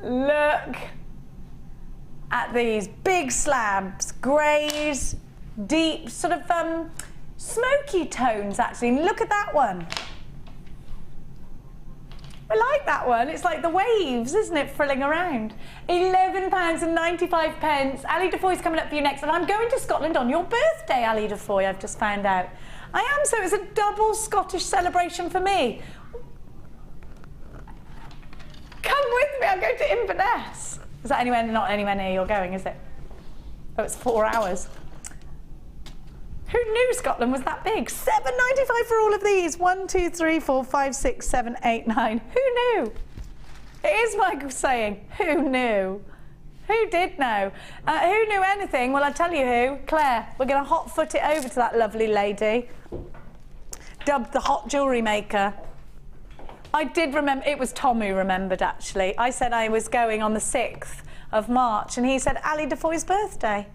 Look at these big slabs, greys, deep, sort of smoky tones actually. And look at that one. I like that one. It's like the waves, isn't it, frilling around. £11.95. Ali Defoy's coming up for you next, and I'm going to Scotland on your birthday, Ali Defoy, I've just found out. I am, so it's a double Scottish celebration for me. Come with me, I'm going to Inverness. Is that not anywhere near you're going, is it? Oh, it's 4 hours. Who knew Scotland was that big? £7.95 for all of these. 1, 2, 3, 4, 5, 6, 7, 8, 9. Who knew? It is Michael saying, who knew? Who did know? Who knew anything? Well, I'll tell you who. Claire. We're going to hot foot it over to that lovely lady, dubbed the hot jewellery maker. I did remember, it was Tom who remembered actually. I said I was going on the 6th of March and he said Ali Defoy's birthday.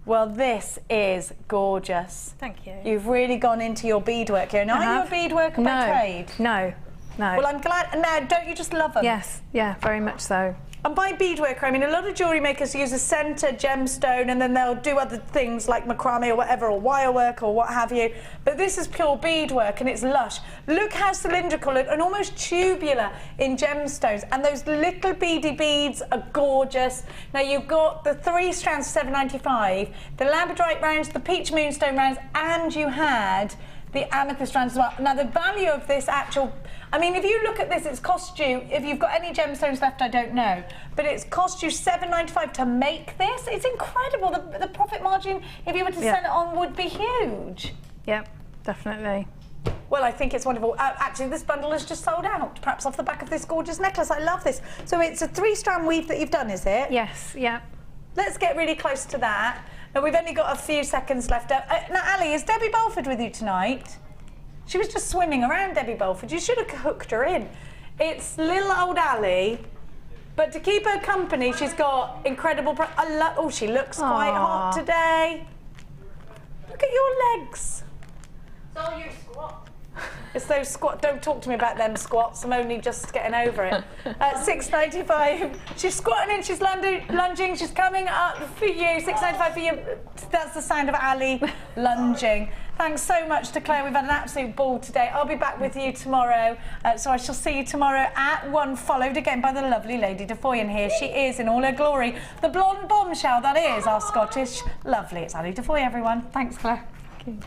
Well, this is gorgeous. Thank you. You've really gone into your beadwork here. Now, are you a beadworker by trade? No, no. Well, I'm glad. Now, don't you just love them? Yes, yeah, very much so. And by beadworker, I mean a lot of jewellery makers use a centre gemstone and then they'll do other things like macrame or whatever, or wire work or what have you. But this is pure beadwork and it's lush. Look how cylindrical and almost tubular in gemstones. And those little beady beads are gorgeous. Now you've got the 3 strands for £7.95, the Labradorite rounds, the peach moonstone rounds, and you had the amethyst strands as well. Now the value of this actual, I mean, if you look at this, it's cost you, if you've got any gemstones left, I don't know, but it's cost you £7.95 to make this. It's incredible. The profit margin, if you were to sell it on, would be huge. Yep, definitely. Well, I think it's wonderful. Actually, this bundle has just sold out, perhaps off the back of this gorgeous necklace. I love this. So it's a 3-strand weave that you've done, is it? Yes, yeah. Let's get really close to that. Now, we've only got a few seconds left. Now, Ali, is Debbie Balford with you tonight? She was just swimming around, Debbie Balford. You should have hooked her in. It's little old Ali, but to keep her company, she's got incredible... oh, she looks quite hot today. Look at your legs. It's all your squat. It's those squats. Don't talk to me about them squats. I'm only just getting over it. £6.95. She's squatting and she's lunging. She's coming up for you. £6.95 for you. That's the sound of Ali lunging. Thanks so much to Claire. We've had an absolute ball today. I'll be back with you tomorrow. So I shall see you tomorrow at 1, followed again by the lovely Lady Defoy. And here she is in all her glory. The blonde bombshell that is our Scottish lovely. It's Ali Defoy, everyone. Thanks, Claire. Thank you.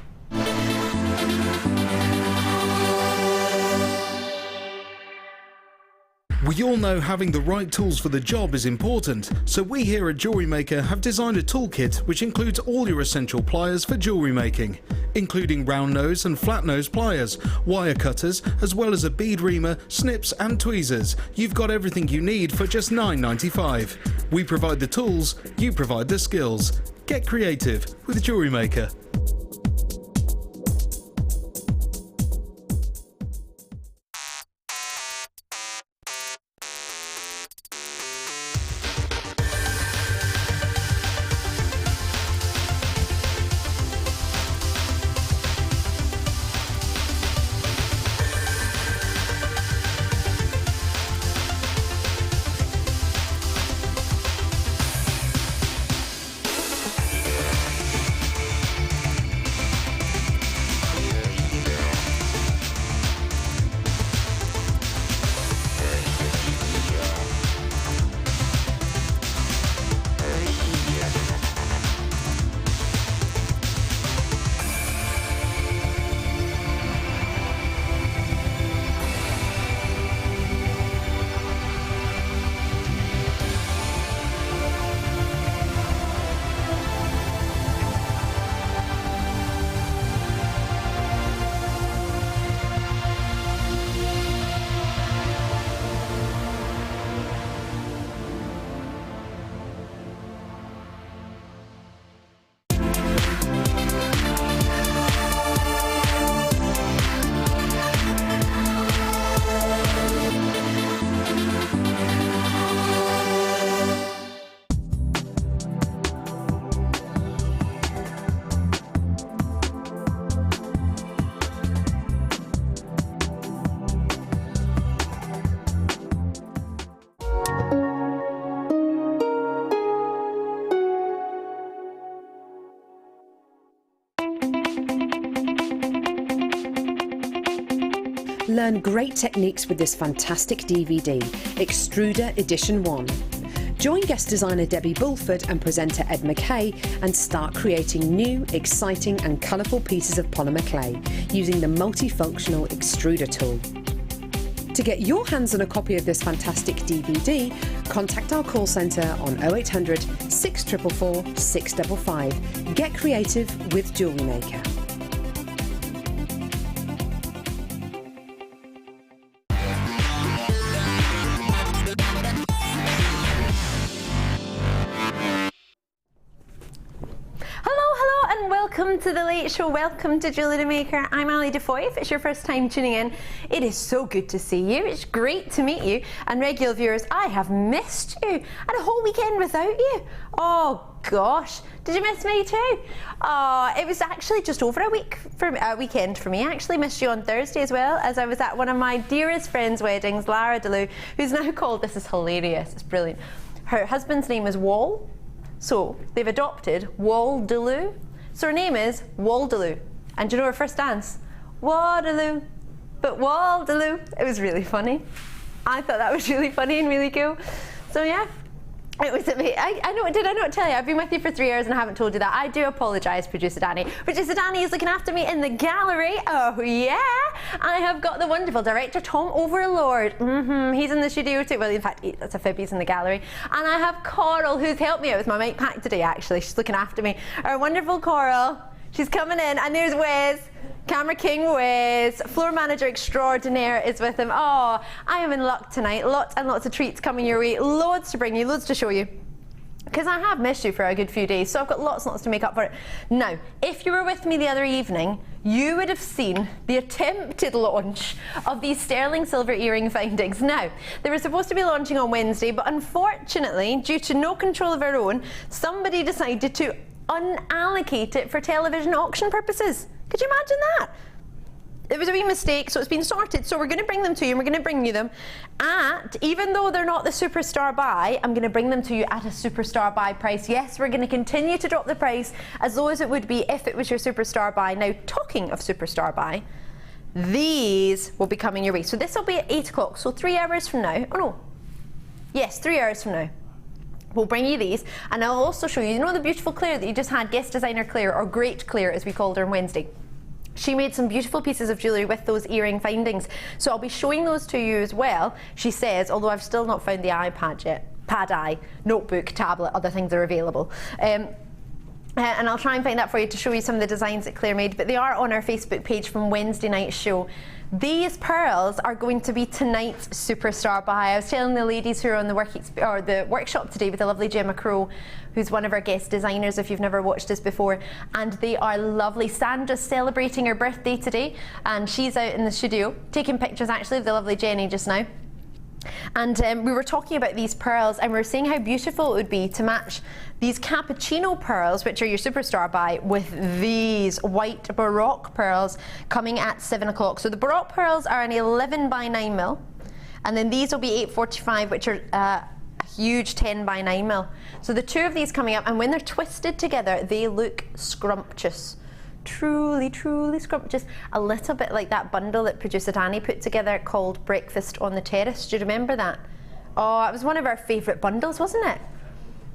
We all know having the right tools for the job is important, so we here at JewelleryMaker have designed a toolkit which includes all your essential pliers for jewellery making, including round nose and flat nose pliers, wire cutters, as well as a bead reamer, snips and tweezers. You've got everything you need for just £9.95. We provide the tools, you provide the skills. Get creative with JewelleryMaker. Learn great techniques with this fantastic DVD, Extruder Edition 1. Join guest designer Debbie Bulford and presenter Ed McKay and start creating new, exciting and colourful pieces of polymer clay using the multifunctional extruder tool. To get your hands on a copy of this fantastic DVD, contact our call centre on 0800 644 655. Get creative with JewelleryMaker. Welcome to the Late Show, welcome to JewelleryMaker. I'm Ali Defoy. If it's your first time tuning in, it is so good to see you. It's great to meet you. And regular viewers, I have missed you. And a whole weekend without you. Oh gosh, did you miss me too? Oh, it was actually just over a weekend for me. I actually missed you on Thursday as well, as I was at one of my dearest friends' weddings, Lara Delou, who's now called, this is hilarious, it's brilliant. Her husband's name is Wall, so they've adopted Wall Delou. So her name is Waldaloo. And do you know her first dance? Waterloo, but Waldaloo. It was really funny. I thought that was really funny and really cool. So yeah, it was amazing. Did I not tell you? I've been with you for 3 years and I haven't told you that. I do apologise, Producer Danny. Producer Danny is looking after me in the gallery. Oh yeah. I have got the wonderful director, Tom Overlord. He's in the studio too. Well, in fact, that's a fib, he's in the gallery. And I have Coral, who's helped me out with my mic pack today, actually. She's looking after me. Our wonderful Coral. She's coming in. And there's Wes. Camera King Wes, floor manager extraordinaire is with him. Oh, I am in luck tonight. Lots and lots of treats coming your way. Loads to bring you, loads to show you. Because I have missed you for a good few days, so I've got lots and lots to make up for it. Now, if you were with me the other evening, you would have seen the attempted launch of these sterling silver earring findings. Now, they were supposed to be launching on Wednesday, but unfortunately, due to no control of our own, somebody decided to unallocate it for television auction purposes. Could you imagine that? It was a wee mistake, so it's been sorted. So we're going to bring them to you, and we're going to bring you them at, even though they're not the superstar buy, I'm going to bring them to you at a superstar buy price. Yes, we're going to continue to drop the price as low as it would be if it was your superstar buy. Now, talking of superstar buy, these will be coming your way. So this will be at 8 o'clock, so 3 hours from now. Oh no, yes, 3 hours from now. We'll bring you these, and I'll also show you, you know the beautiful Claire that you just had, guest designer Claire, or Great Claire as we called her on Wednesday. She made some beautiful pieces of jewellery with those earring findings. So I'll be showing those to you as well, she says, although I've still not found the iPad yet. Pad-I, notebook, tablet, other things are available. And I'll try and find that for you to show you some of the designs that Claire made, but they are on our Facebook page from Wednesday night's show. These pearls are going to be tonight's superstar buy. I was telling the ladies who are on the workshop today with the lovely Gemma Crow, who's one of our guest designers if you've never watched us before, and they are lovely. Sandra's celebrating her birthday today, and she's out in the studio taking pictures actually of the lovely Jenny just now. And we were talking about these pearls, and we were saying how beautiful it would be to match these Cappucino pearls, which are your superstar buy, with these white Baroque pearls coming at 7 o'clock. So the Baroque pearls are an 11 by 9 mil, and then these will be 845, which are a huge 10 by 9 mil. So the two of these coming up, and when they're twisted together, they look scrumptious. Truly, truly scrumptious. A little bit like that bundle that producer Danny put together called Breakfast on the Terrace. Do you remember that? Oh, it was one of our favourite bundles, wasn't it?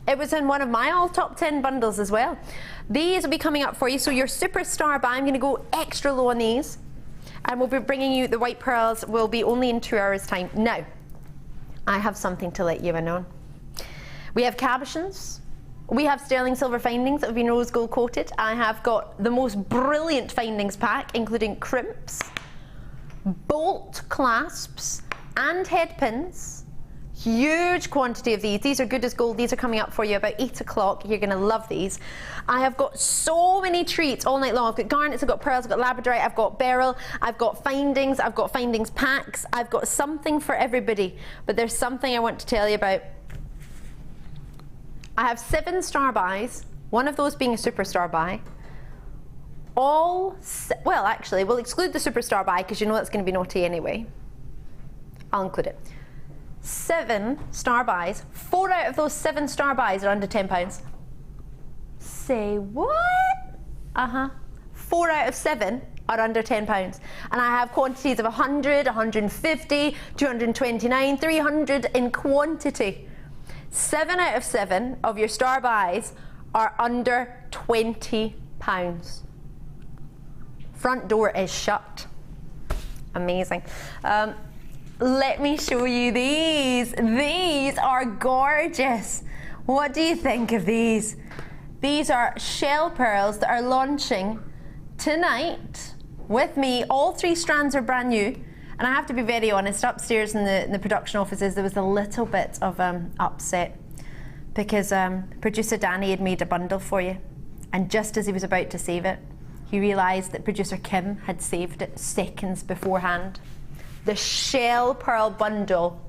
It was in one of my all top 10 bundles as well. These will be coming up for you. So your superstar buy, I'm going to go extra low on these. And we'll be bringing you the white pearls, will be only in 2 hours time. Now, I have something to let you in on. We have cabochons. We have sterling silver findings that have been rose gold coated. I have got the most brilliant findings pack, including crimps, bolt clasps, and head pins. Huge quantity of these. These are good as gold. These are coming up for you about 8 o'clock. You're going to love these. I have got so many treats all night long. I've got garnets, I've got pearls, I've got Labradorite, I've got Beryl, I've got findings packs. I've got something for everybody. But there's something I want to tell you about. I have 7 star buys, one of those being a superstar buy. Well, actually, we'll exclude the superstar buy because you know that's going to be naughty anyway. I'll include it. 7 star buys. 4 out of those 7 star buys are under £10. Say what? 4 out of 7 are under £10. And I have quantities of 100, 150, 229, 300 in quantity. 7 out of 7 of your star buys are under £20. Front door is shut. Amazing. Let me show you these. These are gorgeous. What do you think of these? These are shell pearls that are launching tonight with me. All 3 strands are brand new. And I have to be very honest, upstairs in the production offices, there was a little bit of upset because producer Danny had made a bundle for you. And just as he was about to save it, he realised that producer Kim had saved it seconds beforehand. The shell pearl bundle,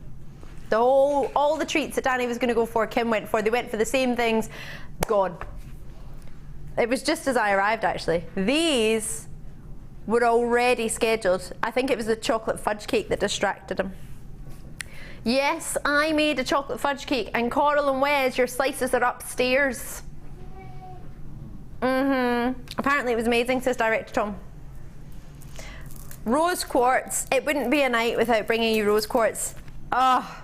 all the treats that Danny was going to go for, Kim went for. They went for the same things. Gone. It was just as I arrived, actually. These were already scheduled. I think it was the chocolate fudge cake that distracted him. Yes, I made a chocolate fudge cake, and Coral and Wes, your slices are upstairs. Apparently it was amazing, says Director Tom. Rose Quartz. It wouldn't be a night without bringing you Rose Quartz. Oh,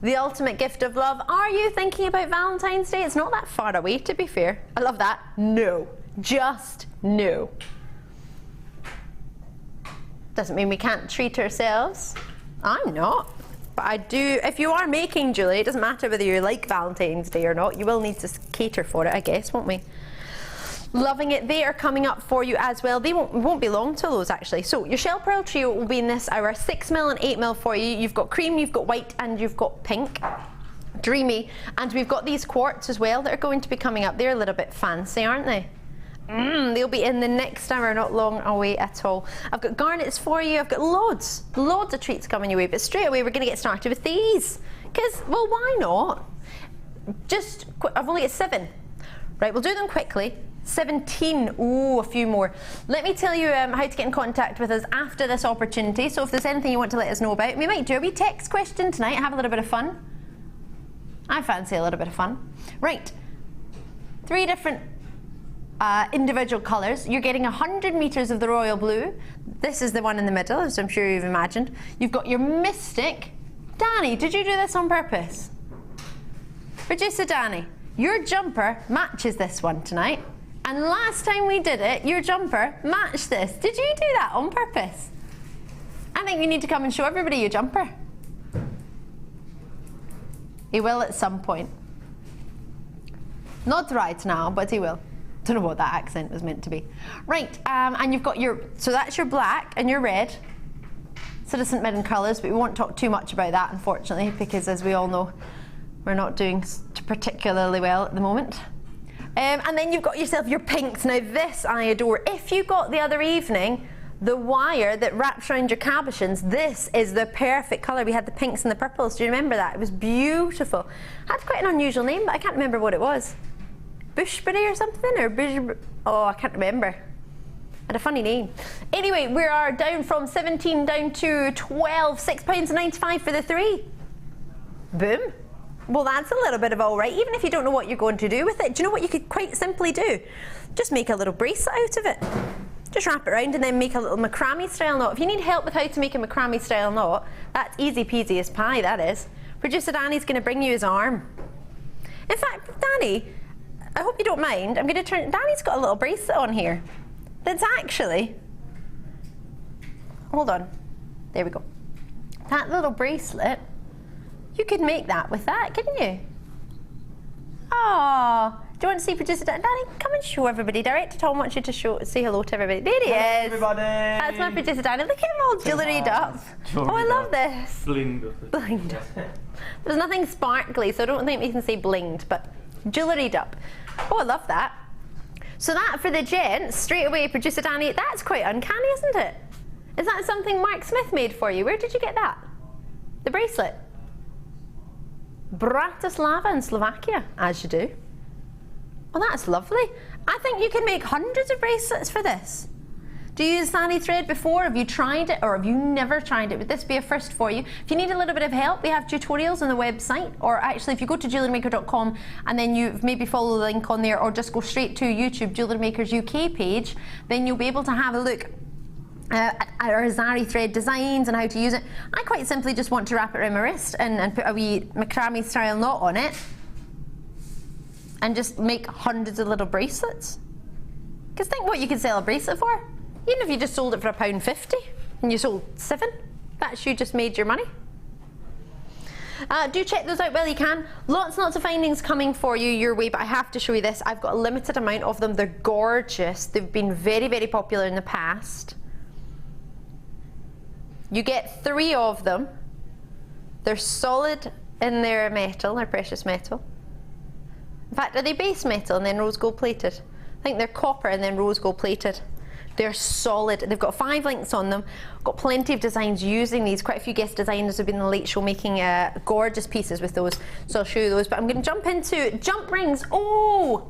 the ultimate gift of love. Are you thinking about Valentine's Day? It's not that far away, to be fair. I love that. No. Just no. Doesn't mean we can't treat ourselves. I'm not. But I do. If you are making jewellery, it doesn't matter whether you like Valentine's Day or not. You will need to cater for it, I guess, won't we? Loving it. They are coming up for you as well. They won't be long till those, actually. So your shell pearl trio will be in this hour. 6mm and 8mm for you. You've got cream, you've got white, and you've got pink. Dreamy. And we've got these quartz as well that are going to be coming up. They're a little bit fancy, aren't they? They'll be in the next hour, not long away at all. I've got garnets for you. I've got loads of treats coming your way. But straight away, we're going to get started with these. Because, well, why not? I've only got 7. Right, we'll do them quickly. 17. Ooh, a few more. Let me tell you how to get in contact with us after this opportunity. So if there's anything you want to let us know about, we might do a wee text question tonight, have a little bit of fun. I fancy a little bit of fun. Right, 3 different individual colours. You're getting 100 metres of the royal blue. This is the one in the middle, as I'm sure you've imagined. You've got your mystic. Danny, did you do this on purpose? Producer Danny, your jumper matches this one tonight. And last time we did it, your jumper matched this. Did you do that on purpose? I think you need to come and show everybody your jumper. He will at some point. Not right now, but he will. Don't know what that accent was meant to be. Right, and you've got so that's your black and your red. Citizen Midden colours, but we won't talk too much about that, unfortunately, because as we all know, we're not doing particularly well at the moment. And then you've got yourself your pinks. Now this I adore. If you got the other evening the wire that wraps around your cabochons, this is the perfect colour. We had the pinks and the purples. Do you remember that? It was beautiful. It had quite an unusual name, but I can't remember what it was. Bushberry or something? Or oh, I can't remember. Had a funny name. Anyway, we are down from 17 down to 12. £6.95 for the 3. Boom. Well, that's a little bit of all right, even if you don't know what you're going to do with it. Do you know what you could quite simply do? Just make a little bracelet out of it. Just wrap it around and then make a little macrame style knot. If you need help with how to make a macrame style knot, that's easy peasy as pie, that is. Producer Danny's going to bring you his arm. In fact, Danny, I hope you don't mind, I'm going to turn... Danny's got a little bracelet on here that's actually... Hold on. There we go. That little bracelet... You could make that with that, couldn't you? Oh, do you want to see producer Danny? Come and show everybody. Director Tom wants you to say hello to everybody. There he is. Everybody. That's my producer Danny. Look at him all jewelleried up. Oh, I love this. Blinged. Blinged. There's nothing sparkly, so I don't think we can say blinged, but jewelleried up. Oh, I love that. So that for the gents, straight away, producer Danny, that's quite uncanny, isn't it? Is that something Mark Smith made for you? Where did you get that? The bracelet? Bratislava in Slovakia, as you do. Well, that's lovely. I think you can make hundreds of bracelets for this. Do you use Sandy thread before? Have you tried it, or have you never tried it? Would this be a first for you? If you need a little bit of help, we have tutorials on the website, or actually if you go to jewellerymaker.com and then you maybe follow the link on there, or just go straight to YouTube, Jewellery Maker's UK page, then you'll be able to have a look or Zari thread designs and how to use it. I quite simply just want to wrap it around my wrist and put a wee macrame style knot on it and just make hundreds of little bracelets. Because think what you could sell a bracelet for. Even if you just sold it for £1.50 and you sold 7, that's you just made your money. Do check those out while you can. Lots and lots of findings coming for you your way, but I have to show you this. I've got a limited amount of them. They're gorgeous. They've been very, very popular in the past. You get 3 of them. They're solid in their metal, their precious metal. In fact, are they base metal and then rose gold plated? I think they're copper and then rose gold plated. They're solid. They've got 5 links on them. Got plenty of designs using these. Quite a few guest designers have been in the late show making gorgeous pieces with those. So I'll show you those. But I'm going to jump into jump rings. Oh!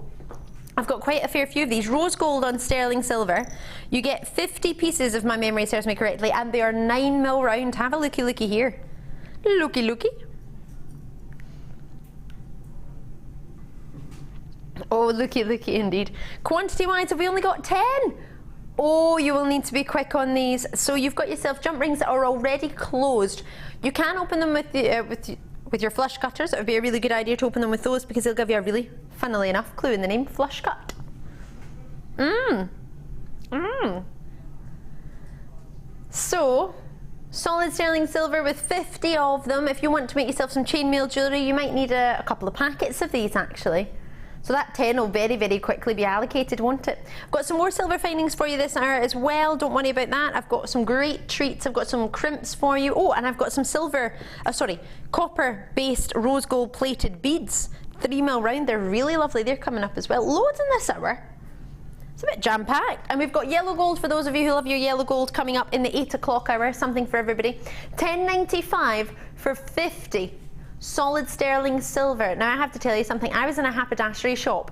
I've got quite a fair few of these. Rose gold on sterling silver. You get 50 pieces if my memory serves me correctly, and they are 9mm round. Have a looky here. Looky. Oh, looky indeed. Quantity wise, have we only got 10? Oh, you will need to be quick on these. So you've got yourself jump rings that are already closed. You can open them with your flush cutters. It would be a really good idea to open them with those because they'll give you a really, funnily enough, clue in the name, flush cut. So, solid sterling silver with 50 of them. If you want to make yourself some chainmail jewellery, you might need a couple of packets of these actually. So that 10 will very, very quickly be allocated, won't it? I've got some more silver findings for you this hour as well. Don't worry about that. I've got some great treats. I've got some crimps for you. Oh, and I've got some copper-based rose gold plated beads. 3mm round. They're really lovely. They're coming up as well. Loads in this hour. It's a bit jam-packed. And we've got yellow gold for those of you who love your yellow gold coming up in the 8 o'clock hour. Something for everybody. £10.95 for 50. Solid sterling silver. Now I have to tell you something. I was in a haberdashery shop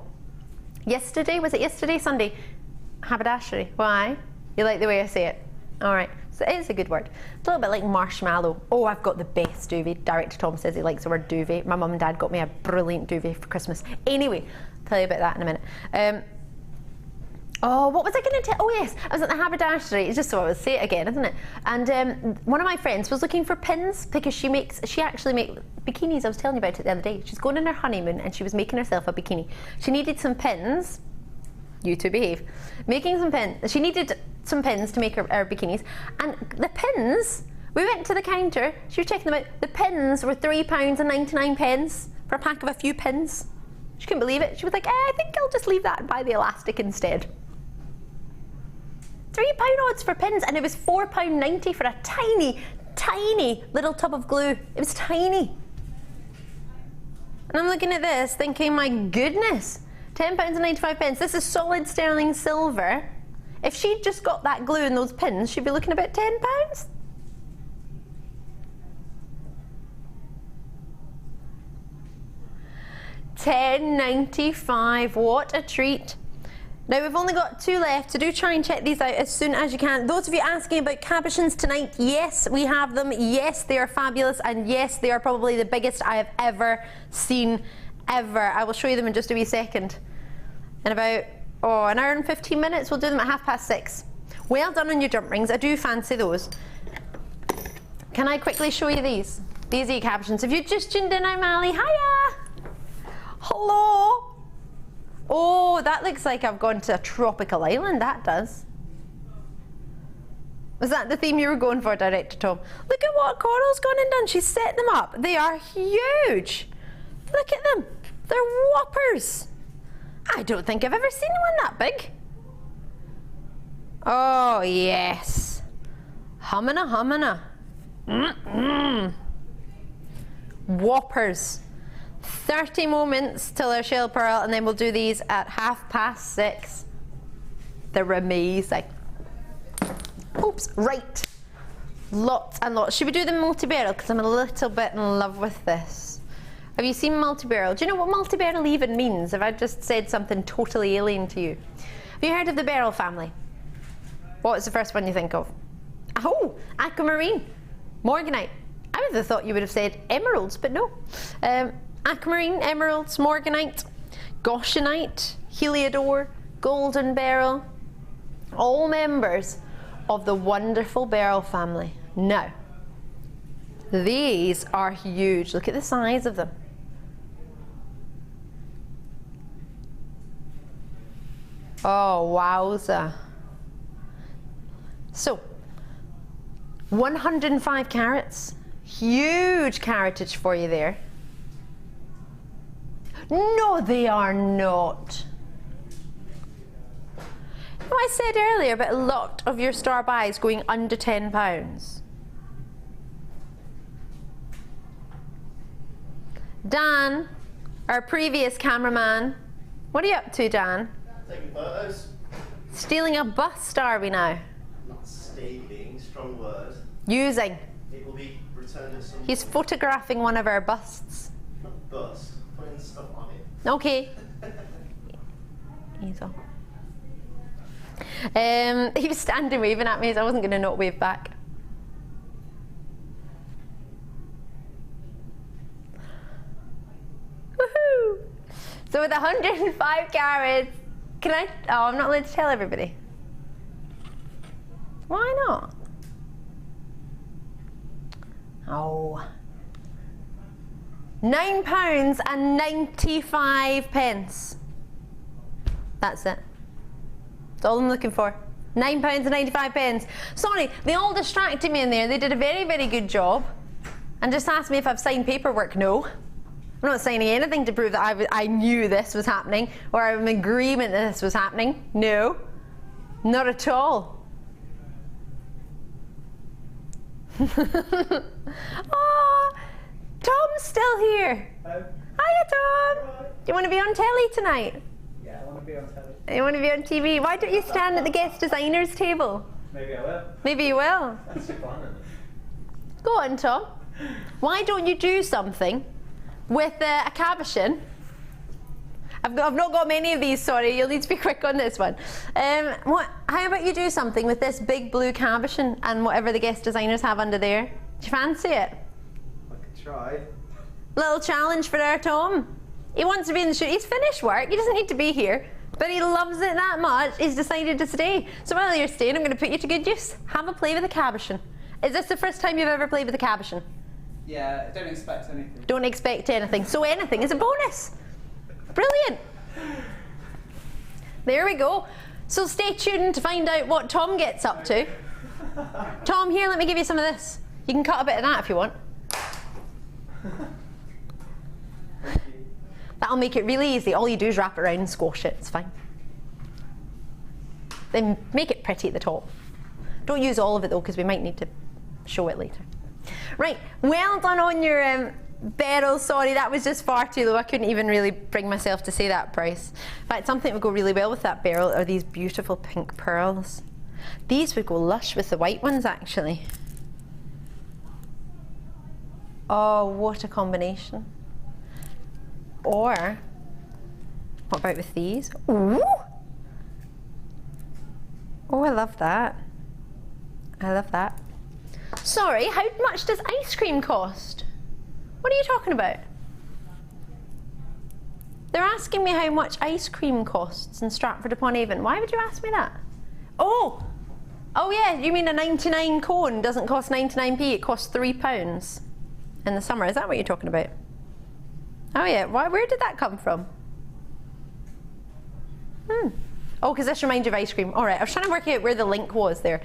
yesterday. Was it yesterday? Sunday? Haberdashery. Why? You like the way I say it? All right. So it is a good word. It's a little bit like marshmallow. Oh, I've got the best duvet. Director Tom says he likes the word duvet. My mum and dad got me a brilliant duvet for Christmas. Anyway, I'll tell you about that in a minute. Oh, what was I going to tell? Oh yes, I was at the haberdashery. It's just so I would say it again, isn't it? And one of my friends was looking for pins because she actually makes bikinis. I was telling you about it the other day. She's going on her honeymoon and she was making herself a bikini. She needed some pins. You two behave. Making some pins. She needed some pins to make her bikinis. And the pins, we went to the counter. She was checking them out. The pins were £3.99 for a pack of a few pins. She couldn't believe it. She was like, I think I'll just leave that and buy the elastic instead. £3 odds for pins, and it was £4.90 for a tiny little tub of glue. It was tiny. And I'm looking at this thinking, my goodness, £10.95. This is solid sterling silver. If she'd just got that glue and those pins, she'd be looking about £10. £10.95. What a treat. Now we've only got 2 left, so do try and check these out as soon as you can. Those of you asking about cabochons tonight, yes, we have them. Yes, they are fabulous, and yes, they are probably the biggest I have ever seen, ever. I will show you them in just a wee second. In about, an hour and 15 minutes, we'll do them at 6:30. Well done on your jump rings. I do fancy those. Can I quickly show you these? These are cabochons. If you just tuned in, I'm Ali. Hiya! Hello! Oh, that looks like I've gone to a tropical island, that does. Was that the theme you were going for, Director Tom? Look at what Coral's gone and done. She's set them up. They are huge. Look at them. They're whoppers. I don't think I've ever seen one that big. Oh, yes. Humana. Whoppers. 30 moments till our shell pearl, and then we'll do these at 6:30. They're amazing. Oops, right. Lots and lots. Should we do the multi-barrel? Because I'm a little bit in love with this. Have you seen multi-barrel? Do you know what multi-barrel even means? Have I just said something totally alien to you? Have you heard of the Beryl family? What's the first one you think of? Oh, aquamarine, morganite. I would have thought you would have said emeralds, but no. Aquamarine, emeralds, morganite, goshenite, heliodor, golden beryl, all members of the wonderful Beryl family. Now, these are huge. Look at the size of them. Oh, wowza. So, 105 carats. Huge caratage for you there. No, they are not. You know, I said earlier about a lot of your star buys going under £10. Dan, our previous cameraman, what are you up to, Dan? Taking photos. Stealing a bust, are we now? Not stealing, strong word. Using. It will be returned at some He's point. photographing one of our busts. Not bust, putting stuff on it. Okay. He's on. He was standing waving at me, so I wasn't going to not wave back. Woohoo! So with 105 carats, can I? Oh, I'm not allowed to tell everybody. Why not? Oh. £9.95. That's it. That's all I'm looking for. £9.95. Sorry, they all distracted me in there. They did a very, very good job. And just asked me if I've signed paperwork. No. I'm not signing anything to prove that I knew this was happening or I'm in agreement that this was happening. No. Not at all. Oh, Tom's still here. Hello. Hiya, Tom. Hi. Do you want to be on telly tonight? Yeah, I want to be on telly. You want to be on TV? Why don't you stand at the guest designer's table? Maybe I will. Maybe you will. That's fun, isn't it? Go on, Tom. Why don't you do something with a cabochon? I've not got many of these, sorry. You'll need to be quick on this one. How about you do something with this big blue cabochon and whatever the guest designers have under there? Do you fancy it? I could try. Little challenge for our Tom. He wants to be in the shoot. He's finished work. He doesn't need to be here. But he loves it that much, he's decided to stay. So while you're staying, I'm going to put you to good use. Have a play with a cabochon. Is this the first time you've ever played with a cabochon? Yeah, don't expect anything. Don't expect anything. So anything is a bonus. Brilliant. There we go. So stay tuned to find out what Tom gets up to. Tom, here, let me give you some of this. You can cut a bit of that if you want. That'll make it really easy. All you do is wrap it around and squash it. It's fine. Then make it pretty at the top. Don't use all of it though, because we might need to show it later. Right, well done on your Beryl. Sorry, that was just far too low. I couldn't even really bring myself to say that price. In fact, something that would go really well with that Beryl are these beautiful pink pearls. These would go lush with the white ones, actually. Oh, what a combination. Or, what about with these? Ooh! Oh, I love that. I love that. Sorry, how much does ice cream cost? What are you talking about? They're asking me how much ice cream costs in Stratford-upon-Avon. Why would you ask me that? Oh! Oh yeah, you mean a 99 cone doesn't cost 99p, it costs £3 in the summer. Is that what you're talking about? Oh yeah, where did that come from? Oh, because this reminds you of ice cream. All right, I was trying to work out where the link was there.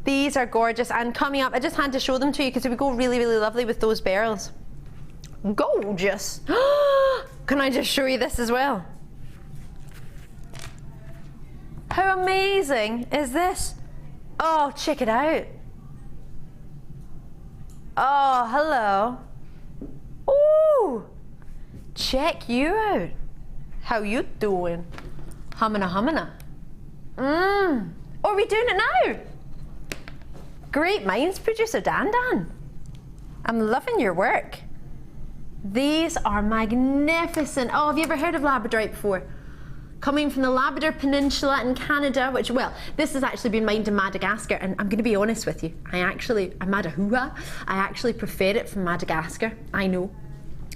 These are gorgeous, and coming up, I just had to show them to you because it would go really, really lovely with those Beryls. Gorgeous. Can I just show you this as well? How amazing is this? Oh, check it out. Oh, hello. Ooh, check you out. How you doing? Hummina, hummina. Oh, are we doing it now? Great minds, producer Dan. I'm loving your work. These are magnificent. Oh, have you ever heard of Labradorite before? Coming from the Labrador Peninsula in Canada, which, well, this has actually been mined in Madagascar, and I'm going to be honest with you. I'm Madahua. I actually prefer it from Madagascar. I know.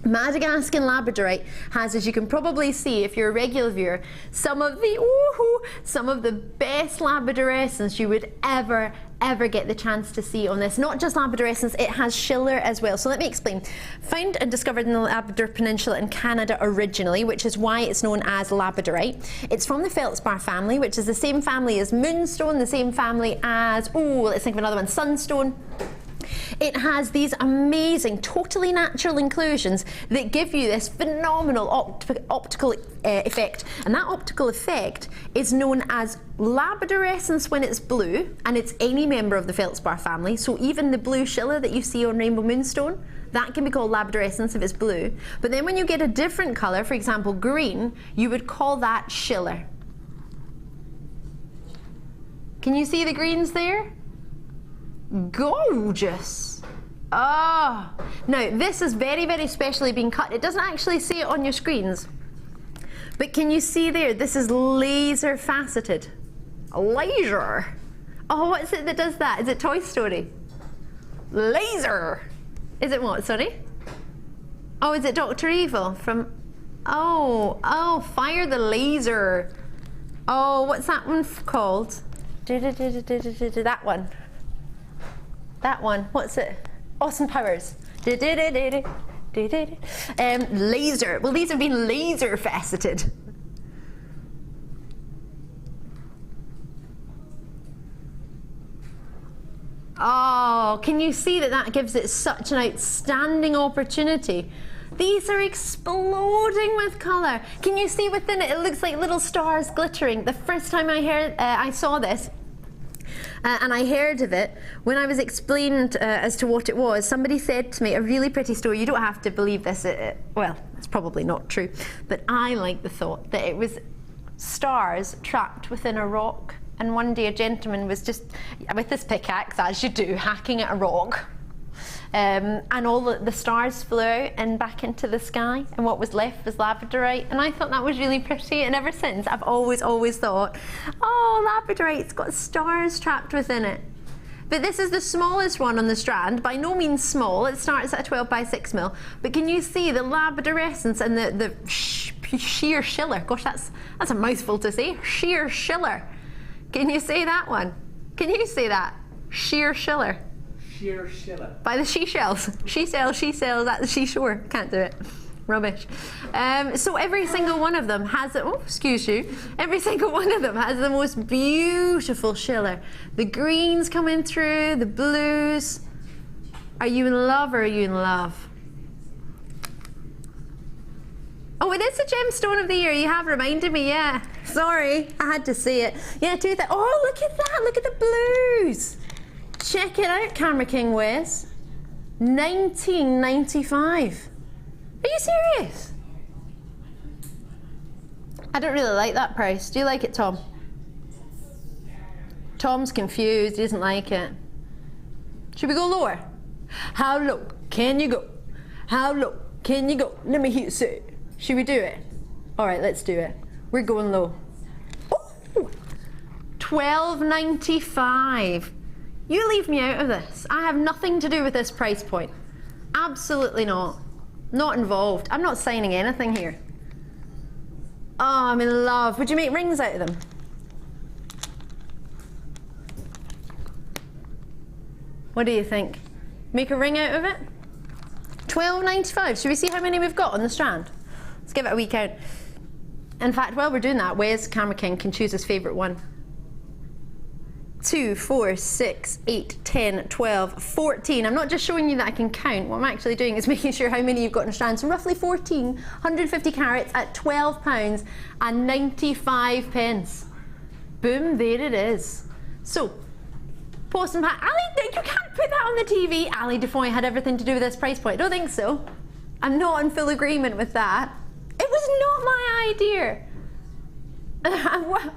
Madagascan Labradorite has, as you can probably see if you're a regular viewer, some of the best labradorescence you would ever get the chance to see on this. Not just labradorescence, it has schiller as well. So let me explain. Found and discovered in the Labrador Peninsula in Canada originally, which is why it's known as Labradorite. It's from the feldspar family, which is the same family as moonstone, the same family as, let's think of another one, sunstone. It has these amazing, totally natural inclusions that give you this phenomenal optical effect. And that optical effect is known as labradorescence when it's blue, and it's any member of the feldspar family. So even the blue schiller that you see on rainbow moonstone, that can be called labradorescence if it's blue. But then when you get a different colour, for example green, you would call that schiller. Can you see the greens there? Gorgeous. Now this is very, very specially being cut. It doesn't actually say it on your screens, but can you see there, this is laser faceted. Laser. Oh, what is it that does that? Is it Toy Story? Laser. Is it what, sorry? Oh, is it Dr. Evil from, Fire the Laser. Oh, what's that one called? That one. That one, what's it? Austin Powers. Laser. Well, these have been laser faceted. Oh, can you see that that gives it such an outstanding opportunity? These are exploding with colour. Can you see within it? It looks like little stars glittering. The first time I saw this, and I heard of it, when I was explained as to what it was, somebody said to me, a really pretty story, you don't have to believe this, well, it's probably not true, but I like the thought that it was stars trapped within a rock, and one day a gentleman was just, with his pickaxe, as you do, hacking at a rock, and all the stars flew out and back into the sky, and what was left was labradorite, and I thought that was really pretty, and ever since I've always thought, oh, labradorite's got stars trapped within it. But this is the smallest one on the strand, by no means small. It starts at a 12 by 6 mil, but can you see the labradorescence and the sheer schiller? Gosh, that's a mouthful to say. Sheer schiller. Can you say that one? Can you say that? Sheer schiller. Sheer schiller. By the seashells. She sells at the seashore. Can't do it. Rubbish. So every single one of them has, every single one of them has the most beautiful schiller. The greens coming through, the blues. Are you in love or are you in love? Oh, it is a gemstone of the year. You have reminded me, yeah. Sorry, I had to see it. Yeah, oh, look at that. Look at the blues. Check it out, Camera King Wes. 1995. Are you serious? I don't really like that price. Do you like it, Tom? Tom's confused. He doesn't like it. Should we go lower? How low can you go? How low can you go? Let me hear you say it. Should we do it? All right, let's do it. We're going low. Ooh, $12.95. You leave me out of this. I have nothing to do with this price point. Absolutely not. Not involved. I'm not signing anything here. Oh, I'm in love. Would you make rings out of them? What do you think? Make a ring out of it? $12.95. Should we see how many we've got on the strand? Let's give it a wee count. In fact, while we're doing that, Wes, Camera King, can choose his favourite one. 2, 4, 6, 8, 10, 12, 14. I'm not just showing you that I can count. What I'm actually doing is making sure how many you've got in a strand. So roughly 14, 150 carats at £12 and 95 pence. Boom, there it is. So, post and pack. Ali, you can't put that on the TV. Ali Defoy had everything to do with this price point. I don't think so. I'm not in full agreement with that. It was not my idea.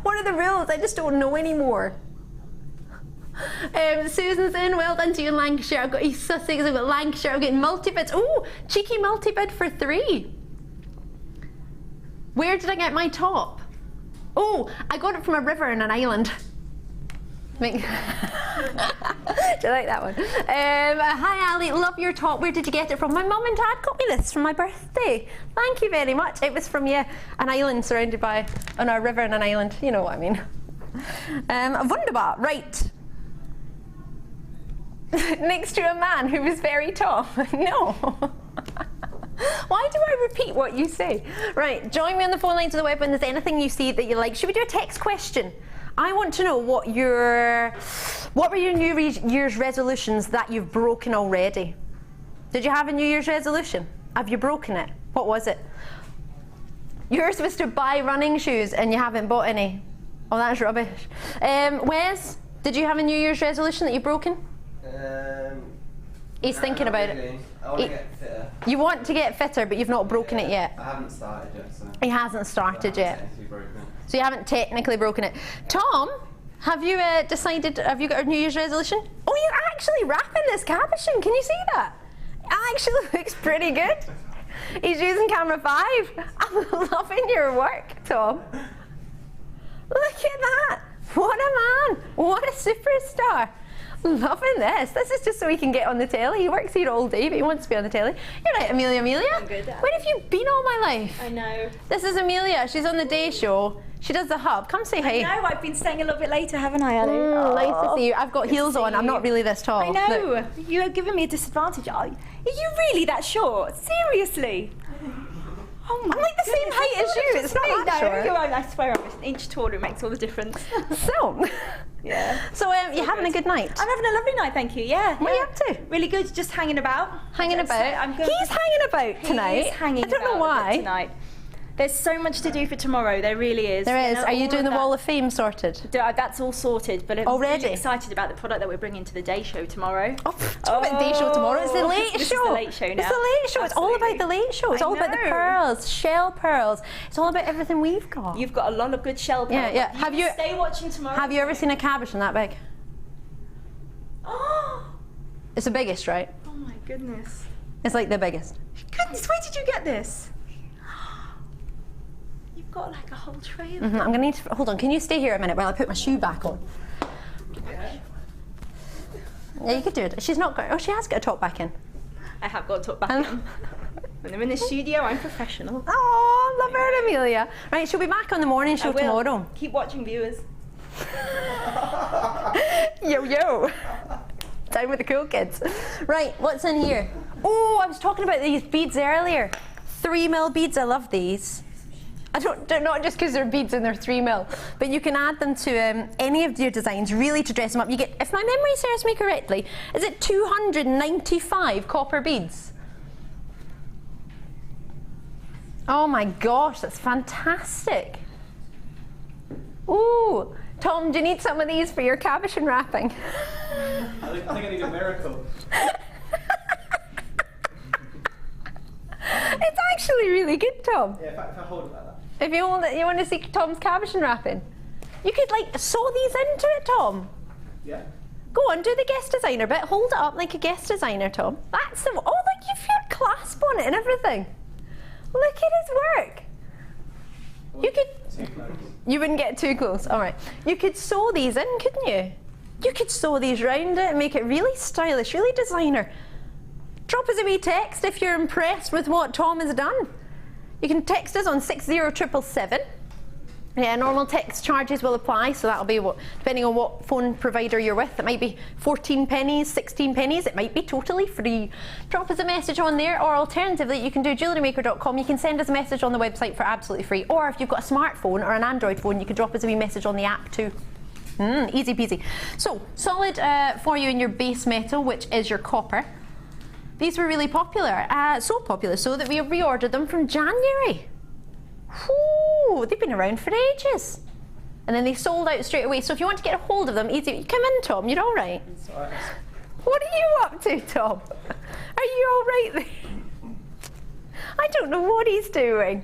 What are the rules? I just don't know anymore. Susan's in, well done to you in Lancashire. I've got East Sussex, I've got Lancashire, I'm getting multi-bids. Oh, cheeky multi-bid for 3. Where did I get my top? Oh, I got it from a river in an island. Do you like that one? Hi Ali, love your top. Where did you get it from? My mum and dad got me this for my birthday. Thank you very much. It was from an island surrounded by on a river and an island. You know what I mean. Wunderbar. Right. Next to a man who was very tall. No. Why do I repeat what you say? Right, join me on the phone line to the web when there's anything you see that you like. Should we do a text question? I want to know what were your New Year's resolutions that you've broken already? Did you have a New Year's resolution? Have you broken it? What was it? Yours was to buy running shoes and you haven't bought any. Oh, that's rubbish. Wes, did you have a New Year's resolution that you've broken? He's thinking about it. I want to get fitter. You want to get fitter, but you've not broken it yet. I haven't started yet, so. He hasn't started yet. Technically broken it. So you haven't technically broken it. Tom, have you decided, have you got a New Year's resolution? Oh, you're actually wrapping this cabochon. Can you see that? It actually looks pretty good. He's using camera 5. I'm loving your work, Tom. Look at that. What a man. What a superstar. Loving this. This is just so he can get on the telly. He works here all day, but he wants to be on the telly. You're right, Amelia. I'm good. Where have you been all my life? I know. This is Amelia. She's on the day show. She does the hub. Come say hi. I know, I've been staying a little bit later, haven't I, Ali? Nice to see you. I've got heels on. I'm not really this tall. I know. Look. You're giving me a disadvantage. Are you really that short? Seriously? Oh my I'm like the same height as you. It's not that short. I swear I'm just an inch taller. It makes all the difference. So, Yeah. so you're having a good night? I'm having a lovely night, thank you. Yeah. What are you up to? Really good. Just hanging about. Hanging That's about? it. I'm good. He's hanging about tonight. He's hanging I don't know about a bit why. tonight. There's so much to do for tomorrow. There really is. There is. You know, Are you all doing the of that- Wall of Fame sorted? That's all sorted, but I'm Already? really excited about the product that we're bringing to the day show tomorrow. Oh, talk about the day show tomorrow. It's the late This show. is the late show now. It's the late show. It's all about the late show. It's I all about the know. pearls, shell pearls. It's all about everything we've got. You've got a lot of good shell pearls. Yeah, yeah. You can stay watching tomorrow. Have you ever seen a cabochon that big? Oh It's the biggest, right? my goodness. It's like the biggest. Goodness, where did you get this? You've got like a whole tray of I'm gonna need to hold on. Can you stay here a minute while I put my shoe back on? Yeah, you could do it. She's not got. Oh, she has got a top back in. I have got to talk back on. When I'm in the studio, I'm professional. Oh, love her, Amelia. Right, she'll be back on the morning show I will. tomorrow. Keep watching, viewers. Yo, yo. Down with the cool kids. Right, what's in here? Oh, I was talking about these beads earlier. 3mm beads, I love these. They're not just because they're beads and they're 3mm, but you can add them to any of your designs, really to dress them up. You get, if my memory serves me correctly, is it 295 copper beads? Oh my gosh, that's fantastic. Ooh, Tom, do you need some of these for your cabochon wrapping? I think I need a miracle. It's actually really good, Tom. Yeah, if I hold it like that. If you want to see Tom's cabochon wrapping, you could like sew these into it, Tom. Yeah. Go on, do the guest designer bit. Hold it up like a guest designer, Tom. That's the. Oh, look, you've got clasp on it and everything. Look at his work. You could. Too close. You wouldn't get too close. All right. You could sew these in, couldn't you? You could sew these round it and make it really stylish, really designer. Drop us a wee text if you're impressed with what Tom has done. You can text us on 60777. Yeah, normal text charges will apply, so that'll be what, depending on what phone provider you're with. It might be 14 pennies, 16 pennies. It might be totally free. Drop us a message on there, or alternatively, you can do jewellerymaker.com. You can send us a message on the website for absolutely free. Or if you've got a smartphone or an Android phone, you can drop us a wee message on the app too. Easy peasy. So, solid for you in your base metal, which is your copper. These were really popular, so popular so that we reordered them from January. Whew, they've been around for ages. And then they sold out straight away. So if you want to get a hold of them, easy. Come in, Tom, you're all right. It's all right. What are you up to, Tom? Are you all right there? I don't know what he's doing.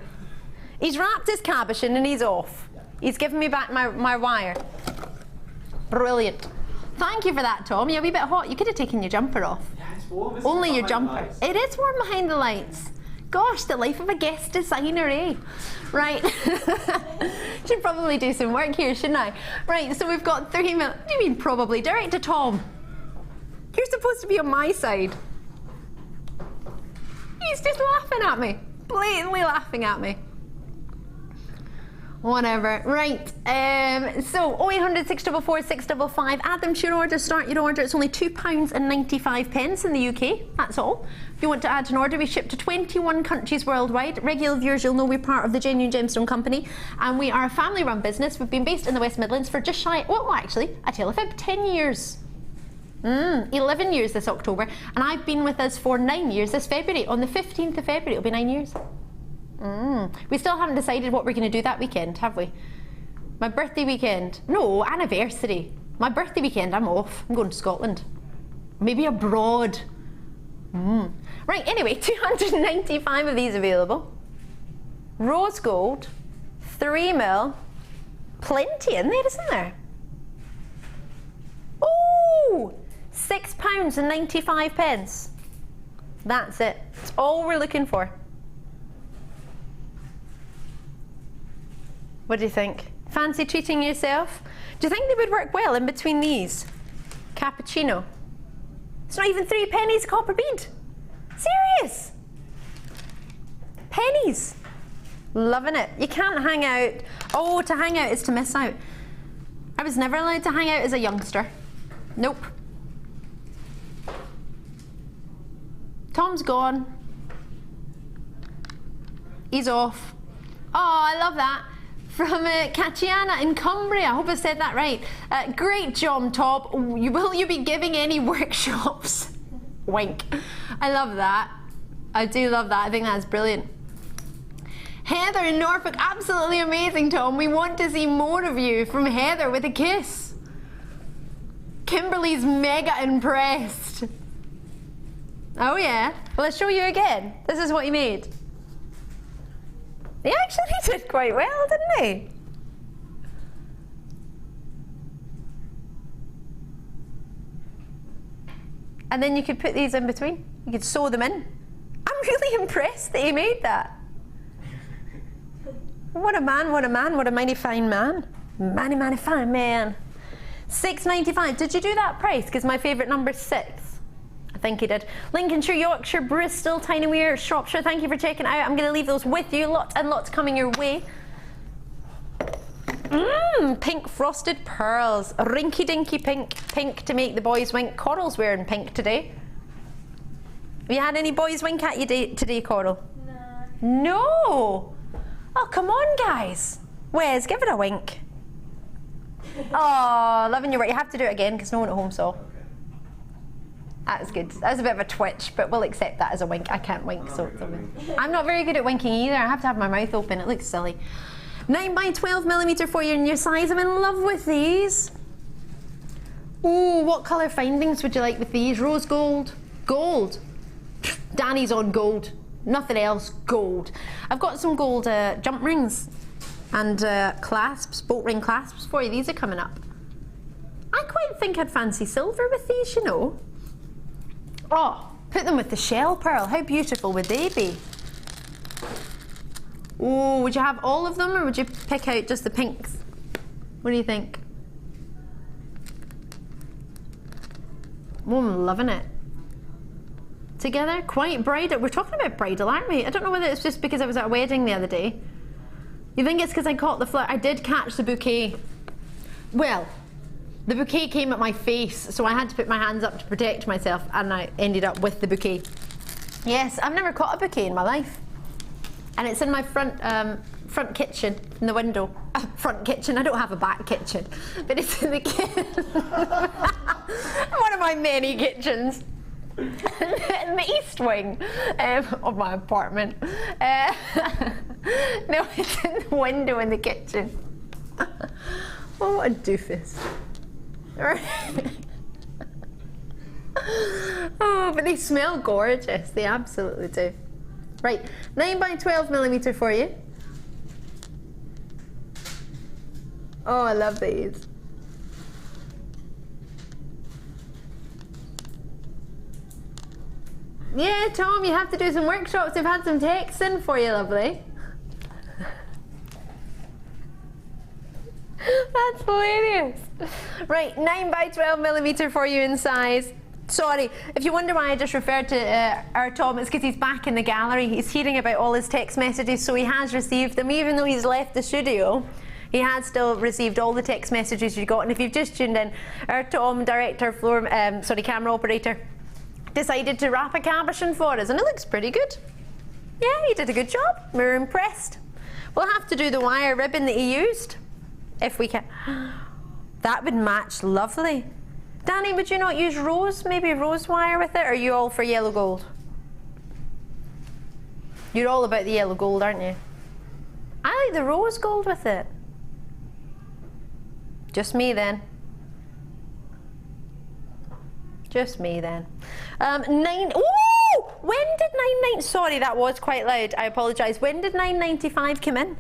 He's wrapped his cabochon and he's off. He's given me back my wire. Brilliant. Thank you for that, Tom. You're a wee bit hot. You could have taken your jumper off. Yeah, it's warm. Isn't Only it? your Behind the jumper. lights. It is warm behind the lights. Gosh, the life of a guest designer, eh? Right. Should probably do some work here, shouldn't I? Right, so we've got 3mm. What do you mean probably? Direct to Tom. You're supposed to be on my side. He's just laughing at me. Blatantly laughing at me. Whatever. Right. So 0800 644 655. Add them to your order. Start your order. It's only £2.95 in the UK. That's all. If you want to add an order, we ship to 21 countries worldwide. Regular viewers, you'll know we're part of the Genuine Gemstone Company, and we are a family-run business. We've been based in the West Midlands for just shy, well, actually, I tell a fib, 10 years. 11 years this October, and I've been with us for 9 years this February. On the 15th of February, it'll be 9 years. We still haven't decided what we're going to do that weekend, have we? My birthday weekend. No, anniversary. My birthday weekend, I'm off. I'm going to Scotland. Maybe abroad. Right, anyway, 295 of these available. Rose gold, 3mm. Plenty in there, isn't there? Oh! £6.95. That's it. That's all we're looking for. What do you think? Fancy treating yourself? Do you think they would work well in between these? Cappuccino. It's not even 3 pennies a copper bead. Serious? Pennies. Loving it. You can't hang out. Oh, to hang out is to miss out. I was never allowed to hang out as a youngster. Nope. Tom's gone. He's off. Oh, I love that. From Caciana in Cumbria. I hope I said that right. Great job, Tom. Will you be giving any workshops? Wink. I love that. I do love that. I think that's brilliant. Heather in Norfolk. Absolutely amazing, Tom. We want to see more of you. From Heather with a kiss. Kimberly's mega impressed. Oh yeah. Well, I'll show you again. This is what he made. He actually did quite well, didn't he? And then you could put these in between. You could sew them in. I'm really impressed that he made that. What a man, what a man, what a mighty fine man. Mighty fine man. £6.95. Did you do that price? Because my favourite number's 6. I think he did. Lincolnshire, Yorkshire, Bristol, Tyneweir, Shropshire, thank you for checking it out. I'm going to leave those with you. Lots and lots coming your way. Pink frosted pearls. Rinky dinky pink. Pink to make the boys wink. Coral's wearing pink today. Have you had any boys wink at you today, Coral? No. No? Oh, come on, guys. Wes, give it a wink. Oh, loving your work. You have to do it again because no one at home saw. That was good. That was a bit of a twitch, but we'll accept that as a wink. I can't wink, so it's a wink. I'm not very good at winking either. I have to have my mouth open. It looks silly. 9x12mm for you in your size. I'm in love with these. Ooh, what colour findings would you like with these? Rose gold? Gold. Danny's on gold. Nothing else. Gold. I've got some gold jump rings and clasps, boat ring clasps for you. These are coming up. I quite think I'd fancy silver with these, you know. Oh, put them with the shell pearl. How beautiful would they be? Oh, would you have all of them or would you pick out just the pinks? What do you think? Oh, I'm loving it. Together, quite bridal. We're talking about bridal, aren't we? I don't know whether it's just because I was at a wedding the other day. You think it's because I caught the flower? I did catch the bouquet. Well, the bouquet came at my face, so I had to put my hands up to protect myself, and I ended up with the bouquet. Yes, I've never caught a bouquet in my life. And it's in my front kitchen, in the window. Front kitchen, I don't have a back kitchen, but it's in the kitchen. One of my many kitchens. In the east wing of my apartment. No, it's in the window in the kitchen. Oh, what a doofus. Oh, but they smell gorgeous. They absolutely do. Right, 9x12mm for you. Oh, I love these. Yeah, Tom, you have to do some workshops. I've had some texts in for you, lovely. That's hilarious. Right, 9x12mm for you in size. Sorry, if you wonder why I just referred to our Tom, it's because he's back in the gallery. He's hearing about all his text messages, so he has received them. Even though he's left the studio, he has still received all the text messages you got. And if you've just tuned in, our Tom, director, camera operator, decided to wrap a cabochon for us, and it looks pretty good. Yeah, he did a good job. We're impressed. We'll have to do the wire ribbon that he used, if we can. That would match lovely. Danny, would you not use rose, maybe rose wire with it, or are you all for yellow gold? You're all about the yellow gold, aren't you? I like the rose gold with it. Just me then. Just me then. Ooh! When did 990? Sorry, that was quite loud. I apologise. When did 995 come in?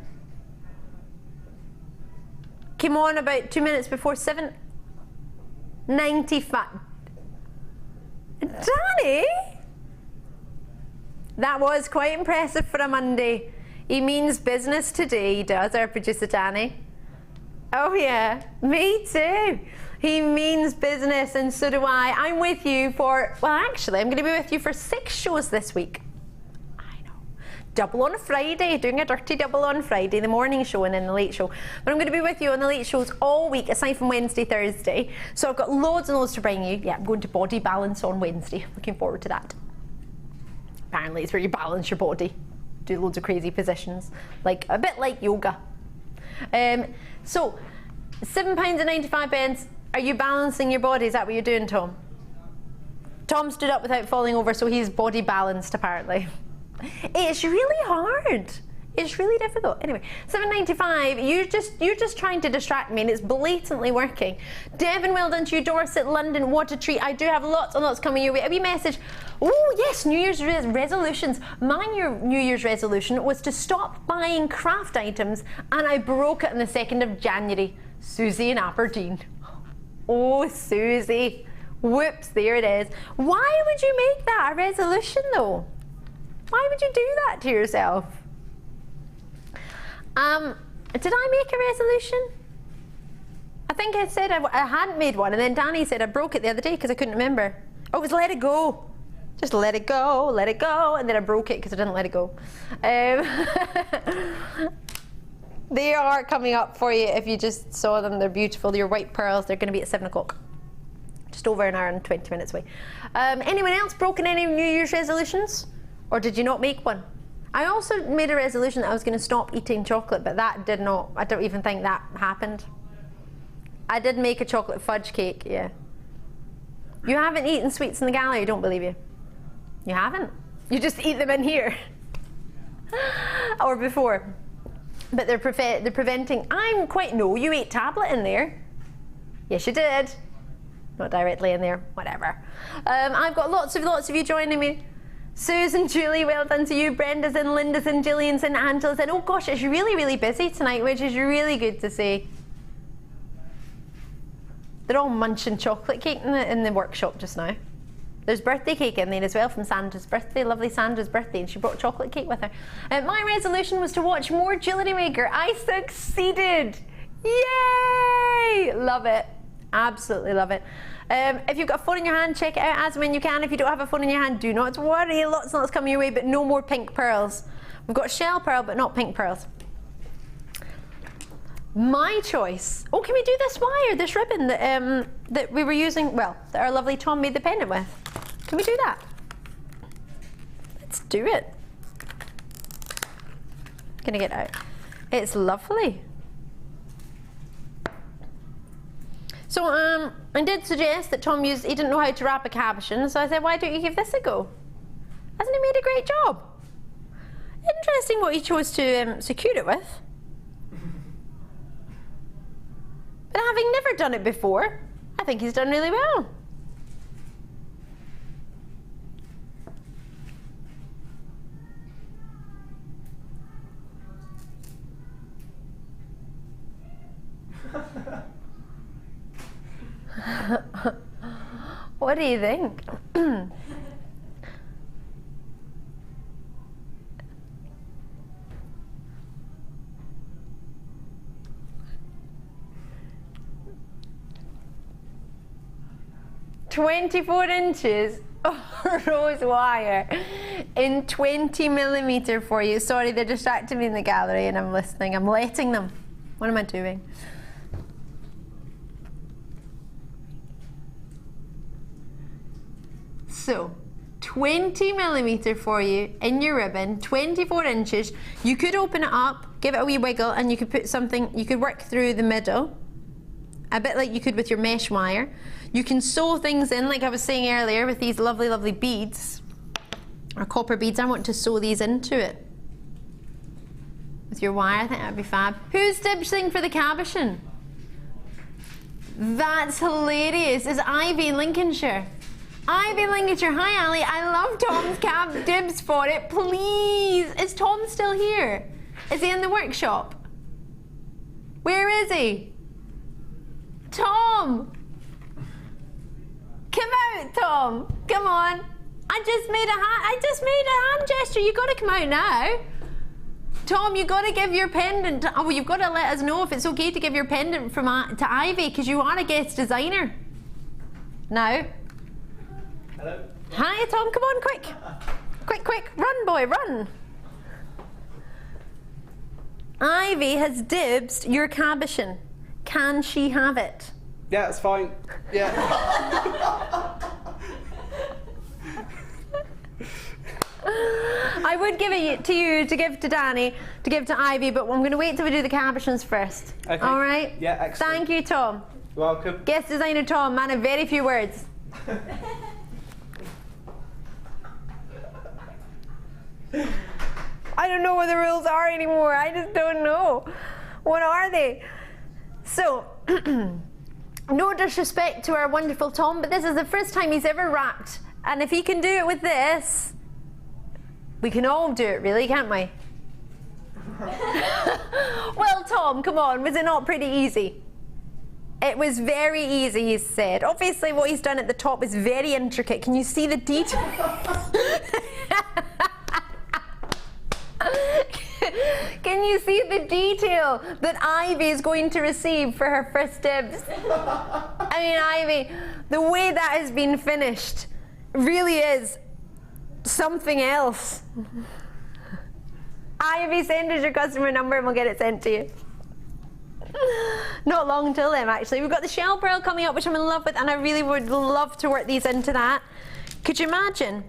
Came on about 2 minutes before 7:95. Danny? That was quite impressive for a Monday. He means business today, he does, our producer Danny. Oh yeah, me too. He means business, and so do I. I'm with you for, well actually, I'm going to be with you for 6 shows this week. I know. Double on a Friday, doing a dirty double on Friday, the morning show and then the late show. But I'm going to be with you on the late shows all week, aside from Wednesday, Thursday. So I've got loads and loads to bring you. Yeah, I'm going to body balance on Wednesday. Looking forward to that. Apparently it's where you balance your body. Do loads of crazy positions, like a bit like yoga. So £7.95. Are you balancing your body? Is that what you're doing, Tom? Tom stood up without falling over, so he's body balanced apparently. It's really hard. It's really difficult. Anyway, £7.95. You're just trying to distract me, and it's blatantly working. Devon, well done to you. Dorset, London, what a treat. I do have lots and lots coming your way. A wee message. Oh yes, New Year's resolutions. My New Year's resolution was to stop buying craft items, and I broke it on the 2nd of January. Susie in Aberdeen. Oh, Susie. Whoops, there it is. Why would you make that a resolution though? Why would you do that to yourself? Did I make a resolution? I think I said I hadn't made one, and then Danny said I broke it the other day because I couldn't remember. Oh, it was let it go. Just let it go, and then I broke it because I didn't let it go. They are coming up for you if you just saw them. They're beautiful. Your white pearls. They're going to be at 7 o'clock. Just over an hour and 20 minutes away. Anyone else broken any New Year's resolutions? Or did you not make one? I also made a resolution that I was going to stop eating chocolate, but that did not, I don't even think that happened. I did make a chocolate fudge cake, yeah. You haven't eaten sweets in the gallery, I don't believe you. You haven't. You just eat them in here. Or before. But they're preventing, no, you ate tablet in there. Yes, you did. Not directly in there, whatever. I've got lots of you joining me. Susan, Julie, well done to you. Brenda's in, Linda's in, Gillian's in, Angela's in. Oh gosh, it's really, really busy tonight, which is really good to see. They're all munching chocolate cake in the workshop just now. There's birthday cake in there as well from Sandra's birthday, lovely Sandra's birthday, and she brought chocolate cake with her. My resolution was to watch more JewelleryMaker. I succeeded! Yay! Love it. Absolutely love it. If you've got a phone in your hand, check it out as when you can. If you don't have a phone in your hand, do not worry. Lots and lots coming your way, but no more pink pearls. We've got shell pearl, but not pink pearls. My choice. Oh, can we do this wire, this ribbon that we were using, well, that our lovely Tom made the pendant with? Can we do that? Let's do it. Gonna get out. It's lovely. So I did suggest that Tom he didn't know how to wrap a cabochon, so I said, why don't you give this a go? Hasn't he made a great job? Interesting what he chose to secure it with. But having never done it before, I think he's done really well. What do you think? 24 inches of rose wire in 20mm for you. Sorry, they're distracting me in the gallery and I'm listening. I'm letting them. What am I doing? So, 20mm for you in your ribbon, 24 inches. You could open it up, give it a wee wiggle, and you could put something, you could work through the middle, a bit like you could with your mesh wire. You can sew things in, like I was saying earlier, with these lovely, lovely beads, or copper beads. I want to sew these into it with your wire. I think that'd be fab. Who's dibsing for the cabochon? That's hilarious. It's Ivy in Lincolnshire. Ivy Lincolnshire, hi Ali. I love Tom's cab dibs for it. Please, is Tom still here? Is he in the workshop? Where is he? Tom! Come out, Tom. Come on. I just made a hand gesture. You gotta come out now. Tom, you gotta give your pendant. Oh, well, you've gotta let us know if it's okay to give your pendant to Ivy, because you are a guest designer. Now. Hello. Hi, Tom. Come on, quick. Quick, quick. Run, boy, run. Ivy has dibsed your cabochon. Can she have it? Yeah, it's fine. Yeah. I would give it to you to give to Danny, to give to Ivy, but I'm going to wait till we do the cabochons first. Okay. All right? Yeah, excellent. Thank you, Tom. You're welcome. Guest designer Tom, man of very few words. I don't know what the rules are anymore. I just don't know. What are they? So, no disrespect to our wonderful Tom, but this is the first time he's ever wrapped. And if he can do it with this, we can all do it, really, can't we? Well, Tom, come on, was it not pretty easy? It was very easy, he said. Obviously, what he's done at the top is very intricate. Can you see the detail? Can you see the detail that Ivy is going to receive for her first dibs? I mean, Ivy, the way that has been finished really is something else. Ivy, send us your customer number and we'll get it sent to you. Not long till then, actually. We've got the shell pearl coming up, which I'm in love with, and I really would love to work these into that. Could you imagine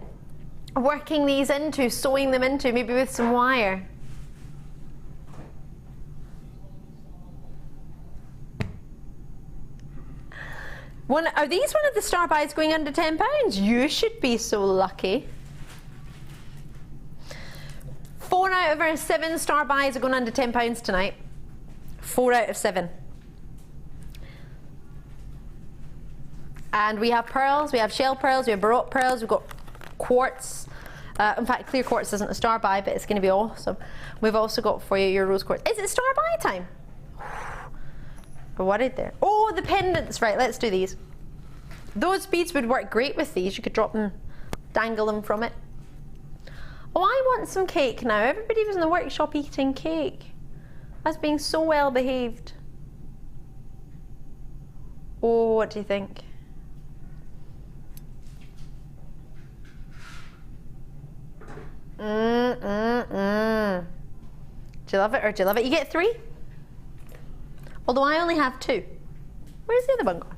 working these into, sewing them into, maybe with some wire? Are these one of the starbuys going under £10? You should be so lucky. 4 out of our 7 starbuys are going under £10 tonight. 4 out of 7. And we have pearls, we have shell pearls, we have baroque pearls, we've got quartz. In fact, clear quartz isn't a star buy, but it's going to be awesome. We've also got for you your rose quartz. Is it star buy time? I'm worried there. Oh, the pendants, right, let's do these. Those beads would work great with these. You could drop them, dangle them from it. Oh, I want some cake now. Everybody was in the workshop eating cake. That's being so well behaved. Oh, what do you think? Do you love it or do you love it? You get 3? Although I only have 2. Where's the other one gone?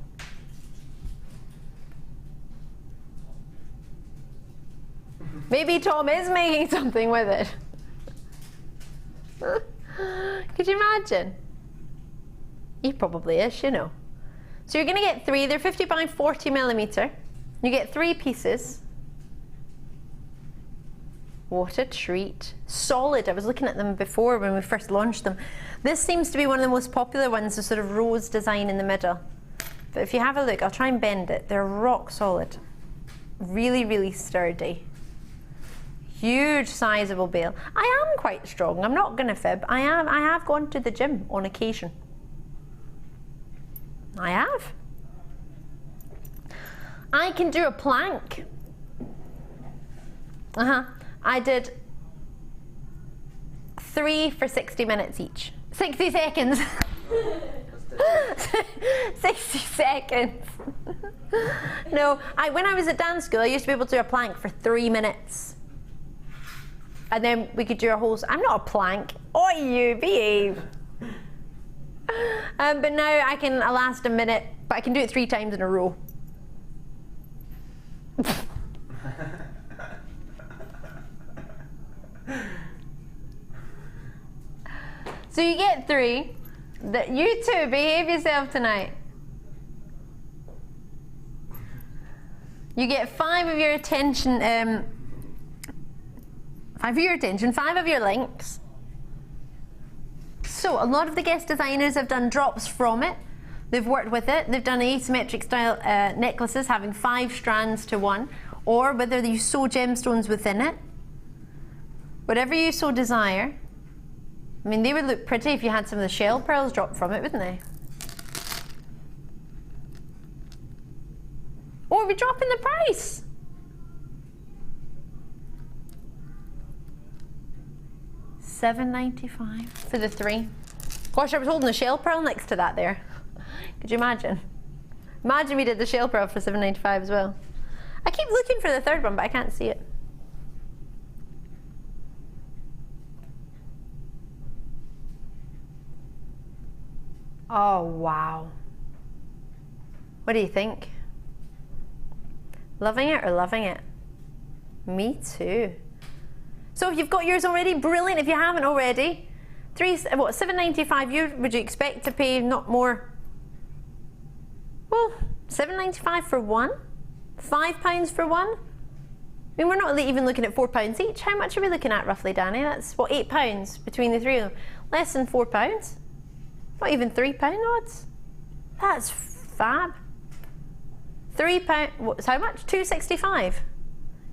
Maybe Tom is making something with it. Could you imagine? He probably is, you know. So you're going to get 3. They're 50 by 40mm. You get 3 pieces. What a treat. Solid. I was looking at them before when we first launched them. This seems to be one of the most popular ones, the sort of rose design in the middle. But if you have a look, I'll try and bend it. They're rock solid. Really, really sturdy. Huge, sizable bale. I am quite strong. I'm not going to fib. I have gone to the gym on occasion. I have. I can do a plank. I did 3 for 60 minutes each. 60 seconds. 60 seconds. No, when I was at dance school, I used to be able to do a plank for 3 minutes. And then we could do a whole... I'm not a plank. Oh, you behave. But now I'll last a minute, but I can do it 3 times in a row. So you get 3. You two, behave yourself tonight. You get 5 of your attention, 5 of your attention, 5 of your links. So a lot of the guest designers have done drops from it. They've worked with it. They've done asymmetric style necklaces having 5 strands to 1, or whether you sew gemstones within it. Whatever you so desire. I mean, they would look pretty if you had some of the shell pearls dropped from it, wouldn't they? Oh, are we dropping the price? $7.95 for the 3. Gosh, I was holding the shell pearl next to that there. Could you imagine? Imagine we did the shell pearl for $7.95 as well. I keep looking for the 3rd one, but I can't see it. Oh, wow. What do you think? Loving it or loving it? Me too. So if you've got yours already, brilliant. If you haven't already, $7.95. Would you expect to pay not more? Well, $7.95 for 1, £5 for 1. I mean, we're not even looking at £4 each. How much are we looking at roughly, Danny? That's what, £8 between the 3 of them. Less than £4. Not even £3 odds. That's fab. £3. What's how much? £2.65.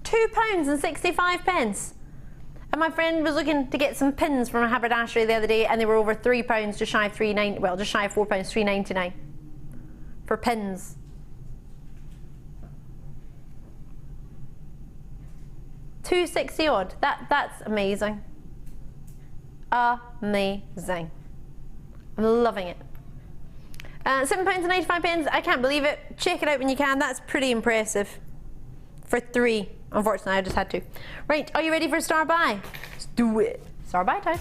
£2.65. And my friend was looking to get some pins from a haberdashery the other day, and they were over £3, just shy of £3.90. Well, just shy of £4, £3.99 for pins. $2.60 odd. That's amazing. Amazing. I'm loving it. £7.95. I can't believe it. Check it out when you can. That's pretty impressive. For 3. Unfortunately, I just had to. Right, are you ready for Star Buy? Let's do it. Star Buy time.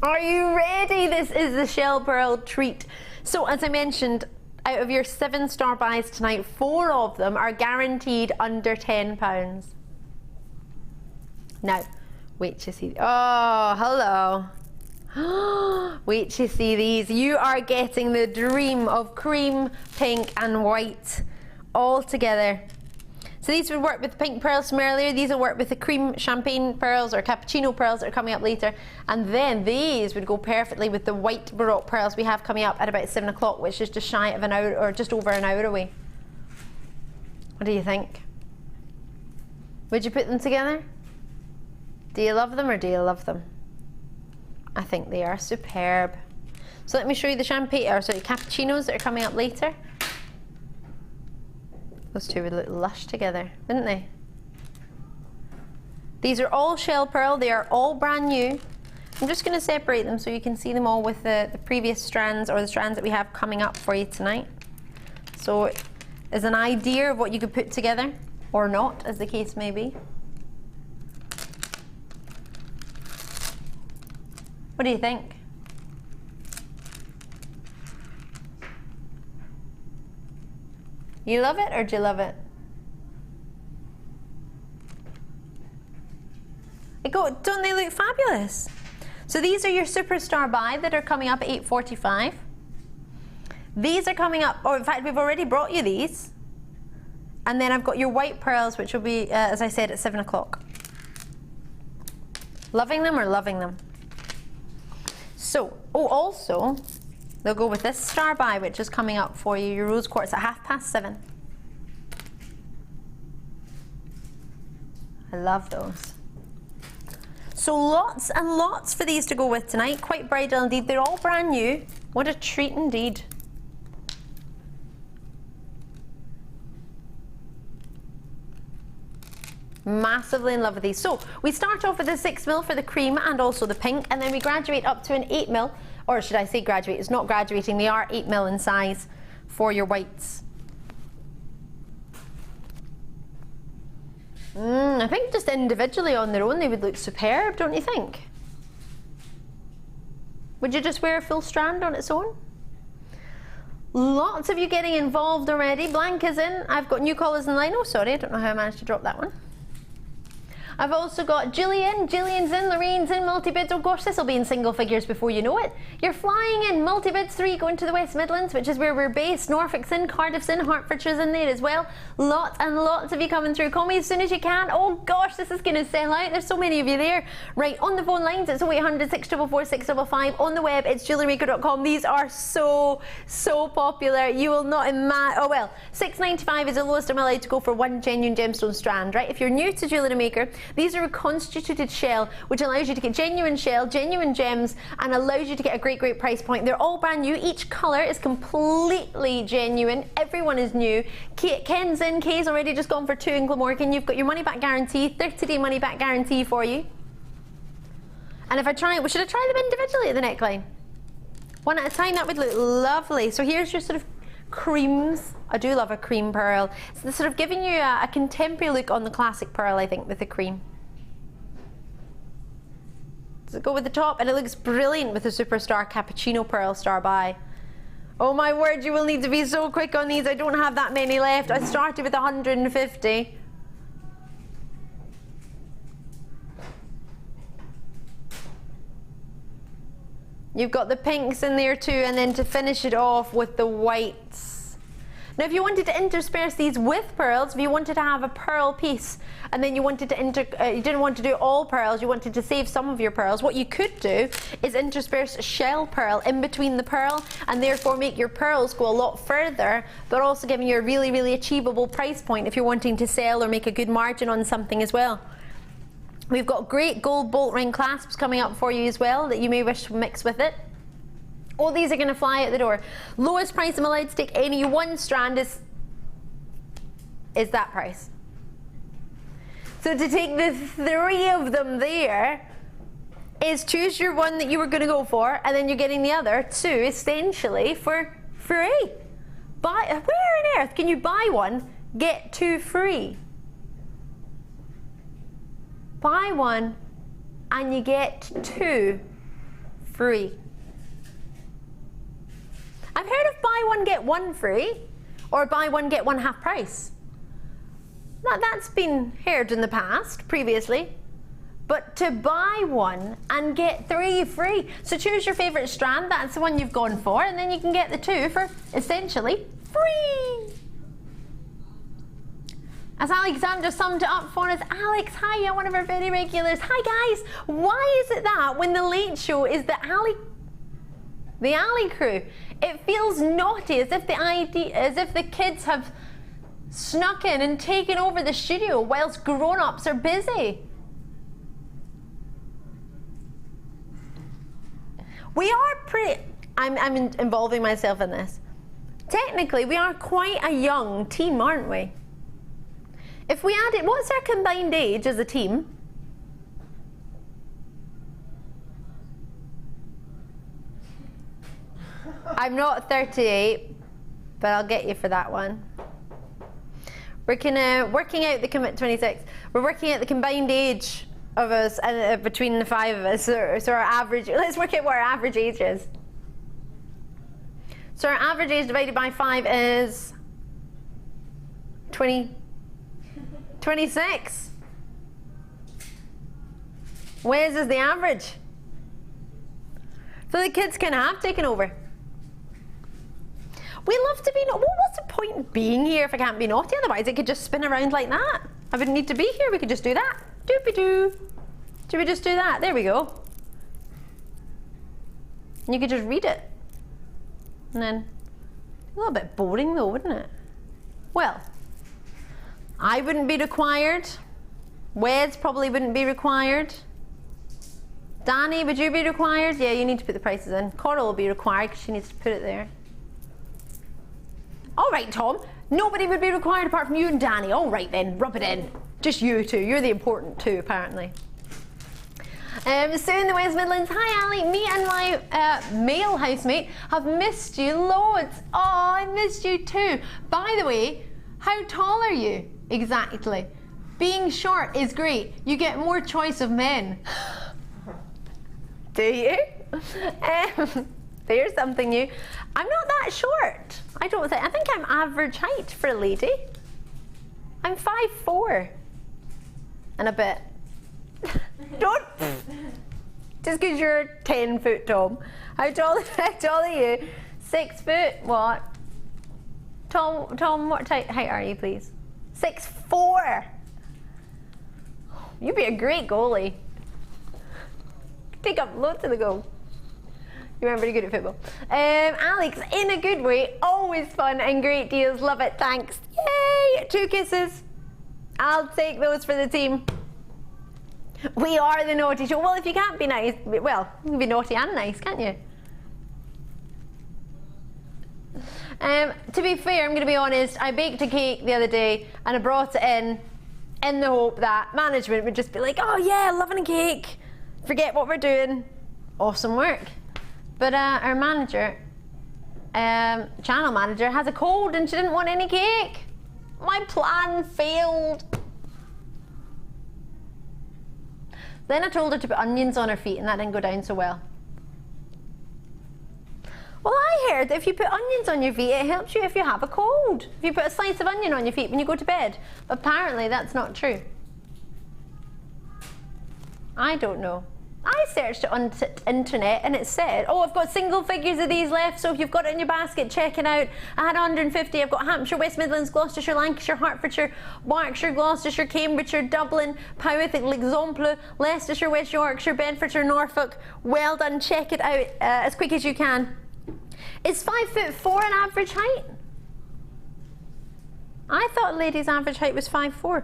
Are you ready? This is the shell pearl treat. So, as I mentioned, out of your 7 Star Buys tonight, 4 of them are guaranteed under £10. Now, wait to see. Oh, hello. Wait to see these. You are getting the dream of cream, pink and white all together. So these would work with the pink pearls from earlier. These will work with the cream champagne pearls or cappuccino pearls that are coming up later. And then these would go perfectly with the white baroque pearls we have coming up at about 7 o'clock, which is just shy of an hour or just over an hour away. What do you think? Would you put them together? Do you love them or do you love them? I think they are superb. So let me show you the champagne, or sorry, cappuccinos that are coming up later. Those two would look lush together, wouldn't they? These are all shell pearl. They are all brand new. I'm just going to separate them so you can see them all with the previous strands, or the strands that we have coming up for you tonight. So as an idea of what you could put together, or not, as the case may be. What do you think? You love it or do you love it? Don't they look fabulous? So these are your Superstar Buy that are coming up at 8:45. These are coming up, or in fact we've already brought you these. And then I've got your white pearls, which will be, as I said, at 7 o'clock. Loving them or loving them? So, also, they'll go with this Star Buy, which is coming up for you, your Rose Quartz at 7:30. I love those. So lots and lots for these to go with tonight. Quite bridal indeed. They're all brand new. What a treat indeed. Massively in love with these. So we start off with a 6mm for the cream and also the pink, and then we graduate up to an 8mm, or should I say graduate? It's not graduating, they are 8mm in size for your whites. I think just individually on their own they would look superb, don't you think? Would you just wear a full strand on its own? Lots of you getting involved already. Blanca's in. I've got new colours in line. Oh, sorry, I don't know how I managed to drop that one. I've also got Gillian. Gillian's in. Lorraine's in. Multi-bids. Oh gosh, this will be in single figures before you know it. You're flying in. Multi-bids 3 going to the West Midlands, which is where we're based. Norfolk's in. Cardiff's in. Hertfordshire's in there as well. Lots and lots of you coming through. Call me as soon as you can. Oh gosh, this is going to sell out. There's so many of you there. Right, on the phone lines, it's 0800 644 655. On the web, it's jewellerymaker.com. These are so popular. You will not imagine. Oh well, £6.95 is the lowest I'm allowed to go for one genuine gemstone strand, right? If you're new to Jewellery Maker, these are a constituted shell, which allows you to get genuine shell, genuine gems, and allows you to get a great price point. They're all brand new. Each colour is completely genuine. Everyone is new. Ken's in. Kay's already just gone for 2 in Glamorgan. You've got your money back guarantee, 30-day money back guarantee for you. And if I try, should I try them individually at the neckline? One at a time, that would look lovely. So here's your sort of creams. I do love a cream pearl. It's sort of giving you a contemporary look on the classic pearl, I think, with the cream. Does it go with the top? And it looks brilliant with the Superstar Cappucino Pearl Star By. Oh my word, you will need to be so quick on these. I don't have that many left. I started with 150. You've got the pinks in there too, and then to finish it off with the whites. Now if you wanted to intersperse these with pearls, if you wanted to have a pearl piece and then you wanted to you didn't want to do all pearls, you wanted to save some of your pearls, what you could do is intersperse shell pearl in between the pearl and therefore make your pearls go a lot further, but also giving you a really achievable price point if you're wanting to sell or make a good margin on something as well. We've got great gold bolt ring clasps coming up for you as well that you may wish to mix with it. All these are going to fly out the door. Lowest price I'm allowed to take any one strand is that price. So to take the 3 of them there is choose your one that you were going to go for, and then you're getting the other 2 essentially for free. Where on earth can you buy one, get 2 free? Buy one and you get 2 free. I've heard of buy one get 1 free, or buy one get 1 half price. Now that's been heard in the past, previously. But to buy one and get 3 free. So choose your favourite strand, that's the one you've gone for, and then you can get the 2 for essentially free. As Alexandra summed it up for us, Alex, hiya, one of our very regulars. Hi guys, why is it that when the late show is the Ali crew, it feels naughty, as if the kids have snuck in and taken over the studio whilst grown-ups are busy? We are I'm involving myself in this. Technically, we are quite a young team, aren't we? If we added, what's our combined age as a team? I'm not 38, but I'll get you for that one. We're kind of working out the 26. We're working out the combined age of us between the 5 of us. So our average. Let's work out what our average age is. So our average age divided by 5 is 26. Wes is the average. So the kids can have taken over. We love to be naughty. Well, what's the point of being here if I can't be naughty? Otherwise, it could just spin around like that. I wouldn't need to be here. We could just do that. Doopy-doo. Should we just do that? There we go. And you could just read it. And then, a little bit boring though, wouldn't it? Well, I wouldn't be required. Wes probably wouldn't be required. Danny, would you be required? Yeah, you need to put the prices in. Coral will be required because she needs to put it there. All right, Tom. Nobody would be required apart from you and Danny. All right then, rub it in. Just you two. You're the important two, apparently. Sue in the West Midlands. Hi, Ali. Me and my male housemate have missed you loads. Oh, I missed you too. By the way, how tall are you exactly? Being short is great. You get more choice of men. Do you? There's something new. I'm not that short. I think I'm average height for a lady. I'm 5'4" and a bit. Don't. Just because you're 10 foot tall. How tall are you? 6 foot. What? Tom, what height are you, please? 6'4". You'd be a great goalie. Take up loads of the goal. You weren't very good at football. Alex, in a good way. Always fun and great deals. Love it. Thanks. Yay! 2 kisses. I'll take those for the team. We are the naughty show. Well, if you can't be nice, well, you can be naughty and nice, can't you? To be fair, I'm going to be honest, I baked a cake the other day and I brought it in the hope that management would just be like, oh yeah, loving a cake. Forget what we're doing. Awesome work. But our manager, channel manager, has a cold and she didn't want any cake. My plan failed. Then I told her to put onions on her feet and that didn't go down so well. Well, I heard that if you put onions on your feet, it helps you if you have a cold. If you put a slice of onion on your feet when you go to bed. But apparently that's not true. I don't know. I searched it on the internet and it said, oh, I've got single figures of these left, so if you've got it in your basket, check it out. I had 150. I've got Hampshire, West Midlands, Gloucestershire, Lancashire, Hertfordshire, Berkshire, Gloucestershire, Cambridgeshire, Dublin, Powith, L'Exemple, Leicestershire, West Yorkshire, Bedfordshire, Norfolk. Well done, check it out as quick as you can. Is 5'4" an average height? I thought a lady's average height was 5'4".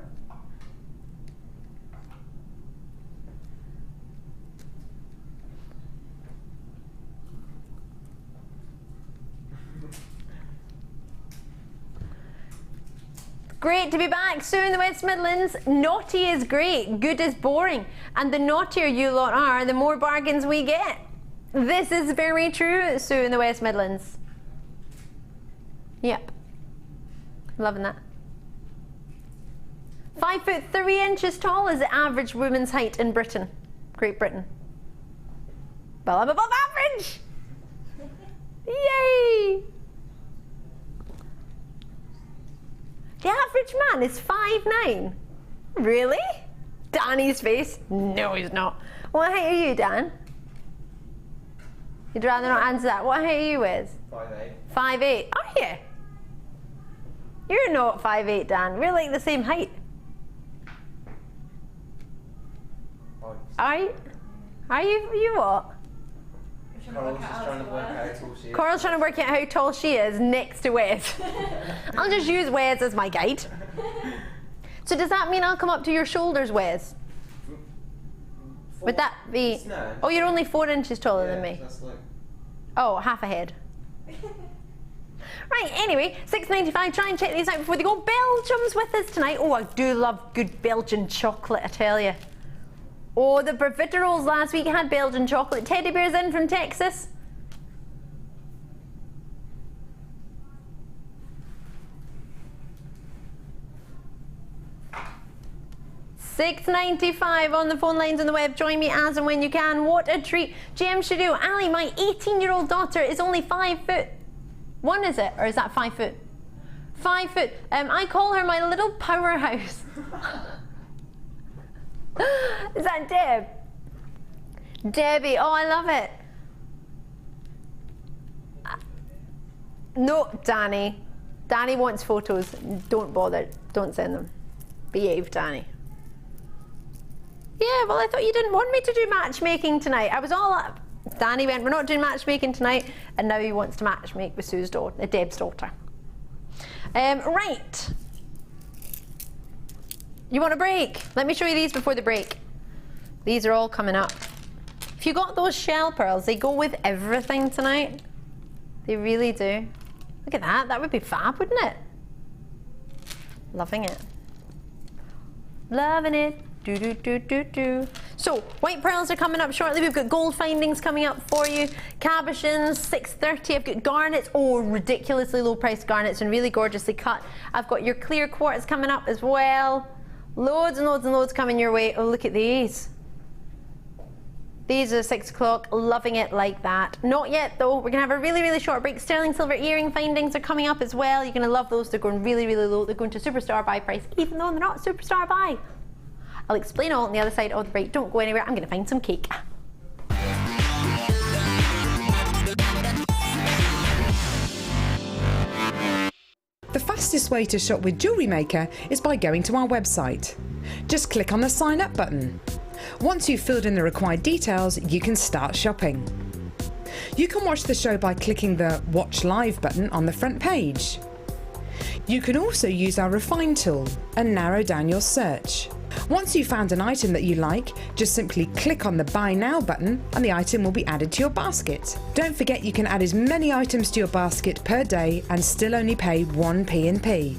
Great to be back. Sue in the West Midlands. Naughty is great, good is boring. And the naughtier you lot are, the more bargains we get. This is very true, Sue in the West Midlands. Yep. Loving that. 5'3" tall is the average woman's height in Britain. Great Britain. Well, I'm above average. Yay! The average man is 5'9". Really? Danny's face. No, he's not. What height are you, Dan? You'd rather not answer that. What height are you, Wiz? 5'8". 5'8". Are you? You're not 5'8", Dan. We're like the same height. Are you? Are you what? Coral's just trying to work out how tall she is. Coral's trying to work out how tall she is next to Wes. I'll just use Wes as my guide. So does that mean I'll come up to your shoulders, Wes? Would that be... No. Oh, you're only 4 inches taller than me. That's like... Oh, half a head. Right, anyway, $6.95. Try and check these out before they go. Belgium's with us tonight. Oh, I do love good Belgian chocolate, I tell you. Oh, the profiteroles last week had Belgian chocolate. Teddy bears in from Texas. $6.95 on the phone lines on the web. Join me as and when you can. What a treat. GM Shadow, Ali, my 18-year-old daughter is only 5'1", is it? Or is that 5 foot? 5 foot. I call her my little powerhouse. Is that Deb? Debbie, oh, I love it. No, Danny. Danny wants photos. Don't bother. Don't send them. Behave, Danny. Yeah, well, I thought you didn't want me to do matchmaking tonight. I was all up. Danny went, we're not doing matchmaking tonight, and now he wants to matchmake with Sue's daughter, Deb's daughter. Right. You want a break? Let me show you these before the break. These are all coming up. If you got those shell pearls, they go with everything tonight. They really do. Look at that. That would be fab, wouldn't it? Loving it. Loving it. Do, do, do, do, do. So, white pearls are coming up shortly. We've got gold findings coming up for you. Cabochons, $6.30. I've got garnets. Oh, ridiculously low priced garnets and really gorgeously cut. I've got your clear quartz coming up as well. Loads and loads and loads coming your way. Oh, look at these. These are 6 o'clock, loving it like that. Not yet though, we're gonna have a really, really short break. Sterling silver earring findings are coming up as well. You're gonna love those, they're going really, really low. They're going to superstar buy price, even though they're not superstar buy. I'll explain all on the other side of the break. Don't go anywhere, I'm gonna find some cake. The fastest way to shop with JewelleryMaker is by going to our website. Just click on the sign up button. Once you've filled in the required details, you can start shopping. You can watch the show by clicking the Watch Live button on the front page. You can also use our Refine tool and narrow down your search. Once you've found an item that you like, just simply click on the Buy Now button and the item will be added to your basket. Don't forget you can add as many items to your basket per day and still only pay 1 P&P.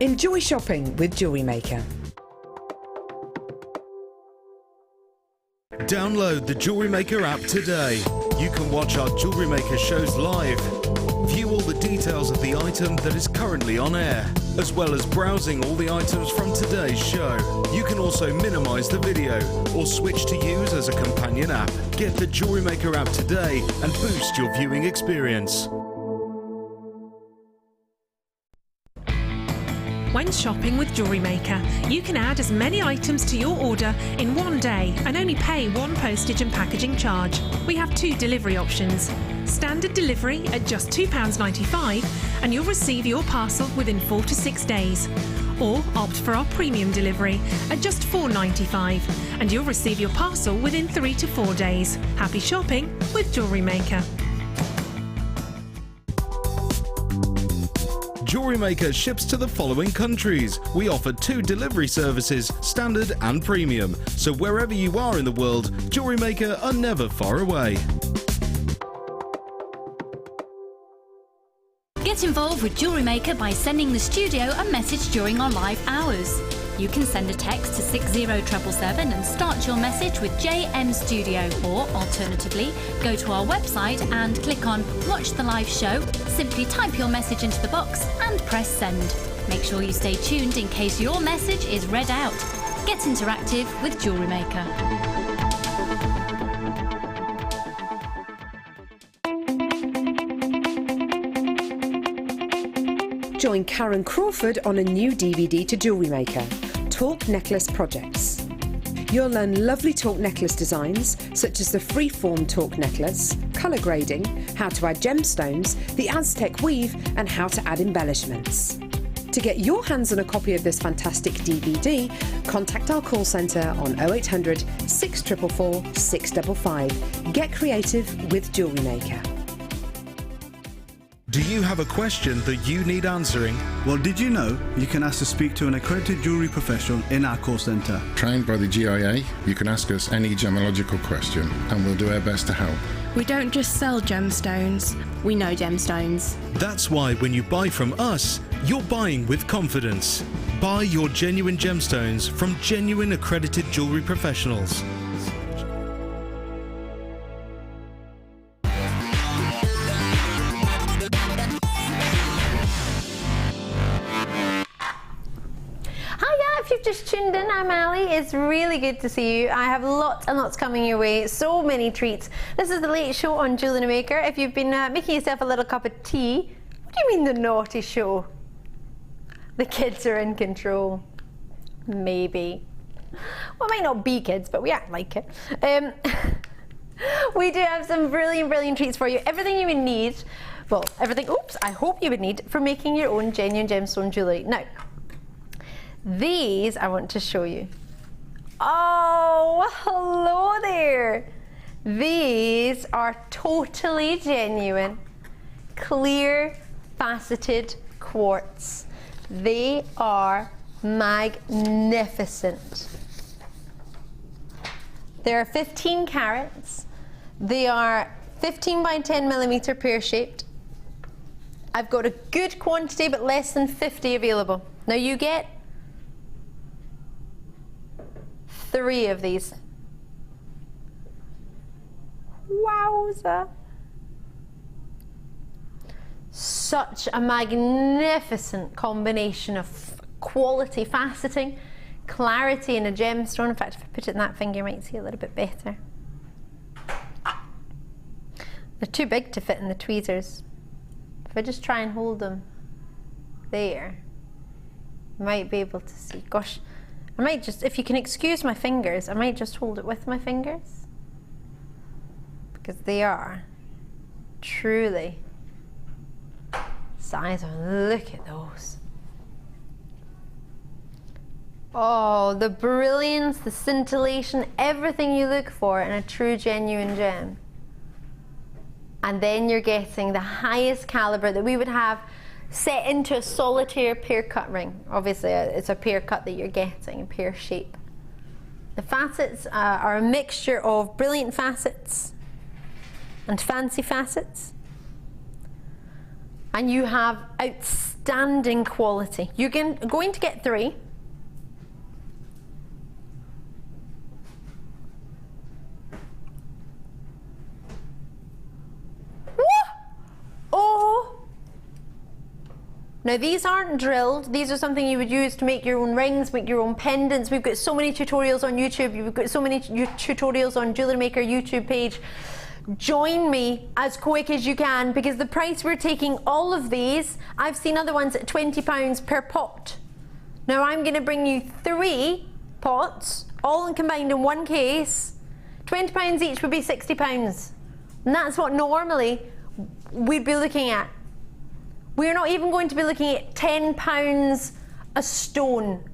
Enjoy shopping with JewelleryMaker. Download the JewelleryMaker app today. You can watch our JewelleryMaker shows live, view all the details of the item that is currently on air, as well as browsing all the items from today's show. You can also minimize the video or switch to use as a companion app. Get the JewelleryMaker app today and boost your viewing experience. When shopping with JewelleryMaker, you can add as many items to your order in one day and only pay 1 postage and packaging charge. We have 2 delivery options. Standard delivery at just £2.95 and you'll receive your parcel within 4 to 6 days. Or opt for our premium delivery at just £4.95 and you'll receive your parcel within 3 to 4 days. Happy shopping with JewelleryMaker. JewelleryMaker ships to the following countries. We offer 2 delivery services, standard and premium. So wherever you are in the world, JewelleryMaker are never far away. Get involved with JewelleryMaker by sending the studio a message during our live hours. You can send a text to 60777 and start your message with JM Studio, or alternatively, go to our website and click on Watch the Live Show, simply type your message into the box and press send. Make sure you stay tuned in case your message is read out. Get interactive with JewelleryMaker. Join Karen Crawford on a new DVD to JewelleryMaker, Talk Necklace Projects. You'll learn lovely talk necklace designs, such as the freeform talk necklace, colour grading, how to add gemstones, the Aztec weave, and how to add embellishments. To get your hands on a copy of this fantastic DVD, contact our call centre on 0800 644 655. Get creative with JewelleryMaker. Do you have a question that you need answering? Well, did you know you can ask to speak to an accredited jewellery professional in our call centre? Trained by the GIA, you can ask us any gemological question and we'll do our best to help. We don't just sell gemstones, we know gemstones. That's why when you buy from us, you're buying with confidence. Buy your genuine gemstones from genuine accredited jewellery professionals. Just tuned in, I'm Ali. It's really good to see you. I have lots and lots coming your way, so many treats. This is the late show on JewelleryMaker. If you've been making yourself a little cup of tea, what do you mean the naughty show? The kids are in control. Maybe. Well, it might not be kids, but we act like it. We do have some brilliant, brilliant treats for you. Everything you would need, well, everything, I hope you would need for making your own genuine gemstone jewellery. Now, these I want to show you. Oh, hello there. These are totally genuine, clear, faceted quartz. They are magnificent. They're 15 carats. They are 15 by 10 millimeter pear shaped. I've got a good quantity, but less than 50 available. Now you get 3 of these. Wowza. Such a magnificent combination of quality faceting, clarity in a gemstone. In fact, if I put it in that finger, you might see a little bit better. They're too big to fit in the tweezers. If I just try and hold them there, you might be able to see. Gosh, I might just, if you can excuse my fingers, I might just hold it with my fingers, because they are truly size. Look at those. Oh, the brilliance, the scintillation, everything you look for in a true genuine gem. And then you're getting the highest caliber that we would have set into a solitaire pear cut ring. Obviously it's a pear cut that you're getting, a pear shape. The facets are a mixture of brilliant facets and fancy facets. And you have outstanding quality. You're going to get 3. Oh! Now these aren't drilled. These are something you would use to make your own rings, make your own pendants. We've got so many tutorials on YouTube. We've got so many tutorials on JewelleryMaker YouTube page. Join me as quick as you can, because the price we're taking all of these, I've seen other ones at £20 per pot. Now I'm going to bring you 3 pots, all combined in one case. £20 each would be £60. And that's what normally we'd be looking at. We're not even going to be looking at £10 a stone.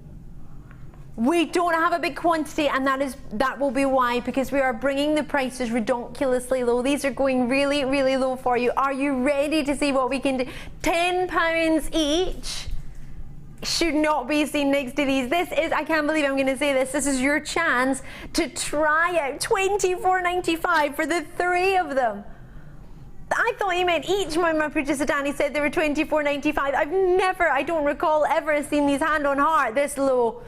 We don't have a big quantity, and that will be why, because we are bringing the prices ridiculously low. These are going really, really low for you. Are you ready to see what we can do? £10 each should not be seen next to these. This is, I can't believe I'm going to say this, this is your chance to try out £24.95 for the 3 of them. I thought you meant each. My producer Danny said they were £24.95. I don't recall ever seeing these hand on heart this low.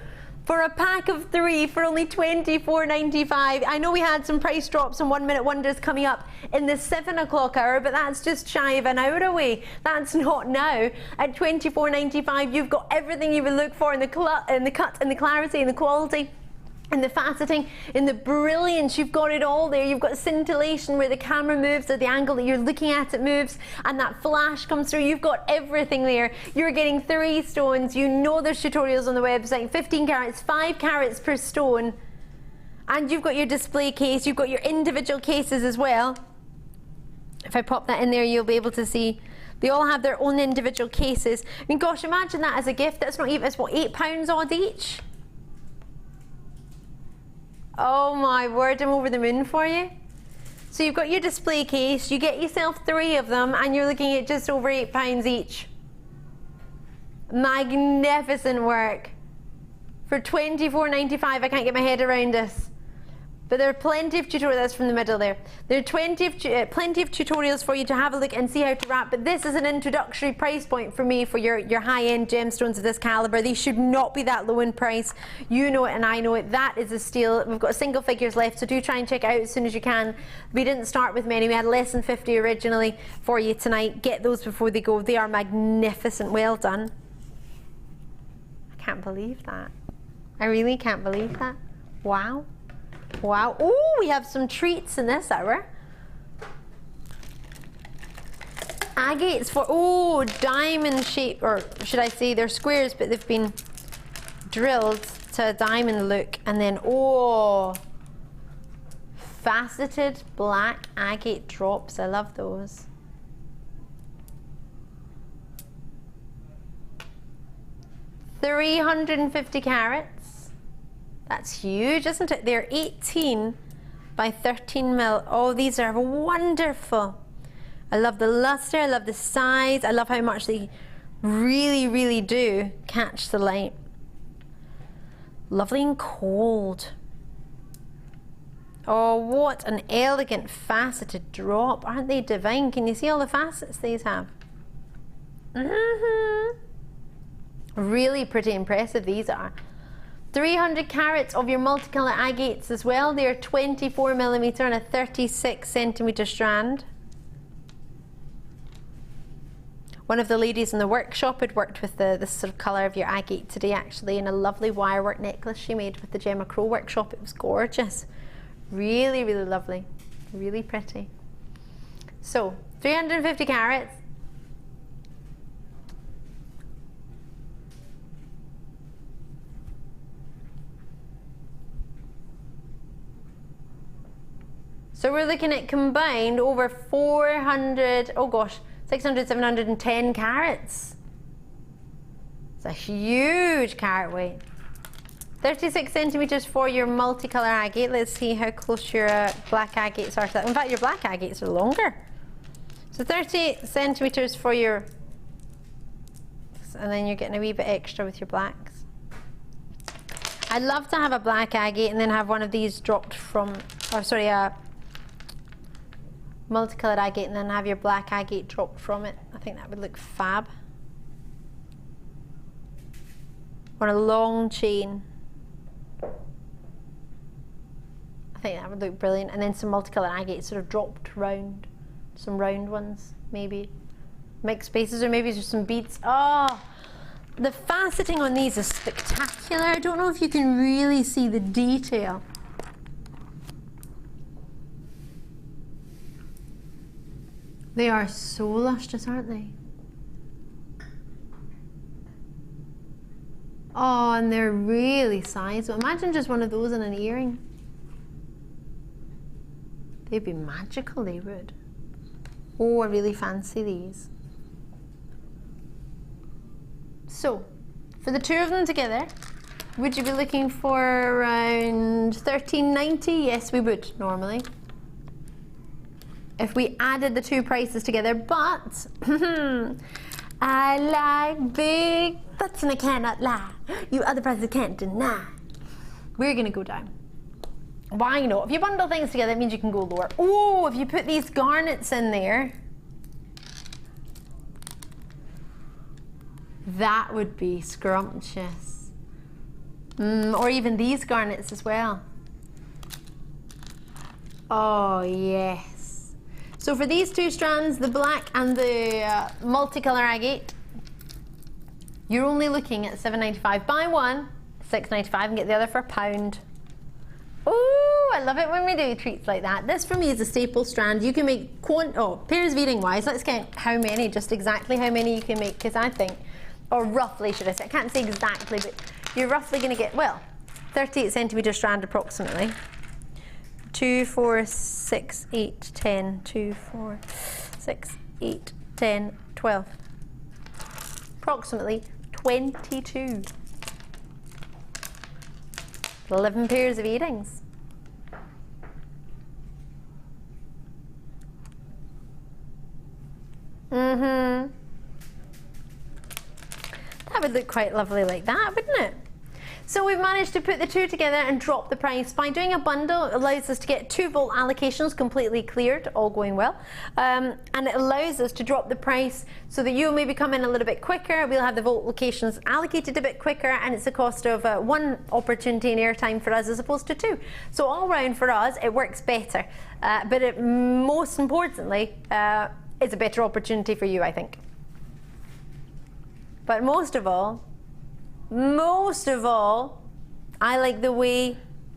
For a pack of 3 for only £24.95. I know we had some price drops and 1 minute wonders coming up in the 7 o'clock hour, but that's just shy of an hour away. That's not now. At £24.95, you've got everything you would look for in the cut, in the clarity, in the quality, in the faceting, in the brilliance. You've got it all there. You've got scintillation where the camera moves, or the angle that you're looking at it moves, and that flash comes through. You've got everything there. You're getting 3 stones. You know there's tutorials on the website. 15 carats, 5 carats per stone. And you've got your display case. You've got your individual cases as well. If I pop that in there, you'll be able to see they all have their own individual cases. I mean, gosh, imagine that as a gift. That's not even, it's what, £8 odd each? Oh my word, I'm over the moon for you. So you've got your display case, you get yourself 3 of them, and you're looking at just over £8 each. Magnificent work. For £24.95, I can't get my head around this. But there are plenty of tutorials, that's from the middle there. There are plenty of tutorials for you to have a look and see how to wrap, but this is an introductory price point for me for your high-end gemstones of this caliber. These should not be that low in price. You know it and I know it. That is a steal. We've got single figures left, so do try and check it out as soon as you can. We didn't start with many. We had less than 50 originally for you tonight. Get those before they go. They are magnificent. Well done. I can't believe that. I really can't believe that. Wow. Wow. Oh, we have some treats in this hour. Agates for, oh, diamond shape, or should I say they're squares, but they've been drilled to a diamond look. And then, oh, faceted black agate drops. I love those. $350 carats. That's huge, isn't it? They're 18 by 13 mil. Oh, these are wonderful. I love the luster, I love the size, I love how much they really, really do catch the light. Lovely and cold. Oh, what an elegant faceted drop. Aren't they divine? Can you see all the facets these have? Really pretty impressive these are. 300 carats of your multicolour agates as well. They're 24mm and a 36cm strand. One of the ladies in the workshop had worked with this sort of colour of your agate today, actually, in a lovely wirework necklace she made with the Gemma Crow workshop. It was gorgeous. Really, really lovely. Really pretty. So, 350 carats. So we're looking at combined over 400, oh gosh, 600, 710 carats. It's a huge carat weight. 36cm for your multicolour agate. Let's see how close your black agates are to that. In fact, your black agates are longer. So 30cm for your, and then you're getting a wee bit extra with your blacks. I'd love to have a black agate and then have one of these dropped from, or sorry, a multicolored agate and then have your black agate dropped from it. I think that would look fab. On a long chain. I think that would look brilliant. And then some multicolored agate sort of dropped round. Some round ones, maybe. Mixed spaces, or maybe just some beads. Oh, the faceting on these is spectacular. I don't know if you can really see the detail. They are so lustrous, aren't they? Oh, and they're really sizable. Imagine just one of those in an earring. They'd be magical, they would. Oh, I really fancy these. So, for the two of them together, would you be looking for around $13.90? Yes, we would, normally. If we added the two prices together, but I like big butts and I cannot lie. You other prices can't deny. We're gonna go down. Why not? If you bundle things together, it means you can go lower. Oh, if you put these garnets in there, that would be scrumptious. Or even these garnets as well. Oh, yes. So for these two strands, the black and the multicolour agate, you're only looking at $7.95. Buy one, $6.95, and get the other for £1. Oh, I love it when we do treats like that. This for me is a staple strand. You can make pairs of earring wise. Let's count how many, just exactly how many you can make, because I think, or roughly should I say, I can't say exactly, but you're roughly going to get, well, 38cm strand approximately. 2, 4, 6, 8, 10, 2, 4, 6, 8, 10, 12. Approximately 22. 11 pairs of earrings. That would look quite lovely like that, wouldn't it? So we've managed to put the two together and drop the price. By doing a bundle, it allows us to get 2 volt allocations completely cleared, all going well. And it allows us to drop the price so that you'll maybe come in a little bit quicker. We'll have the volt locations allocated a bit quicker, and it's a cost of 1 opportunity and airtime for us as opposed to 2. So all round for us, it works better. But it, most importantly, it's a better opportunity for you, I think. But most of all, I like the way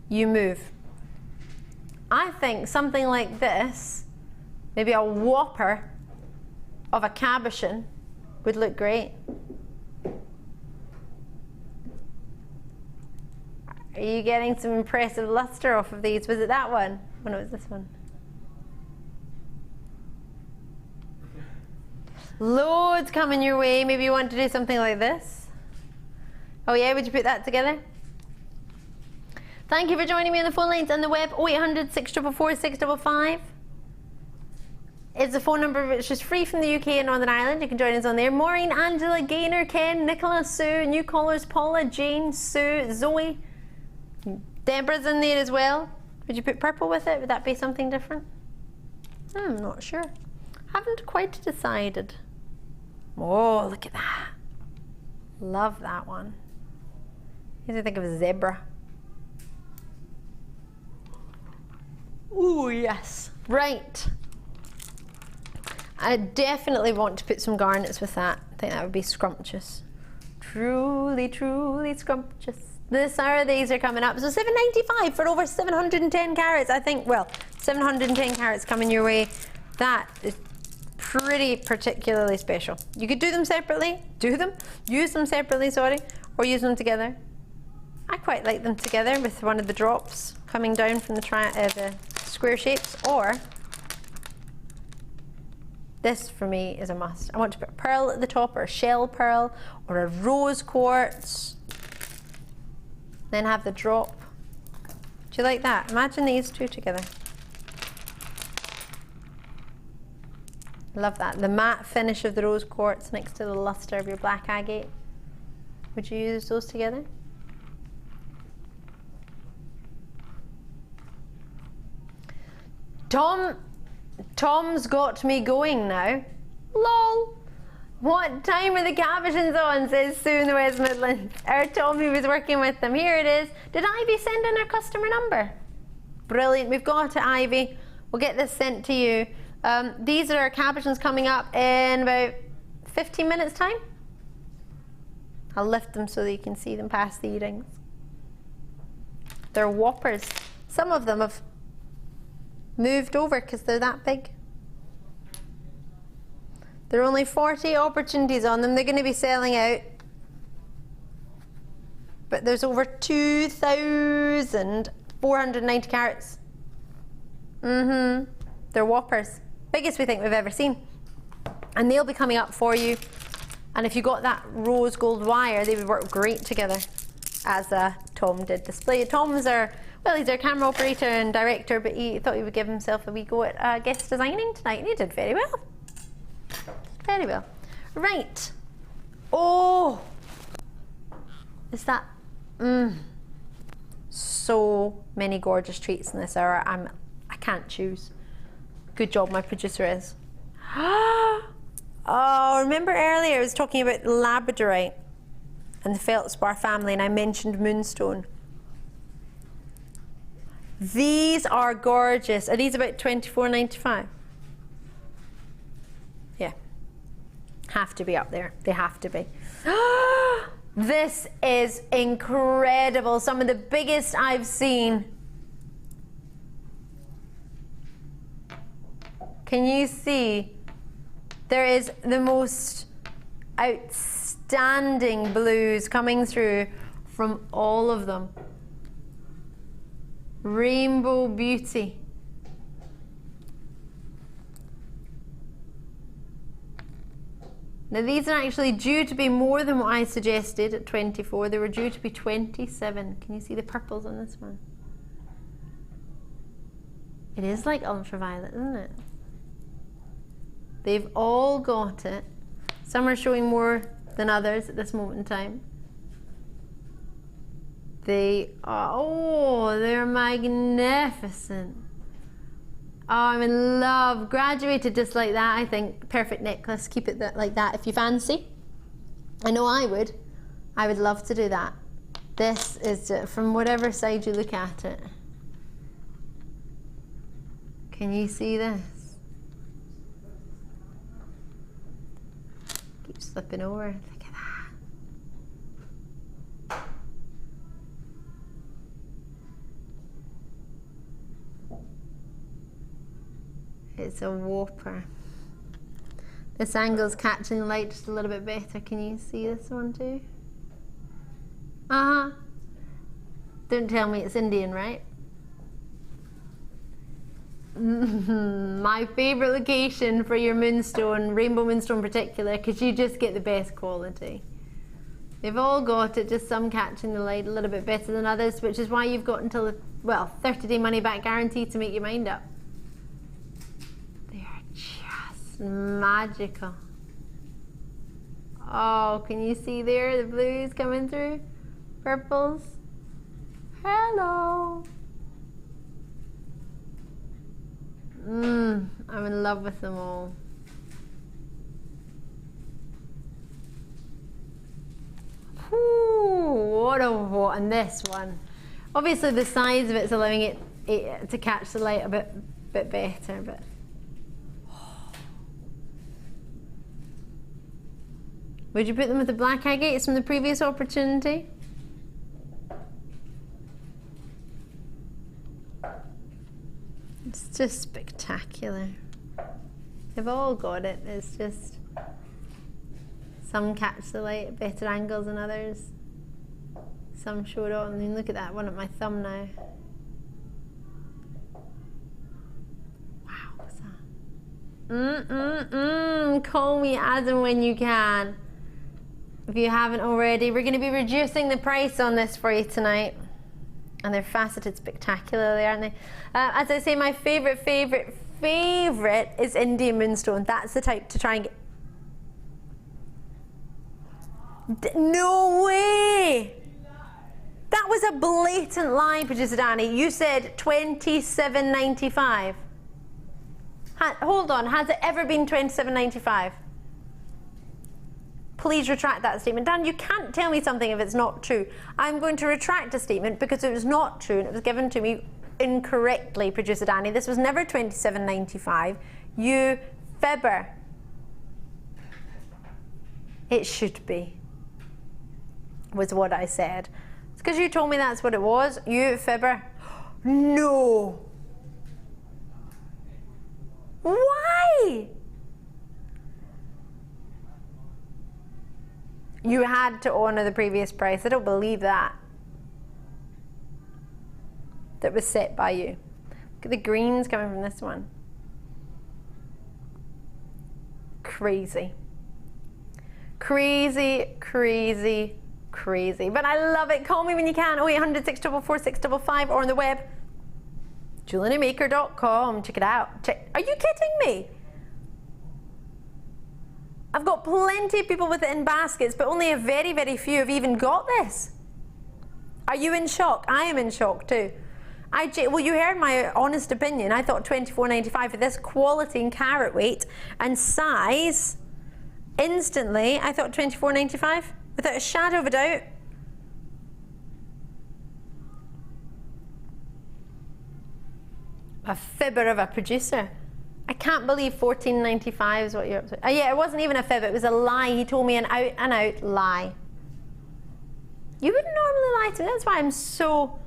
you move. I think something like this, maybe a whopper of a cabochon, would look great. Are you getting some impressive luster off of these? Was it that one? Oh no, it was this one. Loads coming your way. Maybe you want to do something like this. Oh yeah, would you put that together? Thank you for joining me on the phone lines and the web. 0800 644 655 is the phone number, which is free from the UK and Northern Ireland. You can join us on there. Maureen, Angela, Gaynor, Ken, Nicola, Sue, new callers, Paula, Jane, Sue, Zoe. Deborah's in there as well. Would you put purple with it? Would that be something different? I'm not sure. Haven't quite decided. Oh, look at that. Love that one. Makes me think of a zebra. Ooh, yes. Right. I definitely want to put some garnets with that. I think that would be scrumptious. Truly, truly scrumptious. The Saturdays are coming up. So $7.95 for over 710 carats. I think, well, 710 carats coming your way. That is pretty particularly special. You could do them separately, use them separately, sorry, or use them together. I quite like them together with one of the drops coming down from the square shapes, or this for me is a must. I want to put a pearl at the top, or a shell pearl, or a rose quartz, then have the drop. Do you like that? Imagine these two together. Love that. The matte finish of the rose quartz next to the luster of your black agate. Would you use those together? Tom's got me going now. Lol. What time are the Cabochons on? Says Sue in the West Midlands. Our Tommy was working with them. Here it is. Did Ivy send in her customer number? Brilliant. We've got it, Ivy. We'll get this sent to you. These are our Cabochons coming up in about 15 minutes time. I'll lift them so that you can see them past the earrings. They're whoppers. Some of them have moved over because they're that big. There are only 40 opportunities on them. They're going to be selling out. But there's over 2,490 carats. They're whoppers. Biggest we think we've ever seen. And they'll be coming up for you. And if you got that rose gold wire, they would work great together, as Tom did display. Tom's our, well, he's our camera operator and director, but he thought he would give himself a wee go at guest designing tonight, and he did very well. Very well. Right. Oh, is that, so many gorgeous treats in this hour. I can't choose. Good job, my producer is. Oh, remember earlier I was talking about Labradorite and the feldspar family, and I mentioned moonstone. These are gorgeous. Are these about $24.95? Yeah. Have to be up there. They have to be. This is incredible. Some of the biggest I've seen. Can you see? There is the most outstanding blues coming through from all of them. Rainbow beauty. Now these are actually due to be more than what I suggested at 24. They were due to be 27. Can you see the purples on this one? It is like ultraviolet, isn't it? They've all got it. Some are showing more than others at this moment in time. They are, oh, they're magnificent. Oh, I'm in love. Graduated just like that, I think. Perfect necklace. Keep it like that if you fancy. I know I would. I would love to do that. This is from whatever side you look at it. Can you see this? Keep slipping over. Look at that. It's a whopper. This angle's catching the light just a little bit better. Can you see this one too? Don't tell me it's Indian, right? My favourite location for your moonstone, rainbow moonstone in particular, because you just get the best quality. They've all got it, just some catching the light a little bit better than others, which is why you've got until the, well, 30-day money-back guarantee to make your mind up. They are just magical. Oh, can you see there the blues coming through? Purples. Hello. I'm in love with them all. Ooh, what don't know what on this one. Obviously the size of it's allowing it to catch the light a bit better, but would you put them with the black agates from the previous opportunity? It's just spectacular. They've all got it. It's just some catch the light at better angles than others. Some show it on. I mean, look at that one at my thumb now. Wow, what's that? Call me as and when you can. If you haven't already, we're going to be reducing the price on this for you tonight. And they're faceted spectacularly, aren't they? As I say, my favourite is Indian Moonstone. That's the type to try and get... No way! That was a blatant lie, producer Danny. You said $27.95. Hold on, has it ever been $27.95? Please retract that statement. Dan, you can't tell me something if it's not true. I'm going to retract a statement because it was not true and it was given to me incorrectly, producer Danny. This was never $27.95. You fibber. It should be, was what I said. It's because you told me that's what it was. You fibber. No. Why? You had to honour the previous price. I don't believe that. That was set by you. Look at the greens coming from this one. Crazy. Crazy, crazy, crazy. But I love it. Call me when you can. 0800 644 655 or on the web. JewelleryMaker.com. Check it out. Are you kidding me? I've got plenty of people with it in baskets, but only a very, very few have even got this. Are you in shock? I am in shock too. Well, you heard my honest opinion. I thought $24.95 for this quality and carat weight and size. Instantly, I thought $24.95 without a shadow of a doubt. A fibber of a producer. I can't believe $14.95 is what you're up to. Yeah, it wasn't even a fib, it was a lie. He told me an out and out lie. You wouldn't normally lie to me. That's why I'm so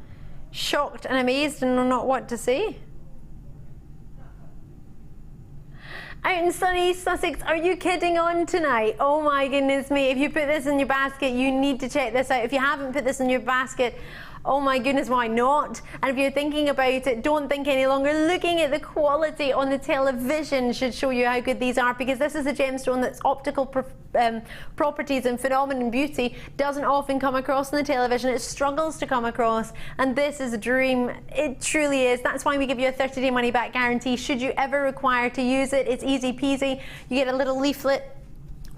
shocked and amazed and don't know what to say. Out in sunny Sussex, are you kidding on tonight? Oh my goodness me, if you put this in your basket, you need to check this out. If you haven't put this in your basket, oh my goodness, why not? And if you're thinking about it, don't think any longer. Looking at the quality on the television should show you how good these are, because this is a gemstone that's optical properties and phenomenon beauty doesn't often come across on the television. It struggles to come across, and this is a dream. It truly is. That's why we give you a 30-day money-back guarantee. Should you ever require to use it, it's easy peasy. You get a little leaflet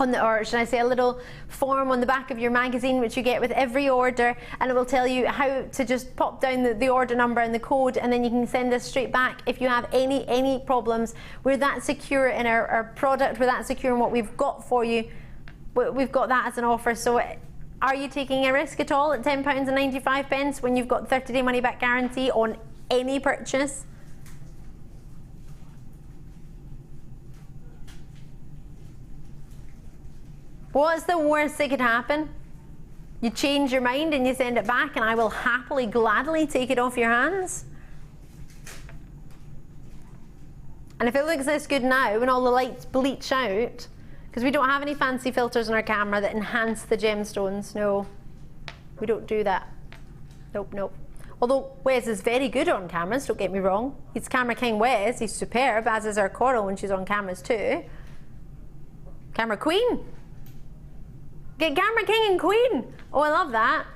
on the, or should I say, a little form on the back of your magazine, which you get with every order, and it will tell you how to just pop down the order number and the code, and then you can send us straight back if you have any problems. We're that secure in our product, we're that secure in what we've got for you. We've got that as an offer. So are you taking a risk at all at £10.95 when you've got 30-day money back guarantee on any purchase? What's the worst that could happen? You change your mind and you send it back, and I will happily, gladly take it off your hands. And if it looks this good now, when all the lights bleach out, because we don't have any fancy filters on our camera that enhance the gemstones, no, we don't do that. Nope, nope. Although Wes is very good on cameras, don't get me wrong. He's Camera King Wes, he's superb, as is our Coral when she's on cameras too. Camera Queen. Get Camera King and Queen. Oh, I love that.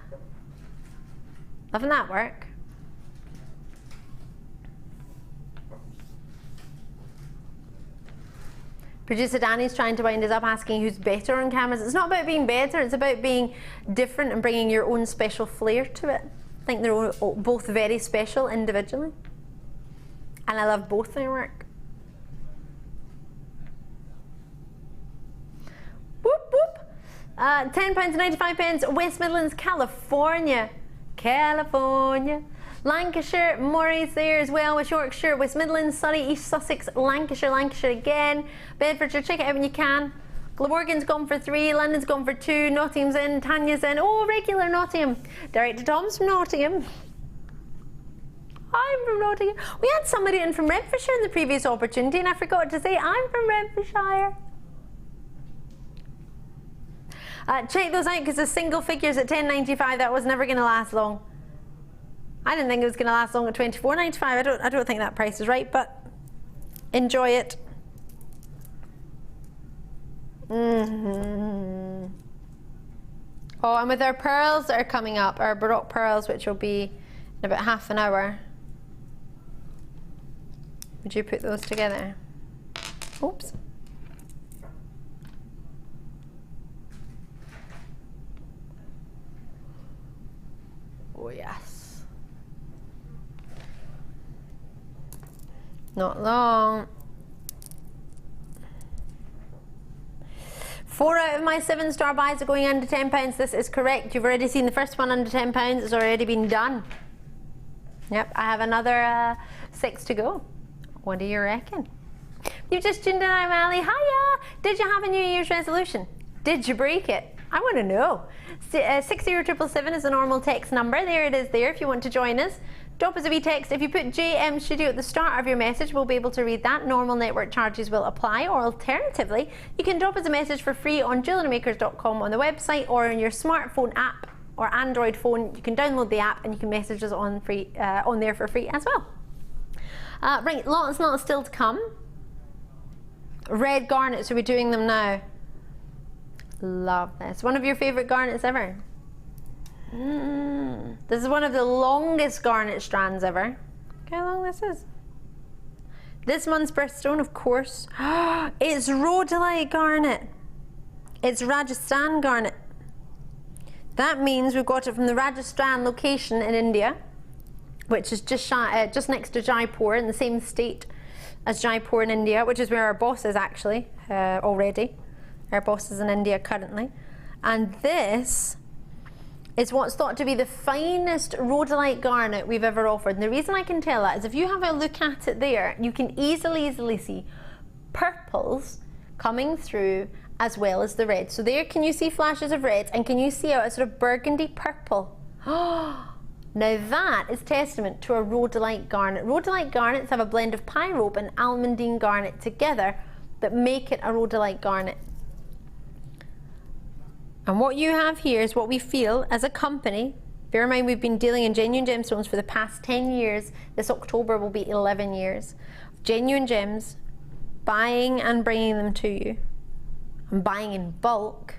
Loving that work. Producer Danny's trying to wind us up, asking who's better on cameras. It's not about being better, it's about being different and bringing your own special flair to it. I think they're both very special individually. And I love both their work. Whoop, whoop. £10.95, West Midlands, California. California. Lancashire, Murray's there as well, West Yorkshire, West Midlands, Surrey, East Sussex, Lancashire, Lancashire again. Bedfordshire, check it out when you can. Glamorgan's gone for 3, London's gone for 2, Nottingham's in, Tanya's in. Oh, regular Nottingham. Director Tom's from Nottingham. I'm from Nottingham. We had somebody in from Renfrewshire in the previous opportunity and I forgot to say I'm from Renfrewshire. Check those out because the single figures at £10.95, that was never going to last long. I didn't think it was going to last long at £24.95. I don't think that price is right, but enjoy it. Oh, and with our pearls that are coming up, our Baroque pearls, which will be in about half an hour. Would you put those together? Oops. Oh yes. Not long. 4 out of my 7 star buys are going under £10. This is correct. You've already seen the first one under £10. It's already been done. Yep, I have another 6 to go. What do you reckon? You've just tuned in. I'm Ali. Hiya! Did you have a New Year's resolution? Did you break it? I want to know. 60777 is the normal text number. There it is there if you want to join us. Drop us a wee text. If you put JM Studio at the start of your message, we'll be able to read that. Normal network charges will apply, or alternatively, you can drop us a message for free on jewellerymakers.com on the website or on your smartphone app or Android phone. You can download the app and you can message us on there for free as well. Right, lots not still to come. Red garnets, are we doing them now? Love this. One of your favourite garnets ever? This is one of the longest garnet strands ever. Look how long this is. This month's birthstone, of course. It's rhodolite garnet. It's Rajasthan garnet. That means we've got it from the Rajasthan location in India, which is just next to Jaipur, in the same state as Jaipur in India, which is where our boss is actually already. Our boss is in India currently. And this is what's thought to be the finest rhodolite garnet we've ever offered. And the reason I can tell that is if you have a look at it there, you can easily see purples coming through as well as the red. So there, can you see flashes of red, and can you see a sort of burgundy purple? Now that is testament to a rhodolite garnet. Rhodolite garnets have a blend of pyrope and almandine garnet together that make it a rhodolite garnet. And what you have here is what we feel as a company. Bear in mind, we've been dealing in genuine gemstones for the past 10 years. This October will be 11 years. Genuine gems, buying and bringing them to you, and buying in bulk.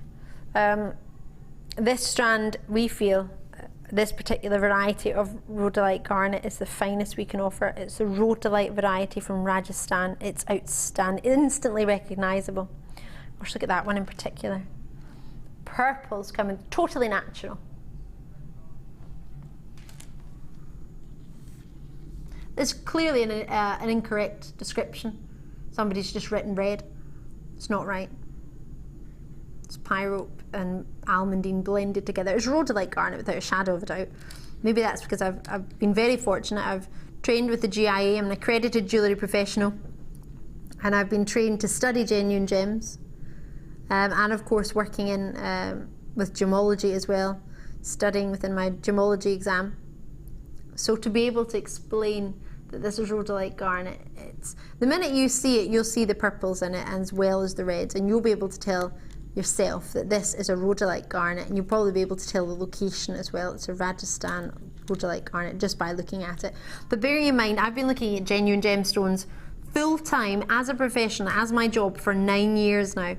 This strand, we feel, this particular variety of rhodolite garnet is the finest we can offer. It's a rhodolite variety from Rajasthan. It's outstanding, instantly recognisable. Gosh, look at that one in particular. Purples coming, totally natural. There's clearly an incorrect description. Somebody's just written red. It's not right. It's pyrope and almandine blended together. It's rhodolite garnet without a shadow of a doubt. Maybe that's because I've been very fortunate. I've trained with the GIA. I'm an accredited jewellery professional, and I've been trained to study genuine gems. And of course working in with gemology as well, studying within my gemology exam. So to be able to explain that this is rhodolite garnet, it's the minute you see it, you'll see the purples in it as well as the reds, and you'll be able to tell yourself that this is a rhodolite garnet, and you'll probably be able to tell the location as well. It's a Rajasthan rhodolite garnet just by looking at it. But bearing in mind, I've been looking at genuine gemstones full time as a professional, as my job, for 9 years now.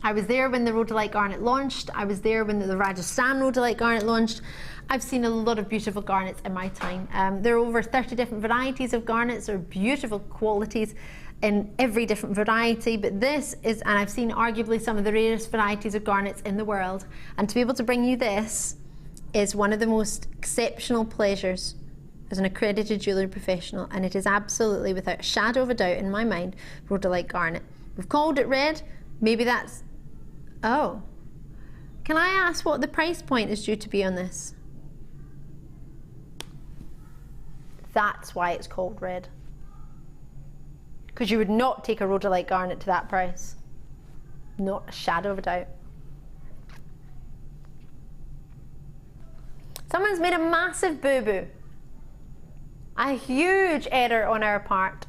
I was there when the rhodolite garnet launched. I was there when the Rajasthan rhodolite garnet launched. I've seen a lot of beautiful garnets in my time. There are over 30 different varieties of garnets. There are beautiful qualities in every different variety, but this is, and I've seen arguably some of the rarest varieties of garnets in the world. And to be able to bring you this is one of the most exceptional pleasures as an accredited jewellery professional, and it is absolutely, without a shadow of a doubt in my mind, rhodolite garnet. We've called it red. Maybe that's, oh, Can I ask what the price point is due to be on this? That's why it's called red. Because you would not take a rhodolite garnet to that price. Not a shadow of a doubt. Someone's made a massive boo-boo. A huge error on our part.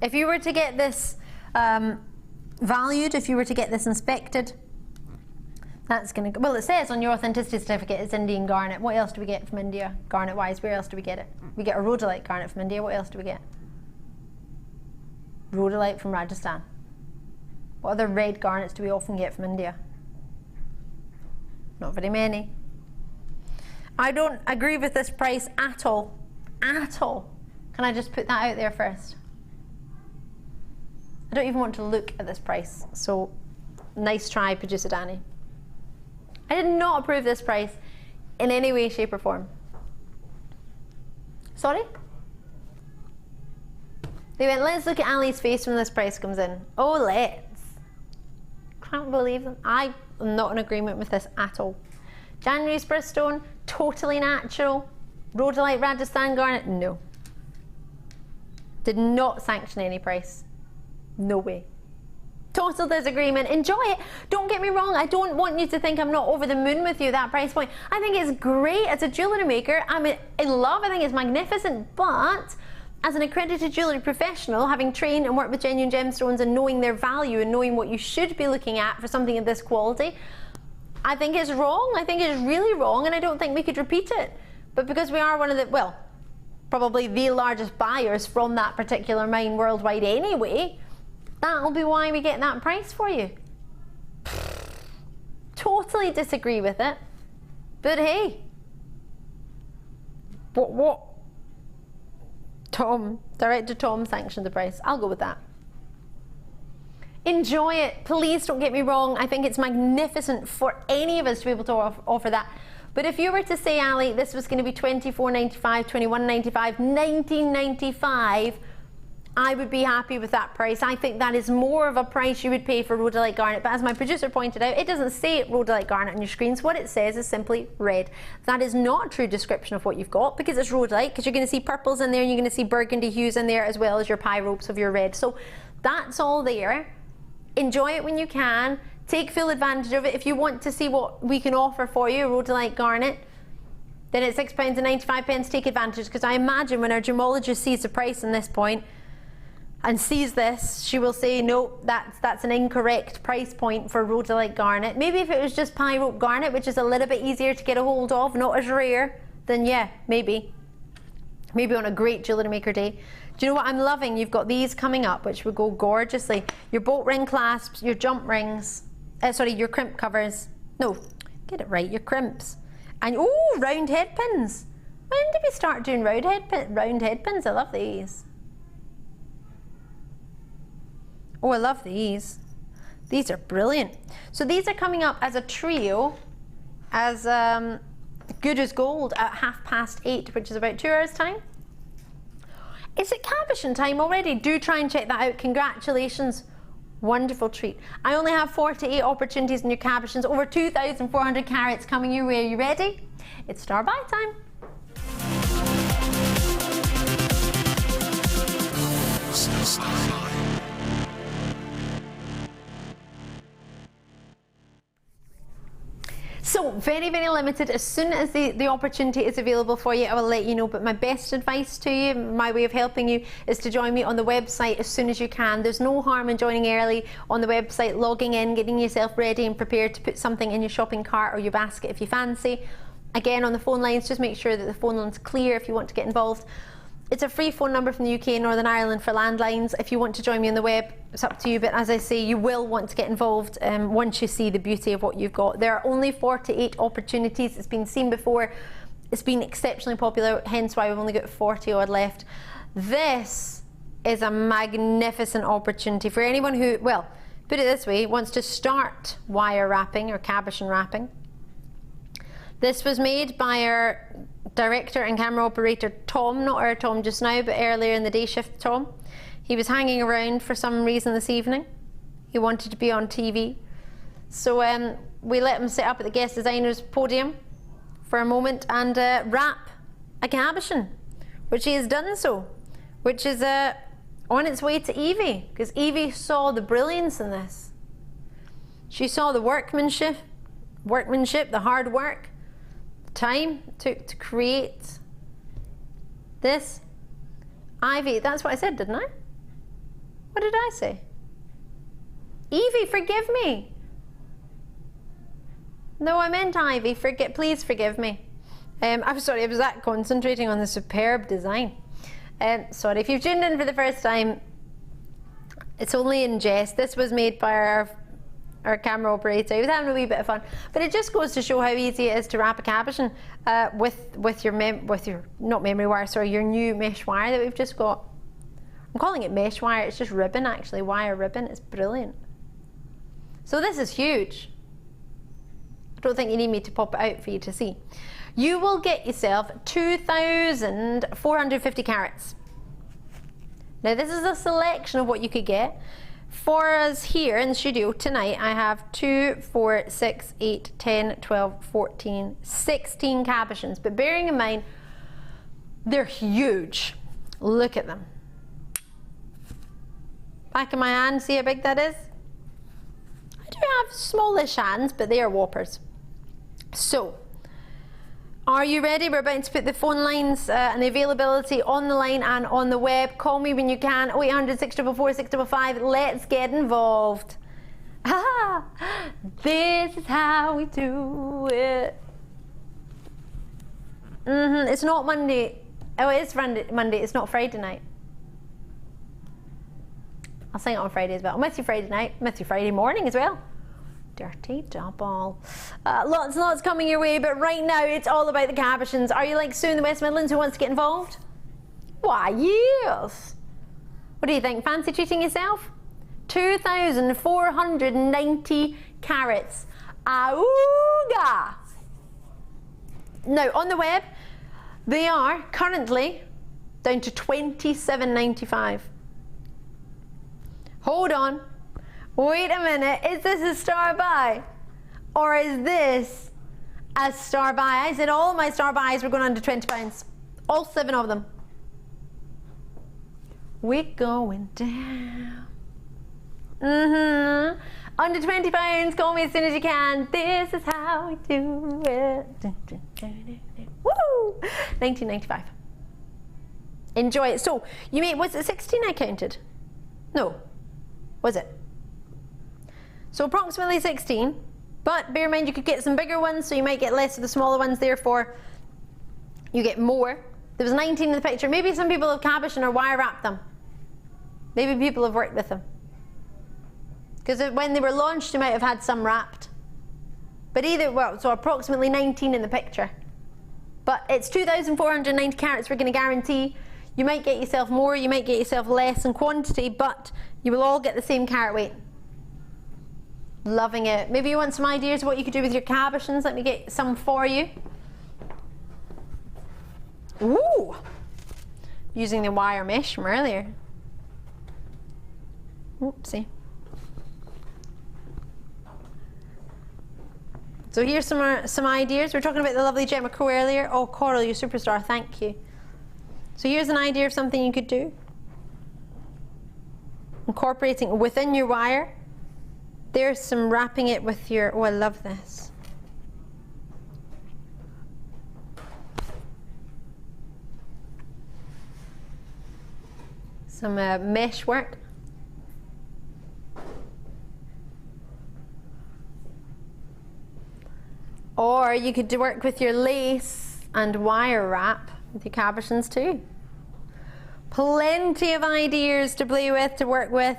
If you were to get this valued, if you were to get this inspected, that's going to go, well, it says on your authenticity certificate it's Indian garnet. What else do we get from India, garnet-wise? Where else do we get it? We get a rhodolite garnet from India. What else do we get? Rhodolite from Rajasthan. What other red garnets do we often get from India? Not very many. I don't agree with this price at all. At all. Can I just put that out there first? I don't even want to look at this price. So, nice try, producer Danny. I did not approve this price in any way, shape or form. Sorry? They went, let's look at Ali's face when this price comes in. Oh, let's. Can't believe them. I am not in agreement with this at all. January Spurstone, totally natural. Rhodolite Rajasthan garnet, no. Did not sanction any price. No way. Total disagreement. Enjoy it. Don't get me wrong. I don't want you to think I'm not over the moon with you, that price point. I think it's great as a jewellery maker. I'm in love. I think it's magnificent. But as an accredited jewellery professional, having trained and worked with genuine gemstones and knowing their value and knowing what you should be looking at for something of this quality, I think it's wrong. I think it's really wrong, and I don't think we could repeat it. But because we are one of the, well, probably the largest buyers from that particular mine worldwide anyway, that'll be why we get that price for you. Totally disagree with it. But hey. What? Tom, Director Tom sanctioned the price. I'll go with that. Enjoy it. Please don't get me wrong. I think it's magnificent for any of us to be able to offer that. But if you were to say, Ali, this was going to be $24.95, $21.95, $19.95, I would be happy with that price. I think that is more of a price you would pay for rhodolite garnet. But as my producer pointed out, it doesn't say rhodolite garnet on your screens. What it says is simply red. That is not a true description of what you've got, because it's rhodolite, because you're going to see purples in there, and you're going to see burgundy hues in there, as well as your pie ropes of your red. So that's all there. Enjoy it when you can. Take full advantage of it. If you want to see what we can offer for you, rhodolite garnet, then at £6.95, take advantage, because I imagine when our gemologist sees the price on this point and sees this, she will say, no, that's an incorrect price point for rhodolite garnet. Maybe if it was just pie rope garnet, which is a little bit easier to get a hold of, not as rare, then yeah, maybe on a great jewellery maker day. Do you know what I'm loving? You've got these coming up, which will go gorgeously. Your bolt ring clasps, your jump rings, your crimp covers. No, get it right, your crimps. And, oh, round head pins. When did we start doing round head pins? I love these. Oh, I love these. These are brilliant. So these are coming up as a trio, as good as gold at 8:30, which is about 2 hours time. Is it Cabochon time already? Do try and check that out. Congratulations. Wonderful treat. I only have 48 opportunities in your Cabochons, over 2,400 carats coming your way. Are you ready? It's star buy time. So very, very limited. As soon as the opportunity is available for you, I will let you know. But my best advice to you, my way of helping you, is to join me on the website as soon as you can. There's no harm in joining early on the website, logging in, getting yourself ready and prepared to put something in your shopping cart or your basket if you fancy. Again, on the phone lines, just make sure that the phone line's clear if you want to get involved. It's a free phone number from the UK and Northern Ireland for landlines. If you want to join me on the web, it's up to you, but as I say, you will want to get involved once you see the beauty of what you've got. There are only 48 opportunities. It's been seen before. It's been exceptionally popular, hence why we've only got 40 odd left. This is a magnificent opportunity for anyone who, well, put it this way, wants to start wire wrapping or cabochon wrapping. This was made by our director and camera operator Tom, not our Tom just now, but earlier in the day shift Tom. He was hanging around for some reason this evening. He wanted to be on TV. So we let him sit up at the guest designer's podium for a moment and wrap a cabochon, which he has done so, which is on its way to Evie, because Evie saw the brilliance in this. She saw the workmanship, the hard work, the time it took to create this. Ivy, that's what I said, didn't I? What did I say? Evie, forgive me. No, I meant Ivy. Please forgive me. I'm sorry, I was that concentrating on the superb design. Sorry, if you've tuned in for the first time, it's only in jest. This was made by our camera operator. He was having a wee bit of fun, but it just goes to show how easy it is to wrap a cabochon with your not memory wire, sorry, your new mesh wire that we've just got. I'm calling it mesh wire. It's just ribbon, actually, wire ribbon. It's brilliant. So this is huge. I don't think you need me to pop it out for you to see. You will get yourself 2,450 carats. Now this is a selection of what you could get. For us here in the studio tonight, I have 2, 4, 6, 8, 10, 12, 14, 16 cabochons. But bearing in mind, they're huge. Look at them. Back of my hand, see how big that is? I do have smallish hands, but they are whoppers. So, are you ready? We're about to put the phone lines and the availability on the line and on the web. Call me when you can. 0800 644 655. Let's get involved. Ah, this is how we do it. It's not Monday. Oh, it is Monday. It's not Friday night. I'll sing it on Friday as well. I miss you Friday night. Miss you Friday morning as well. Dirty double. Lots and lots coming your way, but right now it's all about the cabochons. Are you like Sue in the West Midlands who wants to get involved? Why, yes. What do you think? Fancy treating yourself? 2,490 carats. Auga! Now, on the web, they are currently down to $27.95. Hold on. Wait a minute, is this a star buy? Or is this a star buy? I said all of my star buys were going under £20. All 7 of them. We're going down. Under £20, call me as soon as you can. This is how we do it. Woo! 1995. Enjoy it. So, you made, was it 16 I counted? No. Was it? So approximately 16, but bear in mind you could get some bigger ones, so you might get less of the smaller ones, therefore you get more. There was 19 in the picture. Maybe some people have cabochon or wire wrapped them. Maybe people have worked with them. Because when they were launched, you might have had some wrapped. But either, well, so approximately 19 in the picture. But it's 2,490 carats we're going to guarantee. You might get yourself more, you might get yourself less in quantity, but you will all get the same carat weight. Loving it. Maybe you want some ideas of what you could do with your cabochons. Let me get some for you. Ooh! Using the wire mesh from earlier. Oopsie. So here's some ideas. We were talking about the lovely Gemma Crow earlier. Oh, Coral, you superstar. Thank you. So here's an idea of something you could do. Incorporating within your wire. There's some wrapping it with your, oh, I love this. Some mesh work. Or you could work with your lace and wire wrap with your cabochons too. Plenty of ideas to play with, to work with.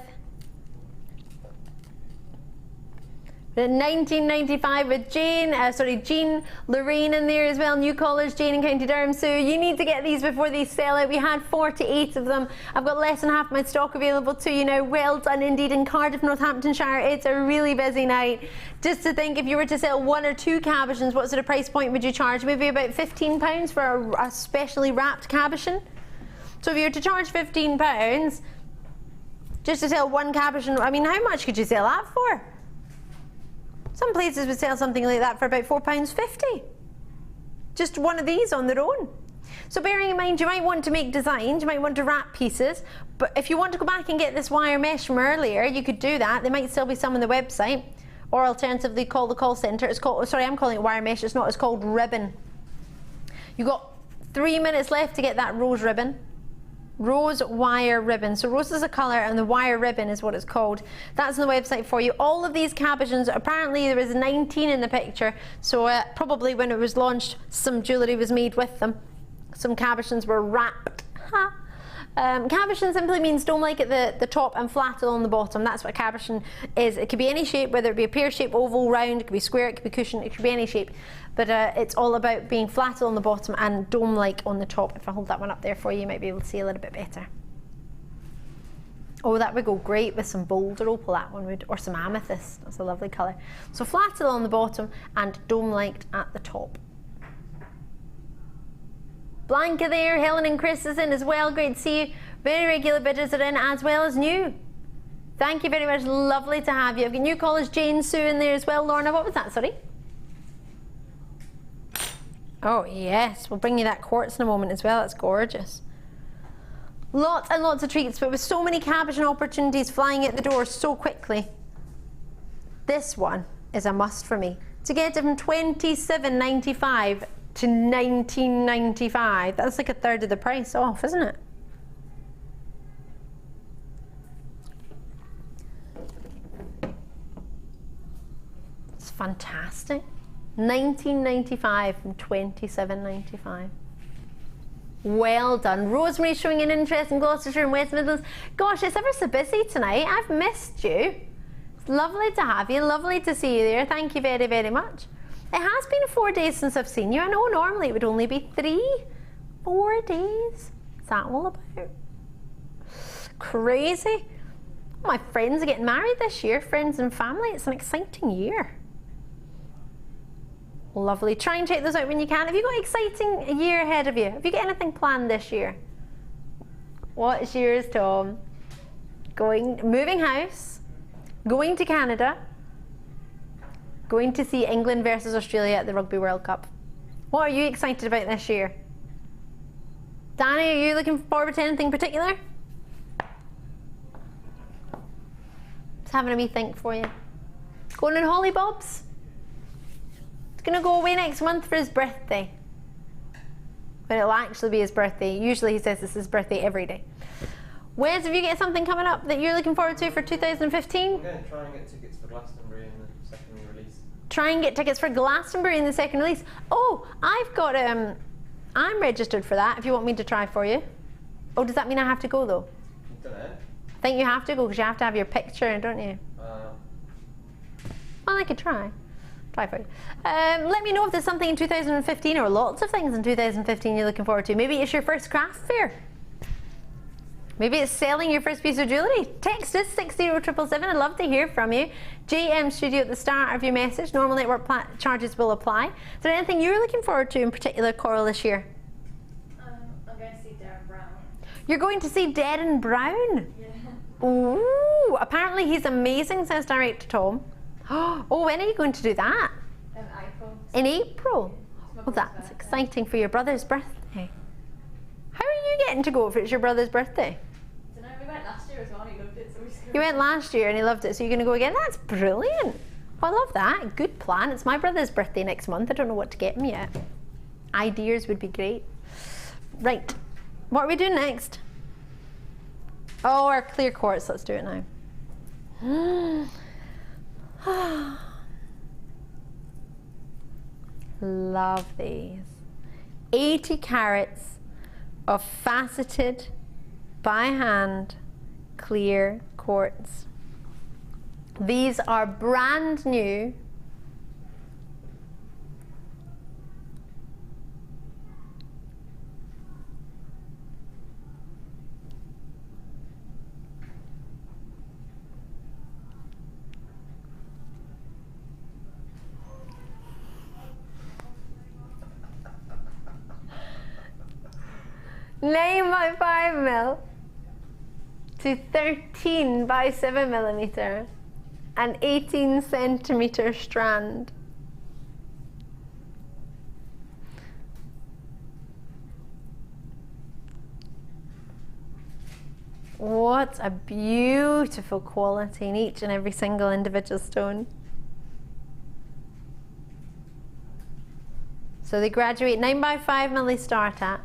In 1995 with Jean Lorraine in there as well, New College, Jane in County Durham. So you need to get these before they sell out. We had 48 of them. I've got less than half my stock available to you now. Well done indeed. In Cardiff, Northamptonshire, it's a really busy night. Just to think, if you were to sell 1 or 2 cabochons, what sort of price point would you charge? Maybe about £15 for a specially wrapped cabochon. So if you were to charge £15 just to sell 1 cabochon, I mean, how much could you sell that for? Some places would sell something like that for about £4.50. Just one of these on their own. So bearing in mind, you might want to make designs, you might want to wrap pieces, but if you want to go back and get this wire mesh from earlier, you could do that. There might still be some on the website, or alternatively call the call centre. It's called, sorry, I'm calling it wire mesh, it's not, it's called ribbon. You've got 3 minutes left to get that rose ribbon. Rose wire ribbon. So rose is a colour and the wire ribbon is what it's called. That's on the website for you. All of these cabochons, apparently there was 19 in the picture, so probably when it was launched some jewellery was made with them. Some cabochons were wrapped. Cabochon simply means dome-like at the top and flat along the bottom. That's what a cabochon is. It could be any shape, whether it be a pear shape, oval, round, it could be square, it could be cushion, it could be any shape. But it's all about being flat on the bottom and dome-like on the top. If I hold that one up there for you, you might be able to see a little bit better. Oh, that would go great with some bolder opal, that one would, or some amethyst. That's a lovely colour. So flat along the bottom and dome-like at the top. Blanca there, Helen and Chris is in as well, great to see you. Very regular bidders are in as well as new. Thank you very much, lovely to have you. I've got new callers, Jane, Sue in there as well. Lorna, what was that, sorry? Oh yes, we'll bring you that quartz in a moment as well, that's gorgeous. Lots and lots of treats, but with so many cabochon opportunities flying at the door so quickly, this one is a must for me. To get it from $27.95 to $19.95. That's like a third of the price off, isn't it? It's fantastic. $19.95 from $27.95. Well done. Rosemary showing an interest in Gloucestershire and West Midlands. Gosh, it's ever so busy tonight. I've missed you. It's lovely to have you. Lovely to see you there. Thank you very, very much. It has been 4 days since I've seen you. I know normally it would only be 3. 4 days. What's that all about? Crazy. My friends are getting married this year, friends and family. It's an exciting year. Lovely. Try and check those out when you can. Have you got an exciting year ahead of you? Have you got anything planned this year? What's yours, Tom? Moving house, going to Canada, going to see England versus Australia at the Rugby World Cup. What are you excited about this year? Danny, are you looking forward to anything particular? Just having a wee think for you. Going on Holly Bob's? He's going to go away next month for his birthday. But it'll actually be his birthday. Usually he says it's his birthday every day. Wes, have you got something coming up that you're looking forward to for 2015? I'm going to try and get tickets for Glastonbury in the second release. Try and get tickets for Glastonbury in the second release. Oh, I've got, I'm registered for that if you want me to try for you. Oh, does that mean I have to go though? I don't know. I think you have to go because you have to have your picture, don't you? Well, I could try. Try for you. Let me know if there's something in 2015 or lots of things in 2015 you're looking forward to. Maybe it's your first craft fair. Maybe it's selling your first piece of jewellery. Text us 60777. I'd love to hear from you. JM Studio at the start of your message. Normal network charges will apply. Is there anything you're looking forward to in particular, Coral, this year? I'm going to see Darren Brown. You're going to see Darren Brown? Yeah. Ooh, apparently he's amazing, says Director Tom. Oh, when are you going to do that? In April. In April? Well, that's exciting for your brother's birthday. How are you getting to go if it's your brother's birthday? I don't know, we went last year as well and he loved it, so we just You went last year and he loved it, so you're going to go again? That's brilliant. I love that. Good plan. It's my brother's birthday next month. I don't know what to get him yet. Ideas would be great. Right. What are we doing next? Oh, our clear quartz. Let's do it now. Love these. 80 carats of faceted, by hand, clear quartz. These are brand new. Nine by 5 mil to 13 by 7 millimeter. an 18 centimetre strand. What a beautiful quality in each and every single individual stone. So they graduate 9 by 5 mil they start at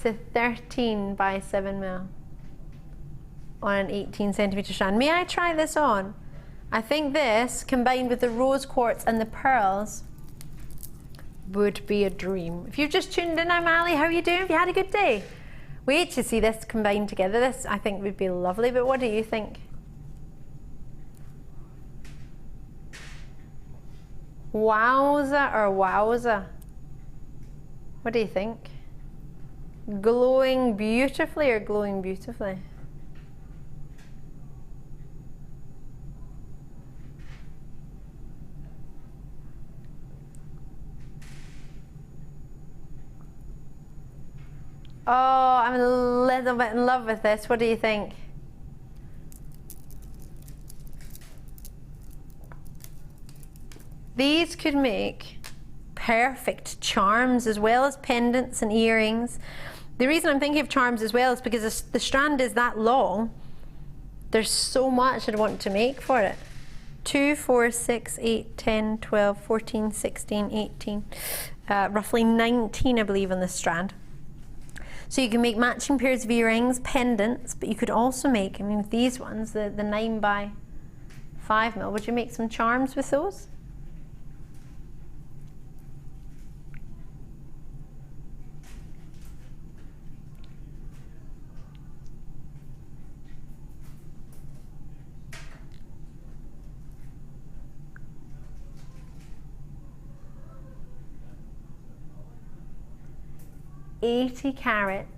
to 13 by 7 mil on an 18 centimetre strand. May I try this on? I think this combined with the rose quartz and the pearls would be a dream. If you've just tuned in, I'm Ali. How are you doing? Have you had a good day? Wait to see this combined together. This I think would be lovely, but what do you think? Wowza or wowza? What do you think? Glowing beautifully or glowing beautifully? Oh, I'm a little bit in love with this. What do you think? These could make perfect charms as well as pendants and earrings. The reason I'm thinking of charms as well is because the strand is that long. There's so much I'd want to make for it. 2, 4, 6, 8, 10, 12, 14, 16, 18, roughly 19 I believe on this strand. So you can make matching pairs of earrings, pendants, but you could also make, I mean with these ones, the 9 by 5 mil, would you make some charms with those? $80 carats.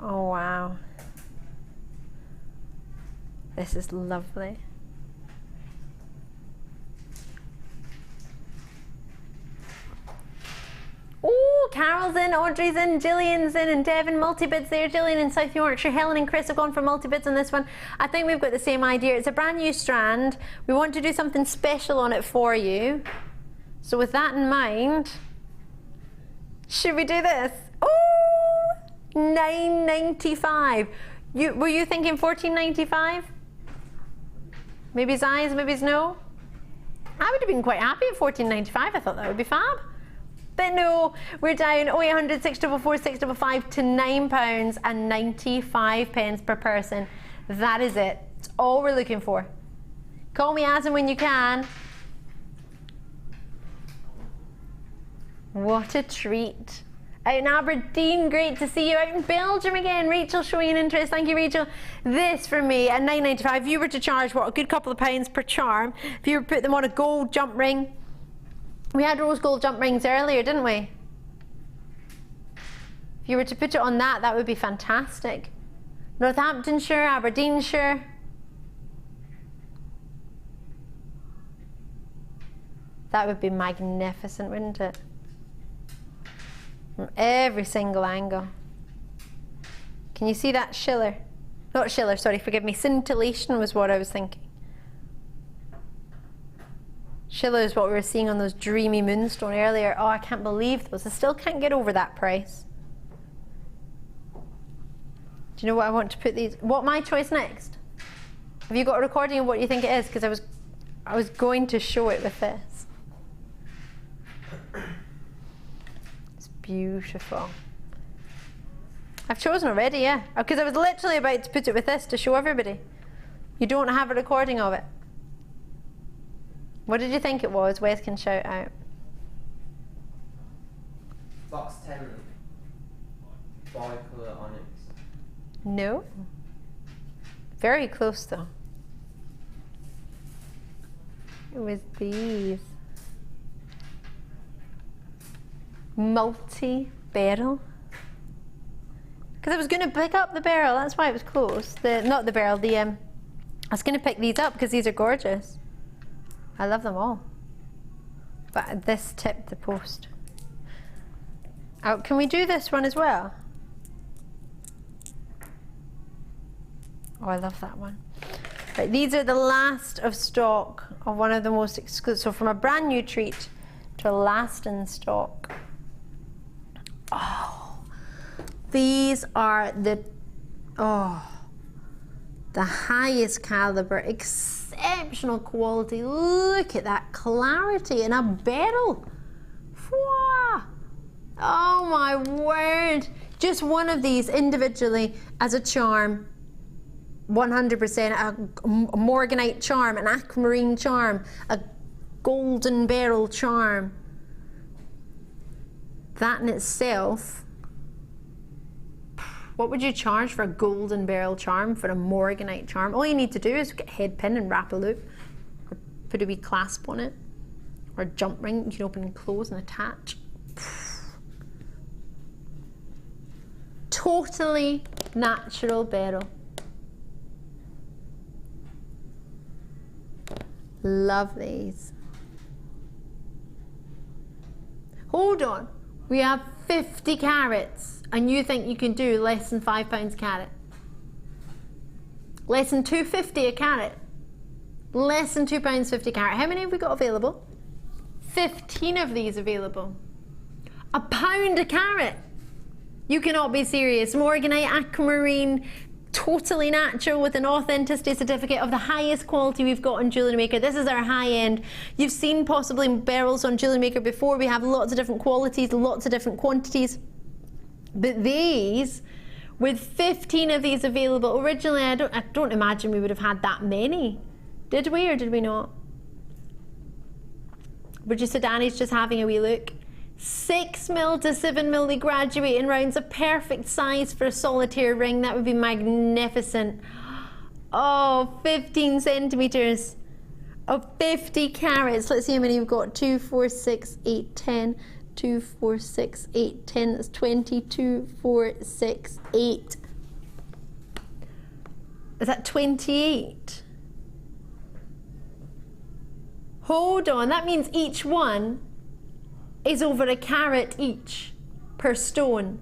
Oh wow. This is lovely. Oh, Carol's in, Audrey's in, Gillian's in, and Devon. Multi-bids there. Gillian in South Yorkshire. Helen and Chris have gone for multi-bids on this one. I think we've got the same idea. It's a brand new strand. We want to do something special on it for you. So with that in mind, should we do this? Oh, $9.95. Were you thinking $14.95? Maybe it's eyes, maybe it's no. I would have been quite happy at $14.95. I thought that would be fab. But no, we're down 0800 644 655 to £9.95 per person. That is it. It's all we're looking for. Call me as and when you can. What a treat. Out in Aberdeen, great to see you. Out in Belgium again, Rachel showing an interest. Thank you, Rachel. This for me at $9.95. If you were to charge, what, a good couple of pounds per charm, if you were to put them on a gold jump ring. We had rose gold jump rings earlier, didn't we? If you were to put it on that, that would be fantastic. Northamptonshire, Aberdeenshire. That would be magnificent, wouldn't it? From every single angle. Can you see that shiller? Not shiller, sorry, forgive me. Scintillation was what I was thinking. Shiller is what we were seeing on those dreamy moonstone earlier. Oh, I can't believe those. I still can't get over that price. Do you know what I want to put these? What my choice next? Have you got a recording of what you think it is? Because I was going to show it with this. Beautiful. I've chosen already, yeah. Because I was literally about to put it with this to show everybody. You don't have a recording of it. What did you think it was? Wes can shout out. Box 10. Bi-colour Onyx. No. Very close though. It was these. Multi-Beryl. Because I was going to pick up the Beryl, that's why it was close. Not the Beryl, I was going to pick these up because these are gorgeous. I love them all. But this tipped the post. Oh, can we do this one as well? Oh, I love that one. Right, these are the last of stock of one of the most exclusive. So from a brand new treat to a last in stock. Oh, these are the highest caliber, exceptional quality. Look at that clarity in a beryl. Wow. Oh my word. Just one of these individually as a charm. 100% a morganite charm, an aquamarine charm, a golden beryl charm. That in itself, what would you charge for a golden beryl charm, for a morganite charm? All you need to do is get a head pin and wrap a loop, or put a wee clasp on it, or a jump ring you can open and close and attach. Totally natural beryl. Love these. Hold on, we have 50 carats and you think you can do less than £5 a carat? Less than £2.50 a carat? Less than £2.50 a carat. How many have we got available? 15 of these available. £1 a carat. You cannot be serious. Morganite, aquamarine, totally natural with an authenticity certificate of the highest quality we've got on Jewellery Maker. This is our high end. You've seen possibly beryls on Jewellery Maker before. We have lots of different qualities, lots of different quantities. But these, with 15 of these available, originally I don't imagine we would have had that many. Did we or did we not? We're just, Danny's just having a wee look. 6mm to 7mm, they graduate in rounds, a perfect size for a solitaire ring. That would be magnificent. Oh, 15 centimeters of 50 carats. Let's see how many we've got. 2, 4, 6, 8, 10. 2, 4, 6, 8, 10. That's 22, 4, 6, 8. Is that 28? Hold on, that means each one is over a carat each per stone.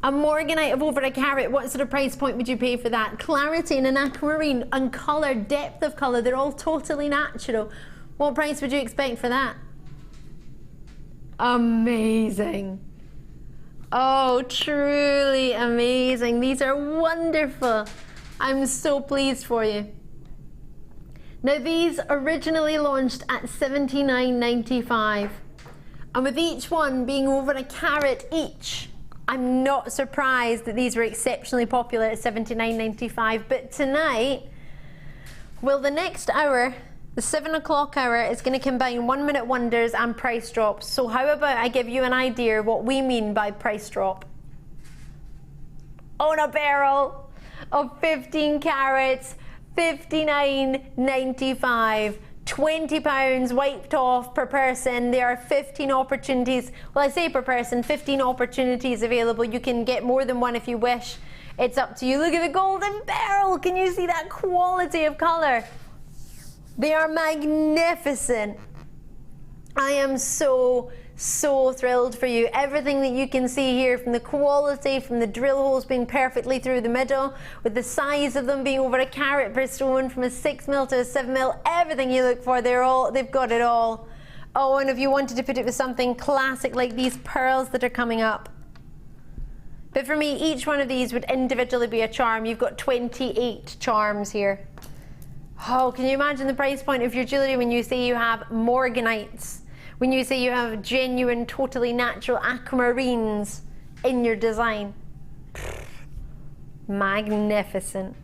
A morganite of over a carat, what sort of price point would you pay for that? Clarity in an aquamarine and colour, depth of colour, they're all totally natural. What price would you expect for that? Amazing. Oh, truly amazing. These are wonderful. I'm so pleased for you. Now these originally launched at $79.95. And with each one being over a carat each, I'm not surprised that these were exceptionally popular at $79.95. But tonight, well, the next hour, the 7 o'clock hour, is going to combine 1 minute wonders and price drops. So how about I give you an idea what we mean by price drop? On a beryl of 15 carats, $59.95. £20 wiped off per person. There are 15 opportunities. Well, I say per person, 15 opportunities available. You can get more than one if you wish. It's up to you. Look at the golden beryl. Can you see that quality of colour? They are magnificent. I am so thrilled for you. Everything that you can see here, from the quality, from the drill holes being perfectly through the middle, with the size of them being over a carat per stone, from a 6mm to a 7mm, everything you look for, they've got it all. Oh, and if you wanted to put it with something classic like these pearls that are coming up. But for me, each one of these would individually be a charm. You've got 28 charms here. Oh, can you imagine the price point of your jewellery when you say you have morganites? When you say you have genuine, totally natural aquamarines in your design. Magnificent.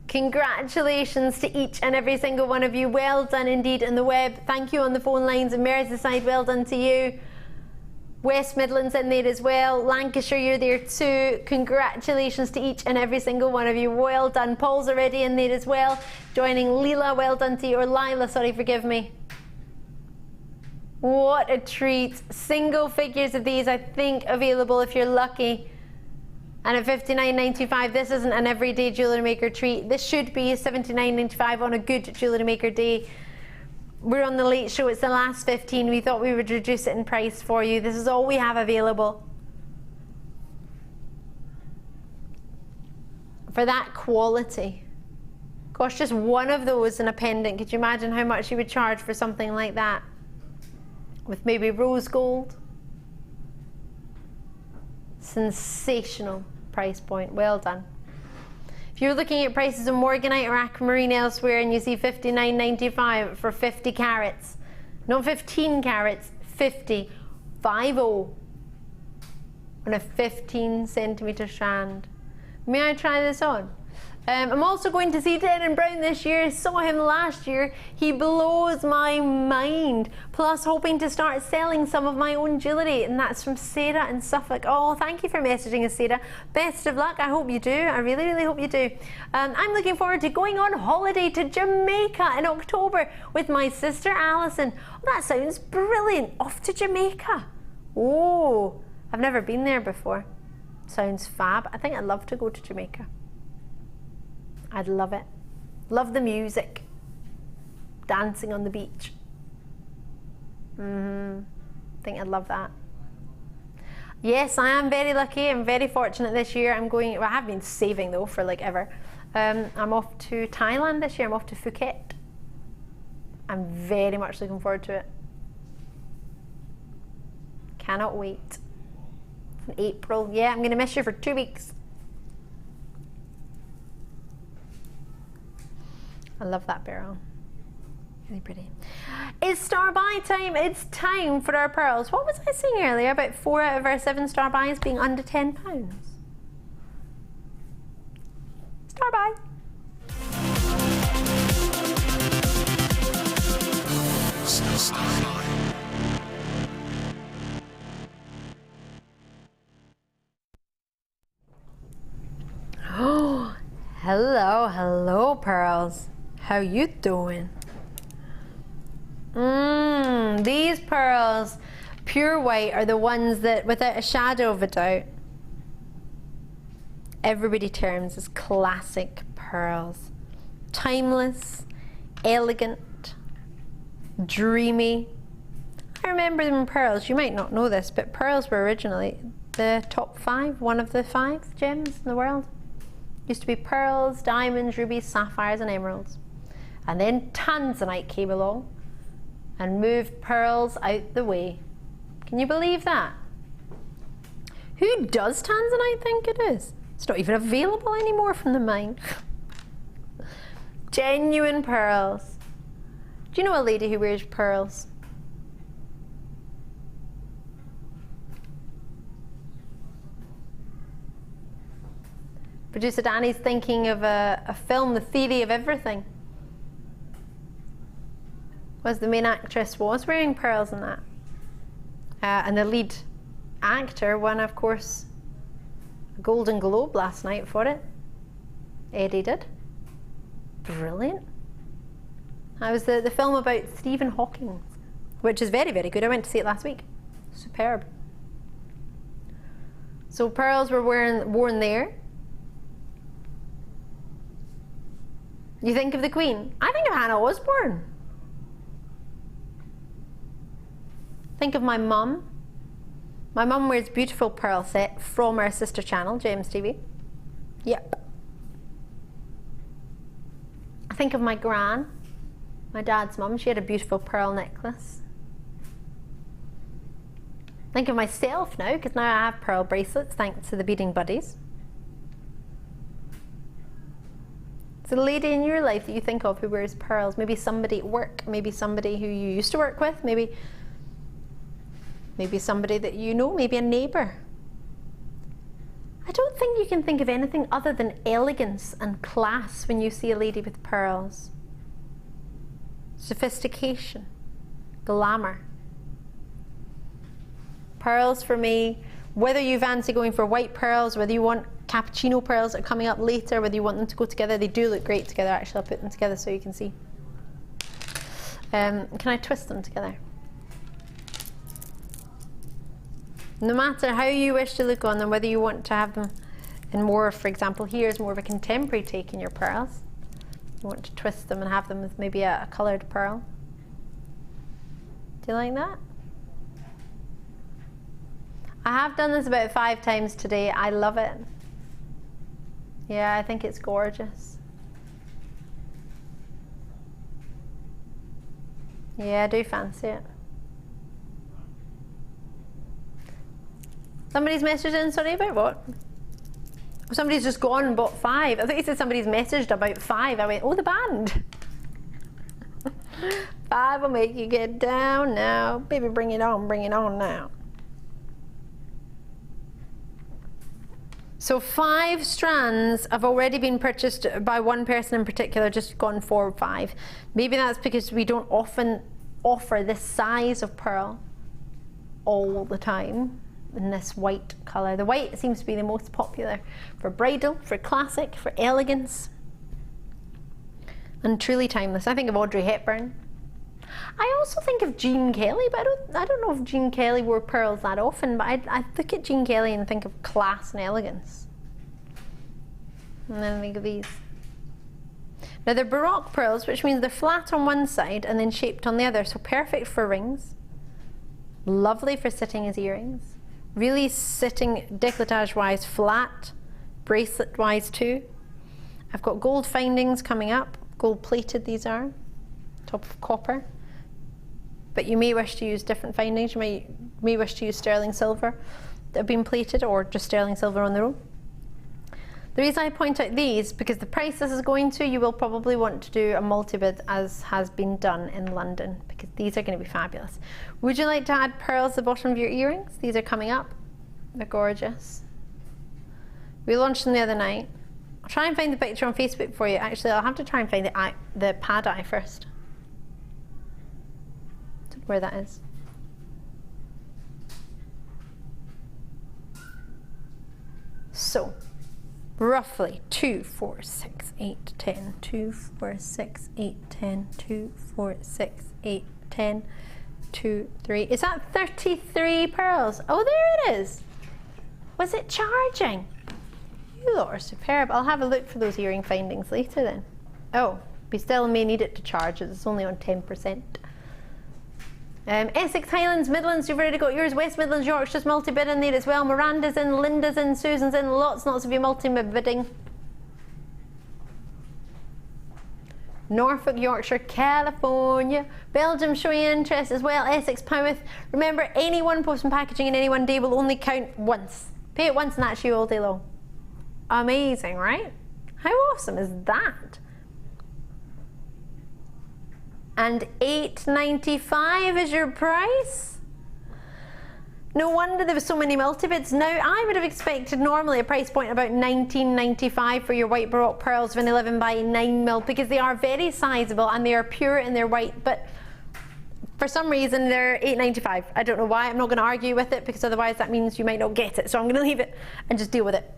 Congratulations to each and every single one of you. Well done indeed on the web. Thank you on the phone lines. And Merseyside, well done to you. West Midlands in there as well. Lancashire, you're there too. Congratulations to each and every single one of you. Well done. Paul's already in there as well. Joining Leela, well done to you. Or Lila, sorry, forgive me. What a treat. Single figures of these, I think, available if you're lucky. And at $59.95, this isn't an everyday Jewellery Maker treat. This should be $79.95 on a good Jewellery Maker day. We're on the late show, it's the last 15. We thought we would reduce it in price for you. This is all we have available. for that quality. Gosh, just one of those in a pendant. Could you imagine how much you would charge for something like that? With maybe rose gold. Sensational price point. Well done. If you're looking at prices of morganite or aquamarine elsewhere and you see $59.95 for 50 carats, not 15 carats, 50, 50 on a 15 centimetre strand. May I try this on? I'm also going to see Darren Brown this year. Saw him last year. He blows my mind. Plus hoping to start selling some of my own jewellery, and that's from Sarah in Suffolk. Oh, thank you for messaging us, Sarah. Best of luck. I hope you do. I really, really hope you do. I'm looking forward to going on holiday to Jamaica in October with my sister Alison. Oh, that sounds brilliant. Off to Jamaica. Oh, I've never been there before. Sounds fab. I think I'd love to go to Jamaica. I'd love it. Love the music. Dancing on the beach. I think I'd love that. Yes, I am very lucky. I'm very fortunate this year. I'm going, well, I have been saving though for like ever. I'm off to Thailand this year. I'm off to Phuket. I'm very much looking forward to it. Cannot wait. It's in April. Yeah, I'm going to miss you for 2 weeks. I love that Beryl. Really pretty. It's star buy time. It's time for our pearls. What was I saying earlier about 4 out of our 7 star buys being under £10? Star buy. Star buy. Oh, hello pearls. How you doing? These pearls, pure white, are the ones that, without a shadow of a doubt, everybody terms as classic pearls. Timeless, elegant, dreamy. I remember them pearls. You might not know this, but pearls were originally the top 5, one of the 5 gems in the world. Used to be pearls, diamonds, rubies, sapphires and emeralds. And then tanzanite came along and moved pearls out the way. Can you believe that? Who does tanzanite think it is? It's not even available anymore from the mine. Genuine pearls. Do you know a lady who wears pearls? Producer Danny's thinking of a film, The Theory of Everything. Was the main actress was wearing pearls in that. And the lead actor won, of course, a Golden Globe last night for it. Eddie did. Brilliant. That was the film about Stephen Hawking, which is very, very good. I went to see it last week. Superb. So pearls were worn there. You think of the Queen? I think of Hannah Osborne. Think of my mum. My mum wears a beautiful pearl set from our sister channel, James TV. Yep. I think of my gran, my dad's mum. She had a beautiful pearl necklace. Think of myself now, because now I have pearl bracelets thanks to the Beading Buddies. It's a lady in your life that you think of who wears pearls. Maybe somebody at work, maybe somebody who you used to work with, maybe somebody that you know, maybe a neighbour. I don't think you can think of anything other than elegance and class when you see a lady with pearls. Sophistication, glamour. Pearls for me, whether you fancy going for white pearls, whether you want cappuccino pearls that are coming up later, whether you want them to go together, they do look great together. Actually, I'll put them together so you can see. Can I twist them together? No matter how you wish to look on them, whether you want to have them in more, for example, here's more of a contemporary take in your pearls. You want to twist them and have them with maybe a coloured pearl. Do you like that? I have done this about 5 times today. I love it. Yeah, I think it's gorgeous. Yeah, I do fancy it. Somebody's messaged in, sorry, about what? Somebody's just gone and bought 5. I thought you said somebody's messaged about 5. I went, oh, the band. 5 will make you get down now. Baby, bring it on now. So 5 strands have already been purchased by one person in particular, just gone for 5. Maybe that's because we don't often offer this size of pearl all the time in this white colour. The white seems to be the most popular for bridal, for classic, for elegance, and truly timeless. I think of Audrey Hepburn. I also think of Jean Kelly, but I don't know if Jean Kelly wore pearls that often, but I look at Jean Kelly and think of class and elegance. And then I think of these. Now they're Baroque pearls, which means they're flat on one side and then shaped on the other, so perfect for rings. Lovely for sitting as earrings. Really sitting décolletage-wise flat, bracelet-wise too. I've got gold findings coming up, gold-plated these are, top of copper. But you may wish to use different findings. You may wish to use sterling silver that have been plated, or just sterling silver on their own. The reason I point out these, because the price this is going to, you will probably want to do a multi-bid as has been done in London, because these are going to be fabulous. Would you like to add pearls at the bottom of your earrings? These are coming up. They're gorgeous. We launched them the other night. I'll try and find the picture on Facebook for you. Actually, I'll have to try and find the pad eye first. Don't know where that is. So, roughly 2, 4, 6, 8, 10, 2, 4, 6, 8, 10, 2, 4, 6, 8, 10, 2, 3. Is that 33 pearls? Oh, there it is. Was it charging? You lot are superb. I'll have a look for those earring findings later then. Oh, we still may need it to charge as it's only on 10%. Essex, Highlands, Midlands, you've already got yours. West Midlands, York's just multi-bid in there as well. Miranda's in, Linda's in, Susan's in, lots of you multi-bidding. Norfolk, Yorkshire, California, Belgium showing interest as well. Essex, Powys. Remember, any one post and packaging in any one day will only count once. Pay it once and that's you all day long. Amazing, right? How awesome is that? And $8.95 is your price? No wonder there were so many multi-bids. Now, I would have expected normally a price point about $19.95 for your white Baroque pearls of an 11 by 9 mil, because they are very sizable and they are pure and they're white, but for some reason they're $8.95. I don't know why. I'm not going to argue with it, because otherwise that means you might not get it. So I'm going to leave it and just deal with it.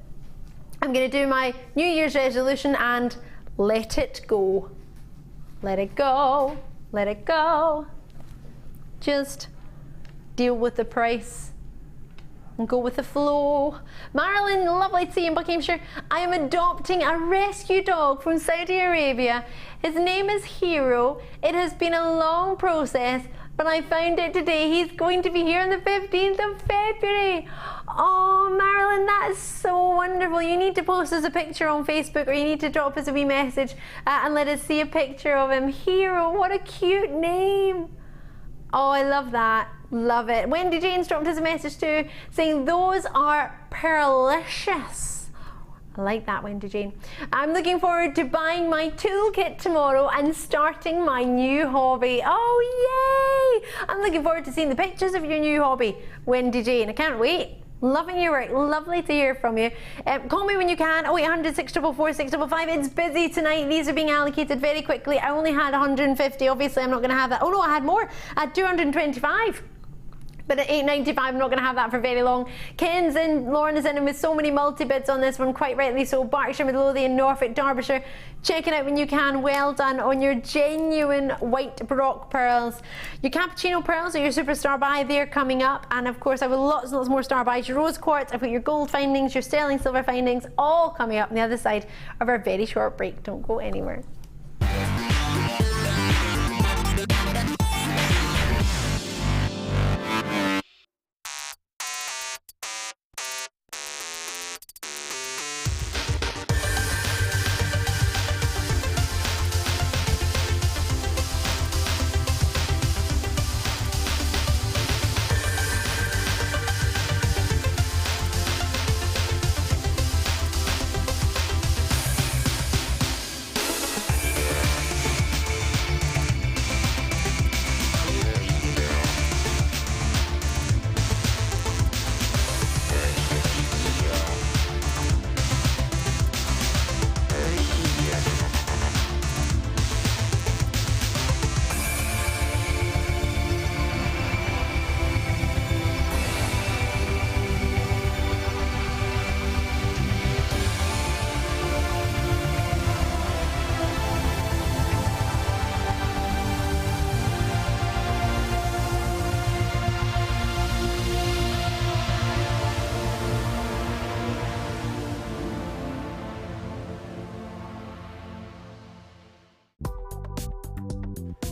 I'm going to do my New Year's resolution and let it go. Let it go. Let it go. Just deal with the price and go with the flow. Marilyn, lovely to see you in Buckinghamshire. I am adopting a rescue dog from Saudi Arabia. His name is Hero. It has been a long process, but I found it today. He's going to be here on the 15th of February. Oh, Marilyn, that is so wonderful. You need to post us a picture on Facebook, or you need to drop us a wee message and let us see a picture of him. Hero, what a cute name. Oh, I love that. Love it. Wendy Jane's dropped us a message too, saying those are pearlicious. I like that, Wendy Jane. I'm looking forward to buying my toolkit tomorrow and starting my new hobby. Oh, yay! I'm looking forward to seeing the pictures of your new hobby, Wendy Jane. I can't wait. Loving your work. Lovely to hear from you. Call me when you can. 0800 644 655. It's busy tonight. These are being allocated very quickly. I only had 150. Obviously, I'm not going to have that. Oh no, I had more. I had 225. But at $8.95, I'm not going to have that for very long. Ken's in, Lauren is in, and with so many multi-bids on this one, quite rightly so. Berkshire, Midlothian, Norfolk, Derbyshire. Check it out when you can. Well done on your genuine white Baroque pearls. Your Cappucino Pearls are your superstar buy. They're coming up. And of course, I have lots and lots more star buys. Your Rose Quartz, I've got your gold findings, your sterling silver findings, all coming up on the other side of our very short break. Don't go anywhere.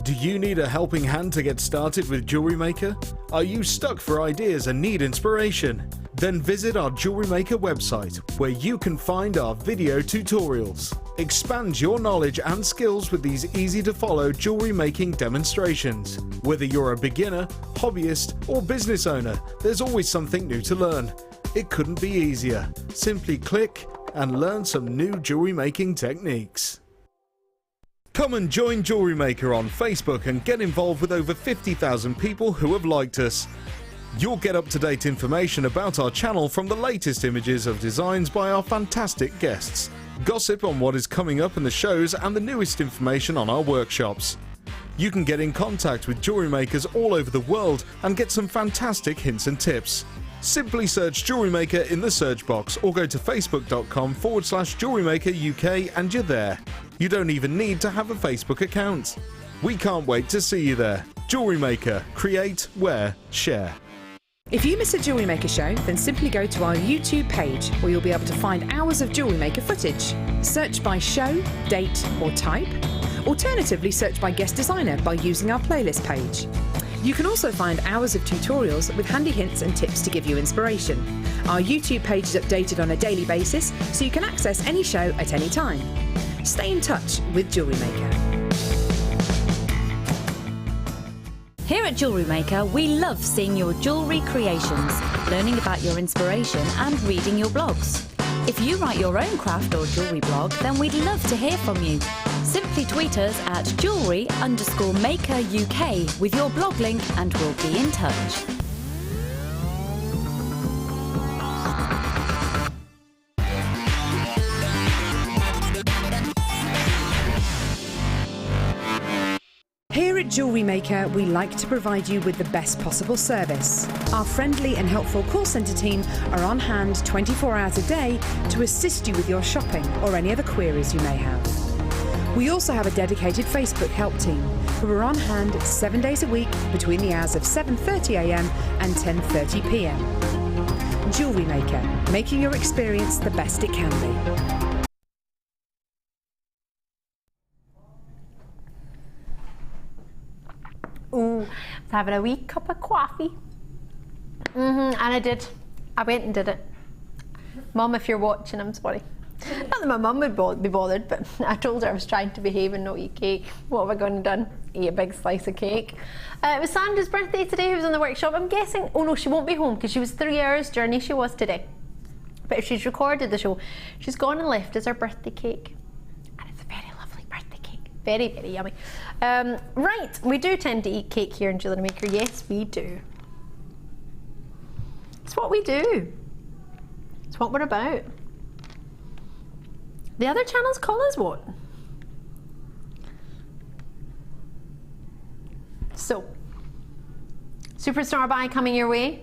Do you need a helping hand to get started with Jewellery Maker? Are you stuck for ideas and need inspiration? Then visit our Jewellery Maker website, where you can find our video tutorials. Expand your knowledge and skills with these easy-to-follow jewellery making demonstrations. Whether you're a beginner, hobbyist, or business owner, there's always something new to learn. It couldn't be easier. Simply click and learn some new jewellery making techniques. Come and join Jewellery Maker on Facebook and get involved with over 50,000 people who have liked us. You'll get up-to-date information about our channel from the latest images of designs by our fantastic guests, gossip on what is coming up in the shows, and the newest information on our workshops. You can get in contact with jewellery makers all over the world and get some fantastic hints and tips. Simply search Jewellery Maker in the search box or go to facebook.com/JewelleryMaker UK and you're there. You don't even need to have a Facebook account. We can't wait to see you there. Jewellery Maker. Create, wear, share. If you miss a Jewellery Maker show, then simply go to our YouTube page where you'll be able to find hours of Jewellery Maker footage. Search by show, date or type. Alternatively, search by guest designer by using our playlist page. You can also find hours of tutorials with handy hints and tips to give you inspiration. Our YouTube page is updated on a daily basis, so you can access any show at any time. Stay in touch with Jewellery Maker. Here at Jewellery Maker, we love seeing your jewellery creations, learning about your inspiration and reading your blogs. If you write your own craft or jewellery blog, then we'd love to hear from you. Simply tweet us at jewellery_maker UK with your blog link and we'll be in touch. Here at Jewellery Maker, we like to provide you with the best possible service. Our friendly and helpful call centre team are on hand 24 hours a day to assist you with your shopping or any other queries you may have. We also have a dedicated Facebook help team who are on hand 7 days a week between the hours of 7:30 AM and 10:30 PM. Jewellery Maker, making your experience the best it can be. Ooh, I was having a wee cup of coffee. And I went and did it. Mum, if you're watching, I'm sorry. Not that my mum would be bothered, but I told her I was trying to behave and not eat cake. What have I gone and done? Eat a big slice of cake. It was Sandra's birthday today, who was in the workshop. I'm guessing, oh no, she won't be home because she was 3 hours journey, she was today. But if she's recorded the show, she's gone and left us her birthday cake. And it's a very lovely birthday cake. Very, very yummy. Right, we do tend to eat cake here in Jewellery Maker. Yes, we do. It's what we do. It's what we're about. The other channels call us what? So, Superstar Buy coming your way.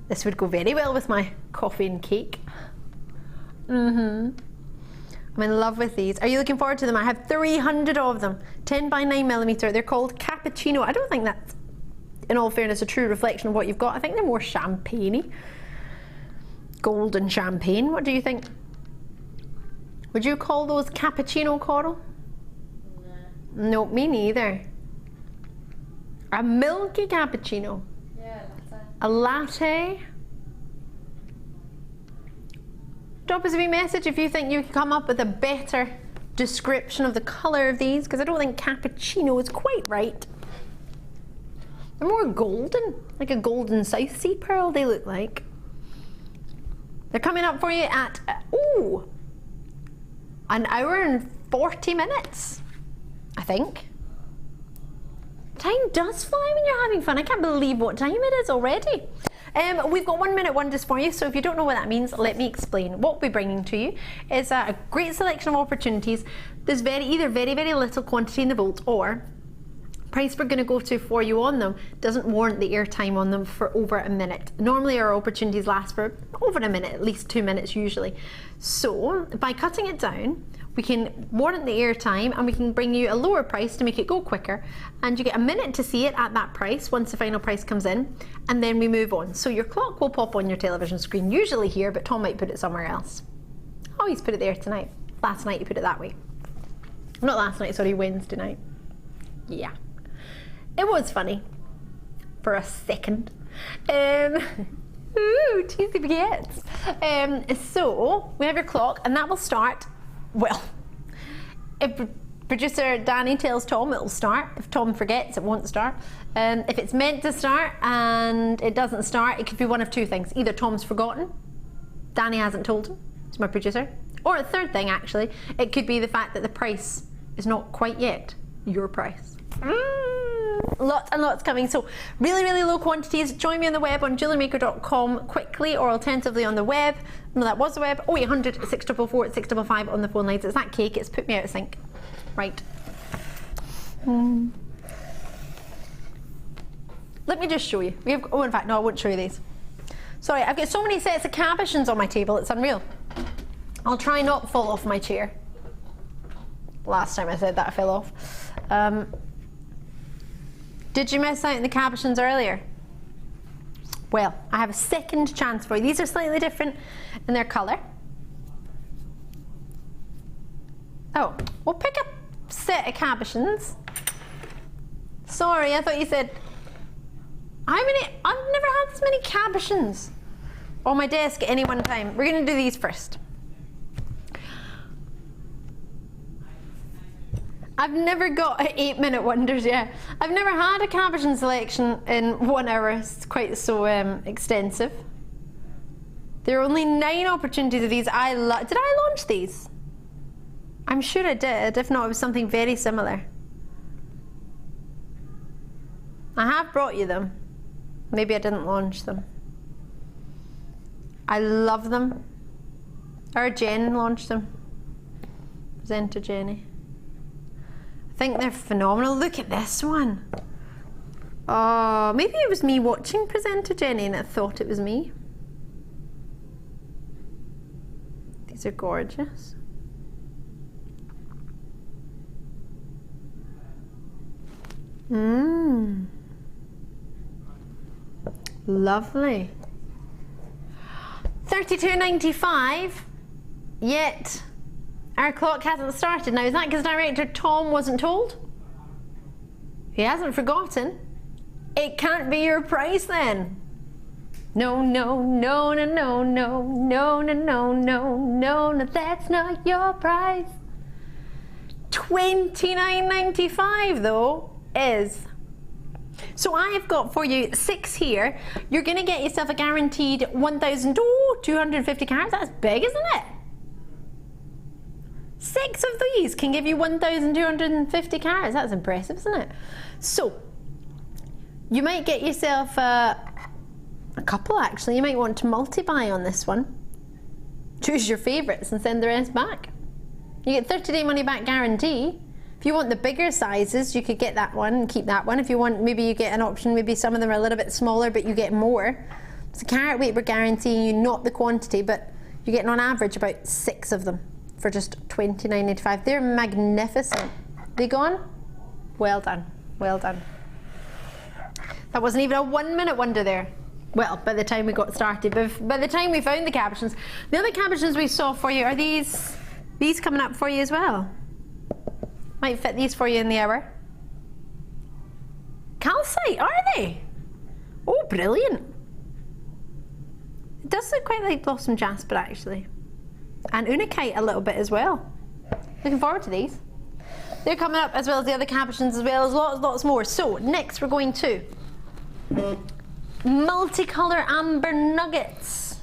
This would go very well with my coffee and cake. I'm in love with these. Are you looking forward to them? I have 300 of them. 10 by 9mm. They're called Cappucino. I don't think that's, in all fairness, a true reflection of what you've got. I think they're more champagne-y. Golden champagne. What do you think? Would you call those cappuccino, Coral? No, me neither. A milky cappuccino. Yeah, latte. A latte. Drop us a wee message if you think you can come up with a better description of the colour of these, because I don't think cappuccino is quite right. They're more golden, like a golden South Sea pearl they look like. They're coming up for you at, ooh, 1 hour and 40 minutes, I think. Time does fly when you're having fun. I can't believe what time it is already. We've got 1 minute wonders for you, so if you don't know what that means, let me explain. What we'll be bringing to you is a great selection of opportunities. There's either very, very little quantity in the vault, or price we're going to go to for you on them doesn't warrant the airtime on them for over a minute. Normally our opportunities last for over a minute, at least 2 minutes usually. So by cutting it down, we can warrant the airtime and we can bring you a lower price to make it go quicker, and you get a minute to see it at that price once the final price comes in, and then we move on. So your clock will pop on your television screen, usually here, but Tom might put it somewhere else. Oh, he's put it there tonight. Last night he put it that way. Not last night, sorry, Wednesday night. Yeah. It was funny. For a second. Ooh, cheesy baguettes. So, we have your clock, and that will start, well, if producer Danny tells Tom, it will start. If Tom forgets, it won't start. If it's meant to start and it doesn't start, it could be one of two things. Either Tom's forgotten, Danny hasn't told him, he's my producer. Or a third thing, actually, it could be the fact that the price is not quite yet your price. Lots and lots coming, so really, really low quantities. Join me on the web on jewellerymaker.com quickly, or alternatively on the web. No, that was the web. 0800 644 655 on the phone lines. It's that cake, it's put me out of sync. Right. Let me just show you. We have, oh, in fact, no, I won't show you these. Sorry, I've got so many sets of cabochons on my table, it's unreal. I'll try not to fall off my chair. Last time I said that, I fell off. Did you miss out on the cabochons earlier? Well, I have a second chance for you. These are slightly different in their colour. Oh, we'll pick a set of cabochons. Sorry, I thought you said... How many? I've never had this many cabochons on my desk at any one time. We're going to do these first. I've never got 8-minute wonders, yeah. I've never had a cabochon selection in 1 hour. It's quite so extensive. There are only 9 opportunities of these. Did I launch these? I'm sure I did. If not, it was something very similar. I have brought you them. Maybe I didn't launch them. I love them. Or Jen launched them. Presenter Jenny. I think they're phenomenal. Look at this one. Oh, maybe it was me watching Presenter Jenny and I thought it was me. These are gorgeous. Lovely. $32.95. Yet our clock hasn't started. Now, is that because director Tom wasn't told? He hasn't forgotten. It can't be your price then. No, no, no, no, no, no, no, no, no, no, no, that's not your price. $29.95 though is. So I've got for you 6 here. You're gonna get yourself a guaranteed 1,250 carats. That's big, isn't it? 6 of these can give you 1,250 carats. That's impressive, isn't it? So you might get yourself a couple actually. You might want to multi-buy on this one. Choose your favourites and send the rest back. You get 30-day money back guarantee. If you want the bigger sizes, you could get that one and keep that one. If you want, maybe you get an option, maybe some of them are a little bit smaller, but you get more. It's a carat weight we're guaranteeing you, not the quantity, but you're getting on average about 6 of them for just $29.95. They're magnificent. They gone? Well done, well done. That wasn't even a 1-minute wonder there. Well, by the time we got started, but by the time we found the cabochons. The other cabochons we saw for you, are these coming up for you as well? Might fit these for you in the hour. Calcite, are they? Oh, brilliant. It does look quite like Blossom Jasper actually. And Unakite a little bit as well. Looking forward to these. They're coming up as well as the other cabochons as well as lots more. So next we're going to multicolour amber nuggets.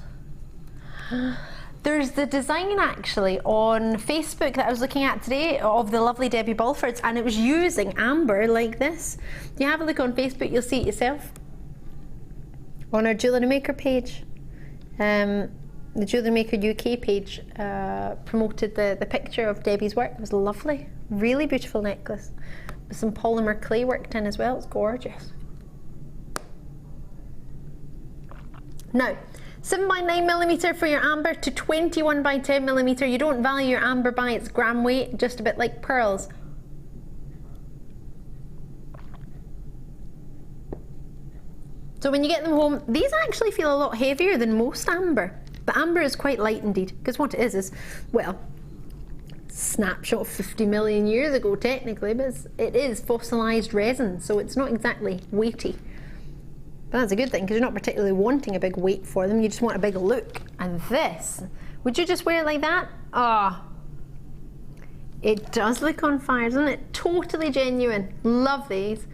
There's the design actually on Facebook that I was looking at today of the lovely Debbie Bulfords, and it was using amber like this. If you have a look on Facebook, you'll see it yourself. On our Jewellery Maker page. The Jewellery Maker UK page promoted the picture of Debbie's work. It was lovely. Really beautiful necklace. With some polymer clay worked in as well. It's gorgeous. Now, 7x9mm for your amber to 21x10mm. You don't value your amber by its gram weight, just a bit like pearls. So when you get them home, these actually feel a lot heavier than most amber. But amber is quite light indeed, because what it is, well, snapshot of 50 million years ago technically, but it is fossilised resin, so it's not exactly weighty. But that's a good thing, because you're not particularly wanting a big weight for them, you just want a big look. And this, would you just wear it like that? Ah, oh, it does look on fire, doesn't it? Totally genuine. Love these.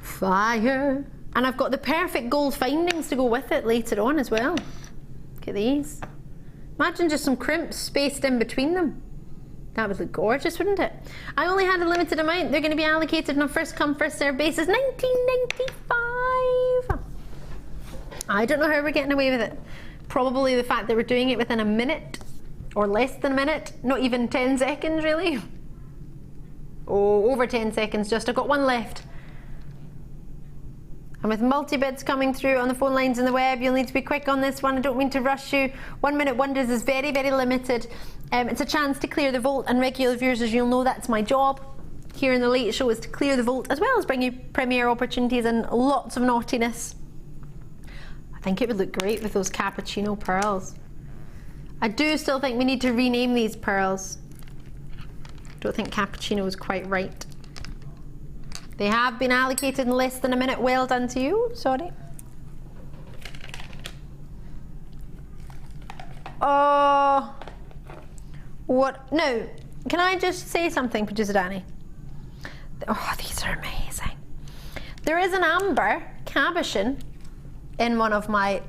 Fire. And I've got the perfect gold findings to go with it later on as well. Look at these. Imagine just some crimps spaced in between them. That would look gorgeous, wouldn't it? I only had a limited amount. They're going to be allocated on a first come, first served basis. $19.95. I don't know how we're getting away with it. Probably the fact that we're doing it within a minute or less than a minute. Not even 10 seconds, really. Oh, over 10 seconds just. I've got one left. And with multi-bids coming through on the phone lines and the web, you'll need to be quick on this one. I don't mean to rush you. 1 minute wonders is very, very limited. It's a chance to clear the vault, and regular viewers, as you'll know, that's my job here in the Late Show, is to clear the vault as well as bring you premiere opportunities and lots of naughtiness. I think it would look great with those Cappucino Pearls. I do still think we need to rename these pearls. Don't think Cappuccino is quite right. They have been allocated in less than a minute. Well done to you. Sorry. Oh, what? No. Can I just say something, producer Danny? Oh, these are amazing. There is an amber cabochon in one of my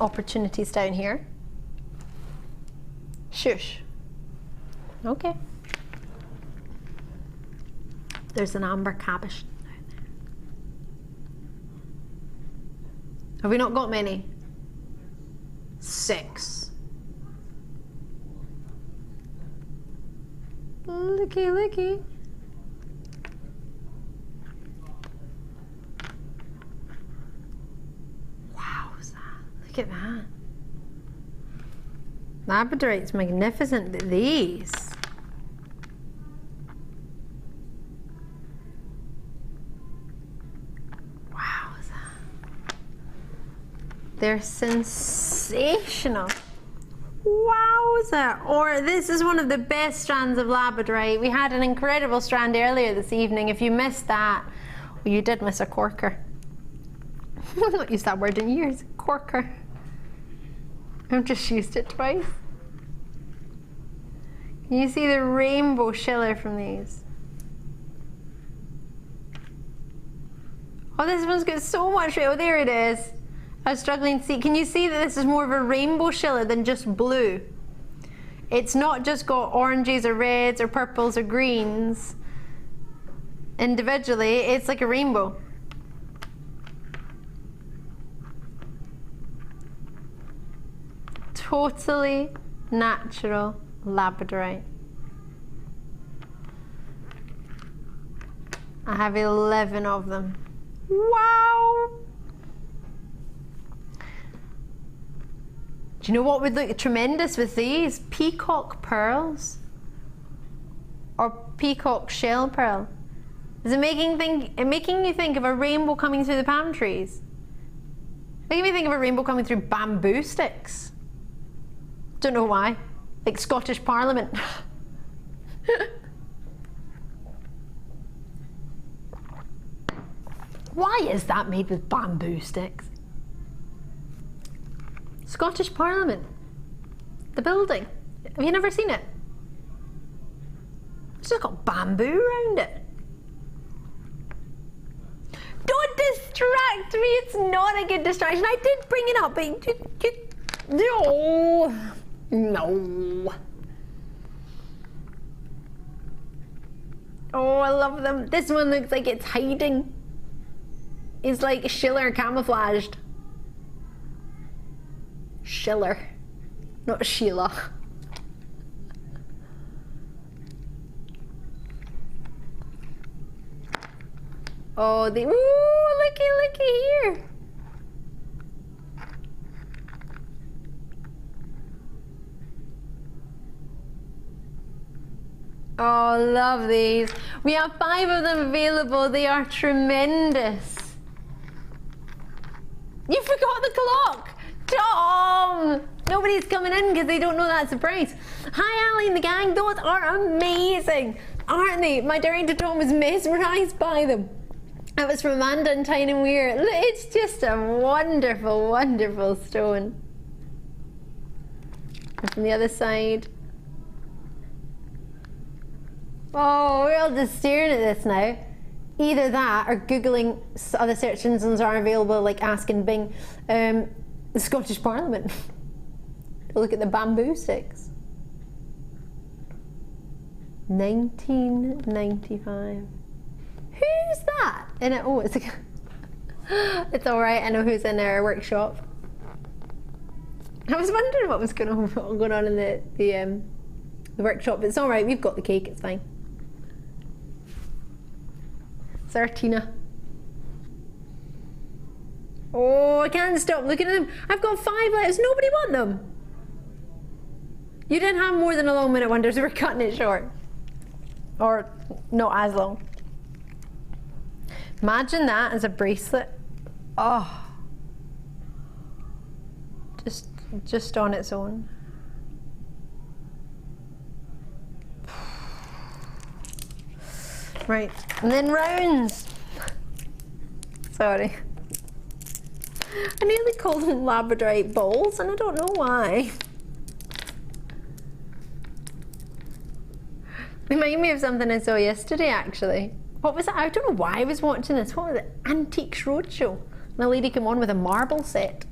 opportunities down here. Shush. Okay. There's an amber cabochon down there. Have we not got many? 6. Looky, looky. Wowza. Look at that. Labradorite's magnificent, but these. They're sensational. Wowza. Or this is one of the best strands of Labradorite. We had an incredible strand earlier this evening. If you missed that, well, you did miss a corker. I've not used that word in years. Corker. I've just used it twice. Can you see the rainbow shiller from these? Oh, this one's got so much. Oh, there it is. I was struggling to see. Can you see that this is more of a rainbow shiller than just blue? It's not just got oranges or reds or purples or greens. Individually, it's like a rainbow. Totally natural Labradorite. I have 11 of them. Wow! Do you know what would look tremendous with these? Peacock pearls or peacock shell pearl. Is it making you think of a rainbow coming through the palm trees? Making me think of a rainbow coming through bamboo sticks. Don't know why. Like Scottish Parliament. Why is that made with bamboo sticks? Scottish Parliament. The building. Have you never seen it? It's just got bamboo around it. Don't distract me. It's not a good distraction. I did bring it up, but no. No. Oh, I love them. This one looks like it's hiding. It's like Schiller camouflaged. Schiller, not Sheila. Oh, the looky here. Oh, love these. We have 5 of them available. They are tremendous. You forgot the clock. Tom! No, nobody's coming in because they don't know that's a price. Hi, Ali and the gang. Those are amazing, aren't they? My director Tom was mesmerised by them. That was from Amanda and Tyne and Weir. It's just a wonderful, wonderful stone. And from the other side. Oh, we're all just staring at this now. Either that or Googling other search engines are available, like asking Bing, the Scottish Parliament. Look at the bamboo sticks. 1995. Who's that? Oh, it's it's all right. I know who's in our workshop. I was wondering what was going on in the workshop. It's all right. We've got the cake. It's fine. Tina. Oh, I can't stop looking at them. I've got 5 letters. Nobody want them. You didn't have more than a long minute wonder, so we're cutting it short. Or not as long. Imagine that as a bracelet. Oh. Just on its own. Right, and then rounds. Sorry. I nearly called them Labradorite balls, and I don't know why. Remind me of something I saw yesterday, actually. What was it? I don't know why I was watching this. What was it? Antiques Roadshow. And a lady came on with a marble set.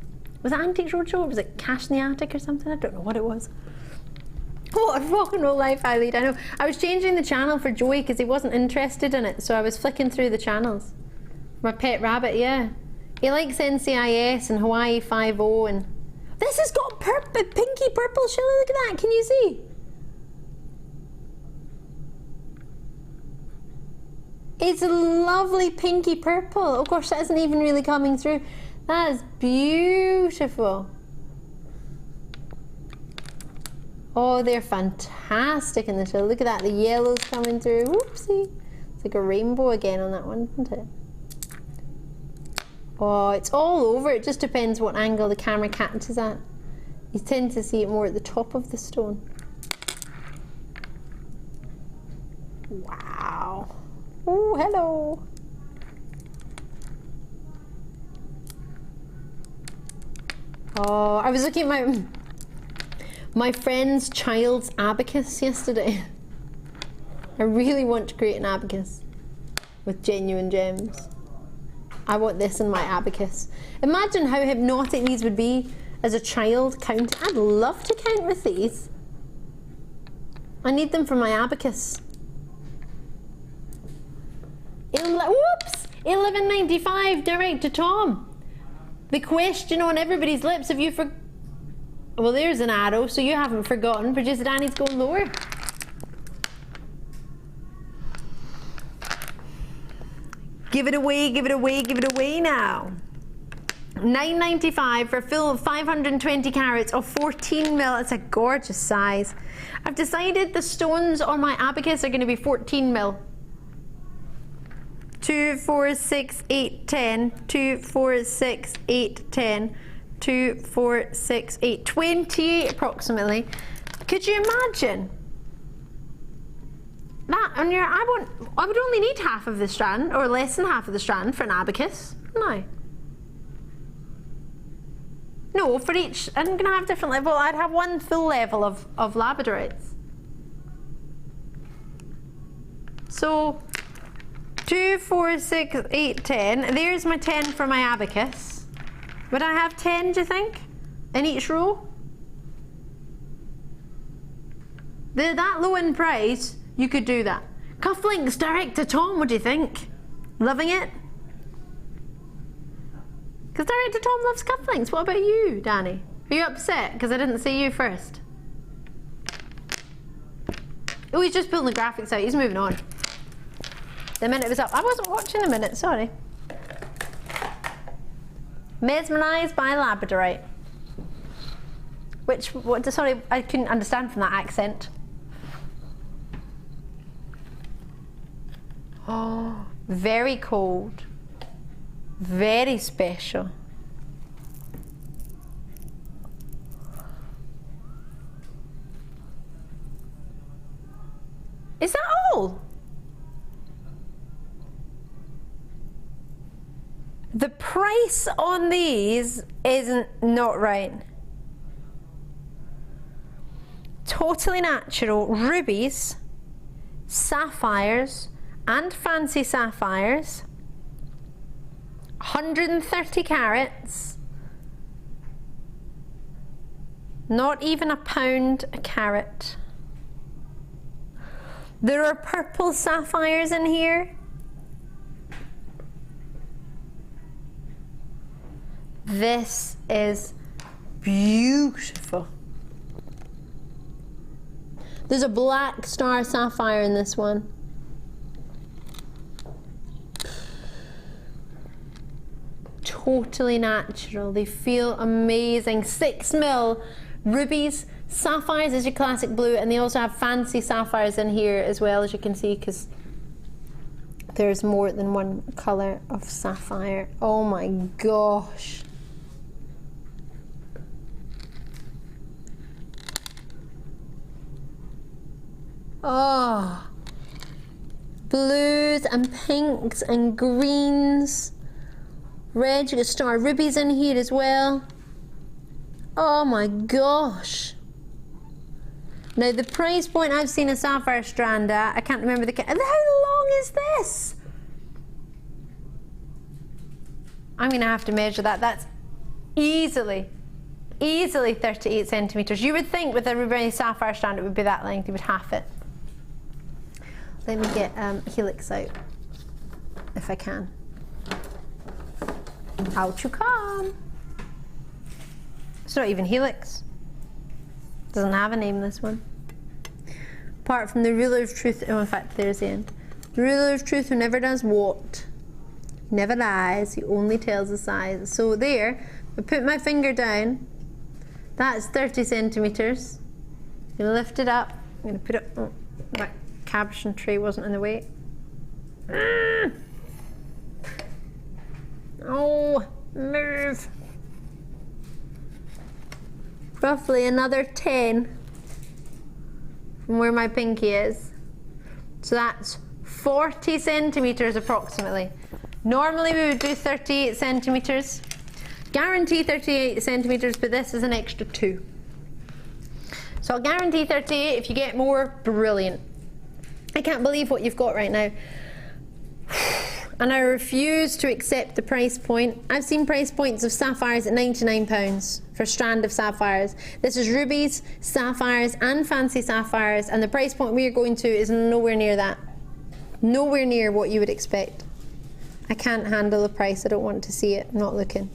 Was it Antiques Roadshow or was it Cash in the Attic or something? I don't know what it was. What a rock and roll life I lead. I know. I was changing the channel for Joey because he wasn't interested in it, so I was flicking through the channels. My pet rabbit, yeah. He likes NCIS and Hawaii 5-0 and... This has got pinky purple, Shelley, look at that, can you see? It's a lovely pinky purple. Oh gosh, that isn't even really coming through. That is beautiful. Oh, they're fantastic in the show. Look at that, the yellow's coming through. Whoopsie. It's like a rainbow again on that one, isn't it? Oh, it's all over. It just depends what angle the camera catches at. You tend to see it more at the top of the stone. Wow. Oh, hello. Oh, I was looking at my friend's child's abacus yesterday. I really want to create an abacus with genuine gems. I want this in my abacus. Imagine how hypnotic these would be as a child counting. I'd love to count with these. I need them for my abacus. Whoops! 11.95 direct to Tom. The question on everybody's lips, have you well, there's an arrow, so you haven't forgotten. Producer Danny's going lower. Give it away, give it away, give it away now. $9.95 for a full 520 carats of 14 mil. It's a gorgeous size. I've decided the stones on my abacus are going to be 14 mil. 2, 4, 6, 8, 10. 2, 4, 6, 8, 10. 2, 4, 6, 8, 28 approximately. Could you imagine that on your? I would only need half of the strand, or less than half of the strand for an abacus. No, for each. I'm going to have different level. I'd have one full level of labradorites. So 2, 4, 6, 8, 10. There's my 10 for my abacus. Would I have 10, do you think, in each row? They're that low in price, you could do that. Cufflinks direct to Tom, what do you think? Loving it? Because direct to Tom loves cufflinks. What about you, Danny? Are you upset because I didn't see you first? Oh, he's just pulling the graphics out. He's moving on. The minute was up. I wasn't watching the minute, sorry. Mesmerised by Labradorite. Sorry, I couldn't understand from that accent. Oh, very cold. Very special. Is that all? The price on these isn't not right. Totally natural rubies, sapphires, and fancy sapphires. 130 carats. Not even £1 a carat. There are purple sapphires in here. This is beautiful. There's a black star sapphire in this one. Totally natural. They feel amazing. 6mm rubies, sapphires is your classic blue, and they also have fancy sapphires in here as well, as you can see, because there's more than one colour of sapphire. Oh my gosh. Oh, blues and pinks and greens. Red, you got star rubies in here as well. Oh my gosh. Now the price point I've seen a sapphire strand at, I can't remember the, how long is this? I'm gonna have to measure that. That's easily 38 centimeters. You would think with a ruby sapphire strand it would be that length, you would half it. Let me get helix out, if I can. Out you come. It's not even helix. Doesn't have a name, this one. Apart from the ruler of truth, oh in fact there's the end. The ruler of truth who never does what? Never lies, he only tells the size. So there, I put my finger down, that's 30 centimeters. I'm gonna lift it up, I'm gonna put it, oh, that cabochon tray wasn't in the way. Oh, move. Roughly another 10 from where my pinky is. So that's 40 centimeters approximately. Normally we would do 38 centimeters. Guarantee 38 centimeters, but this is an extra 2. So I'll guarantee 38. If you get more, brilliant. I can't believe what you've got right now. And I refuse to accept the price point. I've seen price points of sapphires at £99 for a strand of sapphires. This is rubies, sapphires and fancy sapphires, and the price point we are going to is nowhere near that. Nowhere near what you would expect. I can't handle the price. I don't want to see it. I'm not looking.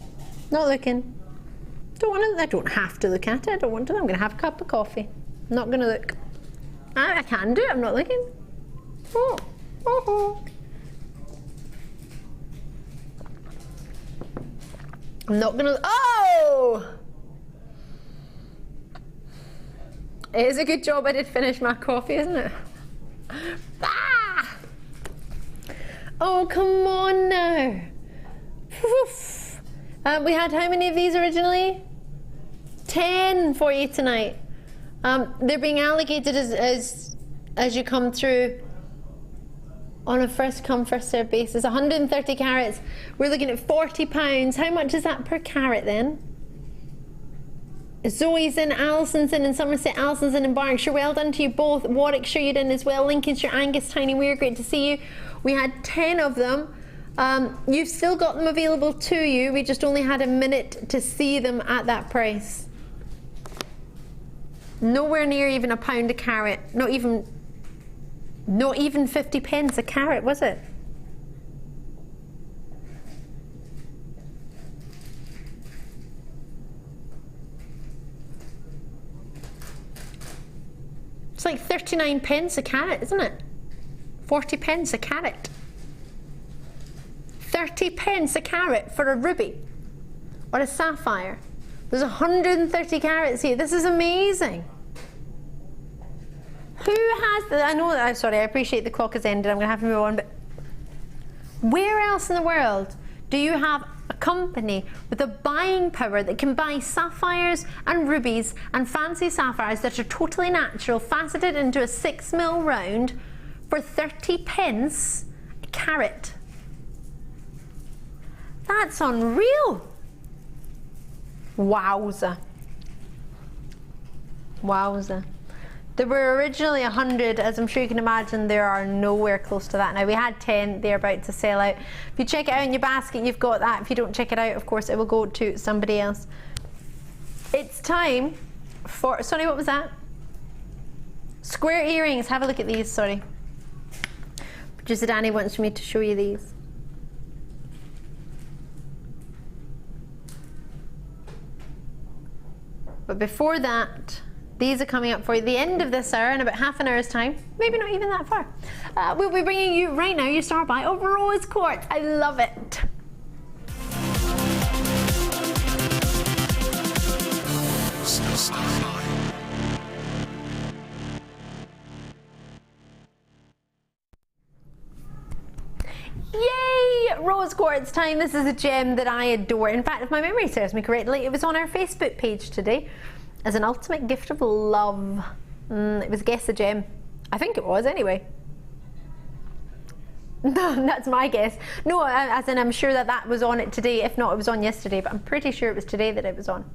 Not looking. Don't want to, I don't have to look at it. I don't want to. I'm going to have a cup of coffee. I'm not going to look. I can do it. I'm not looking. Oh. Oh. I'm not gonna, oh! It is a good job I did finish my coffee, isn't it? Ah! Oh, come on now. We had how many of these originally? 10 for you tonight. They're being allocated as you come through on a first come first served basis. 130 carats, we're looking at £40. How much is that per carat then? Zoe's in, Alison's in Somerset, Alison's in Berkshire. Well done to you both. Warwickshire you're in as well. Lincolnshire, Angus, Tiny Weir, great to see you. We had 10 of them. You've still got them available to you. We just only had a minute to see them at that price. Nowhere near even £1 a carat. Not even 50 pence a carat, was it? It's like 39 pence a carat, isn't it? 40 pence a carat. 30 pence a carat for a ruby or a sapphire. There's 130 carats here. This is amazing. Who has the, I know that, sorry, I appreciate the clock has ended, I'm going to have to move on, but where else in the world do you have a company with a buying power that can buy sapphires and rubies and fancy sapphires that are totally natural, faceted into a 6mm round for 30 pence a carat. That's unreal. Wowza. Wowza. There were originally 100, as I'm sure you can imagine, there are nowhere close to that now. We had 10, they're about to sell out. If you check it out in your basket, you've got that. If you don't check it out, of course, it will go to somebody else. It's time for, sorry, what was that? Square earrings, have a look at these, sorry. Producer Danny wants me to show you these. But before that, these are coming up for the end of this hour in about half an hour's time. Maybe not even that far. We'll be bringing you right now your star buy of Rose Quartz. I love it. Yay! Rose Quartz time. This is a gem that I adore. In fact, if my memory serves me correctly, it was on our Facebook page today as an ultimate gift of love. It was Guess the Gem. I think it was, anyway. That's my guess. No, as in I'm sure that that was on it today. If not, it was on yesterday, but I'm pretty sure it was today that it was on.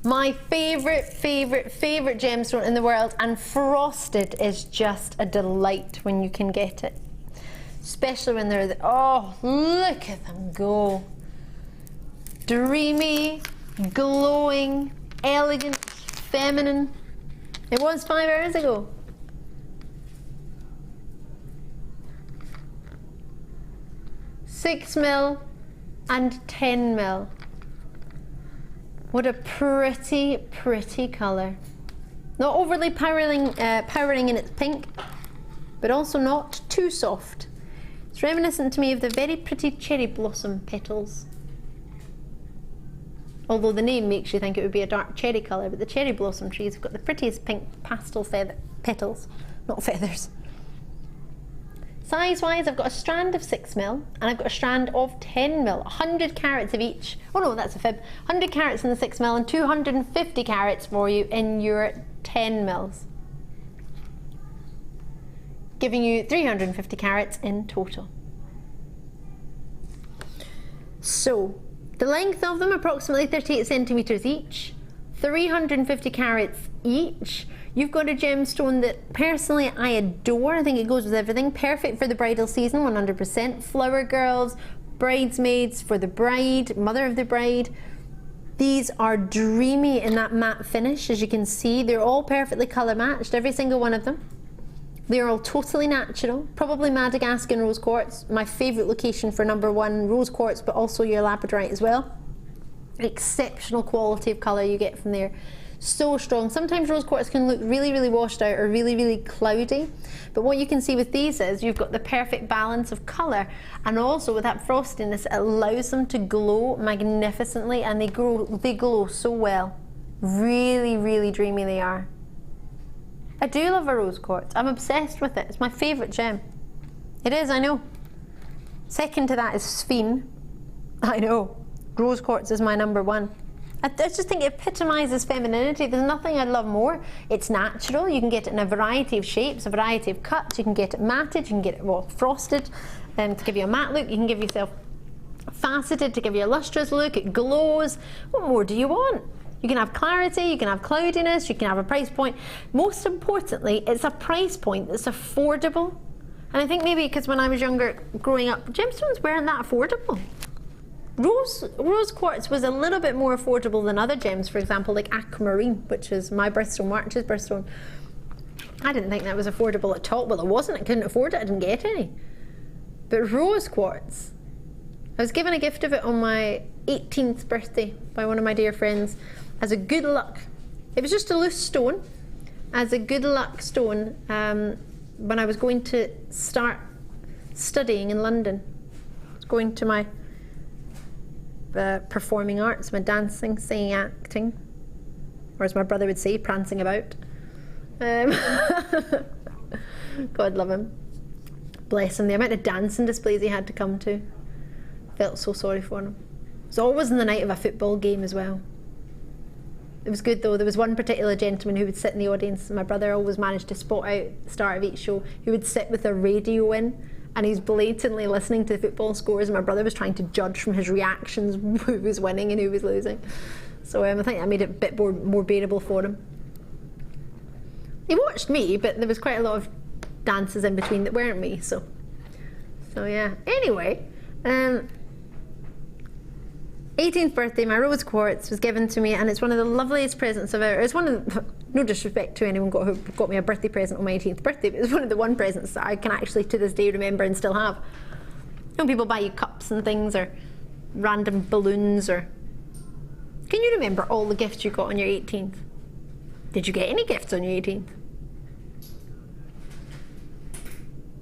My favourite gemstone in the world, and frosted is just a delight when you can get it. Especially when they're, oh, look at them go. Dreamy, glowing, elegant, feminine. It was 5 hours ago. $6 and 10 mil. What a pretty, pretty colour. Not overly powering in its pink, but also not too soft. It's reminiscent to me of the very pretty cherry blossom petals. Although the name makes you think it would be a dark cherry colour, but the cherry blossom trees have got the prettiest pink pastel petals, not feathers. Size-wise, I've got a strand of 6 mil and I've got a strand of 10 mil, 100 carats of each. Oh no, that's a fib. 100 carats in the 6 mil and 250 carats for you in your 10 mils. Giving you 350 carats in total. So, the length of them, approximately 38 centimetres each, 350 carats each. You've got a gemstone that personally I adore. I think it goes with everything. Perfect for the bridal season, 100%. Flower girls, bridesmaids, for the bride, mother of the bride. These are dreamy in that matte finish, as you can see. They're all perfectly colour matched, every single one of them. They're all totally natural. Probably Madagascar Rose Quartz, my favourite location for #1 Rose Quartz, but also your Labradorite as well. Exceptional quality of colour you get from there. So strong. Sometimes Rose Quartz can look really, really washed out or really, really cloudy. But what you can see with these is you've got the perfect balance of colour, and also with that frostiness, it allows them to glow magnificently, and they glow so well. Really, really dreamy they are. I do love a Rose Quartz. I'm obsessed with it. It's my favourite gem. It is, I know. Second to that is Sphene. I know. Rose Quartz is my #1. I just think it epitomises femininity. There's nothing I love more. It's natural. You can get it in a variety of shapes, a variety of cuts. You can get it matted, you can get it, well, frosted to give you a matte look. You can give yourself faceted to give you a lustrous look. It glows. What more do you want? You can have clarity, you can have cloudiness, you can have a price point. Most importantly, it's a price point that's affordable. And I think maybe because when I was younger, growing up, gemstones weren't that affordable. Rose Quartz was a little bit more affordable than other gems, for example, like aquamarine, which is my birthstone, March's birthstone. I didn't think that was affordable at all. Well, it wasn't. I couldn't afford it. I didn't get any. But Rose Quartz, I was given a gift of it on my 18th birthday by one of my dear friends as a good luck. It was just a loose stone, as a good luck stone when I was going to start studying in London. I was going to my performing arts, my dancing, singing, acting, or as my brother would say, prancing about. God love him. Bless him. The amount of dancing displays he had to come to. Felt so sorry for him. It was always on the night of a football game as well. It was good though. There was one particular gentleman who would sit in the audience. My brother always managed to spot out at the start of each show. He would sit with a radio in, and he's blatantly listening to the football scores, and my brother was trying to judge from his reactions who was winning and who was losing. So I think that made it a bit more bearable for him. He watched me, but there was quite a lot of dances in between that weren't me, so yeah. Anyway, 18th birthday, my Rose Quartz was given to me, and it's one of the loveliest presents I've ever. It's one of the, no disrespect to anyone who got me a birthday present on my 18th birthday, but it's one of the one presents that I can actually to this day remember and still have. When people buy you cups and things, or random balloons, or can you remember all the gifts you got on your 18th? Did you get any gifts on your 18th?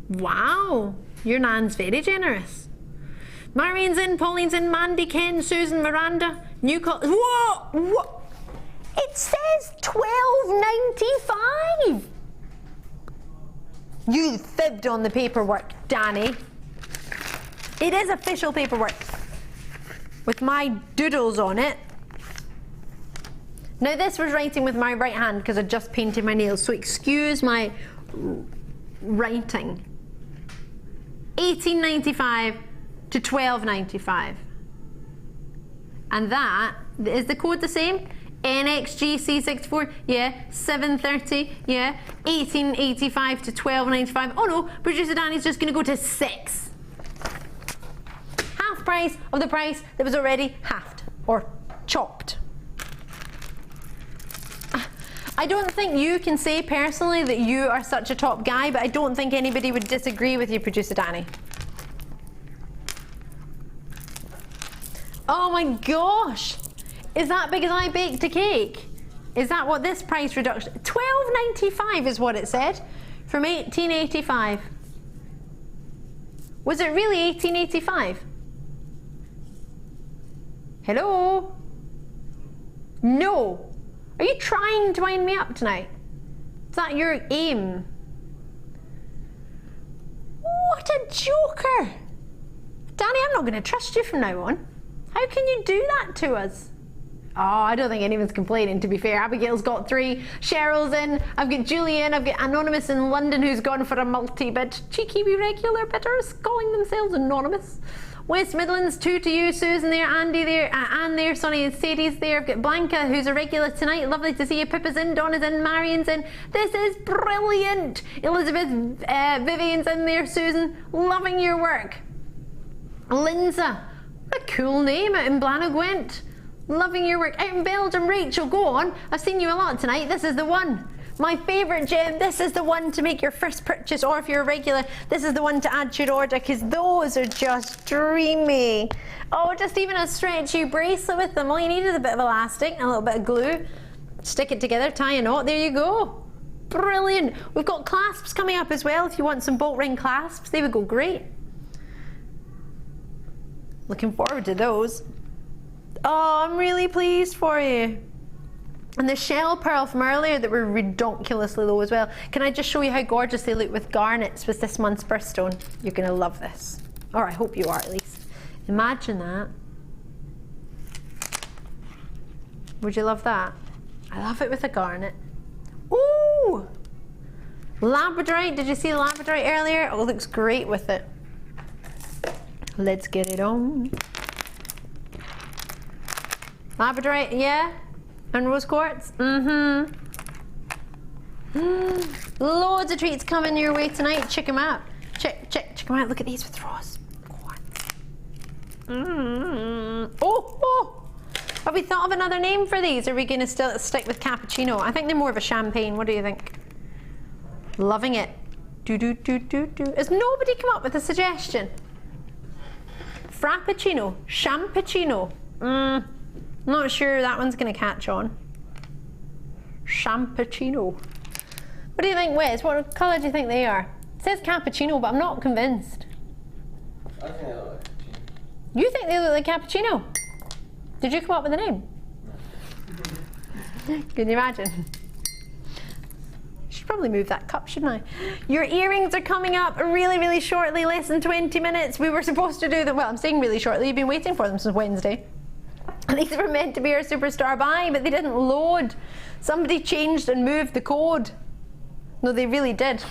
Wow, your nan's very generous. Marion's in, Pauline's in, Mandy, Ken, Susan, Miranda, Whoa! It says $12.95. You fibbed on the paperwork, Danny. It is official paperwork with my doodles on it. Now this was writing with my right hand because I just painted my nails, so excuse my writing. $18.95 to $12.95. And that, is the code the same? NXGC64, yeah, 730, yeah, $18.85 to $12.95. Oh no, producer Danny's just gonna go to 6. Half price of the price that was already halved, or chopped. I don't think you can say personally that you are such a top guy, but I don't think anybody would disagree with you, producer Danny. Oh my gosh! Is that because I baked a cake? Is that what this price reduction? $12.95 is what it said, from $18.85. Was it really $18.85? Hello? No. Are you trying to wind me up tonight? Is that your aim? What a joker! Danny, I'm not going to trust you from now on. How can you do that to us? Oh, I don't think anyone's complaining, to be fair. Abigail's got 3, Cheryl's in, I've got Julie in, I've got Anonymous in London who's gone for a multi-bid. Cheeky wee regular bidders calling themselves Anonymous. West Midlands, 2 to you, Susan there, Andy there, Anne there, Sonny and Sadie's there. I've got Blanca, who's a regular tonight. Lovely to see you. Pippa's in, Donna's in, Marion's in. This is brilliant. Elizabeth, Vivian's in there, Susan. Loving your work. Linza, a cool name out in Blanagwent. Loving your work. Out in Belgium, Rachel, go on. I've seen you a lot tonight. This is the one. My favourite gem, this is the one to make your first purchase, or if you're a regular, this is the one to add to your order, because those are just dreamy. Oh, just even a stretchy bracelet with them. All you need is a bit of elastic and a little bit of glue. Stick it together, tie a knot, there you go. Brilliant. We've got clasps coming up as well, if you want some bolt ring clasps, they would go great. Looking forward to those. Oh, I'm really pleased for you. And the shell pearl from earlier that were redonkulously low as well. Can I just show you how gorgeous they look with garnets with this month's birthstone? You're gonna love this. Or I hope you are at least. Imagine that. Would you love that? I love it with a garnet. Ooh! Labradorite, did you see the Labradorite earlier? Oh, it looks great with it. Let's get it on. Labradorite, yeah? And Rose Quartz? Mm-hmm. Loads of treats coming your way tonight. Check them out. Check them out. Look at these with Rose Quartz. Oh! Have we thought of another name for these? Are we going to still stick with cappuccino? I think they're more of a champagne. What do you think? Loving it. Has nobody come up with a suggestion? Frappuccino. Champpuccino. Not sure that one's going to catch on. Champpuccino. What do you think, Wes? What colour do you think they are? It says cappuccino, but I'm not convinced. I think they look like cappuccino. You think they look like cappuccino? Did you come up with a name? Can you imagine? Should probably move that cup, shouldn't I? Your earrings are coming up really shortly, less than 20 minutes. We were supposed to do them, well, I'm saying really shortly, you've been waiting for them since Wednesday. These were meant to be our superstar buy, but they didn't load. Somebody changed and moved the code. No, they really did.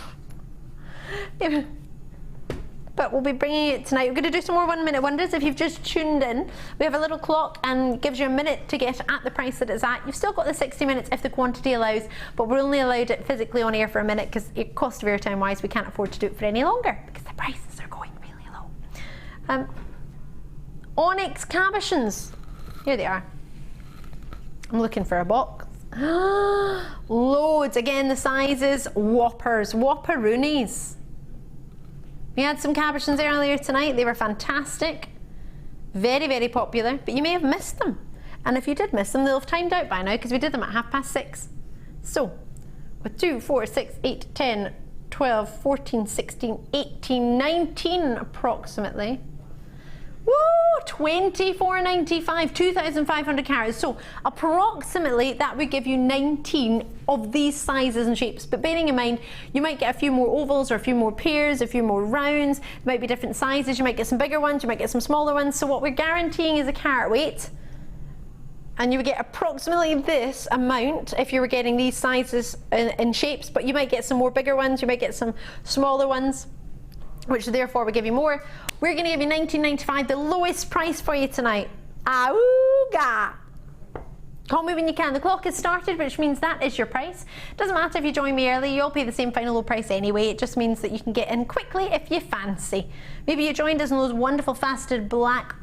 But we'll be bringing it tonight. We're going to do some more 1 minute wonders. If you've just tuned in, we have a little clock and gives you a minute to get at the price that it's at. You've still got the 60 minutes if the quantity allows, but we're only allowed it physically on air for a minute because it cost of airtime wise, we can't afford to do it for any longer because the prices are going really low. Onyx Cabochons. Here they are. I'm looking for a box. Loads. Again, the sizes, whoppers, whopperoonies. We had some cabochons earlier tonight. They were fantastic. Very, very popular, but you may have missed them. And if you did miss them, they'll have timed out by now because we did them at 6:30. So, with 2, 4, 6, 8, 10, 12, 14, 16, 18, 19 approximately. Woo! 24.95, 2,500 carats. So approximately that would give you 19 of these sizes and shapes. But bearing in mind, you might get a few more ovals or a few more pairs, a few more rounds. There might be different sizes. You might get some bigger ones. You might get some smaller ones. So what we're guaranteeing is a carat weight. And you would get approximately this amount if you were getting these sizes in shapes. But you might get some more bigger ones. You might get some smaller ones, which therefore will give you more. We're going to give you $19.95, the lowest price for you tonight. Auga! Call me when you can. The clock has started, which means that is your price. Doesn't matter if you join me early, you'll pay the same final low price anyway. It just means that you can get in quickly if you fancy. Maybe you joined us in those wonderful faceted black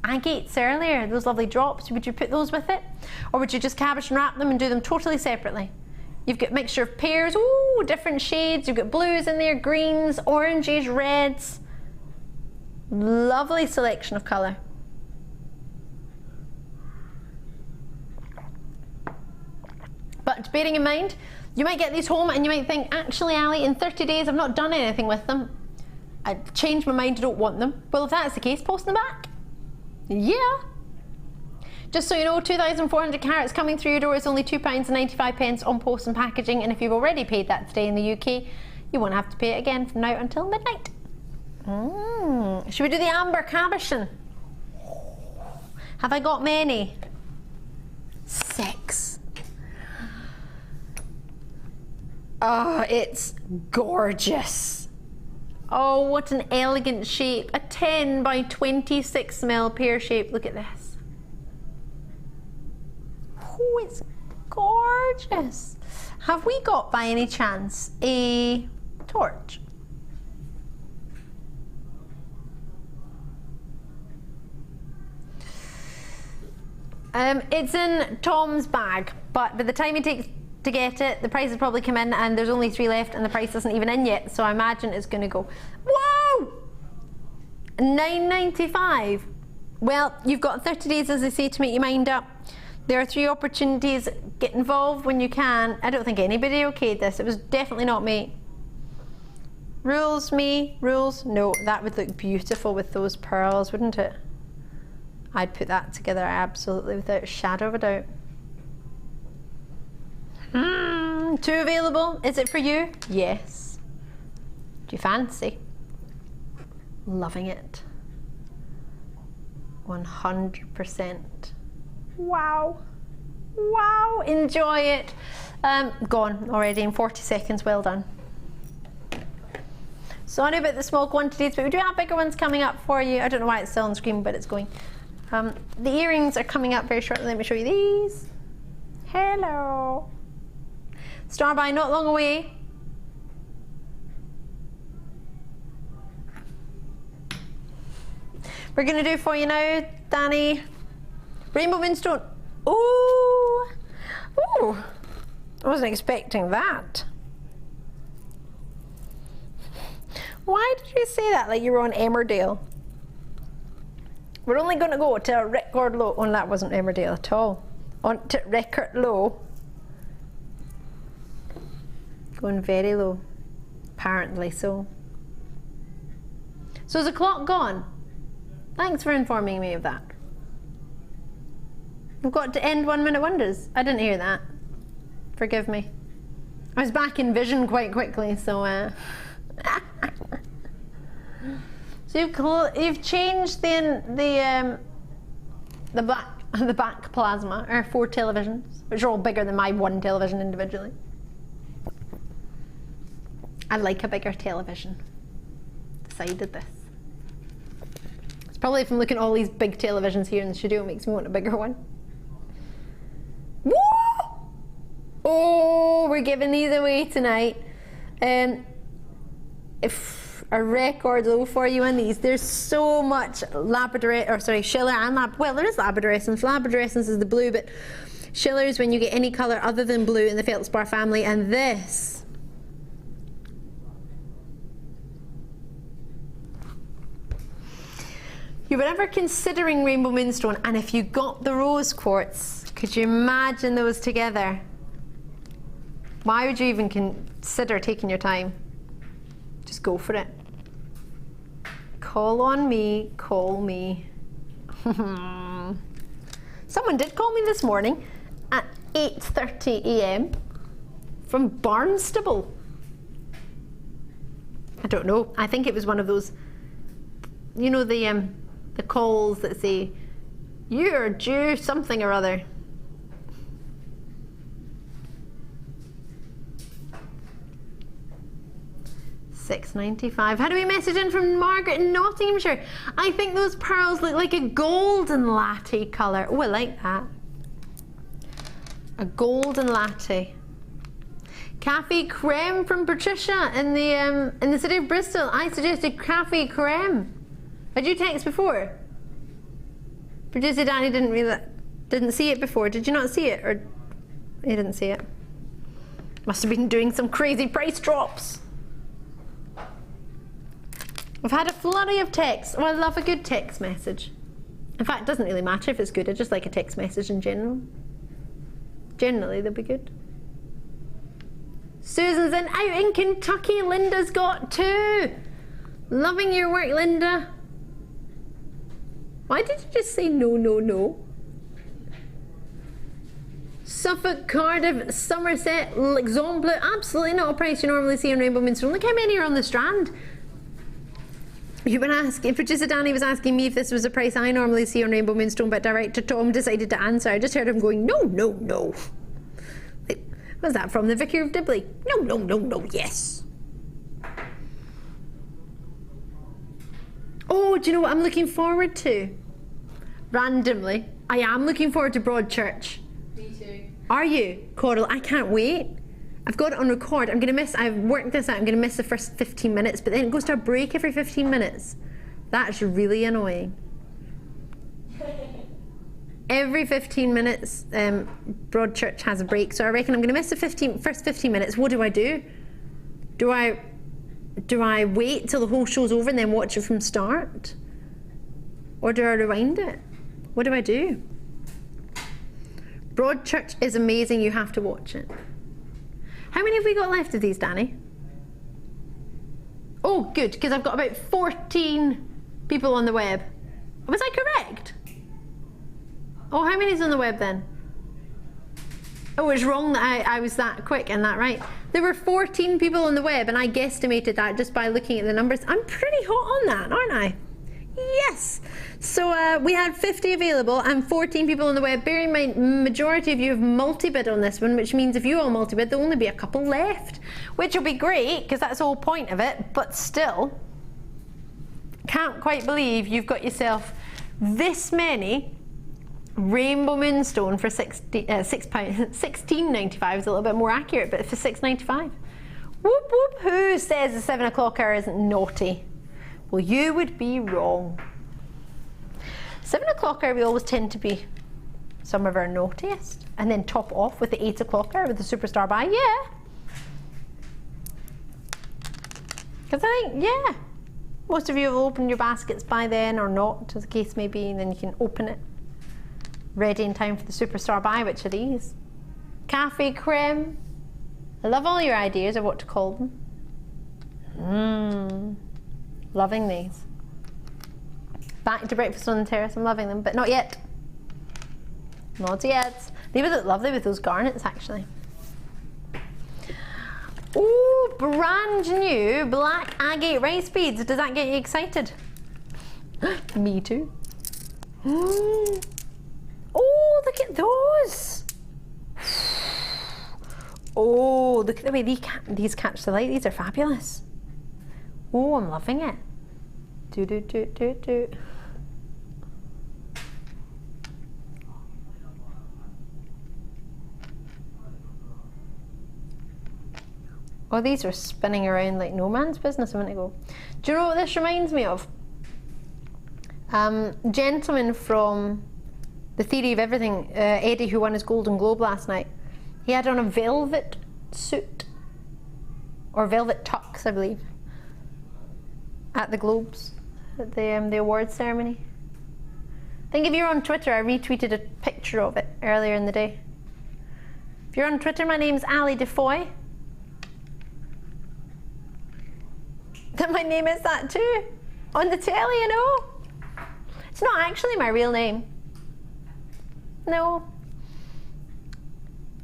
agates earlier, those lovely drops. Would you put those with it? Or would you just cabochon wrap them and do them totally separately? You've got a mixture of pairs, ooh, different shades. You've got blues in there, greens, oranges, reds. Lovely selection of colour. But bearing in mind, you might get these home and you might think, actually, Ali, in 30 days I've not done anything with them. I've changed my mind, I don't want them. Well, if that's the case, post them back. Yeah. Just so you know, 2,400 carats coming through your door is only £2.95 on post and packaging, and if you've already paid that today in the UK, you won't have to pay it again from now until midnight. Should we do the amber cabochon? Have I got many? 6. Oh, it's gorgeous. Oh, what an elegant shape. A 10 by 26 mil pear shape. Look at this. Oh, it's gorgeous. Have we got, by any chance, a torch? It's in Tom's bag, but by the time he takes to get it, the price has probably come in and there's only 3 left and the price isn't even in yet, so I imagine it's going to go. Whoa! $9.95. Well, you've got 30 days, as I say, to make your mind up. There are 3 opportunities. Get involved when you can. I don't think anybody okayed this. It was definitely not me. Rules, me? Rules? No, that would look beautiful with those pearls, wouldn't it? I'd put that together absolutely without a shadow of a doubt. 2 available. Is it for you? Yes. Do you fancy? Loving it. 100%. Wow. Wow. Enjoy it. Gone already in 40 seconds. Well done. Sorry about the small quantities, but we do have bigger ones coming up for you. I don't know why it's still on screen, but it's going. The earrings are coming up very shortly. Let me show you these. Hello. Starbuy not long away. We're going to do for you now, Danny. Rainbow Moonstone. Ooh. Ooh. I wasn't expecting that. Why did you say that like you were on Emmerdale? We're only going to go to a record low. Oh, that wasn't Emmerdale at all. On to record low. Going very low. Apparently so. So is the clock gone? Thanks for informing me of that. We've got to end 1 minute wonders. I didn't hear that. Forgive me. I was back in vision quite quickly, so so you've changed the black. and the back plasma are 4 televisions, which are all bigger than my 1 television individually. I like a bigger television. Decided this. It's probably from looking at all these big televisions here in the studio, it makes me want a bigger one. Woo! Oh, we're giving these away tonight. If a record low for you on these, there's so much Labradorite, or sorry, Schiller and well, there is Labradorescence. Labradorescence is the blue, but Schiller is when you get any colour other than blue in the feldspar family, and this. You were ever considering Rainbow Moonstone, and if you got the Rose Quartz, could you imagine those together? Why would you even consider taking your time? Just go for it. Call on me, call me. Someone did call me this morning at 8:30 a.m. from Barnstable. I don't know. I think it was one of those, you know, the calls that say, you're due something or other. $6.95. How do we message in from Margaret in Nottinghamshire? I think those pearls look like a golden latte colour. Oh, I like that. A golden latte. Cafe creme from Patricia in the city of Bristol. I suggested cafe creme. Had you text before? Producer Danny didn't see it before. Did you not see it, or he didn't see it? Must have been doing some crazy price drops. We've had a flurry of texts. Oh, I love a good text message. In fact, it doesn't really matter if it's good. I just like a text message in general. Generally, they'll be good. Susan's out in Kentucky. Linda's got 2. Loving your work, Linda. Why did you just say no, no, no? Suffolk, Cardiff, Somerset, Luxembourg. Absolutely not a price you normally see on Rainbow Moonstone. Look how many are on the Strand. You've been asking, producer Danny was asking me if this was a price I normally see on Rainbow Moonstone, but director Tom decided to answer. I just heard him going, no, no, no. Like, was that from the Vicar of Dibley? No, no, no, no, yes. Oh, do you know what I'm looking forward to? Randomly, I am looking forward to Broadchurch. Me too. Are you? Coral, I can't wait. I've got it on record. I've worked this out. I'm going to miss the first 15 minutes, but then it goes to a break every 15 minutes. That's really annoying. Every 15 minutes, Broadchurch has a break, so I reckon I'm going to miss the first 15 minutes. What do I do? Do I wait till the whole show's over and then watch it from start? Or do I rewind it? What do I do? Broadchurch is amazing. You have to watch it. How many have we got left of these, Danny? Oh, good, because I've got about 14 people on the web. Was I correct? Oh, how many's on the web then? Oh, it's wrong that I was that quick and that right. There were 14 people on the web, and I guesstimated that just by looking at the numbers. I'm pretty hot on that, aren't I? Yes. So we had 50 available and 14 people on the web. Bear in mind, majority of you have multi-bid on this one, which means if you all multi-bid, there'll only be a couple left, which will be great because that's the whole point of it. But still, can't quite believe you've got yourself this many Rainbow Moonstone for £16.95 is a little bit more accurate, but for £6.95. Whoop whoop! Who says the 7 o'clock hour isn't naughty? Well, you would be wrong. 7 o'clock hour we always tend to be some of our naughtiest, and then top off with the 8 o'clock hour with the superstar buy. Yeah. Because I think, yeah, most of you have opened your baskets by then or not, as the case may be, and then you can open it ready in time for the superstar buy, which are these. Cafe creme. I love all your ideas of what to call them. Loving these. Back to breakfast on the terrace. I'm loving them, but not yet. Not yet. They would look lovely with those garnets, actually. Ooh, brand new black agate rice beads. Does that get you excited? Me too. Oh, look at those. Oh, look at the way these catch the light. These are fabulous. Oh, I'm loving it. Do, do, do, do, do. Oh, these are spinning around like no man's business a minute ago. Do you know what this reminds me of? Gentleman from The Theory of Everything, Eddie, who won his Golden Globe last night. He had on a velvet suit, or velvet tux, I believe, at the Globes, at the awards ceremony. I think if you're on Twitter, I retweeted a picture of it earlier in the day. If you're on Twitter, my name's Ali Defoy. That my name is that too, on the telly, you know. It's not actually my real name. No.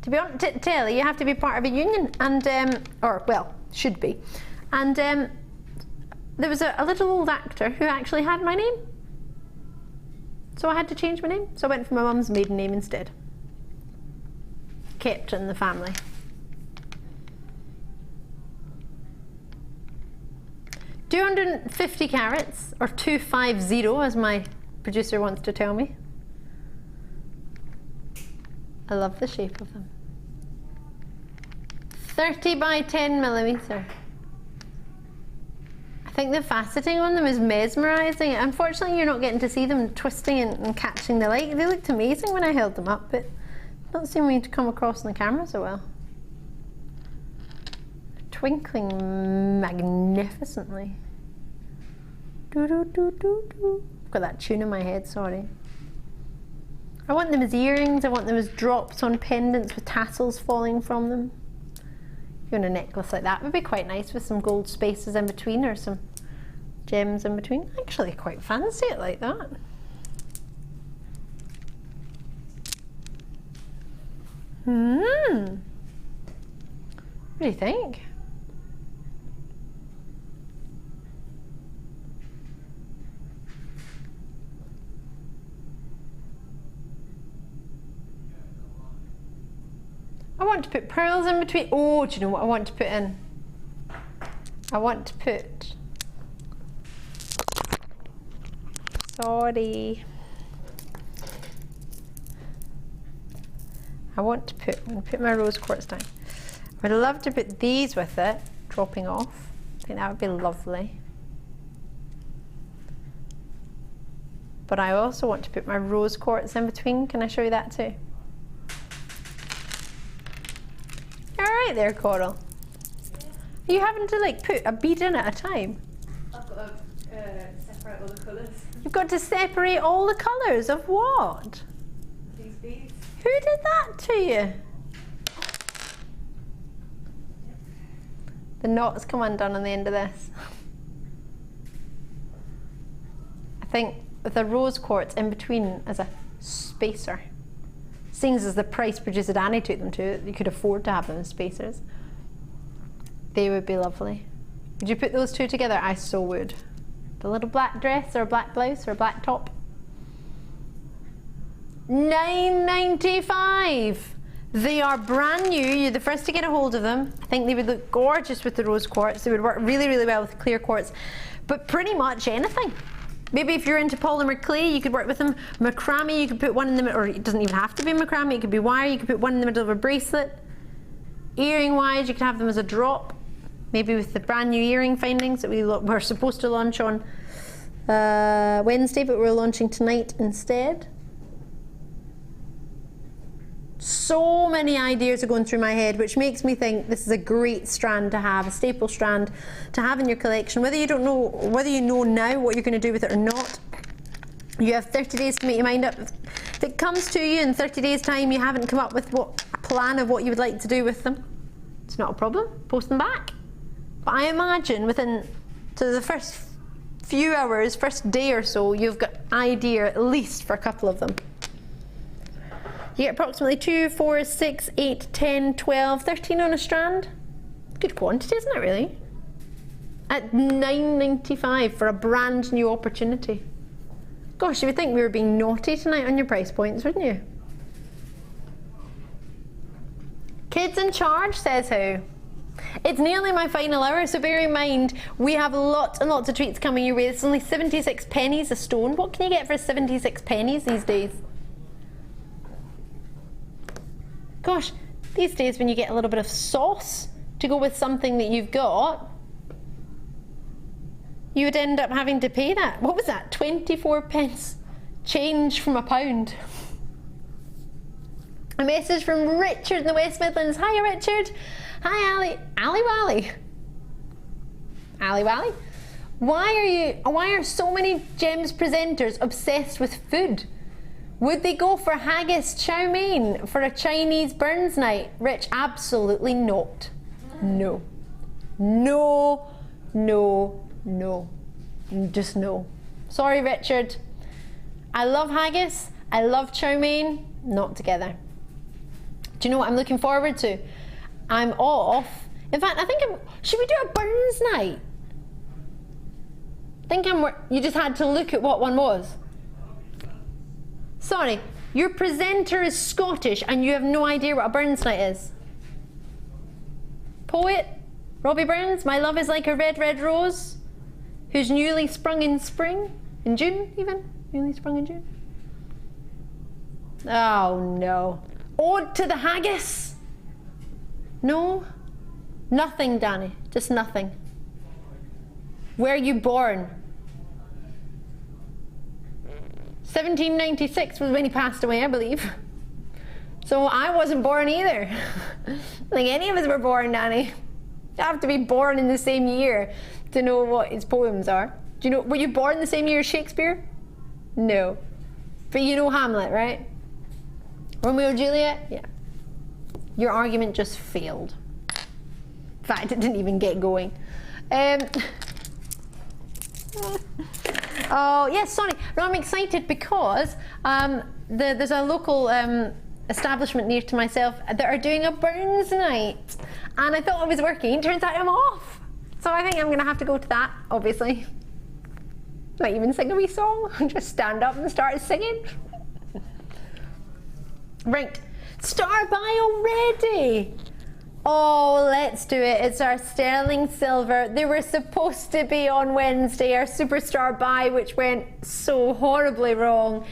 To be on telly, you have to be part of a union, and or well, should be. And there was a little old actor who actually had my name, so I had to change my name. So I went for my mum's maiden name instead. Kept in the family. $250 carats, or 250 as my producer wants to tell me. I love the shape of them. 30 by 10 millimeter. I think the faceting on them is mesmerizing. Unfortunately, you're not getting to see them twisting and catching the light. They looked amazing when I held them up, but don't seem to come across on the camera so well. Twinkling magnificently. Do, do, do, do, do. I've got that tune in my head, sorry. I want them as earrings, I want them as drops on pendants with tassels falling from them. You want a necklace like that would be quite nice with some gold spaces in between or some gems in between. I actually quite fancy it like that. What do you think? I want to put pearls in between. Oh, do you know what I want to put in? I want to put... Sorry. I'm going to put my rose quartz down. I'd love to put these with it, dropping off. I think that would be lovely. But I also want to put my rose quartz in between. Can I show you that too? All right there, Coral. Are you having to like put a bead in at a time? I've got to separate all the colours. You've got to separate all the colours of what? These beads. Who did that to you? The knots come undone on the end of this. I think with a rose quartz in between as a spacer, seeing as the price producer Annie took them to, you could afford to have them as spacers. They would be lovely. Would you put those two together? I so would. The little black dress or a black blouse or a black top. $9.95. They are brand new. You're the first to get a hold of them. I think they would look gorgeous with the rose quartz. They would work really, really well with clear quartz. But pretty much anything. Maybe if you're into polymer clay, you could work with them. Macrame, you could put one in the middle, or it doesn't even have to be macrame, it could be wire. You could put one in the middle of a bracelet. Earring wise, you could have them as a drop. Maybe with the brand new earring findings that we were supposed to launch on Wednesday, but we're launching tonight instead. So many ideas are going through my head, which makes me think this is a great strand to have, a staple strand to have in your collection. Whether you know now what you're going to do with it or not, you have 30 days to make your mind up. If it comes to you in 30 days time, you haven't come up with a plan of what you would like to do with them, it's not a problem. Post them back. But I imagine within the first few hours, first day or so, you've got an idea at least for a couple of them. You get approximately 2, 4, 6, 8, 10, 12, 13 on a strand. Good quantity, isn't it, really? At $9.95 for a brand new opportunity. Gosh, you would think we were being naughty tonight on your price points, wouldn't you? Kids in charge, says who? It's nearly my final hour, so bear in mind we have lots and lots of treats coming your way. It's only 76 pennies a stone. What can you get for 76 pennies these days? Gosh, these days when you get a little bit of sauce to go with something that you've got, you would end up having to pay that. What was that? 24 pence change from £1. A message from Richard in the West Midlands. Hiya, Richard. Hi, Ali. Ali Wally. Ali Wally. Why are so many Gems presenters obsessed with food? Would they go for haggis chow mein for a Chinese Burns night? Rich, absolutely not. No. No, no, no. Just no. Sorry, Richard. I love haggis. I love chow mein. Not together. Do you know what I'm looking forward to? I'm off. In fact, I think should we do a Burns night? You just had to look at what one was. Sorry, your presenter is Scottish and you have no idea what a Burns night is. Poet, Robbie Burns, my love is like a red, red rose, who's newly sprung in spring, in June even, newly sprung in June. Oh no. Ode to the haggis? No? Nothing, Danny, just nothing. Where are you born? 1796 was when he passed away, I believe. So I wasn't born either. Like any of us were born, Danny. You have to be born in the same year to know what his poems are. Do you know, were you born the same year as Shakespeare? No. But you know Hamlet, right? Romeo and Juliet? Yeah. Your argument just failed. In fact, it didn't even get going. Oh, yes, sorry. No, I'm excited because there's a local establishment near to myself that are doing a Burns night. And I thought I was working. Turns out I'm off. So I think I'm going to have to go to that, obviously. Might even sing a wee song. Just stand up and start singing. Right. Star by already. Oh, let's do it. It's our sterling silver. They were supposed to be on Wednesday. Our superstar buy, which went so horribly wrong,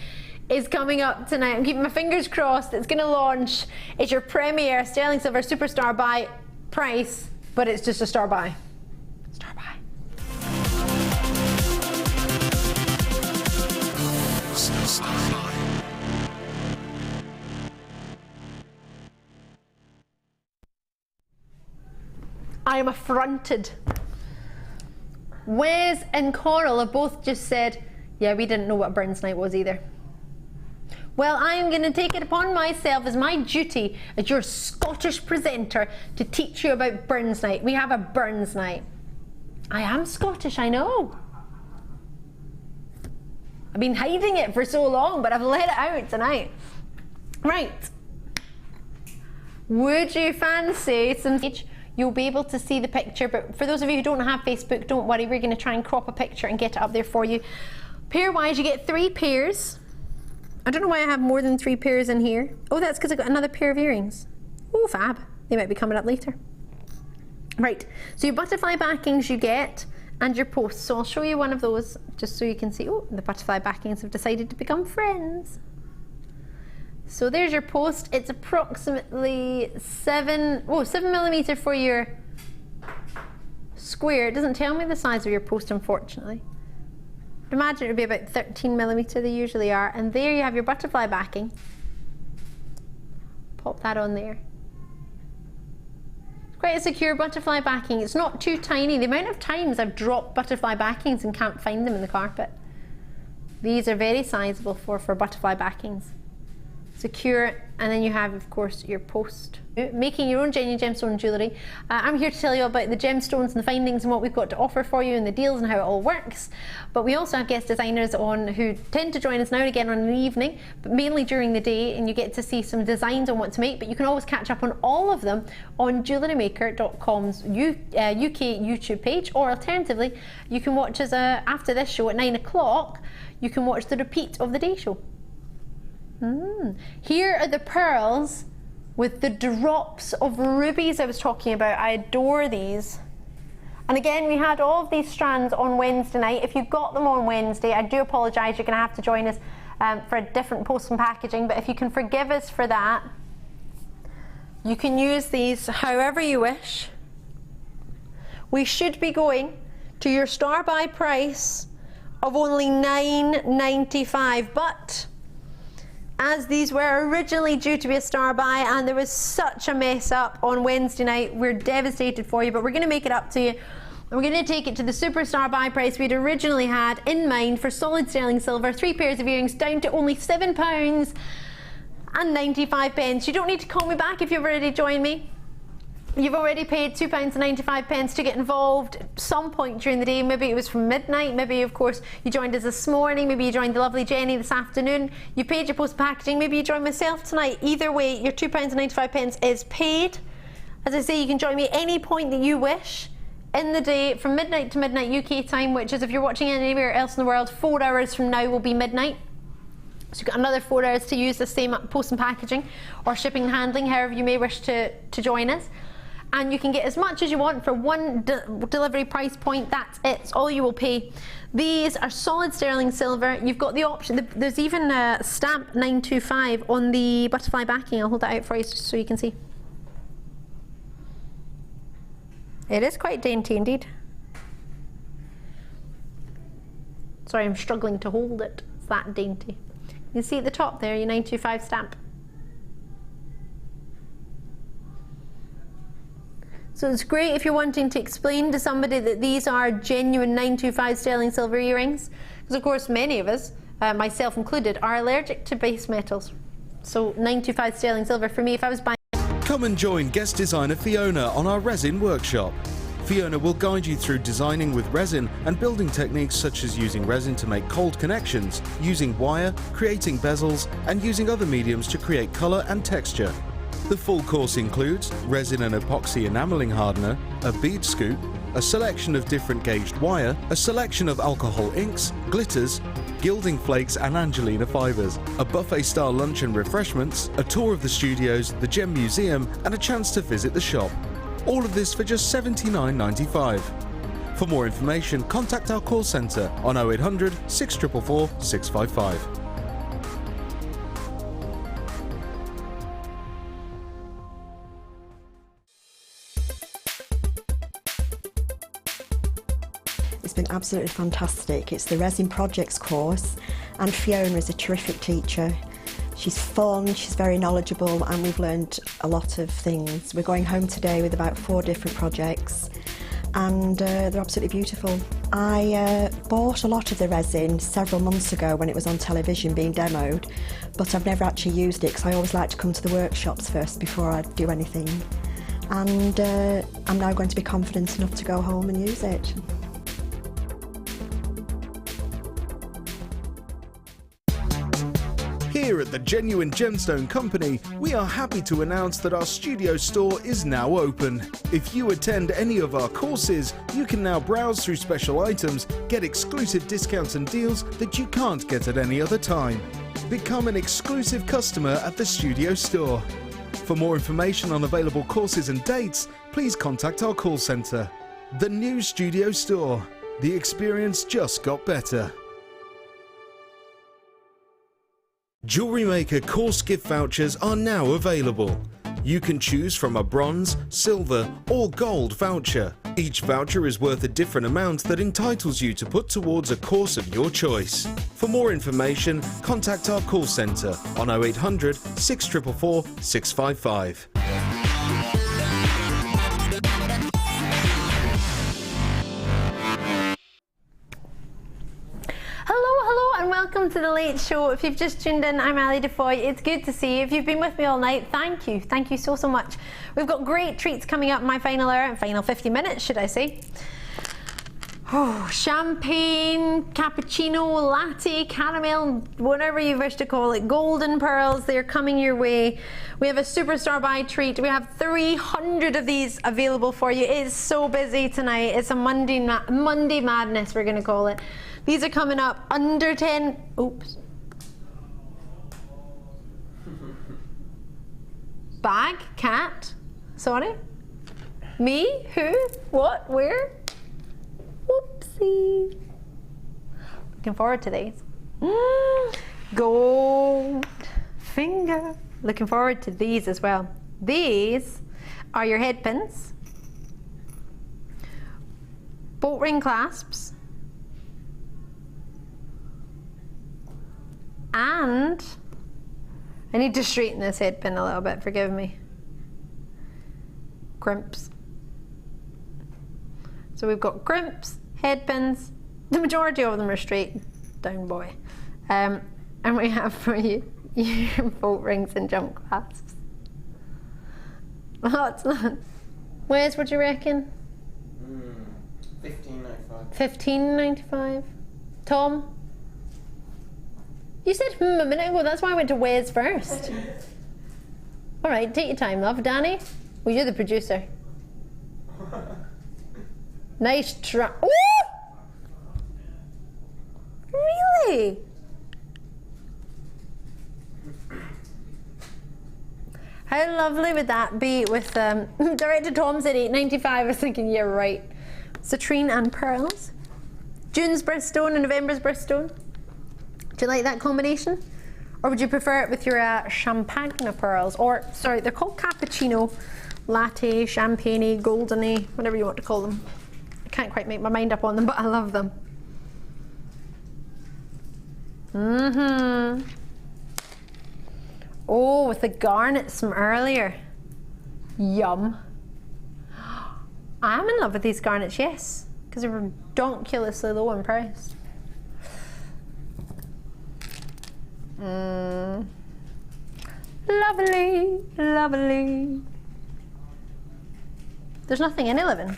is coming up tonight. I'm keeping my fingers crossed. It's going to launch. It's your premier sterling silver superstar buy price, but it's just a star buy. Star buy. Star buy. I am affronted. Wes and Coral have both just said, yeah, we didn't know what Burns night was either. Well, I am going to take it upon myself as my duty as your Scottish presenter to teach you about Burns night. We have a Burns night. I am Scottish, I know. I've been hiding it for so long, but I've let it out tonight. Right. Would you fancy some... You'll be able to see the picture, but for those of you who don't have Facebook, don't worry, we're going to try and crop a picture and get it up there for you. Pair-wise, you get 3 pairs. I don't know why I have more than 3 pairs in here. Oh, that's because I got another pair of earrings. Oh, fab. They might be coming up later. Right, so your butterfly backings you get, and your posts. So I'll show you one of those, just so you can see. Oh, the butterfly backings have decided to become friends. So there's your post. It's approximately 7 millimeter for your square. It doesn't tell me the size of your post, unfortunately. I'd imagine it would be about 13 millimeter, they usually are. And there you have your butterfly backing. Pop that on there. It's quite a secure butterfly backing. It's not too tiny. The amount of times I've dropped butterfly backings and can't find them in the carpet. These are very sizable for butterfly backings. Secure, and then you have, of course, your post. Making your own genuine gemstone jewellery. I'm here to tell you about the gemstones and the findings and what we've got to offer for you and the deals and how it all works. But we also have guest designers on who tend to join us now and again on an evening, but mainly during the day, and you get to see some designs on what to make, but you can always catch up on all of them on JewelleryMaker.com's UK YouTube page, or alternatively, you can watch us after this show at 9 o'clock, you can watch the repeat of the day show. Here are the pearls with the drops of rubies I was talking about. I adore these. And again, we had all of these strands on Wednesday night. If you got them on Wednesday, I do apologise, you're going to have to join us for a different post and packaging, but if you can forgive us for that, you can use these however you wish. We should be going to your star buy price of only $9.95, but as these were originally due to be a star buy and there was such a mess up on Wednesday night, we're devastated for you, but we're going to make it up to you. We're going to take it to the superstar buy price we'd originally had in mind for solid sterling silver, 3 pairs of earrings, down to only £7.95. You don't need to call me back if you've already joined me. You've already paid £2.95 to get involved at some point during the day. Maybe it was from midnight, maybe of course you joined us this morning, maybe you joined the lovely Jenny this afternoon, you paid your post packaging, maybe you joined myself tonight. Either way, your £2.95 is paid. As I say, you can join me at any point that you wish in the day from midnight to midnight UK time, which is, if you're watching anywhere else in the world, 4 hours from now will be midnight. So you've got another 4 hours to use the same post and packaging or shipping and handling, however you may wish to join us. And you can get as much as you want for one delivery price point. That's it. It's all you will pay. These are solid sterling silver. You've got the option, there's even a stamp 925 on the butterfly backing. I'll hold that out for you so you can see. It is quite dainty indeed. Sorry, I'm struggling to hold it. It's that dainty. You can see at the top there, your 925 stamp. So it's great if you're wanting to explain to somebody that these are genuine 925 sterling silver earrings, because of course many of us, myself included, are allergic to base metals. So 925 sterling silver for me, if I was buying... Come and join guest designer Fiona on our resin workshop. Fiona will guide you through designing with resin and building techniques such as using resin to make cold connections, using wire, creating bezels, and using other mediums to create colour and texture. The full course includes resin and epoxy enamelling hardener, a bead scoop, a selection of different gauged wire, a selection of alcohol inks, glitters, gilding flakes and Angelina fibres, a buffet-style lunch and refreshments, a tour of the studios, the Gem Museum and a chance to visit the shop. All of this for just $79.95. For more information, contact our call centre on 0800 644 655. It's been absolutely fantastic. It's the Resin Projects course and Fiona is a terrific teacher. She's fun, she's very knowledgeable and we've learned a lot of things. We're going home today with about 4 different projects and they're absolutely beautiful. I bought a lot of the resin several months ago when it was on television being demoed, but I've never actually used it because I always like to come to the workshops first before I do anything. And I'm now going to be confident enough to go home and use it. Here at the Genuine Gemstone Company, we are happy to announce that our studio store is now open. If you attend any of our courses, you can now browse through special items, get exclusive discounts and deals that you can't get at any other time. Become an exclusive customer at the studio store. For more information on available courses and dates, please contact our call centre. The new studio store. The experience just got better. JewelleryMaker course gift vouchers are now available. You can choose from a bronze, silver or gold voucher. Each voucher is worth a different amount that entitles you to put towards a course of your choice. For more information, contact our call centre on 0800 644 655. And welcome to the late show. If you've just tuned in, I'm Ali Defoy. It's good to see you. If you've been with me all night, thank you. Thank you so much. We've got great treats coming up in my final hour, and final 50 minutes, should I say. Oh, champagne, cappuccino, latte, caramel, whatever you wish to call it, golden pearls, they're coming your way. We have a superstar buy treat. We have 300 of these available for you. It is so busy tonight. It's a Monday madness, we're going to call it. These are coming up under 10. Oops. Bag, cat, sorry. Me, who, what, where? Whoopsie. Looking forward to these. Gold finger. Looking forward to these as well. These are your head pins, bolt ring clasps, and I need to straighten this head pin a little bit, forgive me. Crimps. So we've got crimps, head pins, the majority of them are straight down, boy. And we have for you your bolt rings and jump clasps. Lots. Wes, what do you reckon? $15.95. $15.95. Tom? You said a minute ago, that's why I went to Wes first. All right, take your time, love. Danny? Well, you're the producer. Nice try. Ooh! Really? How lovely would that be with Director Tom said $8.95. I was thinking, yeah, right. Citrine and pearls. June's birthstone and November's birthstone. Do you like that combination? Or would you prefer it with your champagne pearls? Or, sorry, they're called cappuccino, latte, champagne, goldeny, whatever you want to call them. I can't quite make my mind up on them, but I love them. Oh, with the garnets from earlier. Yum. I'm in love with these garnets, yes, because they're ridiculously low in price. Lovely, lovely. There's nothing in 11.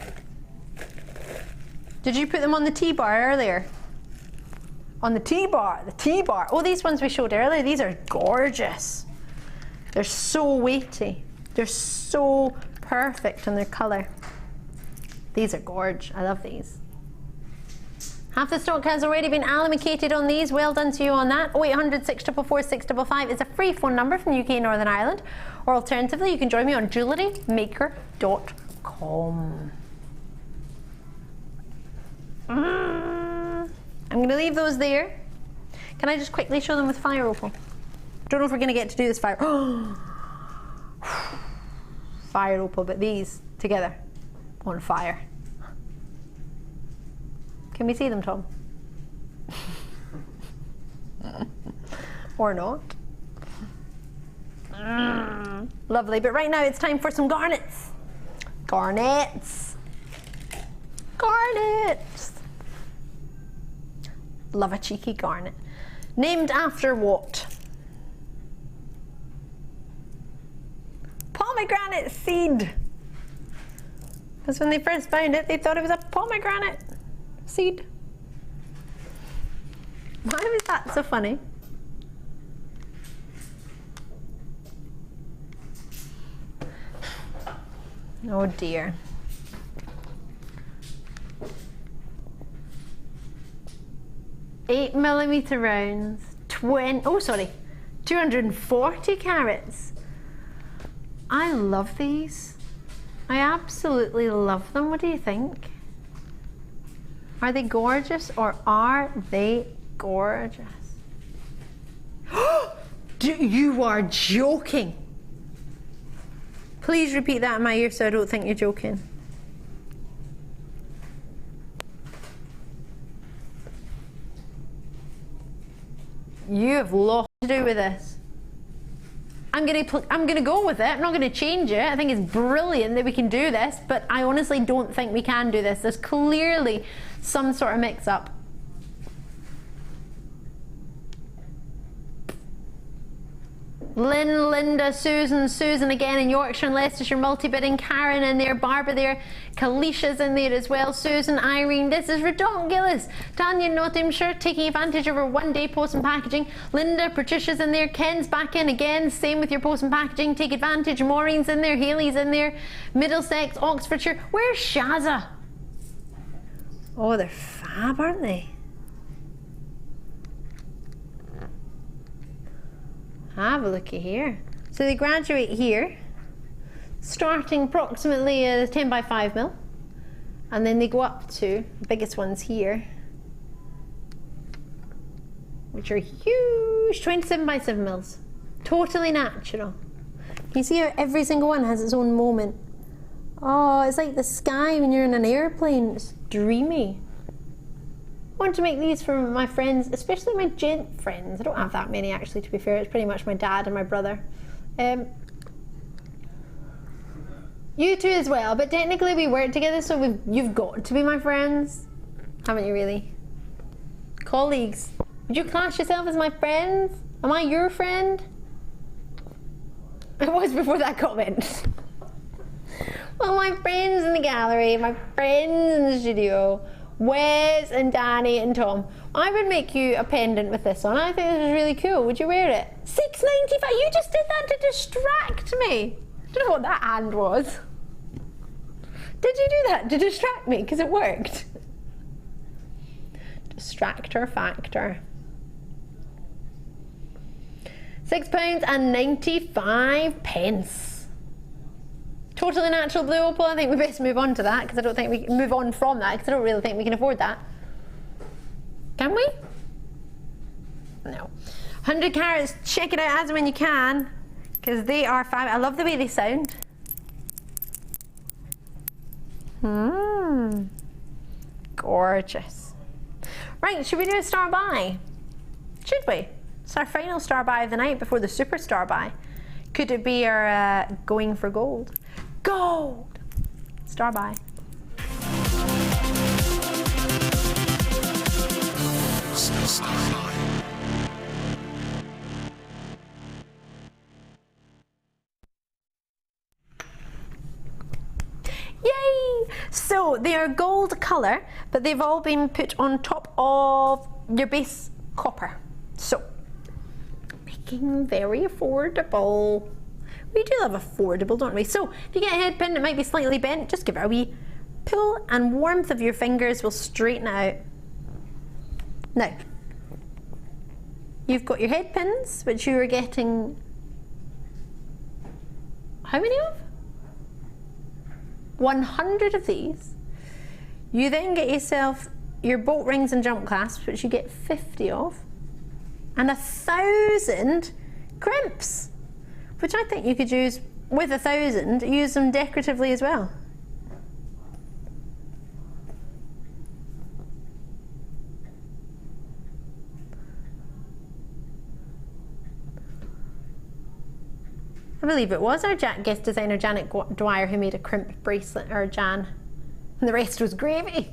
Did you put them on the T-bar earlier? On the T-bar, the T-bar. Oh, these ones we showed earlier, these are gorgeous. They're so weighty. They're so perfect in their colour. These are gorge. I love these. Half the stock has already been allocated on these. Well done to you on that. 0800 644 655 is a free phone number from UK and Northern Ireland. Or alternatively, you can join me on jewellerymaker.com. I'm going to leave those there. Can I just quickly show them with fire, Opal? Don't know if we're going to get to do this fire. Fire, Opal, but these together on fire. Can we see them, Tom? Or not? Lovely, but right now it's time for some garnets. Garnets. Garnets. Love a cheeky garnet. Named after what? Pomegranate seed. Because when they first found it, they thought it was a pomegranate seed. Why was that so funny? Oh dear. $8mm rounds, 240 carats. I love these. I absolutely love them. What do you think? Are they gorgeous or are they gorgeous? You are joking. Please repeat that in my ear so I don't think you're joking. You have lots to do with this. I'm gonna go with it. I'm not gonna change it. I think it's brilliant that we can do this, but I honestly don't think we can do this. There's clearly some sort of mix-up. Lynn, Linda, Susan, Susan again in Yorkshire and Leicestershire multi-bidding, Karen in there, Barbara there, Kalisha's in there as well, Susan, Irene, this is ridiculous. Tanya, Nottinghamshire, taking advantage of her one-day post and packaging. Linda, Patricia's in there, Ken's back in again, same with your post and packaging, take advantage. Maureen's in there, Haley's in there, Middlesex, Oxfordshire. Where's Shazza? Oh, they're fab, aren't they? Have a looky here. So they graduate here, starting approximately 10 by 5 mil, and then they go up to the biggest ones here, which are huge, 27 by 7 mils. Totally natural. You see how every single one has its own moment. Oh, it's like the sky when you're in an airplane. It's dreamy. I want to make these for my friends, especially my gent friends. I don't have that many actually, to be fair. It's pretty much my dad and my brother. You two as well, but technically we work together, so you've got to be my friends. Haven't you really? Colleagues. Would you class yourself as my friends? Am I your friend? It was before that comment. Well, my friends in the gallery, my friends in the studio, Wes and Danny and Tom. I would make you a pendant with this on. I think this is really cool. Would you wear it? $6.95. You just did that to distract me. I don't know what that hand was. Did you do that to distract me? Because it worked. Distractor factor. £6.95. Totally natural blue opal. I think we best move on to that because I don't think we can move on from that because I don't really think we can afford that. Can we? No. 100 carats. Check it out as and when you can because they are fab. I love the way they sound. Gorgeous. Right, should we do a star buy? Should we? It's our final star buy of the night before the super star buy. Could it be our going for gold? Gold! Star buy. Yay! So they are gold colour, but they've all been put on top of your base copper. So, making them very affordable. We do love affordable, don't we? So, if you get a head pin that might be slightly bent, just give it a wee pull and warmth of your fingers will straighten it out. Now, you've got your head pins, which you are getting, how many of? 100 of these. You then get yourself your bolt rings and jump clasps, which you get 50 of, and 1,000 crimps, which I think you could use with 1,000, use them decoratively as well. I believe it was our guest designer Janet Dwyer who made a crimp bracelet, or Jan, and the rest was gravy.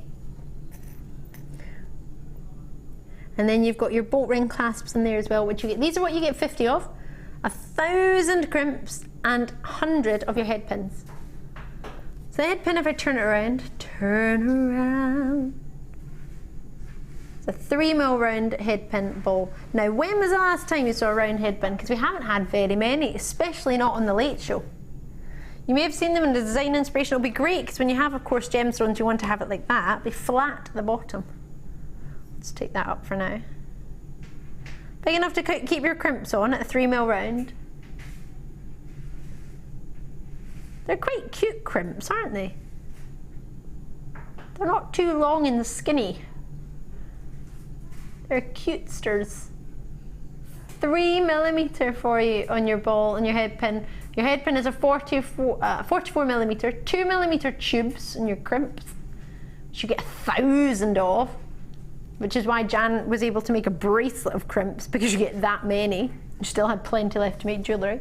And then you've got your bolt ring clasps in there as well, which you get. These are what you get 50 of. 1,000 crimps and 100 of your head pins. So the head pin, if I turn it around, it's a 3mm round head pin ball. Now, when was the last time you saw a round head pin? Because we haven't had very many, especially not on the Late Show. You may have seen them in the design inspiration. It'll be great because when you have, of course, gemstones, you want to have it like that. Be flat at the bottom. Let's take that up for now. Big enough to keep your crimps on at a 3mm round. They're quite cute crimps, aren't they? They're not too long and skinny. They're cutesters. 3mm for you on your ball and your head pin. Your head pin is a 44mm, 2mm tubes in your crimps, which you get 1,000 of, which is why Jan was able to make a bracelet of crimps, because you get that many. You still had plenty left to make jewellery.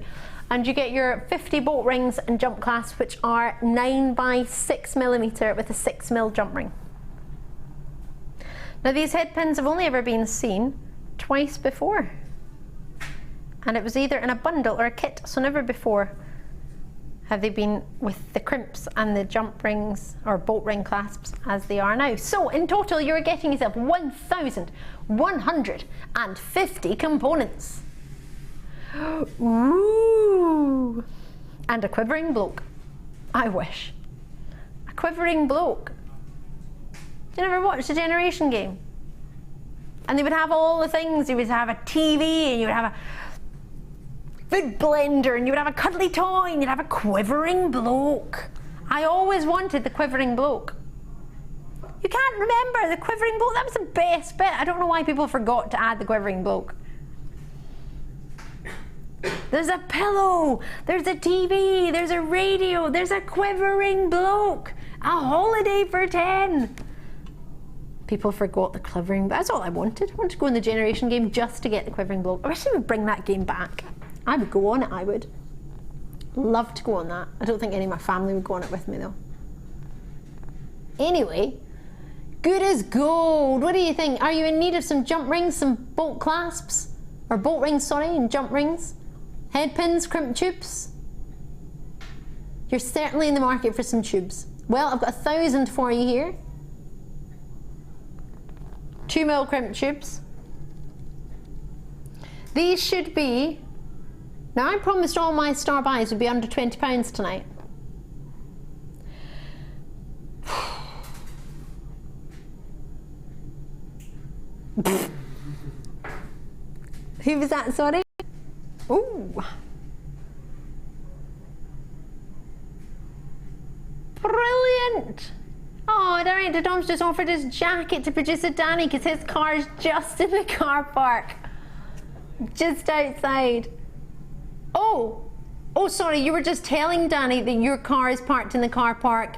And you get your 50 bolt rings and jump clasps, which are 9 by 6mm with a 6mm jump ring. Now these head pins have only ever been seen twice before. And it was either in a bundle or a kit, so never before have they been with the crimps and the jump rings or bolt ring clasps as they are now. So in total you're getting yourself 1,150 components. Ooh! And a quivering bloke. I wish. A quivering bloke. You never watched the Generation Game? And they would have all the things. You would have a TV and you would have food blender, and you would have a cuddly toy, and you'd have a quivering bloke. I always wanted the quivering bloke. You can't remember the quivering bloke? That was the best bit. I don't know why people forgot to add the quivering bloke. There's a pillow, there's a TV, there's a radio, there's a quivering bloke. A holiday for 10. People forgot the quivering, but that's all I wanted. I wanted to go in the generation game just to get the quivering bloke. I wish they would bring that game back. I would go on it, I would. Love to go on that. I don't think any of my family would go on it with me though. Anyway, good as gold. What do you think? Are you in need of some jump rings, some bolt clasps? Or bolt rings, sorry, and jump rings? Head pins, crimp tubes? You're certainly in the market for some tubes. Well, I've got 1,000 for you here. 2mm crimp tubes. These should be, now I promised all my star buys would be under £20 tonight. Who was that, sorry? Ooh. Brilliant. Oh, Director Dom's just offered his jacket to producer Danny because his car's just in the car park. Just outside. Oh, sorry, you were just telling Danny that your car is parked in the car park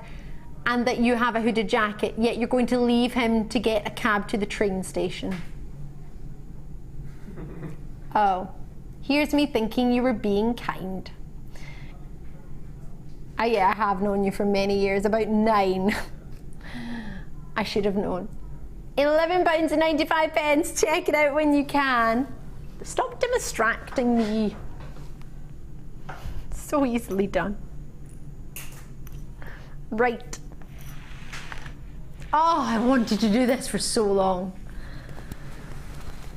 and that you have a hooded jacket, yet you're going to leave him to get a cab to the train station. Oh, here's me thinking you were being kind. Yeah, I have known you for many years, about 9. I should have known. £11.95. Check it out when you can. Stop distracting me. So easily done. Right. Oh, I wanted to do this for so long.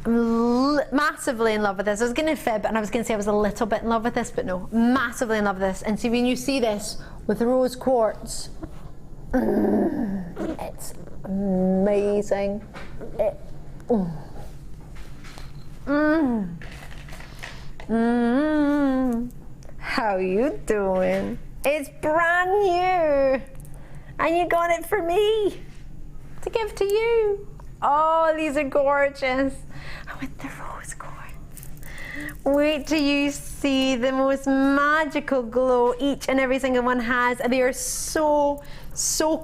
I'm massively in love with this. I was going to fib and I was going to say I was a little bit in love with this, but no, massively in love with this. And see, when you see this with Rose Quartz, it's amazing. How you doing? It's brand new, and you got it for me to give to you. Oh, these are gorgeous. With the rose quartz. Wait till you see the most magical glow each and every single one has. They are so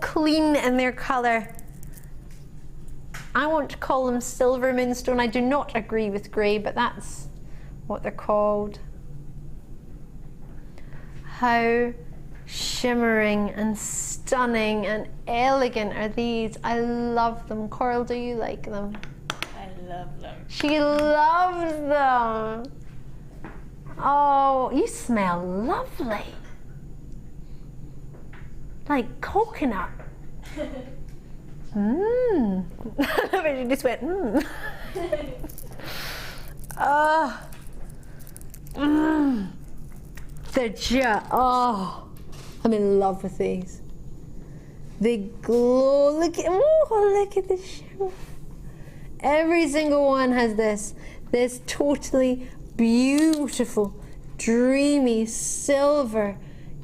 clean in their colour. I want to call them silver moonstone. I do not agree with grey, but that's what they're called. How shimmering and stunning and elegant are these. I love them. Coral, do you like them? I love them. She loves them. Oh, you smell lovely. Like coconut. Mmm. I love it, you just went, mmm. They're just, oh, I'm in love with these. They glow, look at the shimmer. Every single one has this totally beautiful, dreamy, silver,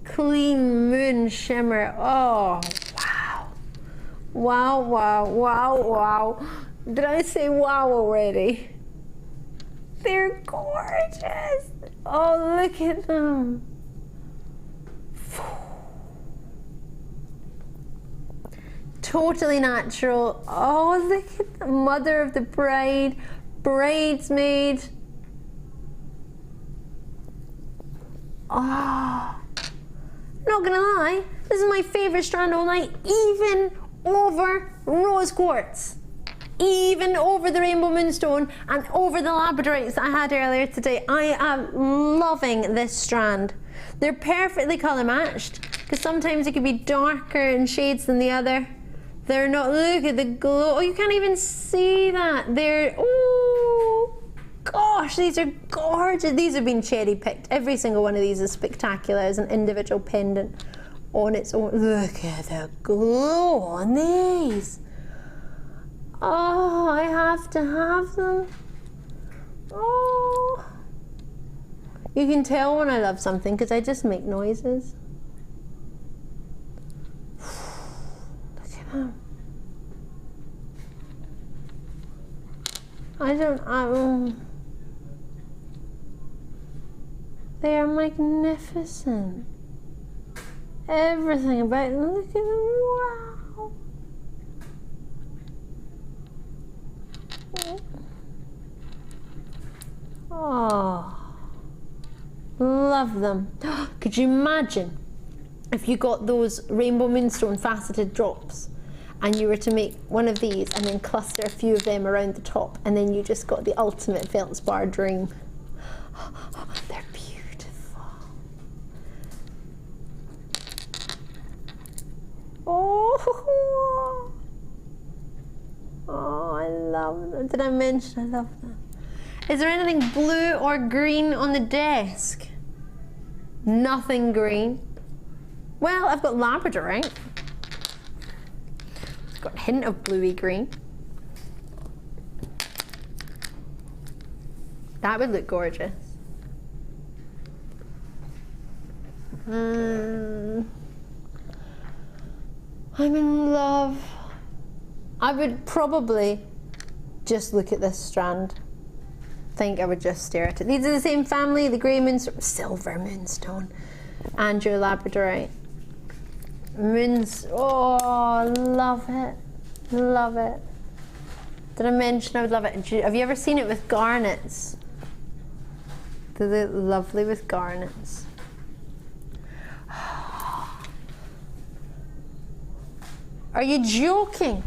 clean moon shimmer. Oh, wow. Wow, wow, wow, wow. Did I say wow already? They're gorgeous. Oh, look at them. Totally natural. Oh, look at the mother of the bride, bridesmaid. Oh, not gonna lie, this is my favorite strand all night, even over Rose Quartz, even over the Rainbow Moonstone and over the Labradorites that I had earlier today. I am loving this strand. They're perfectly colour matched because sometimes it can be darker in shades than the other. They're not, look at the glow. Oh, you can't even see that. They're, oh gosh, these are gorgeous. These have been cherry picked. Every single one of these is spectacular as an individual pendant on its own. Look at the glow on these. Oh, I have to have them. Oh, You can tell when I love something because I just make noises. Look at them. They are magnificent. Everything about them, look at them, wow. Oh, love them. Could you imagine if you got those rainbow moonstone faceted drops and you were to make one of these and then cluster a few of them around the top, and then you just got the ultimate feldspar dream. They're beautiful. Oh, I love them. Did I mention I love them? Is there anything blue or green on the desk? Nothing green. Well, I've got Labradorite. It's got a hint of bluey green. That would look gorgeous. I'm in love. I would probably just look at this strand. Think I would just stare at it. These are the same family, the grey moonstone, silver moonstone, and your Labradorite. Oh, love it, love it. Did I mention I would love it? Have you ever seen it with garnets? They look lovely with garnets. Are you joking?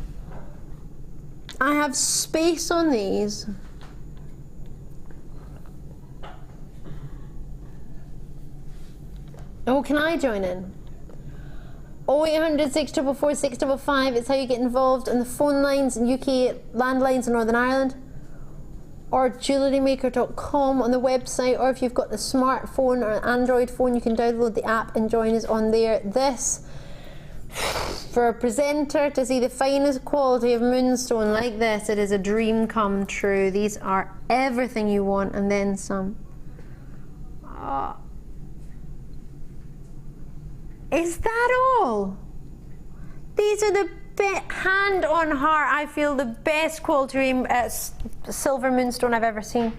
I have space on these. Oh, can I join in? 0800 644 655. It's how you get involved on the phone lines and UK landlines in Northern Ireland, or jewellerymaker.com on the website, or if you've got the smartphone or an Android phone, you can download the app and join us on there. This, for a presenter to see the finest quality of moonstone like this, it is a dream come true. These are everything you want and then some. Oh. Is that all? These are the hand on heart, I feel the best quality silver moonstone I've ever seen.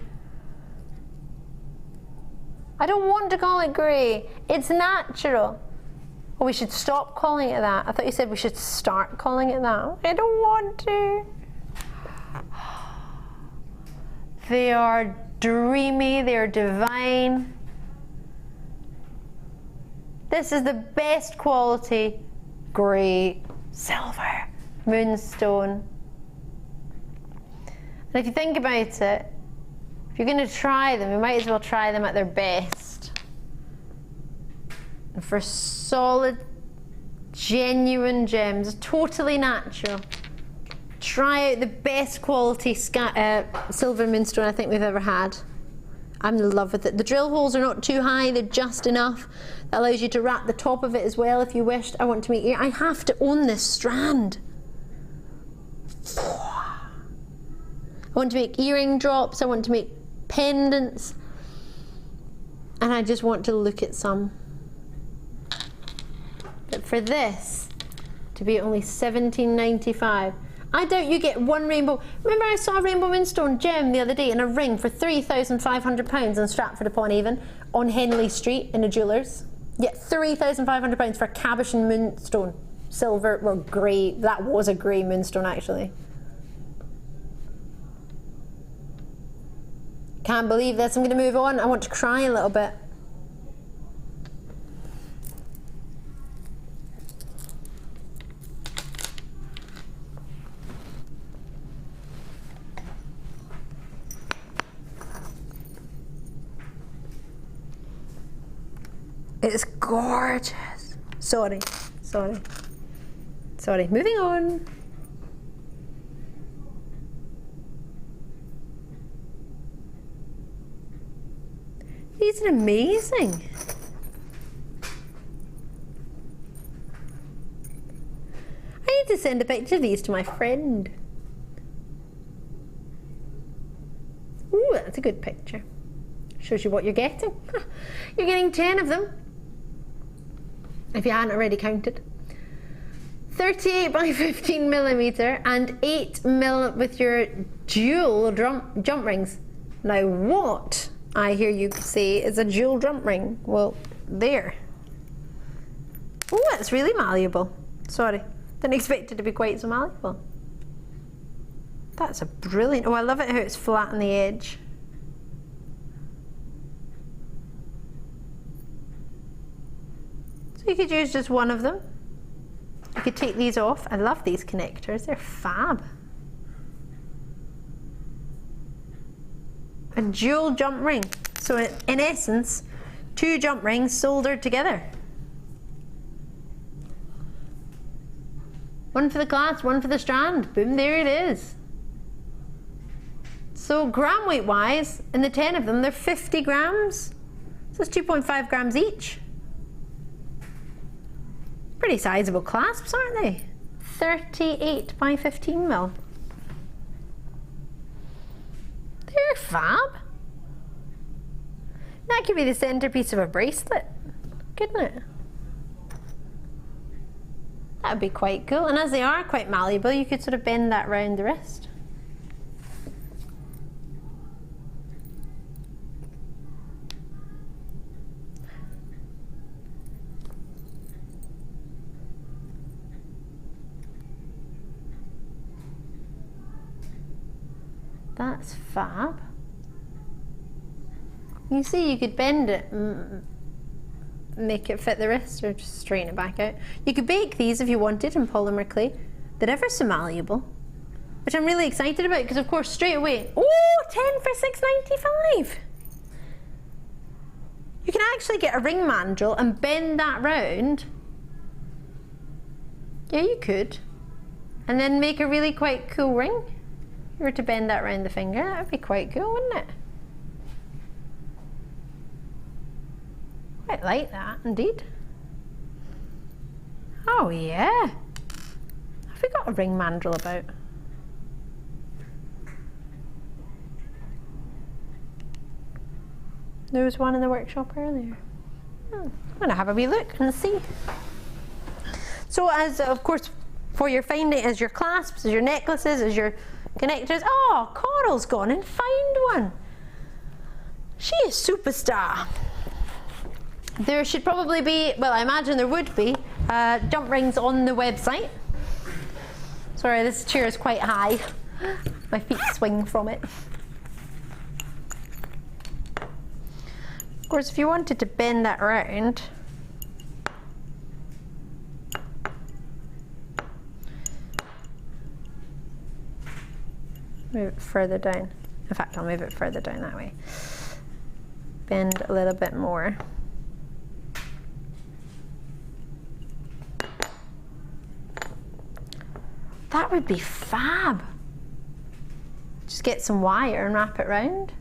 I don't want to call it grey. It's natural. Oh, we should stop calling it that. I thought you said we should start calling it that. I don't want to. They are dreamy, they are divine. This is the best quality grey silver moonstone. And if you think about it, if you're going to try them, you might as well try them at their best. And for solid, genuine gems, totally natural, try out the best quality silver moonstone I think we've ever had. I'm in love with it. The drill holes are not too high, they're just enough. That allows you to wrap the top of it as well if you wished. I want to make I have to own this strand. I want to make earring drops, I want to make pendants, and I just want to look at some. But for this to be only $17.95, I doubt you get one rainbow. Remember I saw a rainbow moonstone gem the other day in a ring for £3,500 in Stratford-upon-Avon on Henley Street in a jeweller's. Yeah, £3,500 for a Cabochon moonstone. Silver, well, grey. That was a grey moonstone actually. Can't believe this. I'm going to move on. I want to cry a little bit. It's gorgeous. Sorry. Moving on. These are amazing. I need to send a picture of these to my friend. Ooh, that's a good picture. Shows you what you're getting. You're getting 10 of them, if you hadn't already counted. 38 by 15 millimeter and 8 mil with your jewel jump rings. Now what I hear you say is a jewel jump ring. Well, there. Oh, it's really malleable. Sorry, didn't expect it to be quite so malleable. That's a brilliant, oh, I love it how it's flat on the edge. So you could use just one of them. You could take these off. I love these connectors, they're fab. A dual jump ring. So in essence, 2 jump rings soldered together. One for the clasp, one for the strand. Boom, there it is. So gram weight wise, in the 10 of them, they're 50 grams. So it's 2.5 grams each. Pretty sizable clasps, aren't they? 38 by 15 mil. They're fab. That could be the centerpiece of a bracelet, couldn't it? That would be quite cool. And as they are quite malleable, you could sort of bend that round the wrist. That's fab. You see, you could bend it, make it fit the wrist, or just straighten it back out. You could bake these if you wanted in polymer clay. They're ever so malleable, which I'm really excited about because, of course, straight away, oh, 10 for $6.95. You can actually get a ring mandrel and bend that round. Yeah, you could. And then make a really quite cool ring. If you were to bend that around the finger, that would be quite cool, wouldn't it? Quite like that, indeed. Oh yeah. Have we got a ring mandrel about? There was one in the workshop earlier. I'm gonna have a wee look and see. So as, of course, for your finding, as your clasps, as your necklaces, as your connectors. Oh, Coral's gone and found one. She is superstar. There should probably be, well, I imagine there would be, jump rings on the website. Sorry, this chair is quite high. My feet swing from it. Of course, if you wanted to bend that around, move it further down. In fact, I'll move it further down that way. Bend a little bit more. That would be fab. Just get some wire and wrap it round.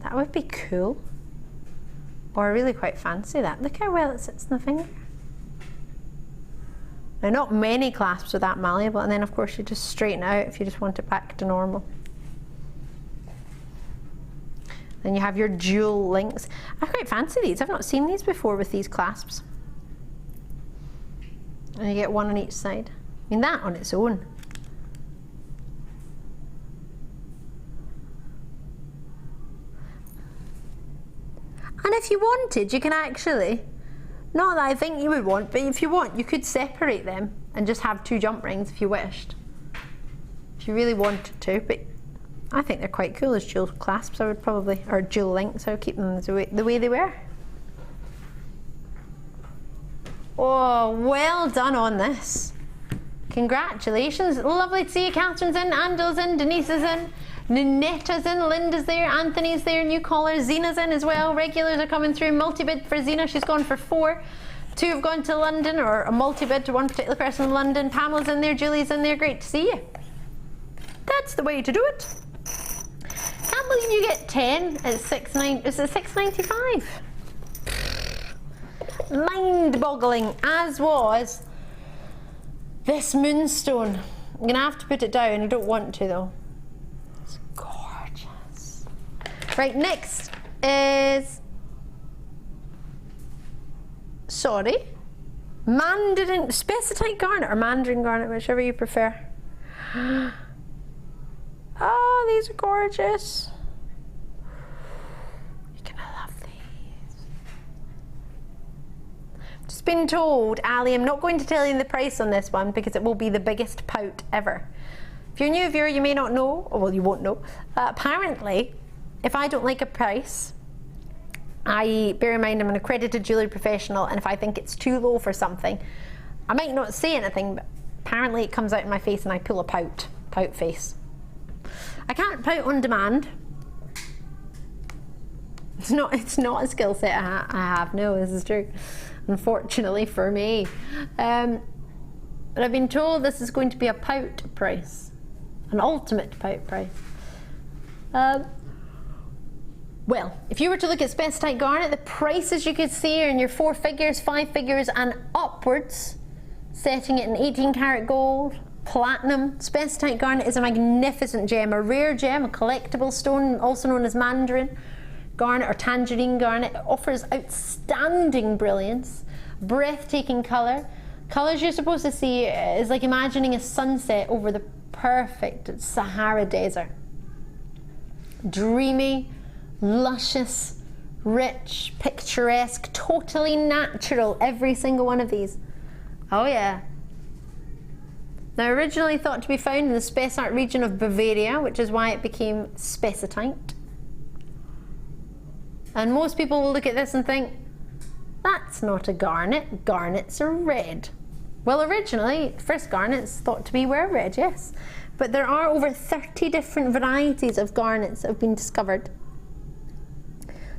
That would be cool. Or I really quite fancy that. Look how well it sits in the finger. Now, not many clasps are that malleable, and then of course you just straighten it out if you just want it back to normal. Then you have your jewel links. I quite fancy these. I've not seen these before with these clasps. And you get one on each side. I mean, that on its own. And if you wanted, you can actually, not that I think you would want, but if you want, you could separate them and just have 2 jump rings if you wished. If you really wanted to, but I think they're quite cool as jewel clasps. I would probably, or jewel links, I would keep them the way they were. Oh, well done on this. Congratulations. Lovely to see you. Catherine's in, Angel's in, Denise is in, Ninetta's in, Linda's there, Anthony's there, new caller, Zena's in as well. Regulars are coming through. Multi-bid for Zena, she's gone for 4. 2 have gone to London, or a multi-bid to one particular person in London. Pamela's in there, Julie's in there. Great to see you. That's the way to do it. Can't believe you get 10 at $6.95. Mind-boggling, as was this moonstone. I'm gonna have to put it down. I don't want to though. It's gorgeous. Right, next is, sorry, Mandarin, Specitite Garnet or Mandarin Garnet, whichever you prefer. Oh, these are gorgeous. You're gonna love these. Just been told, Ali, I'm not going to tell you the price on this one because it will be the biggest pout ever. If you're a new viewer, you may not know, or well, you won't know. Apparently, if I don't like a price, bear in mind I'm an accredited jewellery professional, and if I think it's too low for something, I might not say anything, but apparently it comes out in my face and I pull a pout face. I can't pout on demand. It's not a skill set I have, no, this is true, unfortunately for me. But I've been told this is going to be a pout price, an ultimate pout price. Well, if you were to look at Specitite Garnet, the prices you could see are in your 4 figures, 5 figures and upwards, setting it in 18 karat gold, platinum. Specitite Garnet is a magnificent gem, a rare gem, a collectible stone, also known as Mandarin Garnet or Tangerine Garnet. It offers outstanding brilliance, breathtaking colour. Colours you're supposed to see is like imagining a sunset over the perfect Sahara Desert. Dreamy, luscious, rich, picturesque, totally natural, every single one of these. Oh yeah. Now originally thought to be found in the Spessart region of Bavaria, which is why it became Specitite. And most people will look at this and think, that's not a garnet, garnets are red. Well, originally, first garnets thought to be were red, yes. But there are over 30 different varieties of garnets that have been discovered.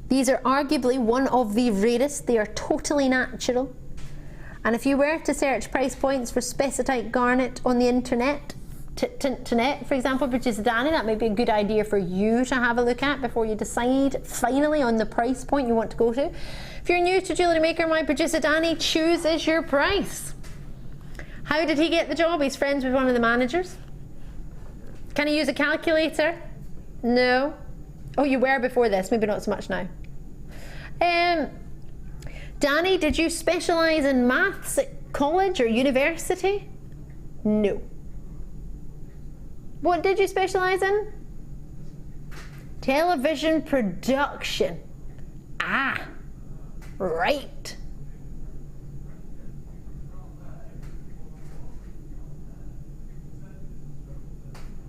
These are arguably one of the rarest. They are totally natural. And if you were to search price points for Specitite Garnet on the internet, for example, producer Danny, that may be a good idea for you to have a look at before you decide finally on the price point you want to go to. If you're new to Jewellery Maker, my producer Danny chooses your price. How did he get the job? He's friends with one of the managers. Can he use a calculator? No. Oh, you were before this, maybe not so much now. Danny, did you specialise in maths at college or university? No. What did you specialise in? Television production. Ah, right.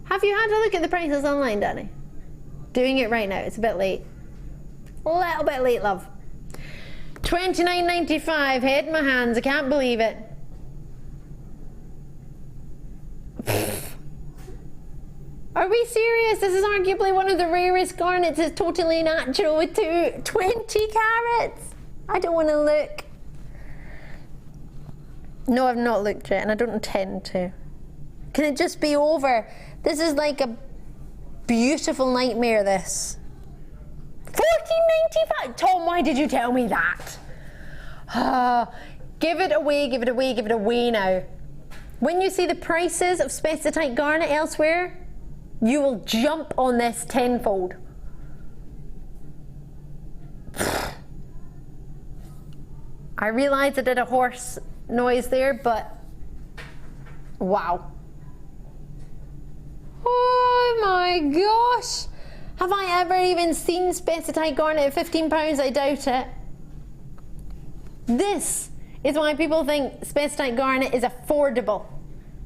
Have you had a look at the prices online, Danny? Doing it right now, it's a bit late. A little bit late, love. $29.95, head in my hands, I can't believe it. Are we serious? This is arguably one of the rarest garnets. It's totally natural with 20 carats. I don't want to look. No, I've not looked yet and I don't intend to. Can it just be over? This is like a beautiful nightmare, this. $14.95. Tom, why did you tell me that? Give it away, give it away, give it away now. When you see the prices of Specitite Garnet elsewhere, you will jump on this tenfold. I realised I did a horse noise there, but wow. Oh my gosh! Have I ever even seen Specitite Garnet at £15? I doubt it. This is why people think Specitite Garnet is affordable.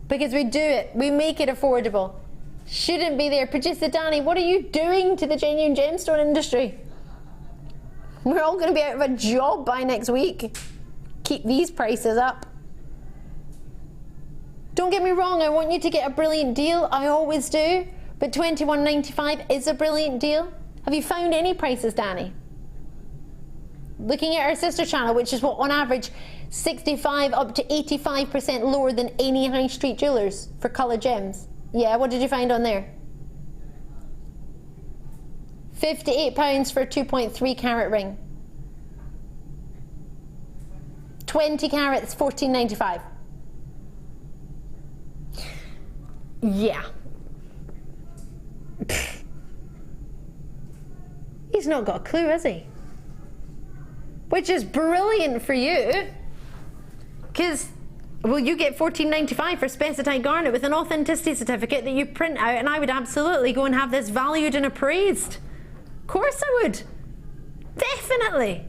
Because we do it, we make it affordable. Shouldn't be there. Producer Danny, what are you doing to the genuine gemstone industry? We're all going to be out of a job by next week. Keep these prices up. Don't get me wrong, I want you to get a brilliant deal. I always do. But $21.95 is a brilliant deal. Have you found any prices, Danny? Looking at our sister channel, which is what on average 65 up to 85% lower than any high street jewellers for colour gems. Yeah, what did you find on there? £58 for a 2.3 carat ring. 20 carats, $14.95. Yeah. He's not got a clue, has he? Which is brilliant for you, because, well, you get $14.95 for Apatite Garnet with an authenticity certificate that you print out, and I would absolutely go and have this valued and appraised. Of course I would. Definitely.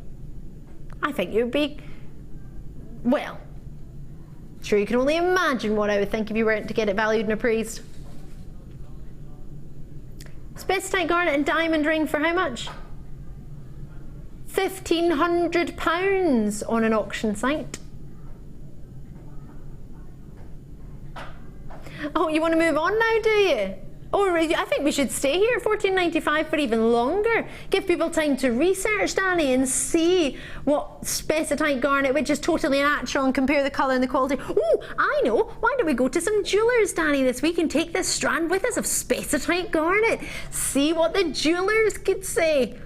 I think you'd be, well, sure, you can only imagine what I would think if you were to get it valued and appraised. Apatite Garnet and diamond ring for how much? £1,500 on an auction site. Oh, you want to move on now, do you? Or I think we should stay here at $14.95 for even longer. Give people time to research, Danny, and see what Apatite Garnet, which is totally natural, and compare the colour and the quality. Oh, I know. Why don't we go to some jewellers, Danny, this week and take this strand with us of Apatite Garnet? See what the jewellers could say.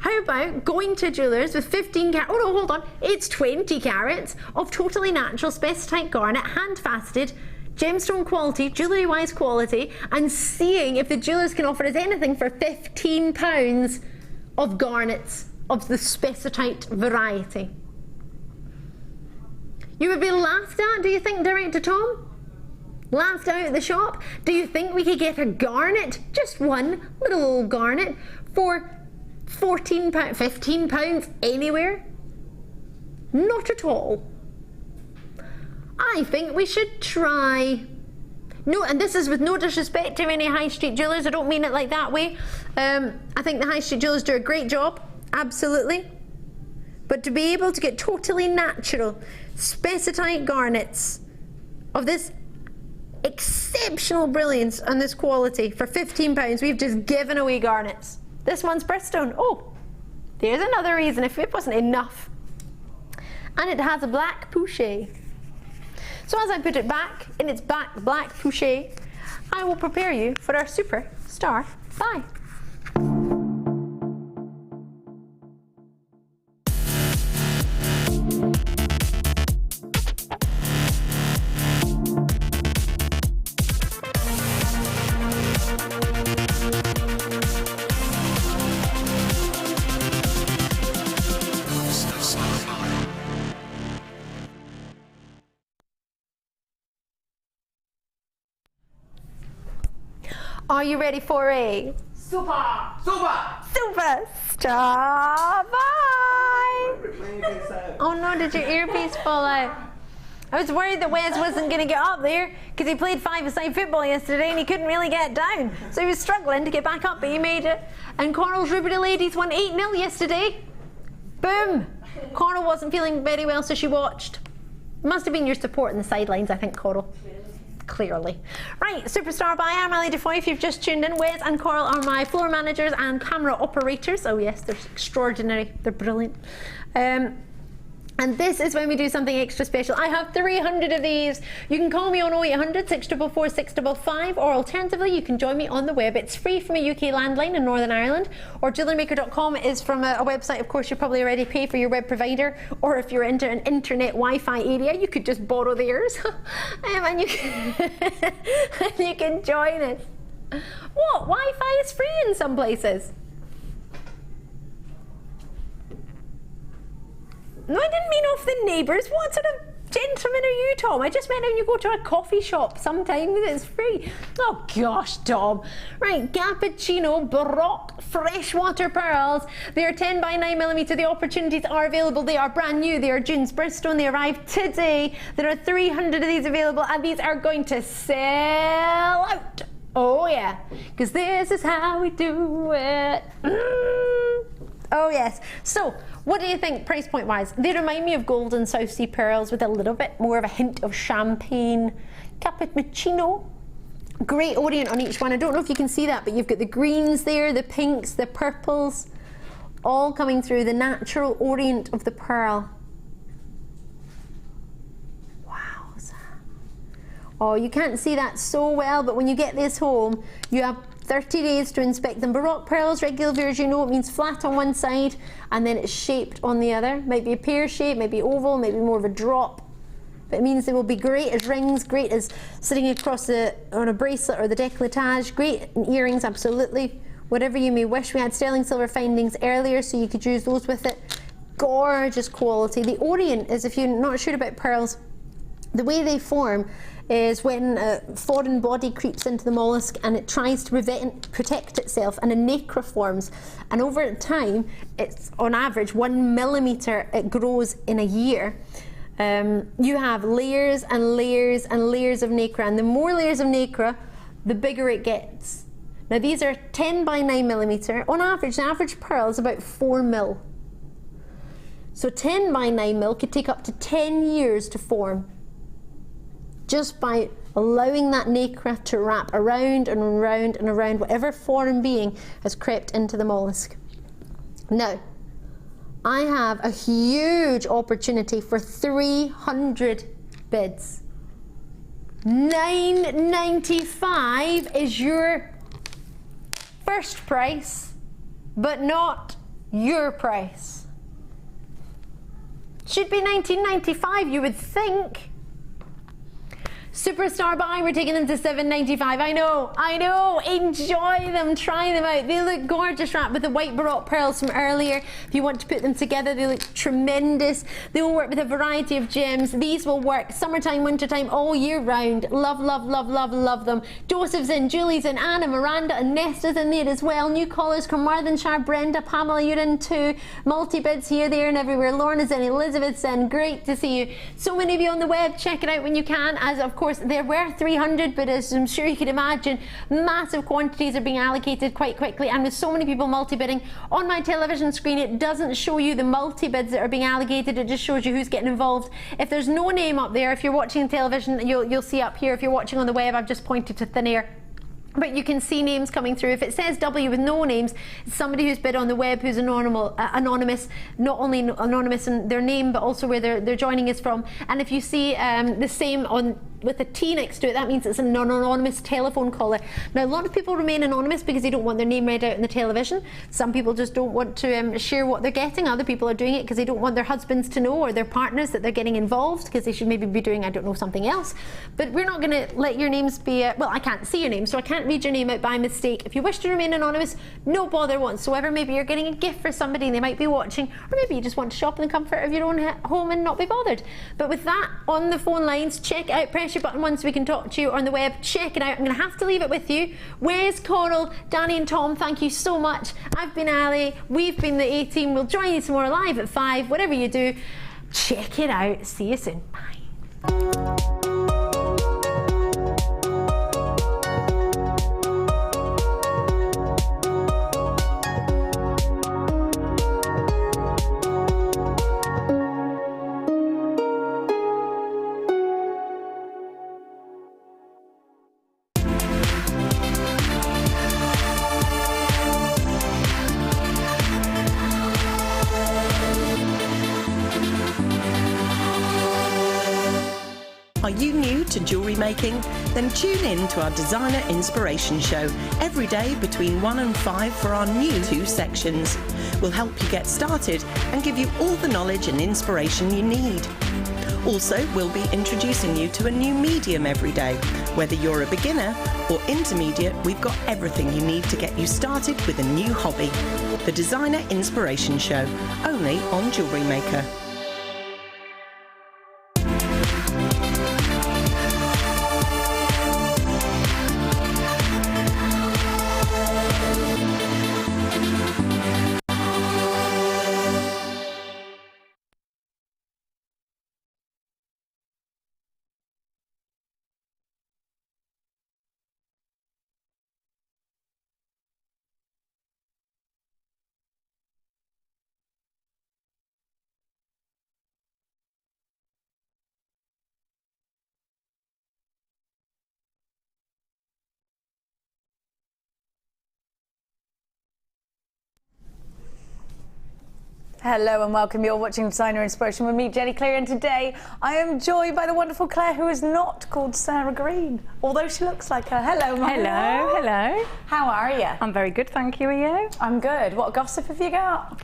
How about going to jewellers with 15 carats, oh no, hold on, it's 20 carats of totally natural Apatite Garnet, hand-faceted, gemstone quality, jewellery-wise quality, and seeing if the jewellers can offer us anything for £15 of garnets of the Apatite variety. You would be laughed at, do you think, Director Tom? Laughed out at the shop? Do you think we could get a garnet, just one little old garnet, for £14, £15 anywhere? Not at all. I think we should try. No, and this is with no disrespect to any high street jewellers, I don't mean it like that way. I think the high street jewellers do a great job, absolutely. But to be able to get totally natural Apatite garnets of this exceptional brilliance and this quality for £15, we've just given away garnets. This one's birthstone. Oh, there's another reason if it wasn't enough. And it has a black pouchet. So as I put it back in its black pouchet, I will prepare you for our superstar buy. Are you ready for a superstar buy? Oh no, did your earpiece fall out? I was worried that Wes wasn't going to get up there because he played five-a-side football yesterday and he couldn't really get down. So he was struggling to get back up, but he made it. And Cornell's Ruby ladies won 8-0 yesterday. Boom! Cornell wasn't feeling very well, so she watched. Must have been your support in the sidelines, I think, Cornell. Clearly. Right, Superstar by Ali Defoy. If you've just tuned in, Wes and Coral are my floor managers and camera operators. Oh yes, they're extraordinary. They're brilliant. And this is when we do something extra special. I have 300 of these. You can call me on 0800 644 655, or alternatively you can join me on the web. It's free from a UK landline in Northern Ireland, or jewellerymaker.com is from a website. Of course, you probably already pay for your web provider, or if you're into an internet Wi-Fi area, you could just borrow theirs and you can join us. What? Wi-Fi is free in some places. No, I didn't mean off the neighbours. What sort of gentleman are you, Tom? I just meant when you go to a coffee shop sometimes it's free. Oh gosh, Tom. Right, Cappucino Baroque Freshwater Pearls. They are 10 by 9mm. The opportunities are available. They are brand new. They are June's birthstone. They arrived today. There are 300 of these available, and these are going to sell out. Oh yeah, because this is how we do it. Oh yes. So, what do you think price point wise? They remind me of golden South Sea pearls with a little bit more of a hint of champagne. Cappucino. Great orient on each one. I don't know if you can see that, but you've got the greens there, the pinks, the purples, all coming through the natural orient of the pearl. Wow. Oh, you can't see that so well, but when you get this home, you have 30 days to inspect them. Baroque pearls, regular viewers, you know it means flat on one side and then it's shaped on the other. Might be a pear shape, might be oval, maybe more of a drop. But it means they will be great as rings, great as sitting across on a bracelet or the décolletage, great in earrings, absolutely. whatever you may wish. We had sterling silver findings earlier, so you could use those with it. Gorgeous quality. The Orient is, if you're not sure about pearls, the way they form is when a foreign body creeps into the mollusk and it tries to protect itself, and a nacre forms, and over time, it's on average 1 millimetre it grows in a year. You have layers and layers and layers of nacre, and the more layers of nacre, the bigger it gets. Now these are 10 by 9 millimetre. On average, the average pearl is about 4 mil. So 10 by 9 mil could take up to 10 years to form, just by allowing that nacre to wrap around and around and around whatever foreign being has crept into the mollusk. Now, I have a huge opportunity for 300 bids. $9.95 is your first price, but not your price. Should be $19.95, you would think. Superstar buy, we're taking them to $7.95. I know, enjoy them, try them out. They look gorgeous wrapped with the white Baroque pearls from earlier. If you want to put them together, they look tremendous. They will work with a variety of gems. These will work summertime, wintertime, all year round. Love, love, love, love, love them. Joseph's in, Julie's in, Anna, Miranda and Nesta's in there as well. New callers, Carmarthenshire, Brenda, Pamela, you're in too. Multi-bids here, there and everywhere. Lorna's in, Elizabeth's in, great to see you. So many of you on the web, check it out when you can, as of course there were 300, but as I'm sure you can imagine, massive quantities are being allocated quite quickly, and with so many people multi-bidding on my television screen, it doesn't show you the multi-bids that are being allocated, it just shows you who's getting involved. If there's no name up there, if you're watching television, you'll see up here. If you're watching on the web, I've just pointed to thin air, but you can see names coming through. If it says W with no names, it's somebody who's bid on the web who's anonymous, not only anonymous in their name, but also where they're joining us from. And if you see the same on with a T next to it, that means it's an anonymous telephone caller. Now, a lot of people remain anonymous because they don't want their name read out in the television. Some people just don't want to share what they're getting. Other people are doing it because they don't want their husbands to know, or their partners, that they're getting involved, because they should maybe be doing, I don't know, something else. But we're not going to let your names be, well, I can't see your name, so I can't read your name out by mistake. If you wish to remain anonymous, no bother whatsoever. Maybe you're getting a gift for somebody and they might be watching, or maybe you just want to shop in the comfort of your own home and not be bothered. But with that, on the phone lines, check out, press your button once we can talk to you, on the web, check it out. I'm going to have to leave it with you. Wes, Coral, Danny and Tom, thank you so much. I've been Ali, we've been the A-Team. We'll join you tomorrow live at 5, whatever you do. Check it out. See you soon. Bye. Are you new to jewellery making? Then tune in to our Designer Inspiration Show every day between 1 and 5 for our new 2 sections. We'll help you get started and give you all the knowledge and inspiration you need. Also, we'll be introducing you to a new medium every day. Whether you're a beginner or intermediate, we've got everything you need to get you started with a new hobby. The Designer Inspiration Show, only on Jewellery Maker. Hello and welcome. You're watching Designer Inspiration with me, Jenny Clear, and today I am joined by the wonderful Claire, who is not called Sarah Green, although she looks like her. Hello, Mum. Hello, hello. How are you? I'm very good, thank you. Are you? I'm good. What gossip have you got?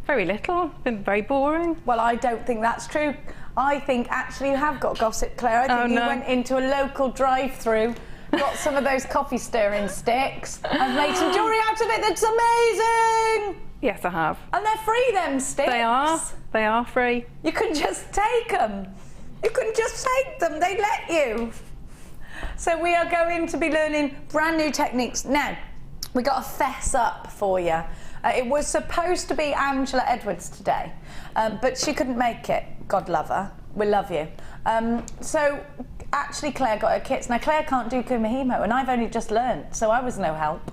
Very little. Been very boring. Well, I don't think that's true. I think actually you have got gossip, Claire. I think you went into a local drive-through got some of those coffee stirring sticks. I've made some jewellery out of it that's amazing. Yes, I have. And they're free, them sticks. They are. They are free. You can just take them. You can just take them. They let you. So we are going to be learning brand new techniques. Now, we got a fess up for you. It was supposed to be Angela Edwards today, but she couldn't make it. God love her. We love you. So actually Claire got her kits. Now Claire can't do Kumahimo, and I've only just learnt, so I was no help.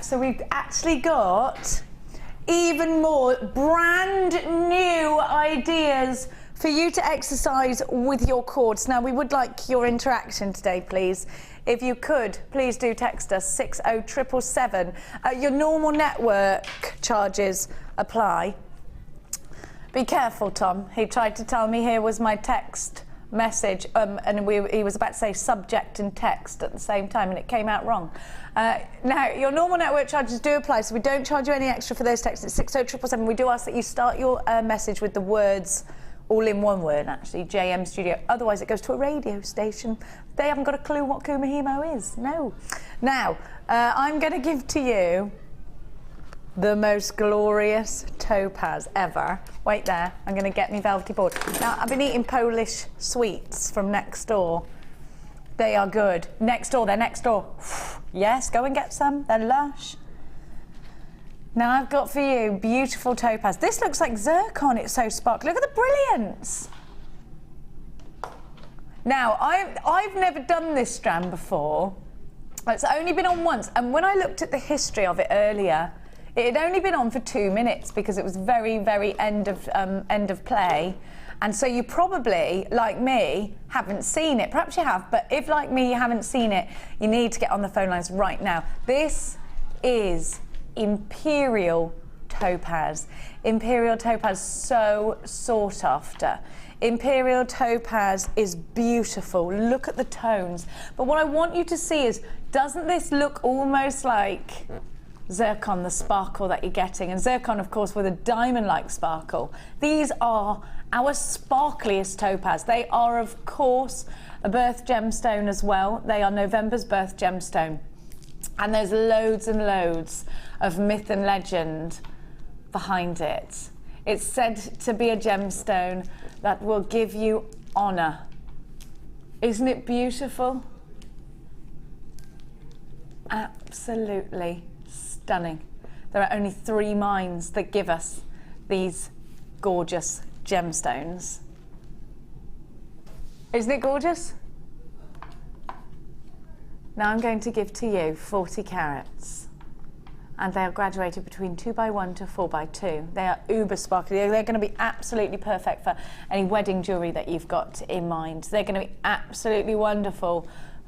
So we've actually got even more brand new ideas for you to exercise with your cords. Now we would like your interaction today, please. If you could, please do text us 60777. Your normal network charges apply. Be careful, Tom. He tried to tell me here was my text message, and he was about to say subject and text at the same time, and it came out wrong. Now, your normal network charges do apply, so we don't charge you any extra for those texts. It's 60777. We do ask that you start your message with the words, all in one word, actually, JM Studio. Otherwise, it goes to a radio station. They haven't got a clue what Kumahimo is. No. Now, I'm going to give to you the most glorious topaz ever. Wait there, I'm going to get me velvety board. Now, I've been eating Polish sweets from next door. They are good. Next door, they're next door. Yes, go and get some, they're lush. Now I've got for you beautiful topaz. This looks like zircon, it's so sparkly. Look at the brilliance. Now, I've never done this strand before. It's only been on once, and when I looked at the history of it earlier, it had only been on for 2 minutes because it was very, very end of play. And so you probably, like me, haven't seen it. Perhaps you have, but if, like me, you haven't seen it, you need to get on the phone lines right now. This is Imperial Topaz. Imperial Topaz, so sought after. Imperial Topaz is beautiful. Look at the tones. But what I want you to see is, doesn't this look almost like zircon, the sparkle that you're getting? And zircon, of course, with a diamond-like sparkle. These are our sparkliest topaz. They are, of course, a birth gemstone as well. They are November's birth gemstone. And there's loads and loads of myth and legend behind it. It's said to be a gemstone that will give you honour. Isn't it beautiful? Absolutely stunning. There are only 3 mines that give us these gorgeous gemstones. Isn't it gorgeous? Now I'm going to give to you 40 carats, and they are graduated between 2x1 to 4x2. They are uber sparkly. They're going to be absolutely perfect for any wedding jewellery that you've got in mind. They're going to be absolutely wonderful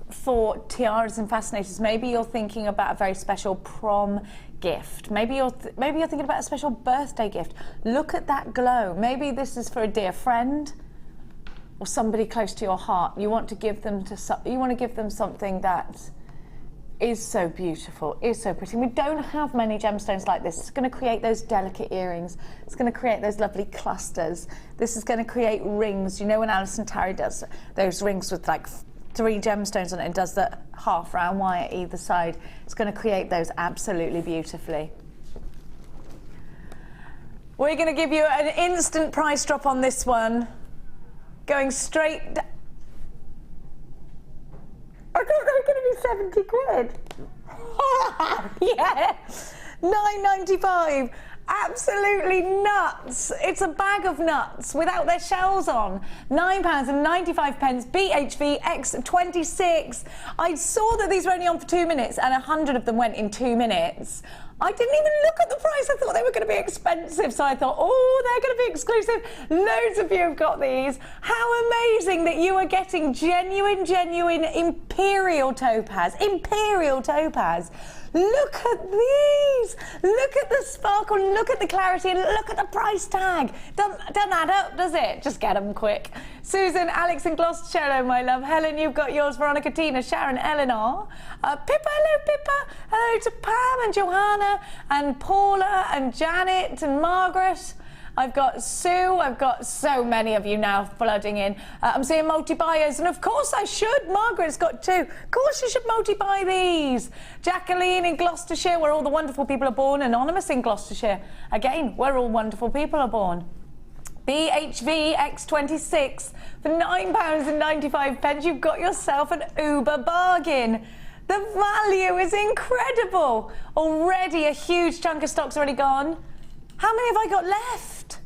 for tiaras and fascinators. Maybe you're thinking about a very special prom gift. Maybe you're thinking about a special birthday gift. Look at that glow. Maybe this is for a dear friend or somebody close to your heart. You want to give them something that is so beautiful, is so pretty. We don't have many gemstones like this. It's going to create those delicate earrings. It's going to create those lovely clusters. This is going to create rings. You know when Alison Tarry does those rings with like 3 gemstones on it and does the half round wire either side. It's going to create those absolutely beautifully. We're going to give you an instant price drop on this one. Going straight I thought they were going to be 70 quid. Yeah, £9.95. Absolutely nuts. It's a bag of nuts without their shells on. £9.95, BHV X26. I saw that these were only on for 2 minutes and 100 of them went in 2 minutes. I didn't even look at the price. I thought they were going to be expensive. So I thought, oh, they're going to be exclusive. Loads of you have got these. How amazing that you are getting genuine Imperial Topaz. Imperial Topaz. Look at these. Look at the sparkle. Look at the clarity. And look at the price tag. Doesn't add up, does it? Just get them quick. Susan, Alex and Gloucestershire, hello, my love. Helen, you've got yours. Veronica, Tina, Sharon, Eleanor. Pippa, hello, Pippa. Hello to Pam and Johanna and Paula and Janet and Margaret. I've got Sue, I've got so many of you now flooding in. I'm seeing multi-buyers, and of course I should. Margaret's got 2. Of course you should multi-buy these. Jacqueline in Gloucestershire, where all the wonderful people are born. Anonymous in Gloucestershire, again, where all wonderful people are born. BHV X26 for £9.95. You've got yourself an uber bargain. The value is incredible. Already a huge chunk of stock's already gone. How many have I got left?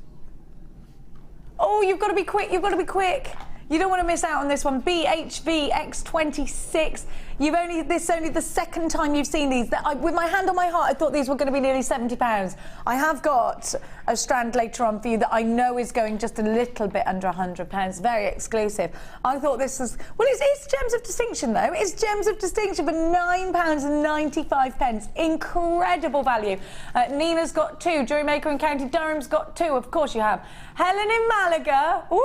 Oh, you've got to be quick, you've got to be quick. You don't want to miss out on this one. BHV X26. This is only the second time you've seen these. With my hand on my heart, I thought these were going to be nearly £70. I have got a strand later on for you that I know is going just a little bit under £100. Very exclusive. I thought this was, well, it's Gems of Distinction though. It's Gems of Distinction for £9.95. Incredible value. Nina's got 2. JewelleryMaker in County Durham's got 2. Of course you have. Helen in Malaga. Woo!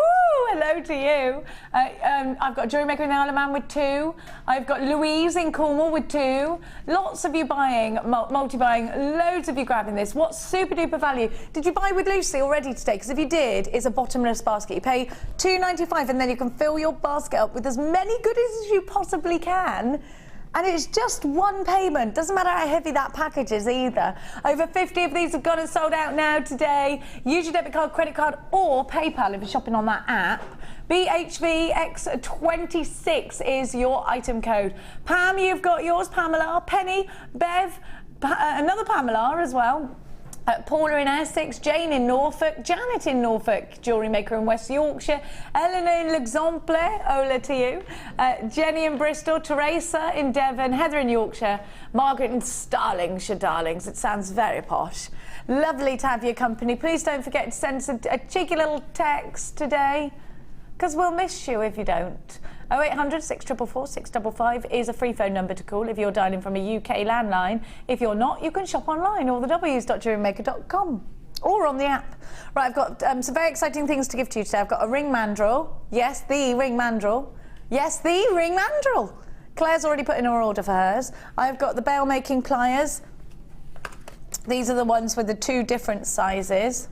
Hello to you. I've got JewelleryMaker in the Isle of Man with 2. I've got Louise in Cornwall with 2. Lots of you buying, multi-buying, loads of you grabbing this. What super duper value. Did you buy with Lucy already today? Because if you did, it's a bottomless basket. You pay £2.95 and then you can fill your basket up with as many goodies as you possibly can. And it's just one payment. Doesn't matter how heavy that package is either. Over 50 of these have gone and sold out now today. Use your debit card, credit card or PayPal if you're shopping on that app. BHV X26 is your item code. Pam, you've got yours. Pamela, Penny, Bev, another Pamela as well. Paula in Essex, Jane in Norfolk, Janet in Norfolk, JewelleryMaker in West Yorkshire, Eleanor in L'Exemple, Ola to you, Jenny in Bristol, Teresa in Devon, Heather in Yorkshire, Margaret in Starlingshire, darlings. It sounds very posh. Lovely to have your company. Please don't forget to send us a cheeky little text today, because we'll miss you if you don't. 0800 644 655 is a free phone number to call if you're dialing from a UK landline. If you're not, you can shop online, all the w's.jewellerymaker.com or on the app. Right, I've got some very exciting things to give to you today. I've got a ring mandrel. Yes, the ring mandrel. Yes, the ring mandrel. Claire's already put in her order for hers. I've got the bail making pliers. These are the ones with the 2 different sizes.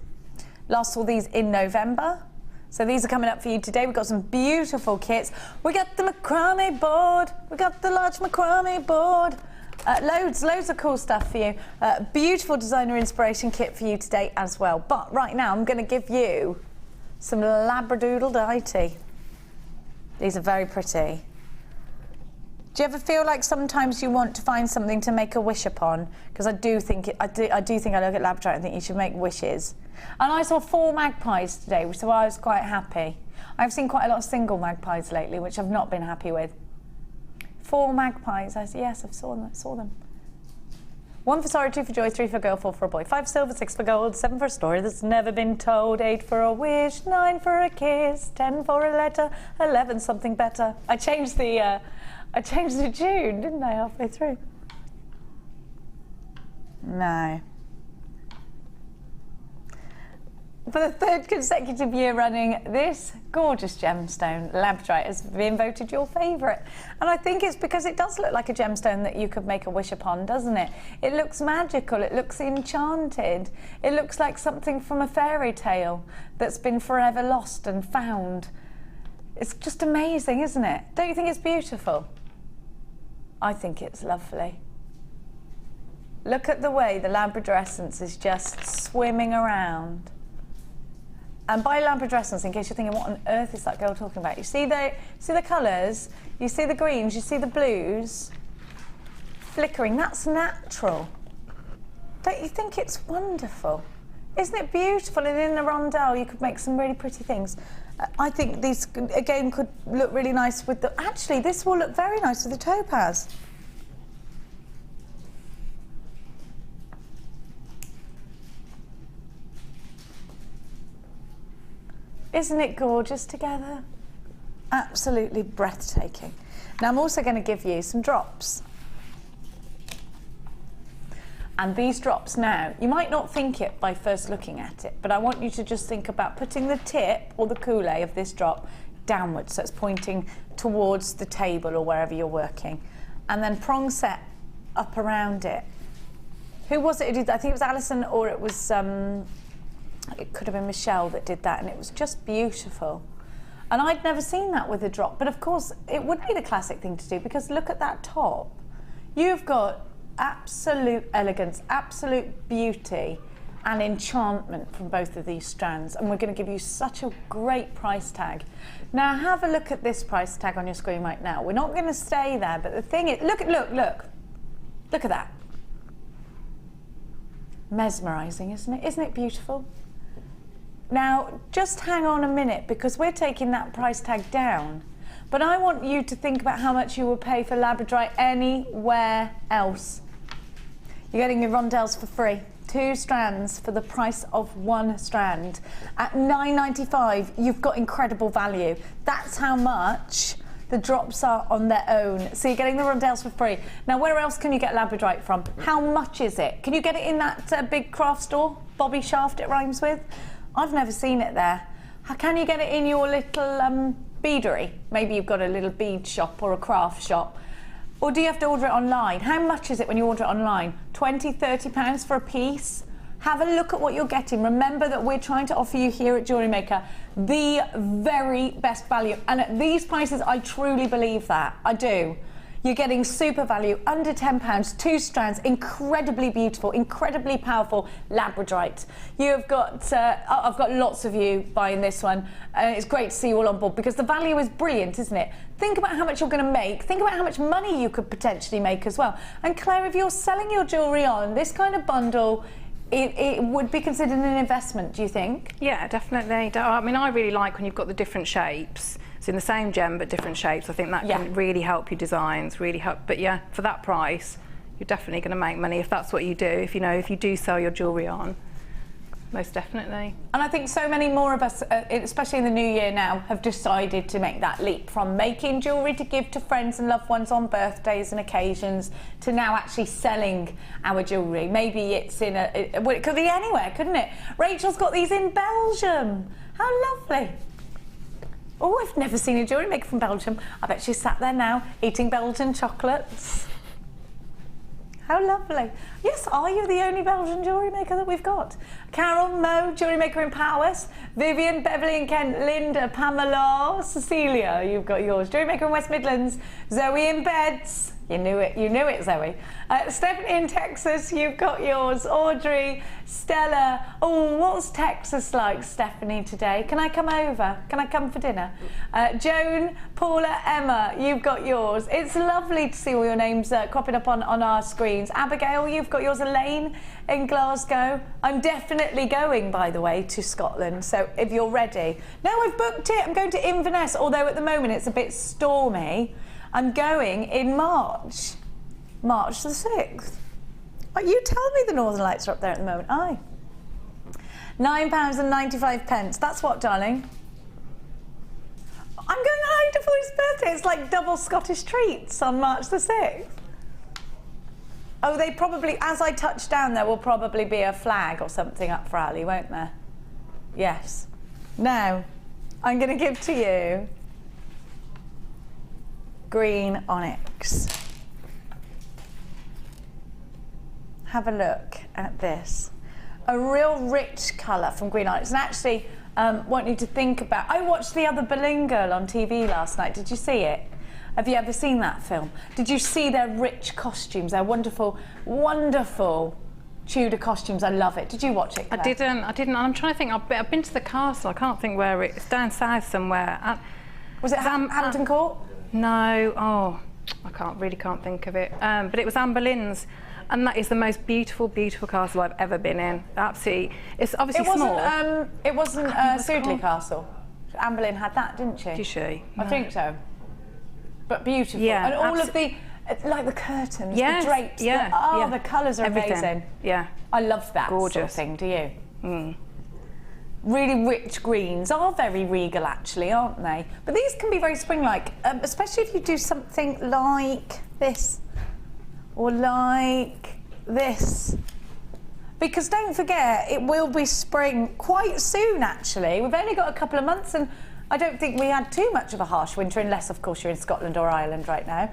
Last saw these in November. So these are coming up for you today. We've got some beautiful kits. We got the macrame board. We got the large macrame board. Loads of cool stuff for you. Beautiful designer inspiration kit for you today as well. But right now, I'm going to give you some Labradoodle-dite. These are very pretty. Do you ever feel like sometimes you want to find something to make a wish upon? Because I do think I look at Labradorite and think you should make wishes. And I saw 4 magpies today, so I was quite happy. I've seen quite a lot of single magpies lately, which I've not been happy with. 4 magpies. I said, yes, I saw them. 1 for sorrow, 2 for joy, 3 for a girl, 4 for a boy, 5 silver, 6 for gold, 7 for a story that's never been told, 8 for a wish, 9 for a kiss, 10 for a letter, 11 something better. I changed the tune, didn't I, halfway through? No. For the 3rd consecutive year running, this gorgeous gemstone, Labradorite, has been voted your favourite. And I think it's because it does look like a gemstone that you could make a wish upon, doesn't it? It looks magical, it looks enchanted. It looks like something from a fairy tale that's been forever lost and found. It's just amazing, isn't it? Don't you think it's beautiful? I think it's lovely. Look at the way the Labrador essence is just swimming around. And by Labradorescence, in case you're thinking, what on earth is that girl talking about? You see the colours, you see the greens, you see the blues flickering. That's natural. Don't you think it's wonderful? Isn't it beautiful? And in the rondelle, you could make some really pretty things. I think these, again, could look really nice with the... Actually, this will look very nice with the topaz. Isn't it gorgeous together? Absolutely breathtaking. Now I'm also going to give you some drops. And these drops now, you might not think it by first looking at it, but I want you to just think about putting the tip or the coulee of this drop downwards, so it's pointing towards the table or wherever you're working. And then prong set up around it. Who was it who did that? I think it was Alison or it was It could have been Michelle that did that, and it was just beautiful. And I'd never seen that with a drop, but of course it would be the classic thing to do, because look at that top. You've got absolute elegance, absolute beauty and enchantment from both of these strands, and we're going to give you such a great price tag. Now have a look at this price tag on your screen right now. We're not going to stay there, but the thing is, look at that. Mesmerising, isn't it? Isn't it beautiful? Now, just hang on a minute, because we're taking that price tag down. But I want you to think about how much you will pay for Labradorite anywhere else. You're getting your rondelles for free. 2 strands for the price of 1 strand. At $9.95, you've got incredible value. That's how much the drops are on their own. So you're getting the rondelles for free. Now, where else can you get Labradorite from? How much is it? Can you get it in that big craft store? Bobby Shaft it rhymes with? I've never seen it there. How can you get it in your little beadery? Maybe you've got a little bead shop or a craft shop. Or do you have to order it online? How much is it when you order it online? 20, 30 pounds for a piece? Have a look at what you're getting. Remember that we're trying to offer you here at Jewellery Maker the very best value. And at these prices, I truly believe that. I do. You're getting super value, under £10, 2 strands, incredibly beautiful, incredibly powerful Labradorite. You've got, I've got lots of you buying this one, and it's great to see you all on board, because the value is brilliant, isn't it? Think about how much you're going to make. Think about how much money you could potentially make as well. And Claire, if you're selling your jewellery on, this kind of bundle, it would be considered an investment, do you think? Yeah, definitely. I mean, I really like when you've got the different shapes. It's in the same gem but different shapes. I think that can really help your designs, really help. But yeah, for that price, you're definitely going to make money if that's what you do. If you do sell your jewellery on, most definitely. And I think so many more of us, especially in the new year now, have decided to make that leap from making jewellery to give to friends and loved ones on birthdays and occasions to now actually selling our jewellery. Maybe it's in well, it could be anywhere, couldn't it? Rachel's got these in Belgium. How lovely. Oh, I've never seen a jewellery maker from Belgium. I bet she's sat there now eating Belgian chocolates. How lovely. Yes, are you the only Belgian jewellery maker that we've got? Carol, Mo, jewellery maker in Powys, Vivian, Beverly and Kent, Linda, Pamela, Cecilia, you've got yours. Jewellery maker in West Midlands, Zoe in Beds. You knew it, Zoe. Stephanie in Texas, you've got yours. Audrey, Stella. Oh, what's Texas like, Stephanie, today? Can I come over? Can I come for dinner? Joan, Paula, Emma, you've got yours. It's lovely to see all your names cropping up on our screens. Abigail, you've got yours. Elaine in Glasgow. I'm definitely going, by the way, to Scotland, so if you're ready. No, I've booked it. I'm going to Inverness, although at the moment it's a bit stormy. I'm going in March the 6th. Oh, you tell me the Northern Lights are up there at the moment. Aye. £9.95. That's what, darling? I'm going on Ali Defoy's birthday. It's like double Scottish treats on March the 6th. Oh, they probably, as I touch down, there will probably be a flag or something up for Ali, won't there? Yes. Now, I'm going to give to you green onyx. Have a look at this. A real rich colour from green onyx. And actually, want you to think about, I watched The Other Balloon Girl on TV last night. Did you see it? Have you ever seen that film? Did you see their rich costumes, their wonderful, wonderful Tudor costumes? I love it. Did you watch it, Claire? I didn't. I'm trying to think. I've been to the castle. I can't think where it's down south somewhere. Was it Hampton Court? No. Oh, I really can't think of it. But it was Anne Boleyn's, and that is the most beautiful, beautiful castle I've ever been in. Absolutely. It's obviously small. It wasn't Sudeley Castle. Anne Boleyn had that, didn't she? Did she? I think so. But beautiful. Yeah. And all of the, like the curtains, yes, the drapes, the colours are everything. Amazing. Yeah. I love that gorgeous sort of thing, do you? Mm. Really rich greens are very regal, actually, aren't they? But these can be very spring-like, especially if you do something like this or like this. Because don't forget, it will be spring quite soon, actually. We've only got a couple of months, and I don't think we had too much of a harsh winter, unless, of course, you're in Scotland or Ireland right now.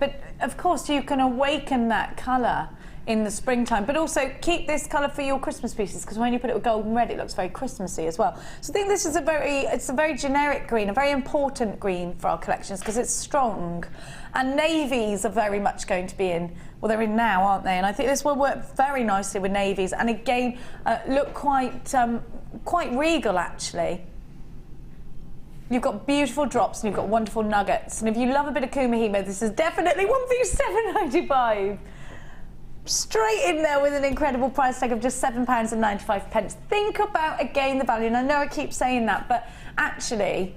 But, of course, you can awaken that colour in the springtime. But also keep this colour for your Christmas pieces, because when you put it with gold and red, it looks very Christmassy as well. So I think this is it's a very generic green, a very important green for our collections because it's strong. And navies are very much going to be in. Well, they're in now, aren't they? And I think this will work very nicely with navies. And again, look quite regal, actually. You've got beautiful drops and you've got wonderful nuggets. And if you love a bit of Kumahimo, this is definitely one for you, £7.95. Straight in there with an incredible price tag of just £7.95. Think about, again, the value. And I know I keep saying that, but actually,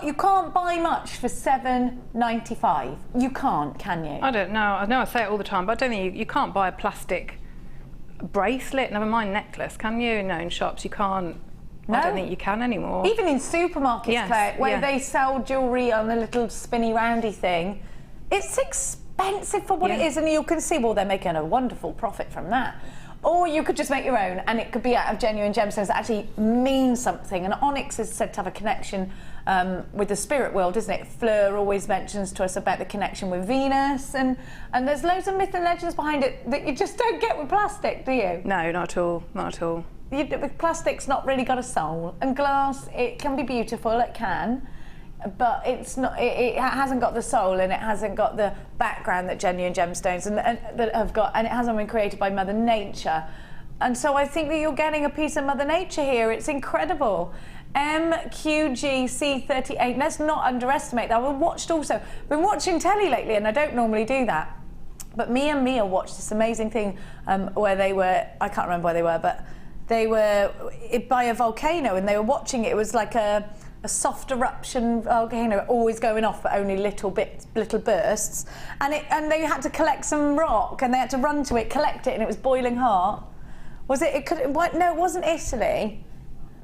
you can't buy much for £7.95. You can't, can you? I don't know. I know I say it all the time, but I don't think you can't buy a plastic bracelet, never mind necklace, can you? No, in shops you can't. No. I don't think you can anymore. Even in supermarkets, yes, Claire, where they sell jewellery on a little spinny roundy thing, it's expensive for what it is, and you can see, well, they're making a wonderful profit from that. Or you could just make your own, and it could be out of genuine gemstones that actually mean something. And Onyx is said to have a connection with the spirit world, isn't it? Fleur always mentions to us about the connection with Venus, and there's loads of myth and legends behind it that you just don't get with plastic, do you? No, not at all, not at all. Plastic's not really got a soul, and glass, it can be beautiful, it can, but it's not. It hasn't got the soul, and it hasn't got the background that genuine gemstones and that have got, and it hasn't been created by Mother Nature. And so I think that you're getting a piece of Mother Nature here. It's incredible. MQGC38. Let's not underestimate that. We've been watching telly lately, and I don't normally do that, but me and Mia watched this amazing thing where they were. I can't remember where they were, but they were by a volcano, and they were watching it. It was like a soft eruption volcano, always going off, but only little bursts. And they had to collect some rock, and they had to run to it, collect it, and it was boiling hot. Was it? No, it wasn't Italy.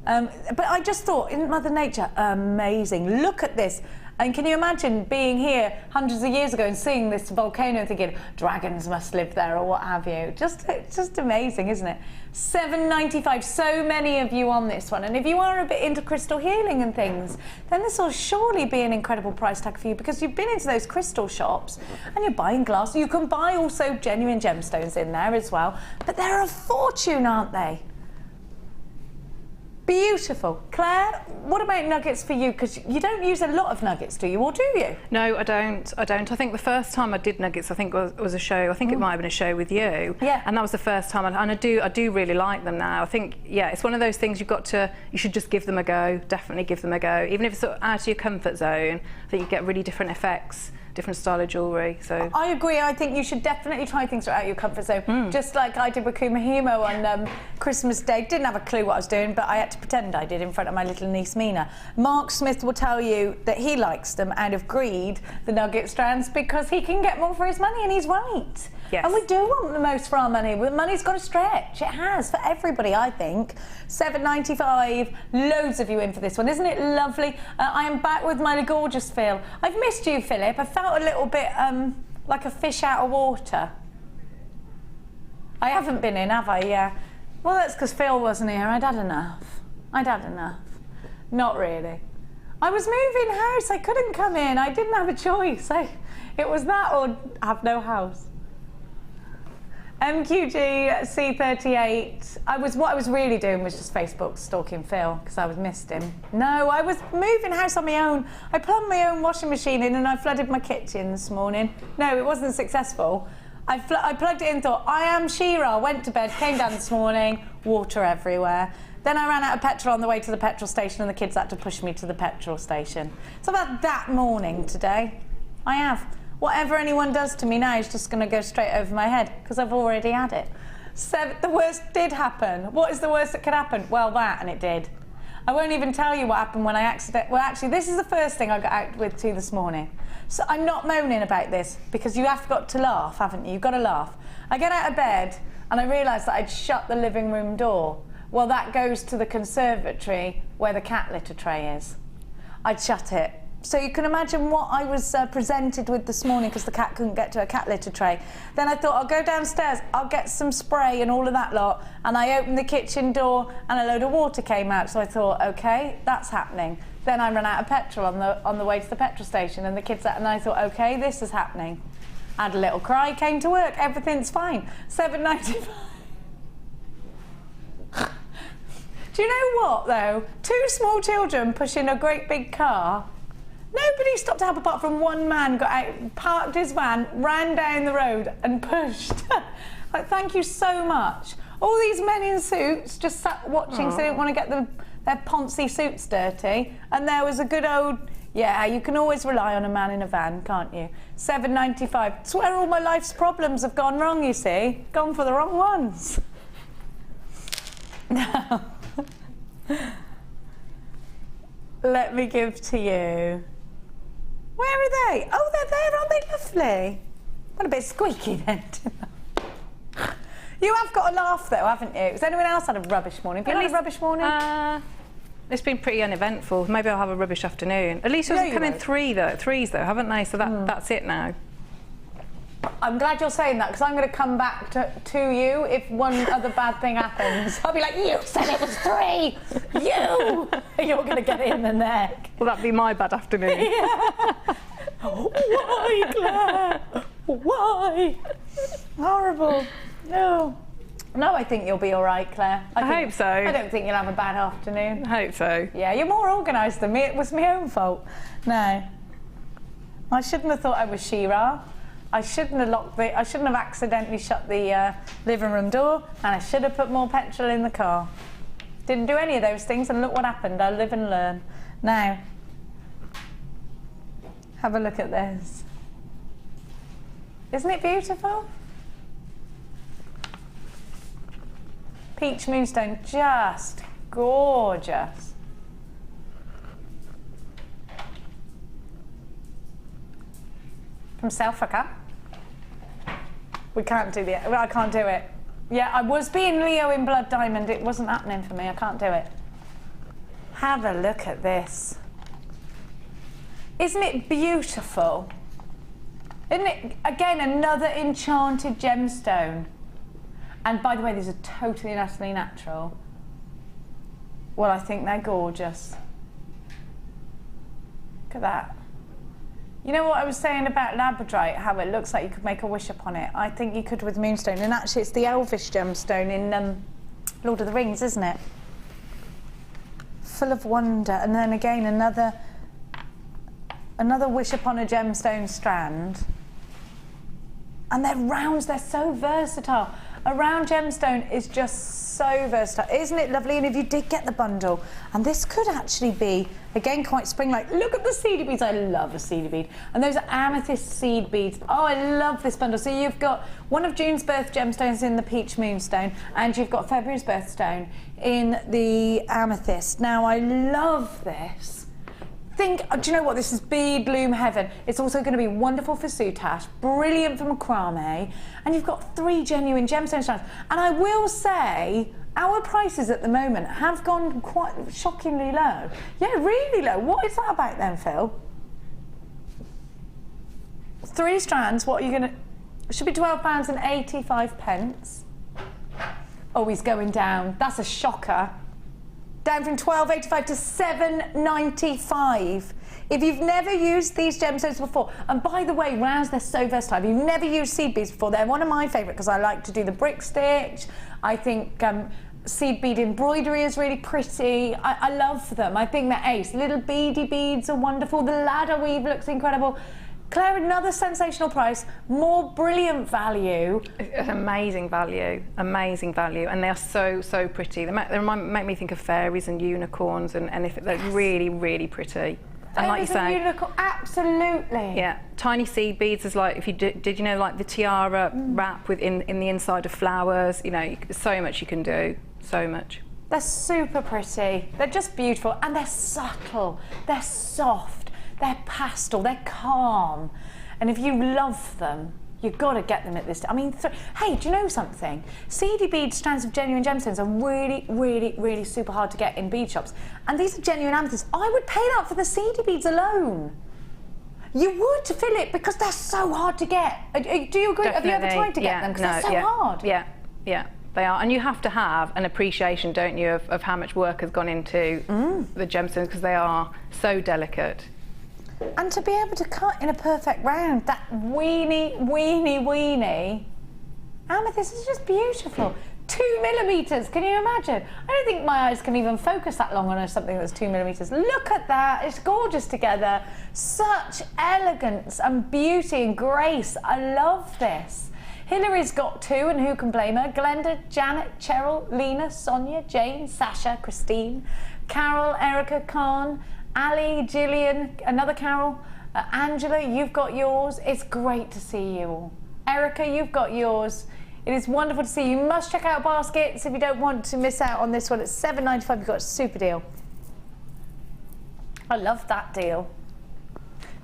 But I just thought, isn't Mother Nature amazing? Look at this. And can you imagine being here hundreds of years ago and seeing this volcano and thinking, dragons must live there or what have you? It's just amazing, isn't it? £7.95, so many of you on this one. And if you are a bit into crystal healing and things, then this will surely be an incredible price tag for you, because you've been into those crystal shops and you're buying glass. You can buy also genuine gemstones in there as well, but they're a fortune, aren't they? Beautiful. Claire, what about nuggets for you? Because you don't use a lot of nuggets, do you, or do you? No, I don't. I think the first time I did nuggets, I think was a show. I think it might have been a show with you. Yeah. And that was the first time. And I do really like them now. I think, yeah, it's one of those things you should just give them a go. Definitely give them a go. Even if it's sort of out of your comfort zone, I think you get really different effects. Different style of jewellery. So I agree. I think you should definitely try things that are out of your comfort zone, just like I did with Kumahimo on Christmas Day. Didn't have a clue what I was doing, but I had to pretend I did in front of my little niece Mina. Mark Smith will tell you that he likes them out of greed, the nugget strands, because he can get more for his money, and he's right. Yes. And we do want the most for our money. Money's got to stretch. It has, for everybody, I think. £7.95, loads of you in for this one. Isn't it lovely? I am back with my gorgeous Phil. I've missed you, Philip. I felt a little bit like a fish out of water. I haven't been in, have I? Yeah. Well, that's because Phil wasn't here. I'd had enough. Not really. I was moving house. I couldn't come in. I didn't have a choice. It was that or have no house. MQGC38. What I was really doing was just Facebook stalking Phil because I missed him. No, I was moving house on my own. I plumbed my own washing machine in and I flooded my kitchen this morning. No, it wasn't successful. I plugged it in, thought, I am She-Ra, went to bed, came down this morning, water everywhere. Then I ran out of petrol on the way to the petrol station and the kids had to push me to the petrol station. So I've had that morning today. I have. Whatever anyone does to me now is just going to go straight over my head because I've already had it. The worst did happen. What is the worst that could happen? Well, that, and it did. I won't even tell you what happened when I accidentally... Well, actually, this is the first thing I got out with too this morning. So I'm not moaning about this because you have got to laugh, haven't you? You've got to laugh. I get out of bed and I realised that I'd shut the living room door. Well, that goes to the conservatory where the cat litter tray is. I'd shut it. So you can imagine what I was presented with this morning because the cat couldn't get to a cat litter tray. Then I thought, I'll go downstairs, I'll get some spray and all of that lot. And I opened the kitchen door and a load of water came out. So I thought, OK, that's happening. Then I ran out of petrol on the way to the petrol station and the kids, and I thought, OK, this is happening. Had a little cry, came to work, everything's fine. £7.95. Do you know what though? 2 small children pushing a great big car. Nobody stopped to help apart from one man got out, parked his van, ran down the road and pushed. Like, thank you so much. All these men in suits just sat watching, so they didn't want to get their poncy suits dirty. And there was a good old, yeah, you can always rely on a man in a van, can't you? £7.95. It's where all my life's problems have gone wrong, you see. Gone for the wrong ones. Now, let me give to you. Where are they? Oh, they're there, aren't they lovely? What a bit squeaky then. You have got a laugh though, haven't you? Has anyone else had a rubbish morning? Have you had a rubbish morning? It's been pretty uneventful. Maybe I'll have a rubbish afternoon. At least it's coming threes though, haven't they? So that's it now. I'm glad you're saying that, because I'm going to come back to you if one other bad thing happens. I'll be like, you said it was 3! You! You're going to get it in the neck. Well, that'd be my bad afternoon. Yeah. Why, Claire? Why? Horrible. No. No, I think you'll be all right, Claire. I hope so. I don't think you'll have a bad afternoon. I hope so. Yeah, you're more organised than me. It was my own fault. No. I shouldn't have thought I was She-Ra. I shouldn't have accidentally shut the living room door, and I should have put more petrol in the car. Didn't do any of those things, and look what happened. I live and learn. Now, have a look at this. Isn't it beautiful? Peach moonstone, just gorgeous. From South Africa. We can't do the. I can't do it. Yeah, I was being Leo in Blood Diamond. It wasn't happening for me. I can't do it. Have a look at this. Isn't it beautiful? Isn't it, again, another enchanted gemstone? And by the way, these are totally and utterly natural. Well, I think they're gorgeous. Look at that. You know what I was saying about Labradorite, how it looks like you could make a wish upon it? I think you could with moonstone, and actually it's the Elvish gemstone in Lord of the Rings, isn't it? Full of wonder. And then again, another wish upon a gemstone strand. And they're rounds, they're so versatile. A round gemstone is just so versatile. Isn't it lovely? And if you did get the bundle, and this could actually be, again, quite spring-like. Look at the seedy beads. I love a seedy bead. And those are amethyst seed beads. Oh, I love this bundle. So you've got one of June's birth gemstones in the peach moonstone, and you've got February's birthstone in the amethyst. Now, I love this. Do you know what? This is bead loom heaven. It's also going to be wonderful for soutache, brilliant for macrame, and you've got 3 genuine gemstone strands. And I will say, our prices at the moment have gone quite shockingly low. Yeah, really low. What is that about then, Phil? 3 strands, what are you going to... It should be £12.85. Oh, he's going down. That's a shocker. Down from £12.85 to £7.95. If you've never used these gemstones before, and by the way, rounds, they're so versatile. If you've never used seed beads before, they're one of my favourite because I like to do the brick stitch. I think seed bead embroidery is really pretty. I love them. I think they're ace. Little beady beads are wonderful. The ladder weave looks incredible. Claire, another sensational price, more brilliant value. Amazing value, and they are so, so pretty. They make me think of fairies and unicorns, and they're really, really pretty. And like you say, unicorn, absolutely. Yeah, tiny seed beads is like, if you did you know, like the tiara wrap in the inside of flowers. You know, so much you can do, so much. They're super pretty. They're just beautiful, and they're subtle. They're soft. They're pastel, they're calm. And if you love them, you've got to get them at this. I mean, hey, do you know something? Seedy bead strands of genuine gemstones are really, really, really super hard to get in bead shops. And these are genuine amethysts. I would pay that for the seedy beads alone. You would to fill it because they're so hard to get. Do you agree? Definitely. Have you ever tried to get them? Because they're so hard. Yeah. They are, and you have to have an appreciation, don't you, of how much work has gone into the gemstones because they are so delicate. And to be able to cut in a perfect round, that weeny amethyst is just beautiful. 2 millimeters, can you imagine? I don't think my eyes can even focus that long on something that's 2 millimeters. Look at that, it's gorgeous together. Such elegance and beauty and grace. I love this. Hillary's got 2, and who can blame her? Glenda, Janet, Cheryl, Lena, Sonia, Jane, Sasha, Christine, Carol, Erica, Khan, Ali, Gillian, another Carol, Angela, you've got yours. It's great to see you all. Erica, you've got yours. It is wonderful to see you. You must check out baskets if you don't want to miss out on this one. It's $7.95. You've got a super deal. I love that deal.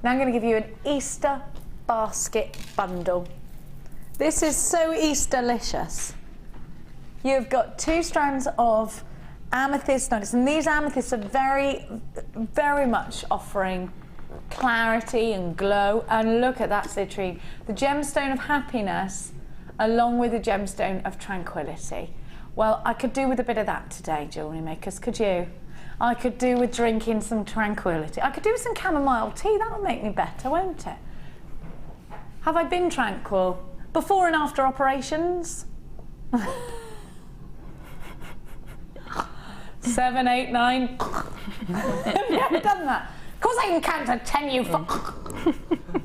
Now I'm going to give you an Easter basket bundle. This is so Easterlicious. You've got 2 strands of amethyst nuggets, and these amethysts are very, very much offering clarity and glow. And look at that citrine. The gemstone of happiness along with the gemstone of tranquility. Well, I could do with a bit of that today, jewellery makers, could you? I could do with drinking some tranquility. I could do with some chamomile tea. That'll make me better, won't it? Have I been tranquil? Before and after operations? 7, 8, 9. Have you ever done that? Of course I can count to 10, you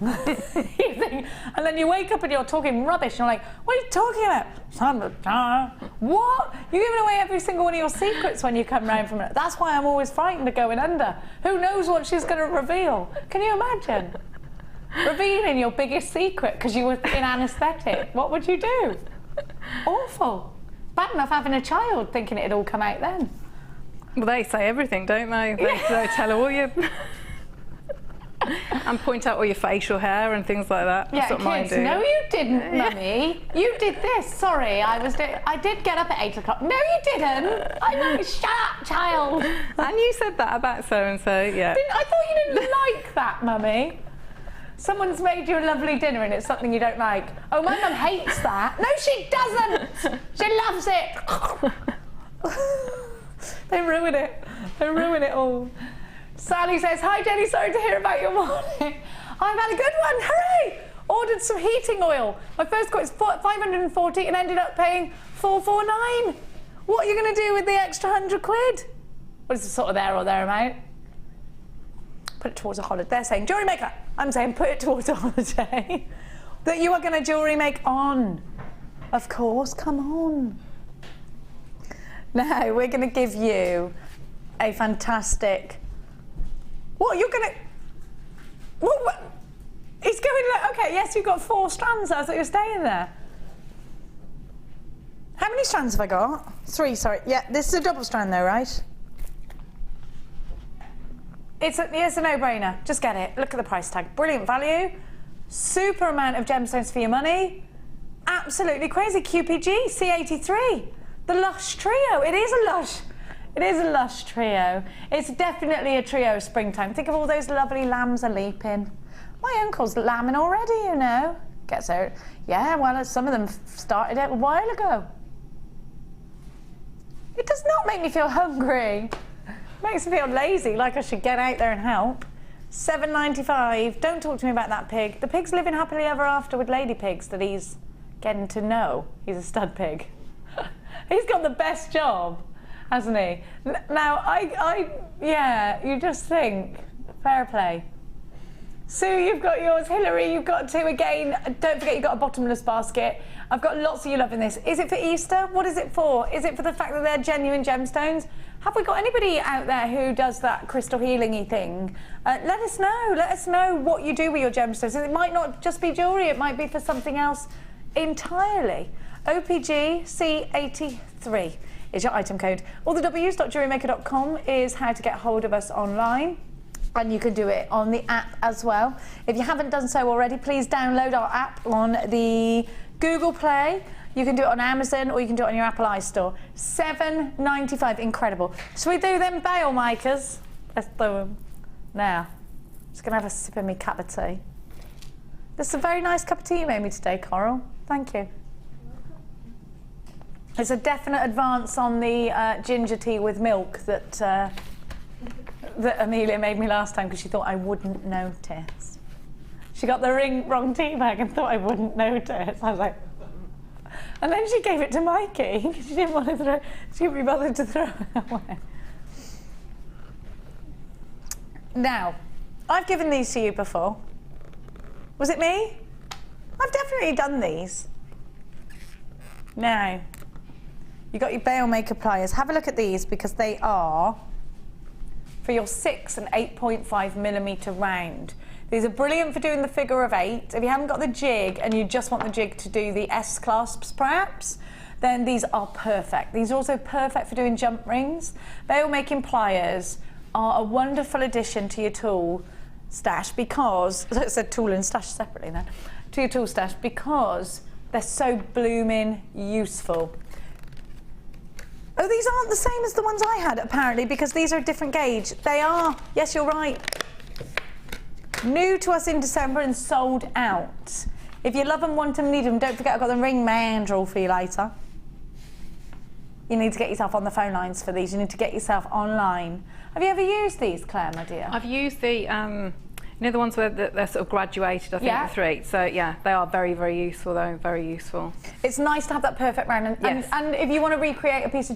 you think, and then you wake up and you're talking rubbish and you're like, what are you talking about? What? You're giving away every single one of your secrets when you come round from it. That's why I'm always frightened of going under. Who knows what she's going to reveal? Can you imagine? Revealing your biggest secret because you were in anaesthetic. What would you do? Awful. Bad enough having a child thinking it'd all come out then. Well, they say everything, don't they? They tell all you. And point out all your facial hair and things like that. Yeah, that's what mine do. No, you didn't, Mummy. You did this. Sorry, I did get up at 8 o'clock. No, you didn't. I won't. Shut up, child. And you said that about so and so. Yeah. I thought you didn't like that, Mummy. Someone's made you a lovely dinner and it's something you don't like. Oh, my mum hates that. No, she doesn't. She loves it. They ruin it. They ruin it all. Sally says, hi Jenny, sorry to hear about your morning. I've had a good one, hooray! Ordered some heating oil. My first quote is $540 and ended up paying $449. What are you going to do with the extra £100? What is it, sort of there or thereabout? Put it towards a holiday. They're saying jewellery maker. I'm saying put it towards a holiday that you are going to jewellery make on. Of course, come on. Now we're going to give you a fantastic. What you're going to? What? It's going like okay. Yes, you've got 4 strands. I thought you were staying there. How many strands have I got? 3. Sorry. Yeah, this is a double strand though, right? It's a no-brainer. Just get it. Look at the price tag. Brilliant value. Super amount of gemstones for your money. Absolutely crazy. QPG C83. The Lush Trio. It is a Lush. It is a Lush Trio. It's definitely a trio of springtime. Think of all those lovely lambs a leaping. My uncle's lambing already, you know. Gets out. Yeah, well, some of them started it a while ago. It does not make me feel hungry. Makes me feel lazy, like I should get out there and help. $7.95. Don't talk to me about that pig. The pig's living happily ever after with lady pigs that he's getting to know. He's a stud pig. He's got the best job, hasn't he? Now, yeah, you just think, fair play. Sue, you've got yours. Hillary, you've got 2 again. Don't forget you've got a bottomless basket. I've got lots of you loving this. Is it for Easter? What is it for? Is it for the fact that they're genuine gemstones? Have we got anybody out there who does that crystal healing-y thing? Let us know. Let us know what you do with your gemstones. It might not just be jewellery. It might be for something else entirely. OPG C83 is your item code. All the W's.jewellerymaker.com is how to get hold of us online. And you can do it on the app as well. If you haven't done so already, please download our app on the Google Play. You can do it on Amazon or you can do it on your Apple iStore. $7.95, incredible. Shall we do them bail makers? Let's do them. Now, just gonna have a sip of my cup of tea. This is a very nice cup of tea you made me today, Coral. Thank you. It's a definite advance on the ginger tea with milk that that Amelia made me last time because she thought I wouldn't notice. She got the wrong tea bag and thought I wouldn't notice. I was like... And then she gave it to Mikey because she didn't want to throw... She couldn't be bothered to throw it away. Now, I've given these to you before. Was it me? I've definitely done these. Now, you've got your JewelleryMaker pliers. Have a look at these because they are for your 6 and 8.5mm round. These are brilliant for doing the figure of 8. If you haven't got the jig and you just want the jig to do the S clasps perhaps, then these are perfect. These are also perfect for doing jump rings. JewelleryMaking pliers are a wonderful addition to your tool stash because, so it said tool and stash separately then, to your tool stash because they're so blooming useful. Oh, these aren't the same as the ones I had apparently because these are a different gauge. They are, yes, you're right. New to us in December and sold out. If you love them, want them, need them, don't forget I've got the ring mandrel for you later. You need to get yourself on the phone lines for these. You need to get yourself online. Have you ever used these, Claire, my dear? I've used the, you know, the ones where they're sort of graduated, I think, the 3. So, yeah, they are very, very useful, though, very useful. It's nice to have that perfect round. And if you want to recreate a piece of